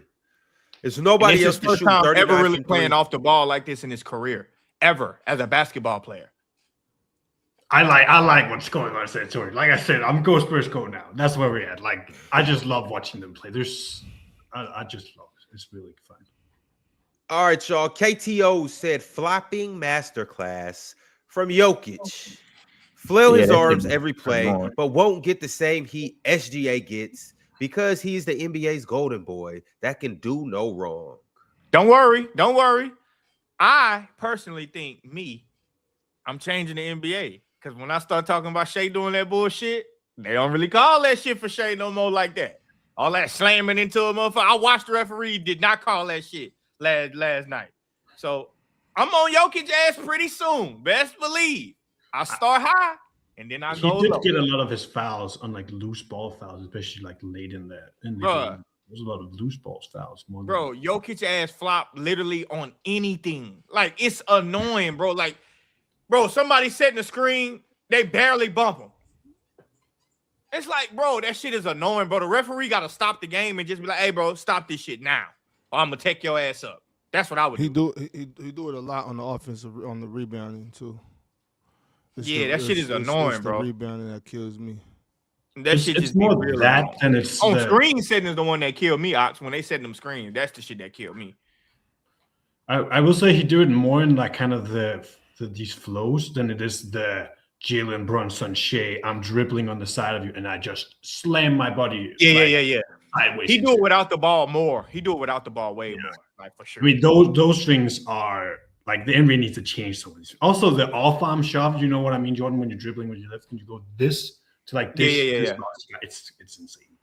There's nobody else to shoot 39% ever really playing off the ball like this in his career ever as a basketball player. I like what's going on in San Antonio. Like I said, I'm Go Spurs Go now. That's where we're at. Like I just love watching them play. I just love it. It's really fun. All right, y'all. KTO said flopping masterclass from Jokic. Flail his arms every play, but won't get the same heat SGA gets because he's the NBA's golden boy that can do no wrong. Don't worry. I personally think I'm changing the NBA. Because when I start talking about Shea doing that bullshit, they don't really call that shit for Shea no more like that. All that slamming into a motherfucker. I watched the referee did not call that shit last night. So I'm on Jokic ass pretty soon. Best believe. I start high and then I go He low. did get a lot of his fouls on like loose ball fouls, especially like late in the game. There's a lot of loose balls fouls. Jokic ass flop literally on anything. Like it's annoying, bro. Like Bro, somebody setting the screen, they barely bump him. It's like, bro, that shit is annoying, bro. The referee got to stop the game and just be like, hey, bro, stop this shit now, or I'm going to take your ass up. That's what I would do. He do it a lot on the offensive, on the rebounding, too. That shit is annoying, it's bro. The rebounding that kills me. That shit it's just more be that annoying. than it's on screen setting is the one that killed me, Ox. When they set them screens, that's the shit that killed me. I will say he do it more in like kind of these flows than it is the Jalen Brunson Shea. I'm dribbling on the side of you and I just slam my body. Yeah. Sideways. He do it without the ball more. He do it without the ball way more, like for sure. I mean, those things are like the NBA needs to change some of these. Also, the off-arm shove. You know what I mean, Jordan? When you're dribbling with your left, and you go this to like this. Yeah. It's insane.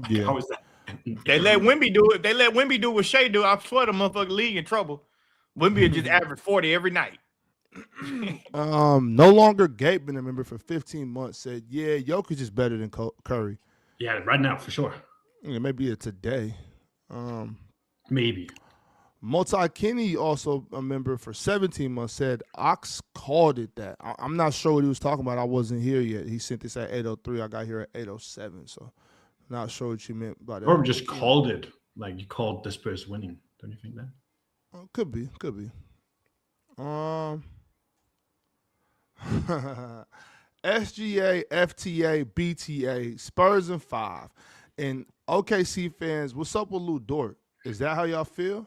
Yeah. How is that? They let Wemby do it. They let Wemby do what Shea do. I swear the motherfucking league in trouble. Wemby would just average 40 every night. No longer Gabe been a member for 15 months. Said, yeah, Jokic is better than Curry. Yeah, right now for sure. Yeah, maybe it's today. Maybe. Multi Kenny, also a member for 17 months, said Ox called it that. I'm not sure what he was talking about. I wasn't here yet. He sent this at 8:03. I got here at 8:07. So not sure what you meant by that. Or just called it like you called the Spurs winning. Don't you think that? Could be. SGA, FTA, BTA, Spurs in 5. And OKC fans, what's up with Lou Dort? Is that how y'all feel?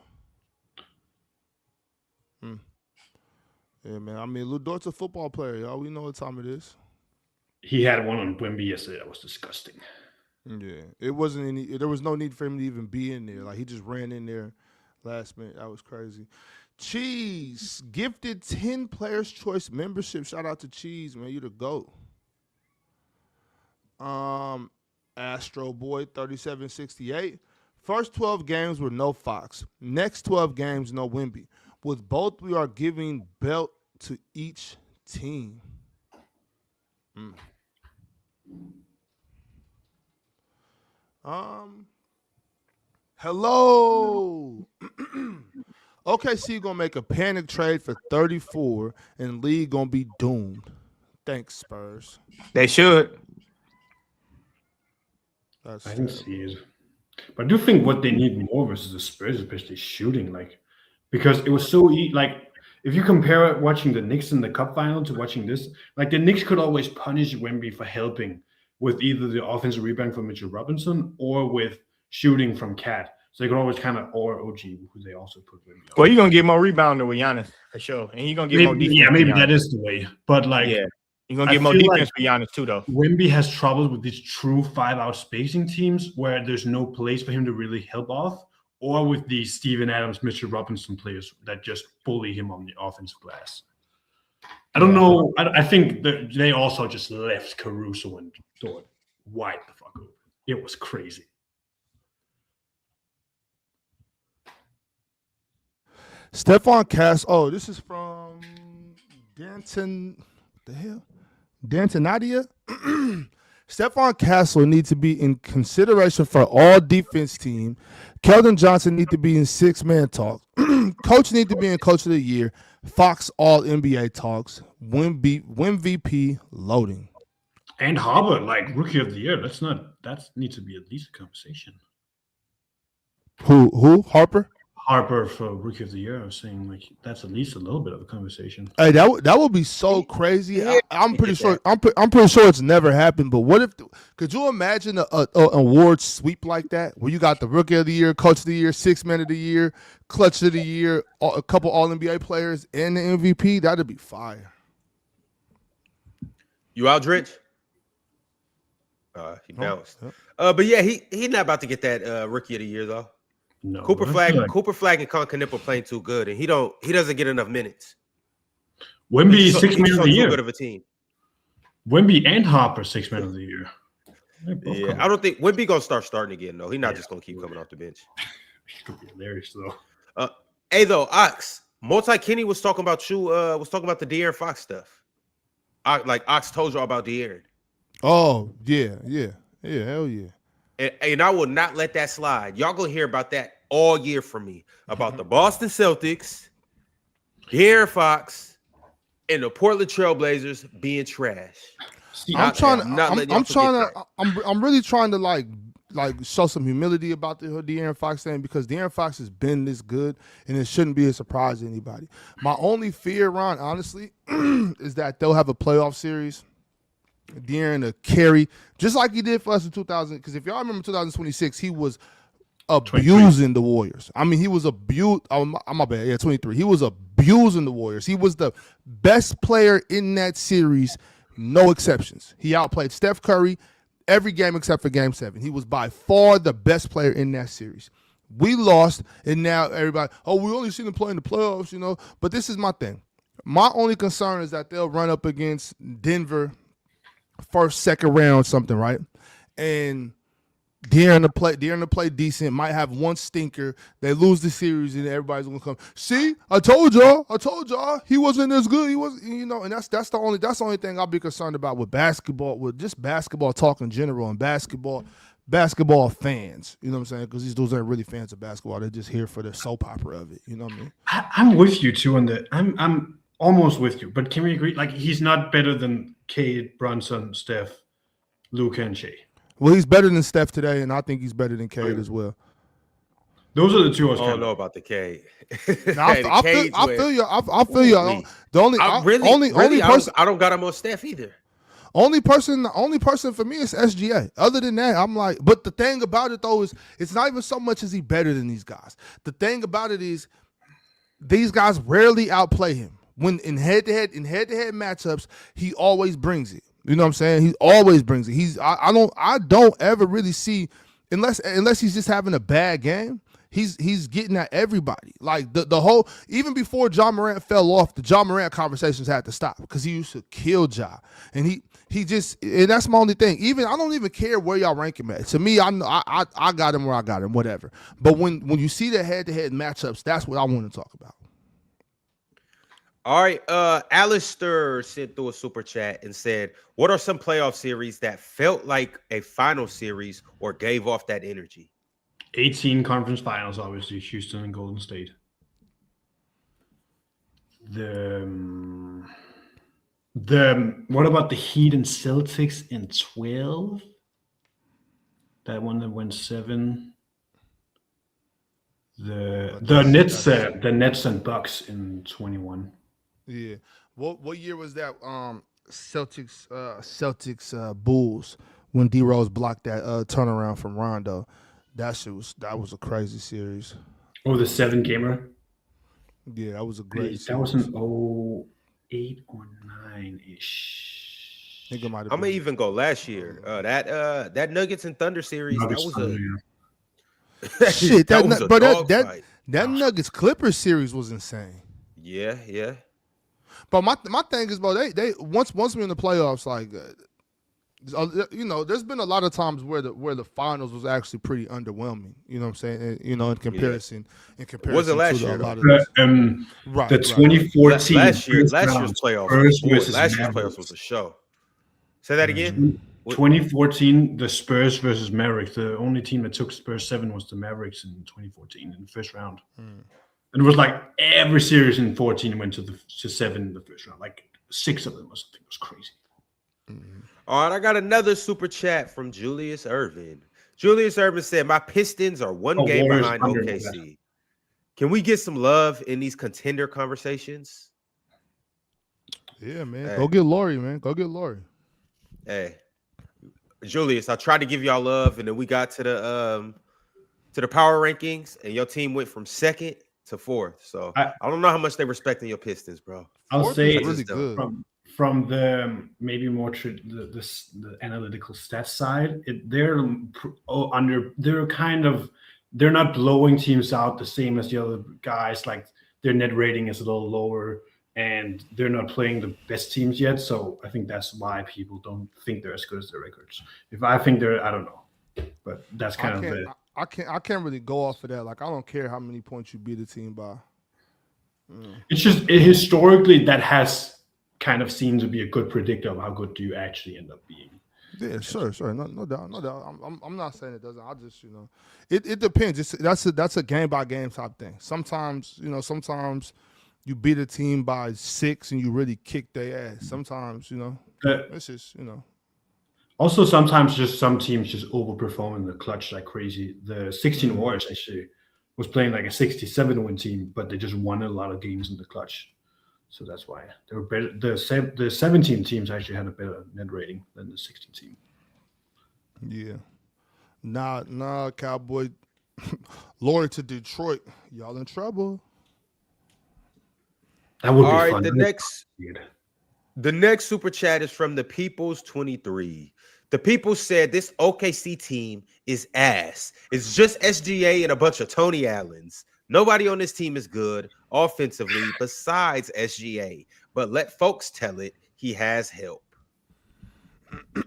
Yeah, man. I mean, Lou Dort's a football player, y'all. We know what time it is. He had one on Wemby yesterday. That was disgusting. Yeah, it wasn't any. There was no need for him to even be in there. Like he just ran in there last minute. That was crazy. Cheese gifted 10 Players Choice membership. Shout out to Cheese, man. You the GOAT. Astro Boy 3768. First 12 games were no Fox. Next 12 games, no Wemby. With both, we are giving belt to each team. Hello. OKC gonna make a panic trade for 34, and league gonna be doomed. Thanks, Spurs. They should. I didn't see it. But I do think what they need more versus the Spurs, especially shooting, like because it was so like if you compare watching the Knicks in the Cup final to watching this, like the Knicks could always punish Wemby for helping with either the offensive rebound from Mitchell Robinson or with shooting from Cat. So they could always kind of or OG, who they also put Wemby on. Well, you're gonna get more rebounding with Giannis for sure, and you're gonna get more defense. Yeah, maybe that is the way. But like, you're gonna get more defense with Giannis too, though. Wemby has trouble with these true 5-out spacing teams where there's no place for him to really help off, or with these Steven Adams, Mitchell Robinson players that just bully him on the offensive glass. I don't know. I think that they also just left Caruso and Dort wide the fuck open. It was crazy. Stephon Cass. Oh, this is from Danton. What the hell? Danton Nadia. Stephon Castle needs to be in consideration for all defense team. Keldon Johnson need to be in 6-man talks. Coach need to be in Coach of the Year. Fox All NBA talks. Win VP loading. And Harper, like Rookie of the Year. That needs to be at least a conversation. Who? Harper? Harper for Rookie of the Year. I was saying like that's at least a little bit of a conversation. Hey, that would be so crazy. I'm pretty sure. I'm pretty sure it's never happened. But what if? Could you imagine a award sweep like that, where you got the Rookie of the Year, Coach of the Year, 6-man of the Year, Clutch of the Year, a couple All NBA players, and the MVP? That'd be fire. You out, Drench? He bounced. But yeah, he not about to get that Rookie of the Year though. No, Cooper Flag and Con Knipp are playing too good, and he doesn't get enough minutes. Wemby 6-man of the year. Good of a team. Wemby and Harper 6-man of the year. Yeah, I don't think Wemby gonna starting again though. He's not just gonna keep coming off the bench. It could be hilarious though. Hey though, Ox Multi Kenny was talking about you. Was talking about the De'Aaron Fox stuff. Like Ox told y'all about De'Aaron. Oh yeah, hell yeah. And I will not let that slide. Y'all gonna hear about that all year from me about the Boston Celtics, De'Aaron Fox, and the Portland Trailblazers being trash. I'm really trying to like show some humility about the De'Aaron Fox thing, because De'Aaron Fox has been this good, and it shouldn't be a surprise to anybody. My only fear, Ron, honestly, is that they'll have a playoff series. De'Aaron to carry, just like he did for us in 2000. Because if y'all remember 2026, he was abusing the Warriors. I mean, he was abused. Oh, my bad. Yeah, 23. He was abusing the Warriors. He was the best player in that series, no exceptions. He outplayed Steph Curry every game except for Game 7. He was by far the best player in that series. We lost, and now everybody, we only seen him play in the playoffs, But this is my thing. My only concern is that they'll run up against Denver first, second round, something, right? And De'Aaron to play decent, might have one stinker. They lose the series, and everybody's gonna come. See, I told y'all, he wasn't as good. He was, and that's the only thing I'll be concerned about with basketball, with just basketball talk in general, and basketball fans. You know what I'm saying? Because these dudes aren't really fans of basketball. They're just here for the soap opera of it. You know what I mean? I'm with you too on that. I'm almost with you, but can we agree? Like, he's not better than Cade, Brunson, Steph, Luka, and Shea. Well, he's better than Steph today, and I think he's better than Cade as well. Those are the two I don't know about the Cade. I feel you. I don't got him on Steph either. Only person for me is SGA. Other than that, I'm like, but the thing about it though is it's not even so much as he better than these guys. The thing about it is these guys rarely outplay him. When in head-to-head matchups, he always brings it. You know what I'm saying? He always brings it. I don't ever really see, unless he's just having a bad game, he's getting at everybody. Like the whole, even before Ja Morant fell off, the Ja Morant conversations had to stop because he used to kill Ja. And he just, and that's my only thing. I don't even care where y'all rank him at. To me, I got him where I got him, whatever. But when you see the head-to-head matchups, that's what I want to talk about. All right, Alistair sent through a super chat and said, what are some playoff series that felt like a final series or gave off that energy? 18 conference finals, obviously, Houston and Golden State. What about the Heat and Celtics in 12? That one that went 7. The Nets and Bucks in 21. Yeah. What year was that? Celtics Bulls, when D Rose blocked that turnaround from Rondo. That was a crazy series. Oh, the 7-gamer. Yeah, that was a great series. That was an 08 or 9-ish. I think it might have I'm gonna even go last year. That Nuggets and Thunder series. Shit. That Nuggets Clippers series was insane. Yeah. But my thing is, bro, they once we're in the playoffs, like, there's been a lot of times where the finals was actually pretty underwhelming. You know what I'm saying? In comparison, was it last year? A lot of this. Right. The 2014 last year's playoffs was a show. Say that again. 2014, the Spurs versus Mavericks. The only team that took Spurs 7 was the Mavericks in 2014 in the first round. And it was like every series in 14 went to 7 in the first round. Like 6 of them or something. It was crazy. All right, I got another super chat from Julius Irvin. Julius Irvin said, my Pistons are one game behind OKC. Can we get some love in these contender conversations? Yeah, man. Hey. Go get Laurie, man. Go get Laurie. Hey, Julius, I tried to give y'all love, and then we got to the power rankings, and your team went from 2nd to 4th. So I don't know how much they respecting your Pistons, bro. I'll say really good. From the maybe more the analytical stats side, they're not blowing teams out the same as the other guys. Like, their net rating is a little lower, and they're not playing the best teams yet. So I think that's why people don't think they're as good as their records. If I think I don't know, but that's kind of I can't really go off of that. Like, I don't care how many points you beat a team by. It's just historically that has kind of seemed to be a good predictor of how good do you actually end up being. Yeah, sure, no doubt. I'm not saying it doesn't. I just, it depends. That's a game by game type thing. Sometimes you beat a team by 6 and you really kick their ass. Sometimes, it's just, Also, sometimes just some teams just overperform in the clutch like crazy. The 16 Warriors actually was playing like a 67-win team, but they just won a lot of games in the clutch. So that's why they were better. The 17 teams actually had a better net rating than the 16 team. Yeah. Nah, Cowboy. Lord to Detroit. Y'all in trouble. That would All be right, fun. the next super chat is from the People's 23. The people said this OKC team is ass. It's just SGA and a bunch of Tony Allens. Nobody on this team is good offensively besides SGA. But let folks tell it, he has help.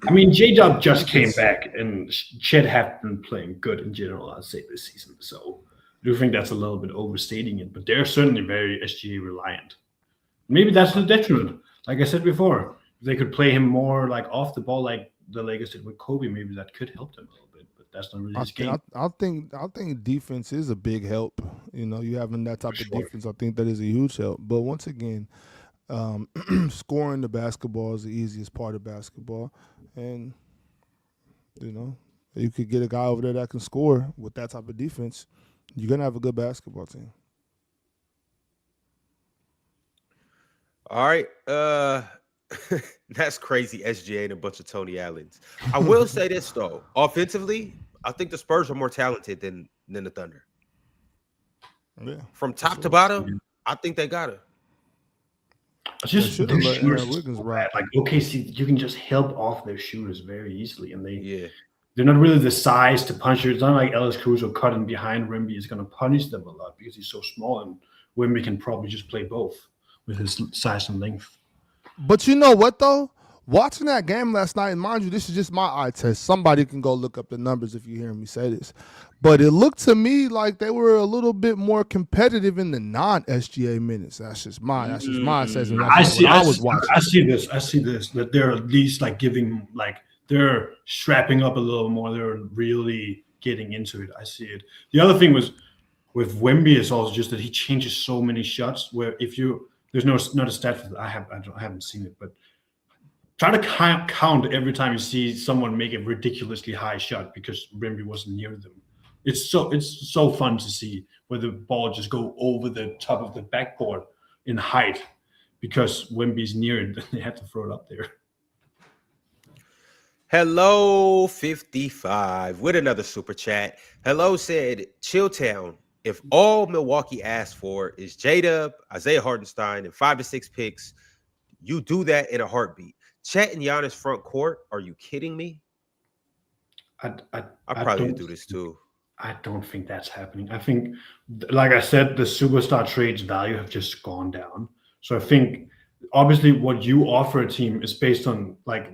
I mean, J-Dub just came back, and Chet have been playing good in general, I'd say, this season. So I do think that's a little bit overstating it, but they're certainly very SGA reliant. Maybe that's the detriment. Like I said before, if they could play him more like off the ball, like the Lakers did with Kobe, maybe that could help them a little bit. But that's not really his game. I think defense is a big help. You having that type of defense, I think that is a huge help. But once again, scoring the basketball is the easiest part of basketball, and you could get a guy over there that can score with that type of defense. You're gonna have a good basketball team. All right. That's crazy. SGA and a bunch of Tony Allens. I will say this though. Offensively, I think the Spurs are more talented than the Thunder. Yeah. From top to bottom, I think they got it. It's just their shooters Wiggins right. Like OKC, you can just help off their shooters very easily, and they're not really the size to punch you. It's not like Ellis Caruso cutting behind Wemby is going to punish them a lot because he's so small, and Wemby can probably just play both with his size and length. But you know what though? Watching that game last night, and mind you, this is just my eye test. Somebody can go look up the numbers if you hear me say this. But it looked to me like they were a little bit more competitive in the non-SGA minutes. That's just my assessment. I see this. That they're at least like giving, like they're strapping up a little more. They're really getting into it. I see it. The other thing was with Wemby is also just that he changes so many shots. Where if you there's not a stat for that. I haven't seen it, but try to count every time you see someone make a ridiculously high shot because Wemby wasn't near them. It's so fun to see where the ball just go over the top of the backboard in height because Wemby's near it. They have to throw it up there. Hello 55 with another super chat. Hello said Chilltown. If all Milwaukee asked for is J-Dub, Isaiah Hartenstein, and 5 to 6 picks, you do that in a heartbeat. Chet and Giannis front court? Are you kidding me? I probably would do this too. I don't think that's happening. I think, like I said, the superstar trades value have just gone down. So I think, obviously, what you offer a team is based on, like,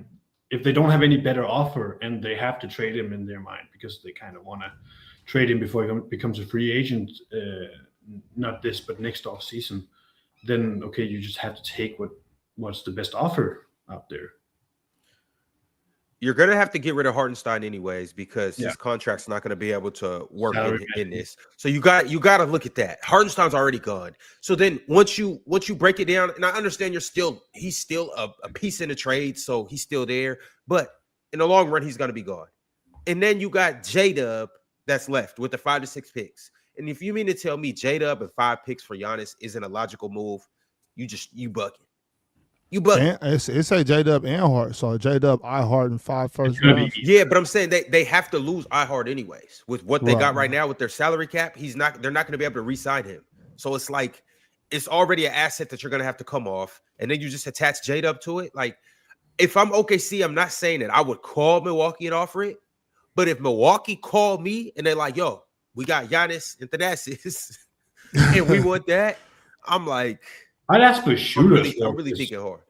if they don't have any better offer and they have to trade him in their mind because they kind of want to trade him before he becomes a free agent, not this, but next off season, then, okay, you just have to take what's the best offer out there. You're going to have to get rid of Hartenstein anyways because his contract's not going to be able to work in this. So you got to look at that. Hartenstein's already gone. So then once you break it down, and I understand he's still a piece in the trade, so he's still there. But in the long run, he's going to be gone. And then you got J-Dub that's left with the 5 to 6 picks. And if you mean to tell me J-Dub and 5 picks for Giannis isn't a logical move, you bugging. It's a J-Dub and Hart. So J-Dub, I-Hart, and 5 first rounds. Yeah, but I'm saying they have to lose I-Hart anyways. With what they got right now with their salary cap, they're not going to be able to re-sign him. So it's like it's already an asset that you're going to have to come off. And then you just attach J-Dub to it. Like, if I'm OKC, I'm not saying that I would call Milwaukee and offer it. But if Milwaukee called me and they're like, yo, we got Giannis and Thanasis and we want that, I'm like, I'd ask for shooters. I'm really thinking hard.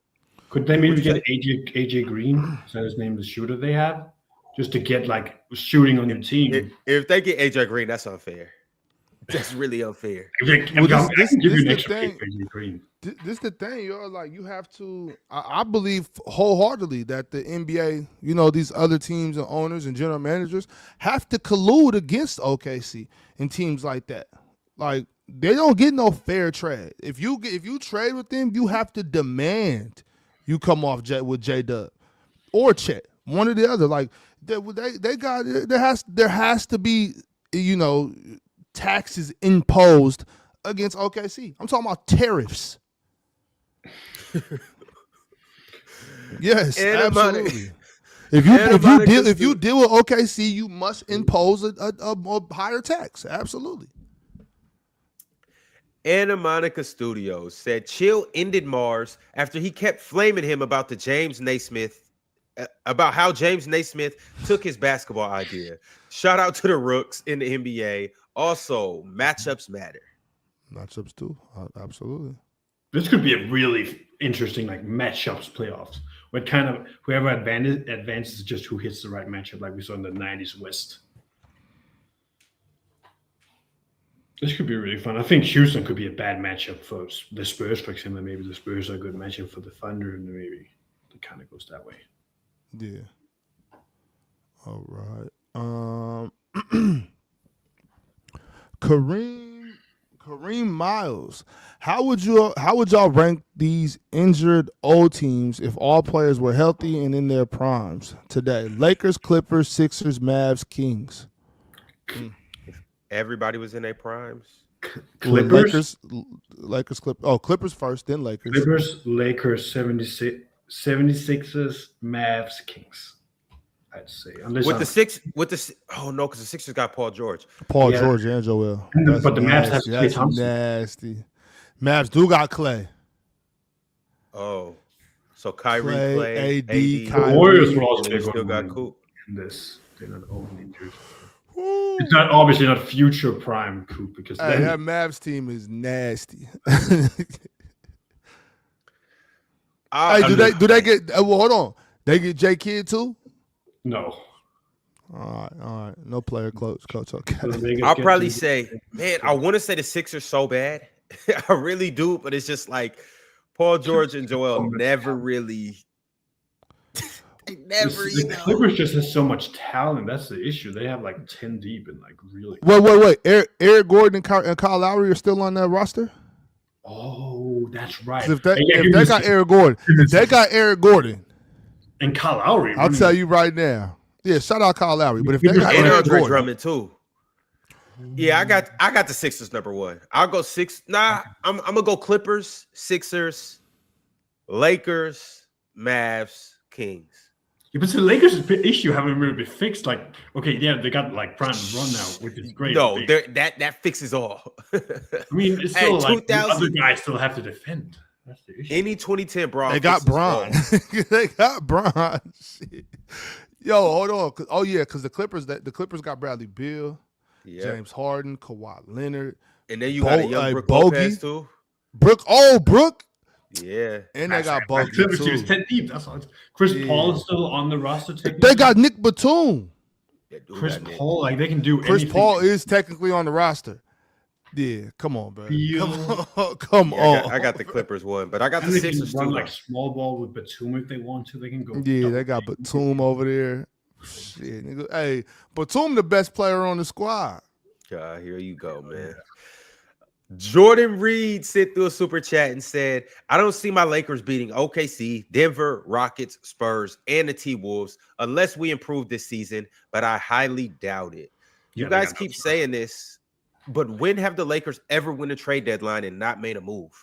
Could they maybe get AJ Green? Is that his name, the shooter they have? Just to get like shooting on your team. If they get AJ Green, that's unfair. That's really unfair. This is the thing, yo. Like, you have to. I believe wholeheartedly that the NBA, these other teams and owners and general managers have to collude against OKC and teams like that. Like, they don't get no fair trade. If you trade with them, you have to demand you come off with J-Dub or Chet, one or the other. Like they got there has to be, you know, taxes imposed against OKC. I'm talking about tariffs. Yes, absolutely. If you deal with OKC, you must impose a higher tax. Absolutely. Anna Monica Studios said Chill ended Mars after he kept flaming him about about how James Naismith took his basketball idea. Shout out to the Rooks in the NBA. Also, matchups matter. Matchups too, absolutely. This could be a really interesting like matchups playoffs. Where kind of whoever advances is just who hits the right matchup, like we saw in the '90s West. This could be really fun. I think Houston could be a bad matchup for the Spurs, for example. Maybe the Spurs are a good matchup for the Thunder, and maybe it kind of goes that way. Yeah. All right. Kareem Miles. How would y'all rank these injured old teams if all players were healthy and in their primes today? Lakers, Clippers, Sixers, Mavs, Kings. If everybody was in their primes. Clippers, Clippers first, then Lakers. Clippers, Lakers, 76ers, Mavs, Kings. I'd say because the Sixers got Paul George. George and Joel. But the Mavs have Klay that's Thompson. Nasty. Mavs do got Clay. Oh, so Kyrie, Clay, AD, Kyrie. The Warriors will also still got Coop. In this, they're not only injured. It's not obviously not future prime Coop because that Mavs team is nasty. Do they get? Well, hold on. They get J Kidd too? No. All right. No player coach. Okay. I'll probably say, man, I want to say the Sixers so bad. I really do, but it's just like Paul George and Joel never really. The Clippers just has so much talent. That's the issue. They have like 10 deep and like really. Wait. Eric Gordon and Kyle Lowry are still on that roster? Oh, that's right. If they got Eric Gordon. And Kyle Lowry. I'll tell you right now. Yeah, shout out Kyle Lowry. But if they got Eric Andre Gordon, Drummond too. Yeah, I got the Sixers number one. I'll go six. Nah, I'm gonna go Clippers, Sixers, Lakers, Mavs, Kings. Yeah, but the Lakers' issue haven't really been fixed. Like, okay, yeah, they got like prime run now, which is great. No, that fixes all. I mean, it's still like the other guys still have to defend. That's the issue. Any 2010 Bron. They got Bron. They got Bron. Shit. Yo, hold on. Oh yeah, because the Clippers got Bradley Beal, James Harden, Kawhi Leonard, and then you got a young Brook Bogey Lopez too. Brooke. Yeah, and they got Bogey Clippers too. team is 10 deep. That's all. Chris Paul is still on the roster. They got Nick Batum. Chris Paul, like they can do. Chris anything. Paul is technically on the roster. Yeah, come on, bro. Come on. I got the Clippers one, but I got and the they Sixers can run too. like small ball with Batum if they want to. They can go. Yeah, they got Batum over there. Shit, nigga. Hey, Batum the best player on the squad. God, here you go, man. Jordan Reed sent through a super chat and said, I don't see my Lakers beating OKC, Denver, Rockets, Spurs, and the T-Wolves unless we improve this season, but I highly doubt it. You guys keep saying this, but when have the Lakers ever win a trade deadline and not made a move?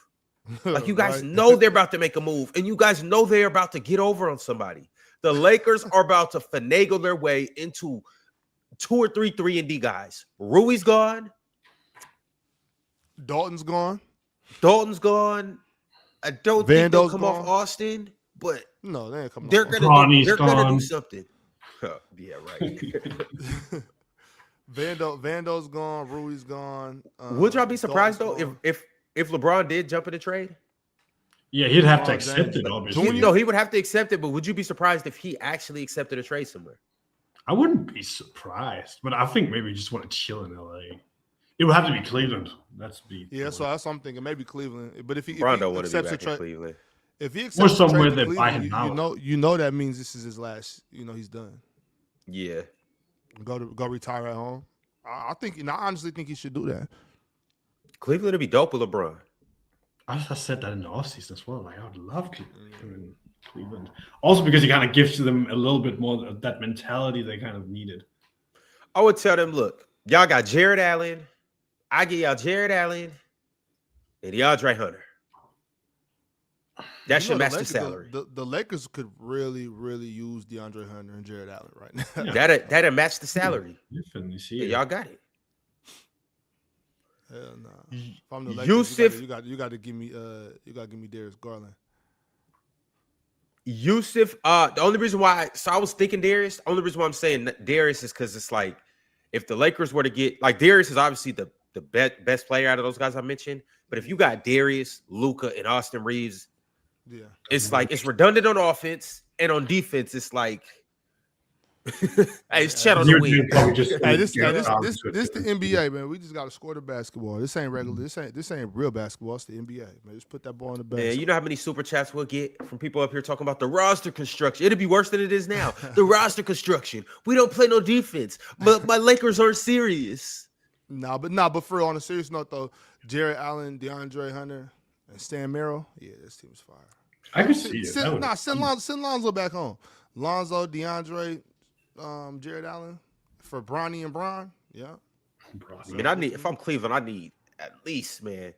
Like, you guys know they're about to make a move, and you guys know they're about to get over on somebody. The Lakers are about to finagle their way into 2 or 3 3-and-D guys. Rui's gone. Dalton's gone. I don't think they'll come off Austin, but no, they ain't coming. They're gonna do something. Yeah, right. Vando's gone. Rui's gone. Would y'all be surprised though if LeBron did jump in the trade? Yeah, he'd have to accept it. Obviously, no, he would have to accept it. But would you be surprised if he actually accepted a trade somewhere? I wouldn't be surprised, but I think maybe he just want to chill in LA. It would have to be Cleveland. That's so that's what I'm thinking. Maybe Cleveland. But if he don't want to be back in Cleveland. If he accepts somewhere that buy him out, you know that means this is his last. He's done. Yeah. Go retire at home. I honestly think he should do that. Cleveland would be dope with LeBron. I said that in the offseason as well. Like, I would love Cleveland. Also because he kind of gives to them a little bit more of that mentality they kind of needed. I would tell them, look, y'all got Jared Allen. I give y'all Jared Allen and DeAndre Hunter. That should match the salary. The Lakers could really, really use DeAndre Hunter and Jared Allen right now. Yeah. That'll match the salary. Definitely see it. Y'all got it. Hell no. If I'm the Lakers, you got to give me Darius Garland. Yusuf, the only reason why I was thinking Darius, the only reason why I'm saying Darius is because it's like if the Lakers were to get like Darius is obviously the best player out of those guys I mentioned, but if you got Darius, Luka, and Austin Reeves, yeah, it's like it's redundant on offense and on defense. It's like hey, it's chat on the wing. Hey, this the NBA, man. We just got to score the basketball. This ain't regular. This ain't real basketball. It's the NBA, man. Just put that ball in the basket. Man, you know how many super chats we'll get from people up here talking about the roster construction? It'll be worse than it is now. The roster construction. We don't play no defense, but my Lakers aren't serious. But for real, on a serious note though, Jared Allen, DeAndre Hunter, and Stan Merrill, yeah, this team's fire. I can see it. Send Lonzo back home. Lonzo, DeAndre, Jared Allen for Bronny and Bron. Yeah. I mean, if I'm Cleveland, I need at least, man.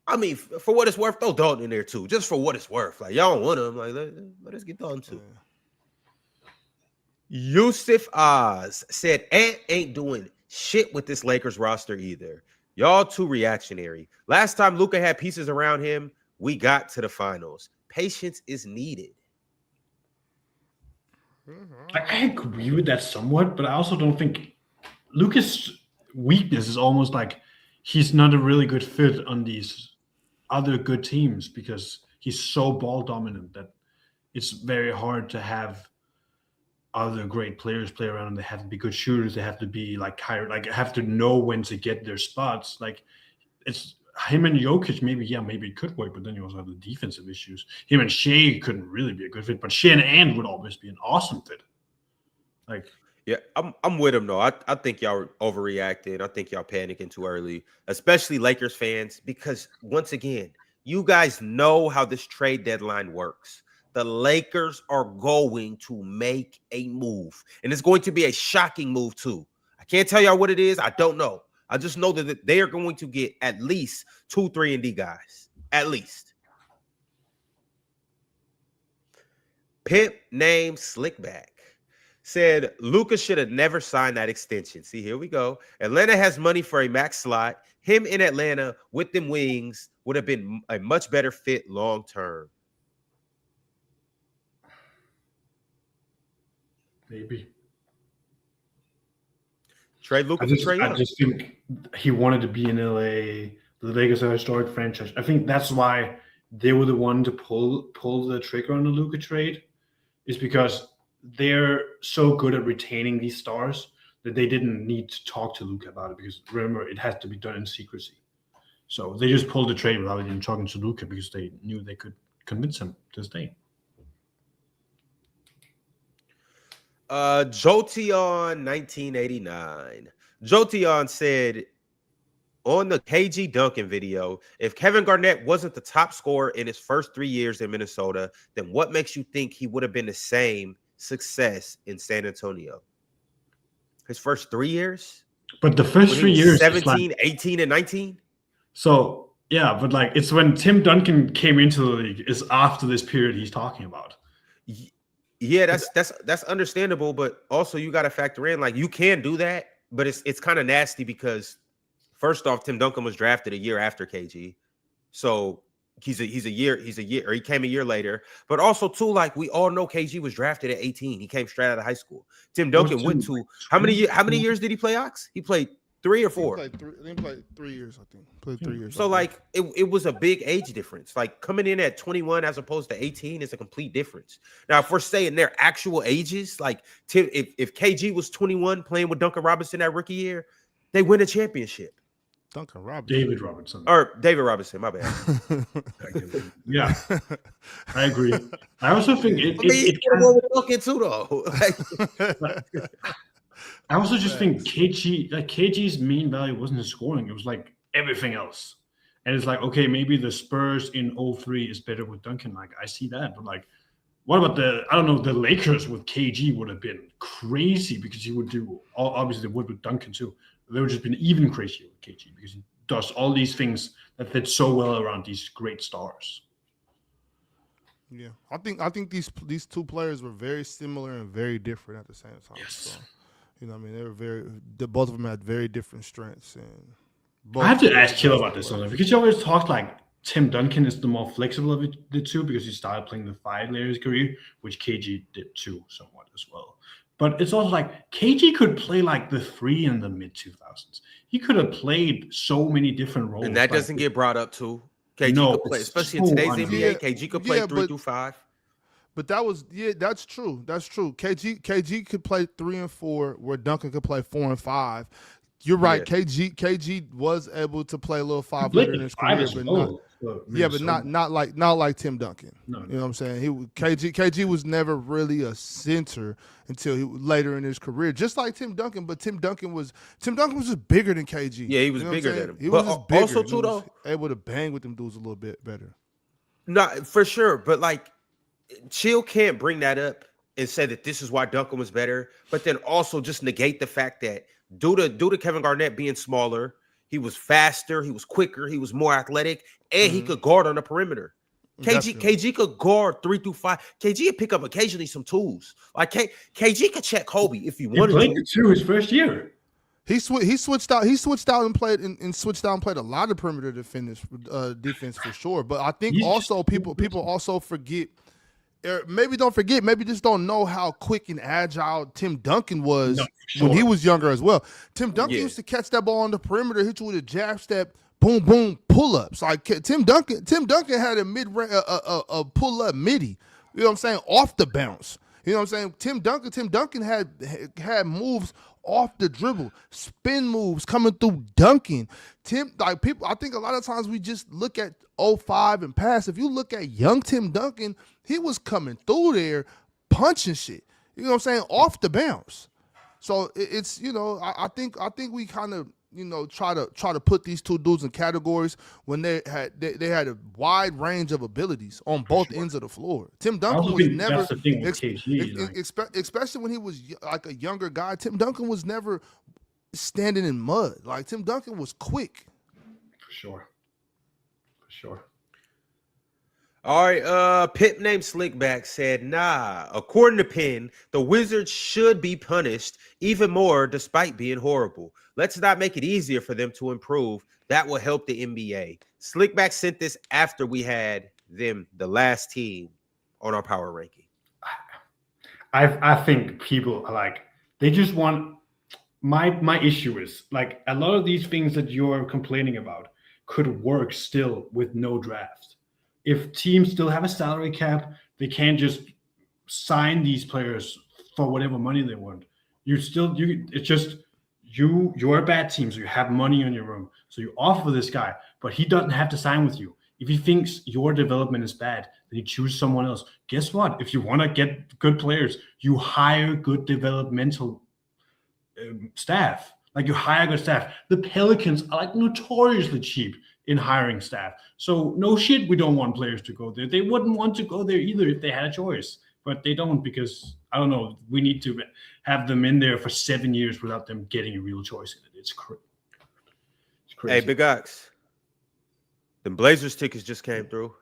I mean, for what it's worth, throw Dalton in there too, just for what it's worth. Like y'all don't want him. Like let us get Dalton too. Yeah. Yusuf Oz said, Ant ain't doing shit with this Lakers roster either. Y'all too reactionary. Last time Luka had pieces around him, we got to the finals. Patience is needed. I agree with that somewhat, but I also don't think Luka's weakness is almost like he's not a really good fit on these other good teams because he's so ball dominant that it's very hard to have other great players play around and they have to be good shooters. They have to be have to know when to get their spots. Like it's him and Jokic, maybe it could work, but then you also have the defensive issues. Him and Shea couldn't really be a good fit, but Shea and Ant would always be an awesome fit. Like, yeah, I'm with him though. I think y'all are overreacting. I think y'all panicking too early, especially Lakers fans, because once again, you guys know how this trade deadline works. The Lakers are going to make a move, and it's going to be a shocking move too. I can't tell y'all what it is. I don't know. I just know that they are going to get at least 2 3-and-D guys. At least. Pimp named Slickback said Luka should have never signed that extension. See, here we go. Atlanta has money for a max slot. Him in Atlanta with them wings would have been a much better fit long term. Maybe. Trade Luka. I just think he wanted to be in LA. The Lakers are a historic franchise. I think that's why they were the one to pull the trigger on the Luka trade, is because they're so good at retaining these stars that they didn't need to talk to Luka about it, because remember, it has to be done in secrecy. So they just pulled the trade without even talking to Luka because they knew they could convince him to stay. Jotion 1989. Jotion said on the KG Duncan video, if Kevin Garnett wasn't the top scorer in his first 3 years in Minnesota, then what makes you think he would have been the same success in San Antonio? His first 3 years? But the first 3 years 17, 18, and 19? So yeah, but like it's when Tim Duncan came into the league, is after this period he's talking about. Yeah, that's understandable, but also you got to factor in, like, you can do that, but it's kind of nasty because first off, Tim Duncan was drafted a year after KG, so he came a year later. But also too, like, we all know KG was drafted at 18. He came straight out of high school. Tim Duncan went to how many years did he play, Ox? He played 3 or 4. He played 3 years, I think. Played 3 years. So like it was a big age difference. Like coming in at 21 as opposed to 18 is a complete difference. Now, if we're saying their actual ages, like Tim, if KG was 21 playing with Duncan Robinson that rookie year, they win a championship. Duncan Robinson. David Robinson. Or David Robinson, my bad. Yeah, I agree. I also think it looking too though. I also just think KG's main value wasn't his scoring. It was like everything else. And it's like, okay, maybe the Spurs in 03 is better with Duncan. Like, I see that. But, like, what about the Lakers with KG would have been crazy because he would do, obviously, they would with Duncan too. They would just been even crazier with KG because he does all these things that fit so well around these great stars. Yeah, I think these two players were very similar and very different at the same time. Yes. So, you know, what I mean, both of them had very different strengths. And I have to ask Kill about this one because you always talk like Tim Duncan is the more flexible of the two because he started playing the 5 later in his career, which KG did too somewhat as well. But it's also like KG could play like the 3 in the mid 2000s. He could have played so many different roles, and that doesn't get brought up too. KG could play, especially in today's NBA. KG could play 3 through 5. But that's true. That's true. KG could play 3 and 4, where Duncan could play 4 and 5. You're right. Yeah. KG was able to play a little 5 later in his career, but not like Tim Duncan. No. You know what I'm saying? KG was never really a center until later in his career, just like Tim Duncan. But Tim Duncan was just bigger than KG. Yeah, he was bigger than him. He was just bigger. Also too, though, able to bang with them dudes a little bit better. No, for sure. But like, Chill can't bring that up and say that this is why Duncan was better, but then also just negate the fact that due to Kevin Garnett being smaller, he was faster, he was quicker, he was more athletic, and he could guard on the perimeter. KG could guard 3 through 5. KG would pick up occasionally some tools. Like KG could check Kobe if he wanted to. Too his first year. He switched out and played a lot of perimeter defense for sure. But I think also people also forget. Maybe don't forget, maybe just don't know how quick and agile Tim Duncan was when he was younger as well. Tim Duncan used to catch that ball on the perimeter, hit you with a jab step, boom, boom, pull-ups. Like Tim Duncan had a pull-up midi, you know what I'm saying, off the bounce. You know what I'm saying? Tim Duncan had moves off the dribble, spin moves coming through dunking. I think a lot of times we just look at 05 and past. If you look at young Tim Duncan, he was coming through there punching shit. You know what I'm saying? Off the bounce. So it's, you know, I think we kind of, you know, try to put these two dudes in categories when they had a wide range of abilities on both ends of the floor. Tim Duncan was never, especially when he was like a younger guy, Tim Duncan was never standing in mud. Like Tim Duncan was quick. For sure. All right, Pip named Slickback said, nah, according to Penn, the Wizards should be punished even more despite being horrible. Let's not make it easier for them to improve. That will help the NBA. Slickback sent this after we had them, the last team, on our power ranking. I think people are like, they just want, my issue is, like, a lot of these things that you're complaining about could work still with no draft. If teams still have a salary cap, they can't just sign these players for whatever money they want. It's just you're a bad team, so you have money on your room. So you offer this guy, but he doesn't have to sign with you. If he thinks your development is bad, then he chooses someone else. Guess what? If you want to get good players, you hire good developmental staff. Like, you hire good staff. The Pelicans are like notoriously cheap in hiring staff. So no shit, we don't want players to go there. They wouldn't want to go there either if they had a choice, but they don't because, I don't know, we need to have them in there for 7 years without them getting a real choice in it. It's crazy. Hey, Big Ox, the Blazers tickets just came through.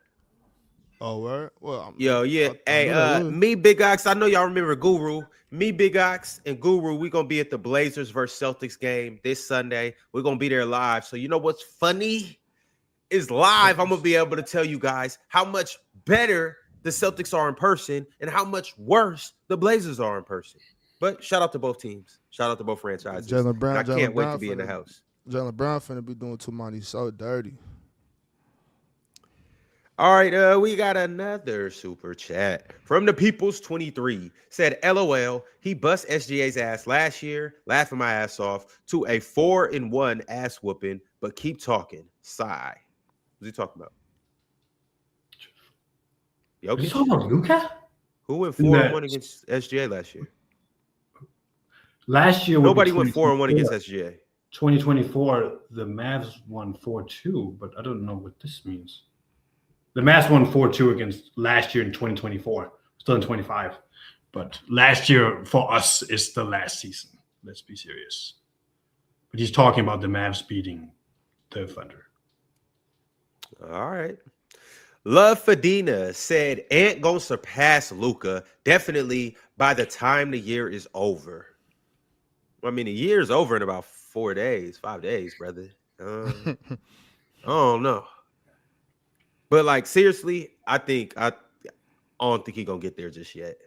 Oh, where? Well, me, Big Ox, I know y'all remember Guru. Me, Big Ox, and Guru, we're going to be at the Blazers versus Celtics game this Sunday. We're going to be there live. So you know what's funny? Is live, I'm going to be able to tell you guys how much better the Celtics are in person and how much worse the Blazers are in person. But shout out to both teams. Shout out to both franchises. Jaylen Brown, I can't wait to be in the house. Jaylen Brown finna be doing too much. So dirty. All right, we got another super chat from the People's 23. Said, LOL, he bust SGA's ass last year, laughing my ass off, to a 4-1 ass whooping, but keep talking. Sigh. What's he talking about? Are you talking about Luka? Who went 4-1 against SGA last year? Last year, nobody went 4-1 against SGA. 2024, the Mavs won 4-2, but I don't know what this means. The Mavs won 4-2 against last year in 2024, still in 25. But last year for us is the last season. Let's be serious. But he's talking about the Mavs beating the Thunder. All right. Love Fadina said Ant gonna surpass Luka definitely by the time the year is over. I mean, the year is over in about 5 days, brother. I don't know. But like seriously, I don't think he's gonna get there just yet.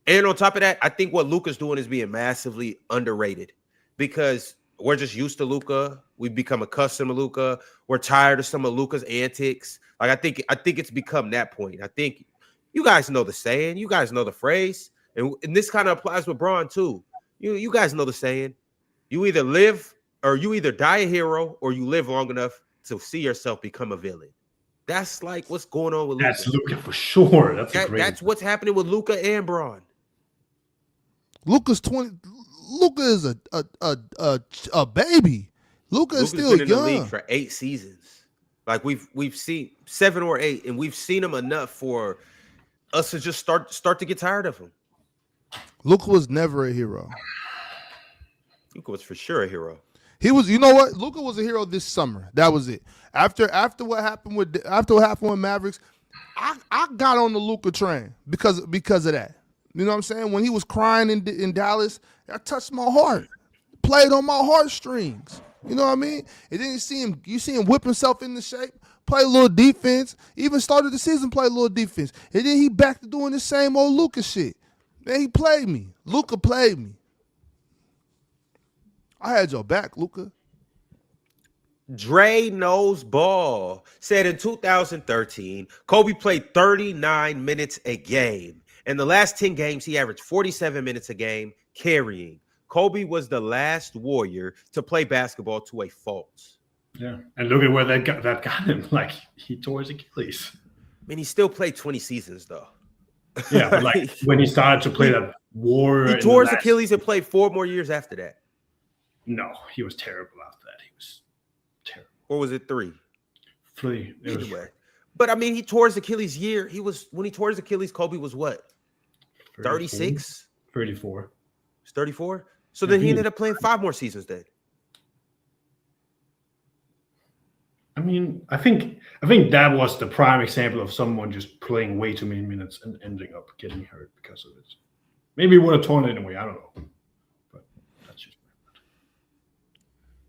And on top of that, I think what Luka's doing is being massively underrated because we're just used to Luka. We've become accustomed to Luka. We're tired of some of Luka's antics. Like I think it's become that point. I think you guys know the saying, you guys know the phrase, and this kind of applies with Braun too. You guys know the saying. You either die a hero or you live long enough to see yourself become a villain. That's like what's going on with Luka. That's Luka for sure. That's what's happening with Luka and Braun. Luka's 20. Luka is a baby. Luka is still been young. In the league for 8 seasons. Like we've seen 7 or 8, and we've seen him enough for us to just start to get tired of him. Luka was never a hero. Luka was for sure a hero. He was, you know what? Luka was a hero this summer. That was it. After what happened with Mavericks, I got on the Luka train because of that. You know what I'm saying? When he was crying in Dallas, that touched my heart. Played on my heartstrings. You know what I mean? And then you see him whip himself into shape, play a little defense, even started the season, play a little defense. And then he back to doing the same old Luka shit. Then he played me. Luka played me. I had your back, Luka. Dre Knows Ball said in 2013, Kobe played 39 minutes a game. In the last 10 games, he averaged 47 minutes a game, carrying. Kobe was the last Warrior to play basketball to a fault. Yeah, and look at where that got him. Like, he tore his Achilles. I mean, he still played 20 seasons, though. Yeah, but like when he started to play that Warrior. He tore his Achilles and played 4 more years after that. No, he was terrible after that. He was terrible. Or was it 3? 3. Either way. But I mean, he tore his Achilles when he tore his Achilles, Kobe was what? 36? 34. It's 34? So then he ended up playing 5 more seasons then. I mean, I think that was the prime example of someone just playing way too many minutes and ending up getting hurt because of it. Maybe he would have torn it anyway. I don't know. But that's just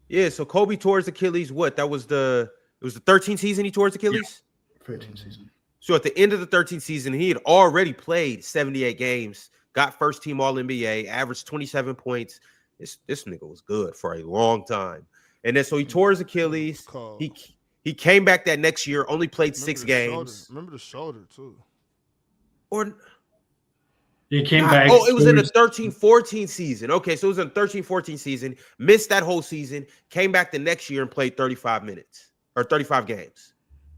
yeah, so Kobe tore his Achilles. What? It was the 13th season he tore his Achilles? Yeah, 13th season. So at the end of the 13th season, he had already played 78 games, got first team All-NBA, averaged 27 points. This nigga was good for a long time. And then so he tore his Achilles. He came back that next year, only played 6 games. Remember the shoulder too. Or he came back. Oh, it was in the 13-14 season. Okay, so it was in the 13-14 season. Missed that whole season. Came back the next year and played 35 minutes or 35 games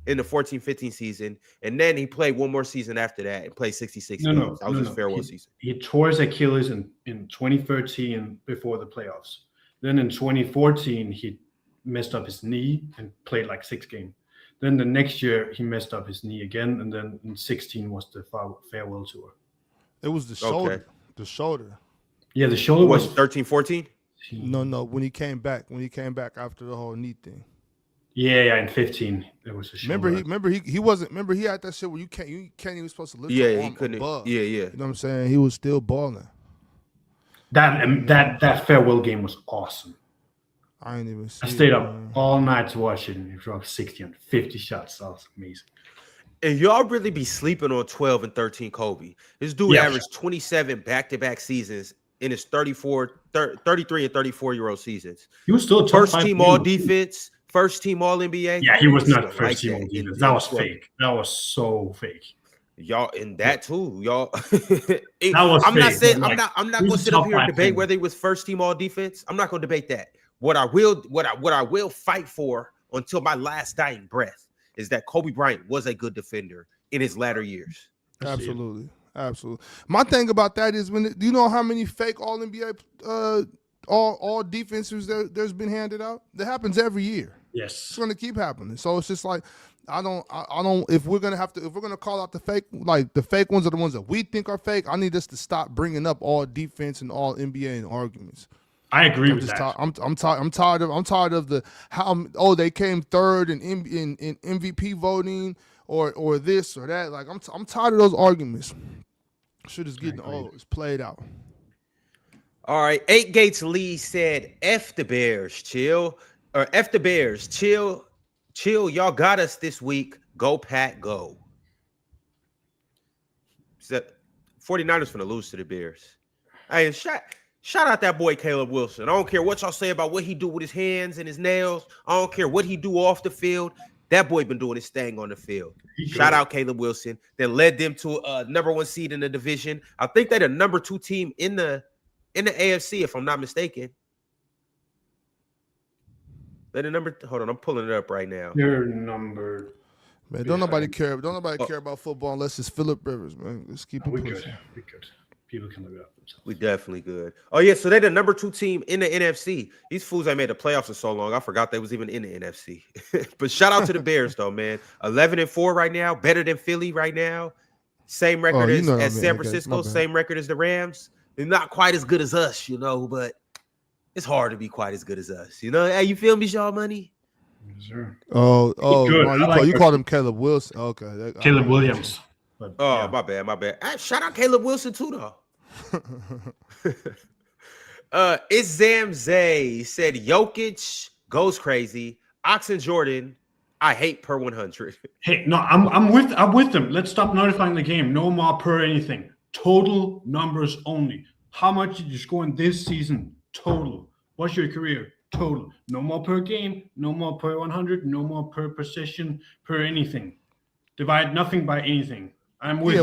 in the 14-15 season. And then he played one more season after that and played 66 games. That was his farewell season. He tore his Achilles in 2013 before the playoffs. Then in 2014, he messed up his knee and played like 6 games. Then the next year, he messed up his knee again. And then in 16 was the farewell tour. It was the shoulder. Okay. The shoulder. Yeah, the shoulder was 13-14? No. When he came back after the whole knee thing. Yeah. In 15, it was a shoulder. Remember he wasn't. Remember he had that shit where you can't even supposed to lift your arm he couldn't. above. Yeah. You know what I'm saying? He was still balling. That farewell game was awesome. I ain't even. I stayed up all night to watch it, and he dropped 60 and 50 shots. That was amazing. And y'all really be sleeping on 12 and 13 Kobe. This dude averaged 27 back-to-back seasons in his 33 and 34-year-old seasons. He was still a first team all defense, first team all NBA. Yeah, he was not first team all defense. That was fake. That was so fake. Y'all, and that too, y'all. That was I'm fake, not saying like, I'm not gonna sit up here and debate whether he was first team all defense. I'm not gonna debate that. What I will fight for until my last dying breath is that Kobe Bryant was a good defender in his latter years. Absolutely. My thing about that is do you know how many fake All NBA all defenses there's been handed out? That happens every year. Yes. It's going to keep happening. So it's just like I don't. If we're gonna call out the fake, like the fake ones are the ones that we think are fake. I need us to stop bringing up all defense and all NBA and arguments. I agree with that. I'm tired of the how they came third in MVP voting or this or that. Like I'm tired of those arguments. Shit is getting old. It's played out. All right. 8 Gates Lee said, F the Bears, chill. Or F the Bears, chill. Chill. Y'all got us this week. Go, Pat, go. 49ers finna lose to the Bears. Hey, shout out that boy Caleb Wilson. I don't care what y'all say about what he do with his hands and his nails. I don't care what he do off the field. That boy been doing his thing on the field. Shout out Caleb Wilson. That led them to a number 1 seed in the division. I think they're the number 2 team in the AFC, if I'm not mistaken. They're the number. Hold on, I'm pulling it up right now. They're number. Man, don't nobody care. Don't nobody care about football unless it's Phillip Rivers, man. Let's keep it pushing. We could. People can look it up themselves. We definitely good. Oh yeah, so they're the number 2 team in the NFC. These fools ain't made the playoffs for so long. I forgot they was even in the NFC. But shout out to the Bears though, man. 11-4 right now, better than Philly right now. Same record as San Francisco. Same record as the Rams. They're not quite as good as us, but it's hard to be quite as good as us. Hey, you feel me, Shaw Money? Sure. Oh, you called him Caleb Wilson. Okay. Caleb Williams. But, yeah. My bad. Hey, shout out Caleb Wilson too, though. It's Zam Zay said Jokic goes crazy. Oxen Jordan, I hate per 100. Hey, no, I'm with them. Let's stop notifying the game. No more per anything. Total numbers only. How much did you score in this season? Total. What's your career? Total. No more per game. No more per 100. No more per position. Per anything. Divide nothing by anything. I'm with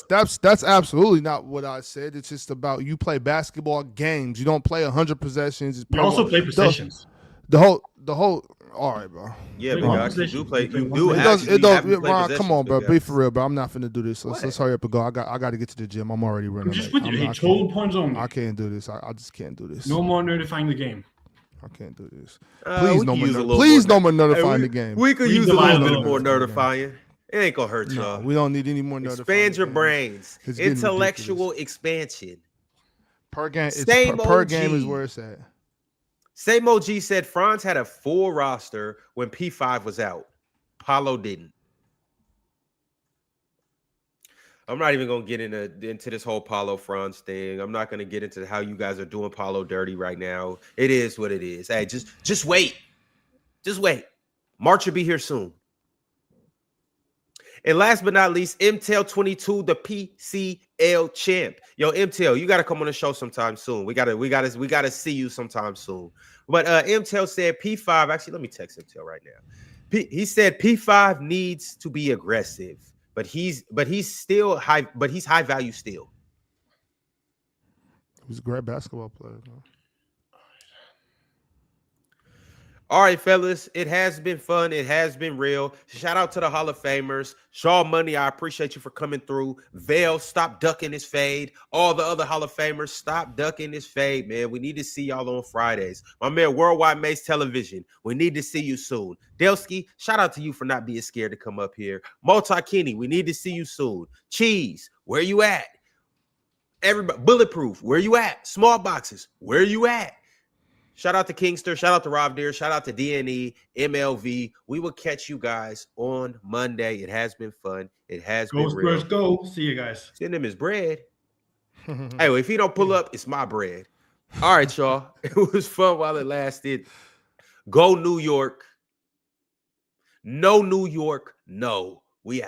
that's absolutely not what I said. It's just about you play basketball games. You don't play 100 possessions. You also play possessions. The whole. All right, bro. Yeah, but you do play. You do. Ron, come on, bro. Be for real, bro. I'm not finna do this. Let's hurry up and go. I got to get to the gym. I'm already running. I'm just with you. Hey, total points only. I can't do this. I just can't do this. No more notifying the game. I can't do this. Please no more notifying the game. We could use a little bit more notifying. It ain't gonna hurt y'all. We don't need any more notifying. Expand your brains. Intellectual expansion. Per game. Per game is where it's at. Same OG said Franz had a full roster when P5 was out. Paulo didn't. I'm not even going to get into this whole Paulo Franz thing. I'm not going to get into how you guys are doing Paulo dirty right now. It is what it is. Hey, just wait. Just wait. March will be here soon. And last but not least, MTEL22, the PCL champ. Yo, MTEL, you got to come on the show sometime soon. We gotta see you sometime soon. But MTEL said P5. Actually, let me text MTEL right now. He said P5 needs to be aggressive, but he's still high. But he's high value still. He's a great basketball player, man. All right, fellas, it has been fun. It has been real. Shout out to the Hall of Famers. Shaw Money, I appreciate you for coming through. Vale, stop ducking his fade. All the other Hall of Famers, stop ducking his fade, man. We need to see y'all on Fridays. My man, Worldwide Mace Television, we need to see you soon. Delsky, shout out to you for not being scared to come up here. Multi-Kenny, we need to see you soon. Cheese, where you at? Everybody, Bulletproof, where you at? Small Boxes, where you at? Shout out to Kingster. Shout out to Rob Deere. Shout out to DNE, MLV. We will catch you guys on Monday. It has been fun. It has been real. Spurs, go. See you guys. Send him his bread. Hey, well, if he don't pull up, it's my bread. All right, y'all. It was fun while it lasted. Go New York. No New York. No. We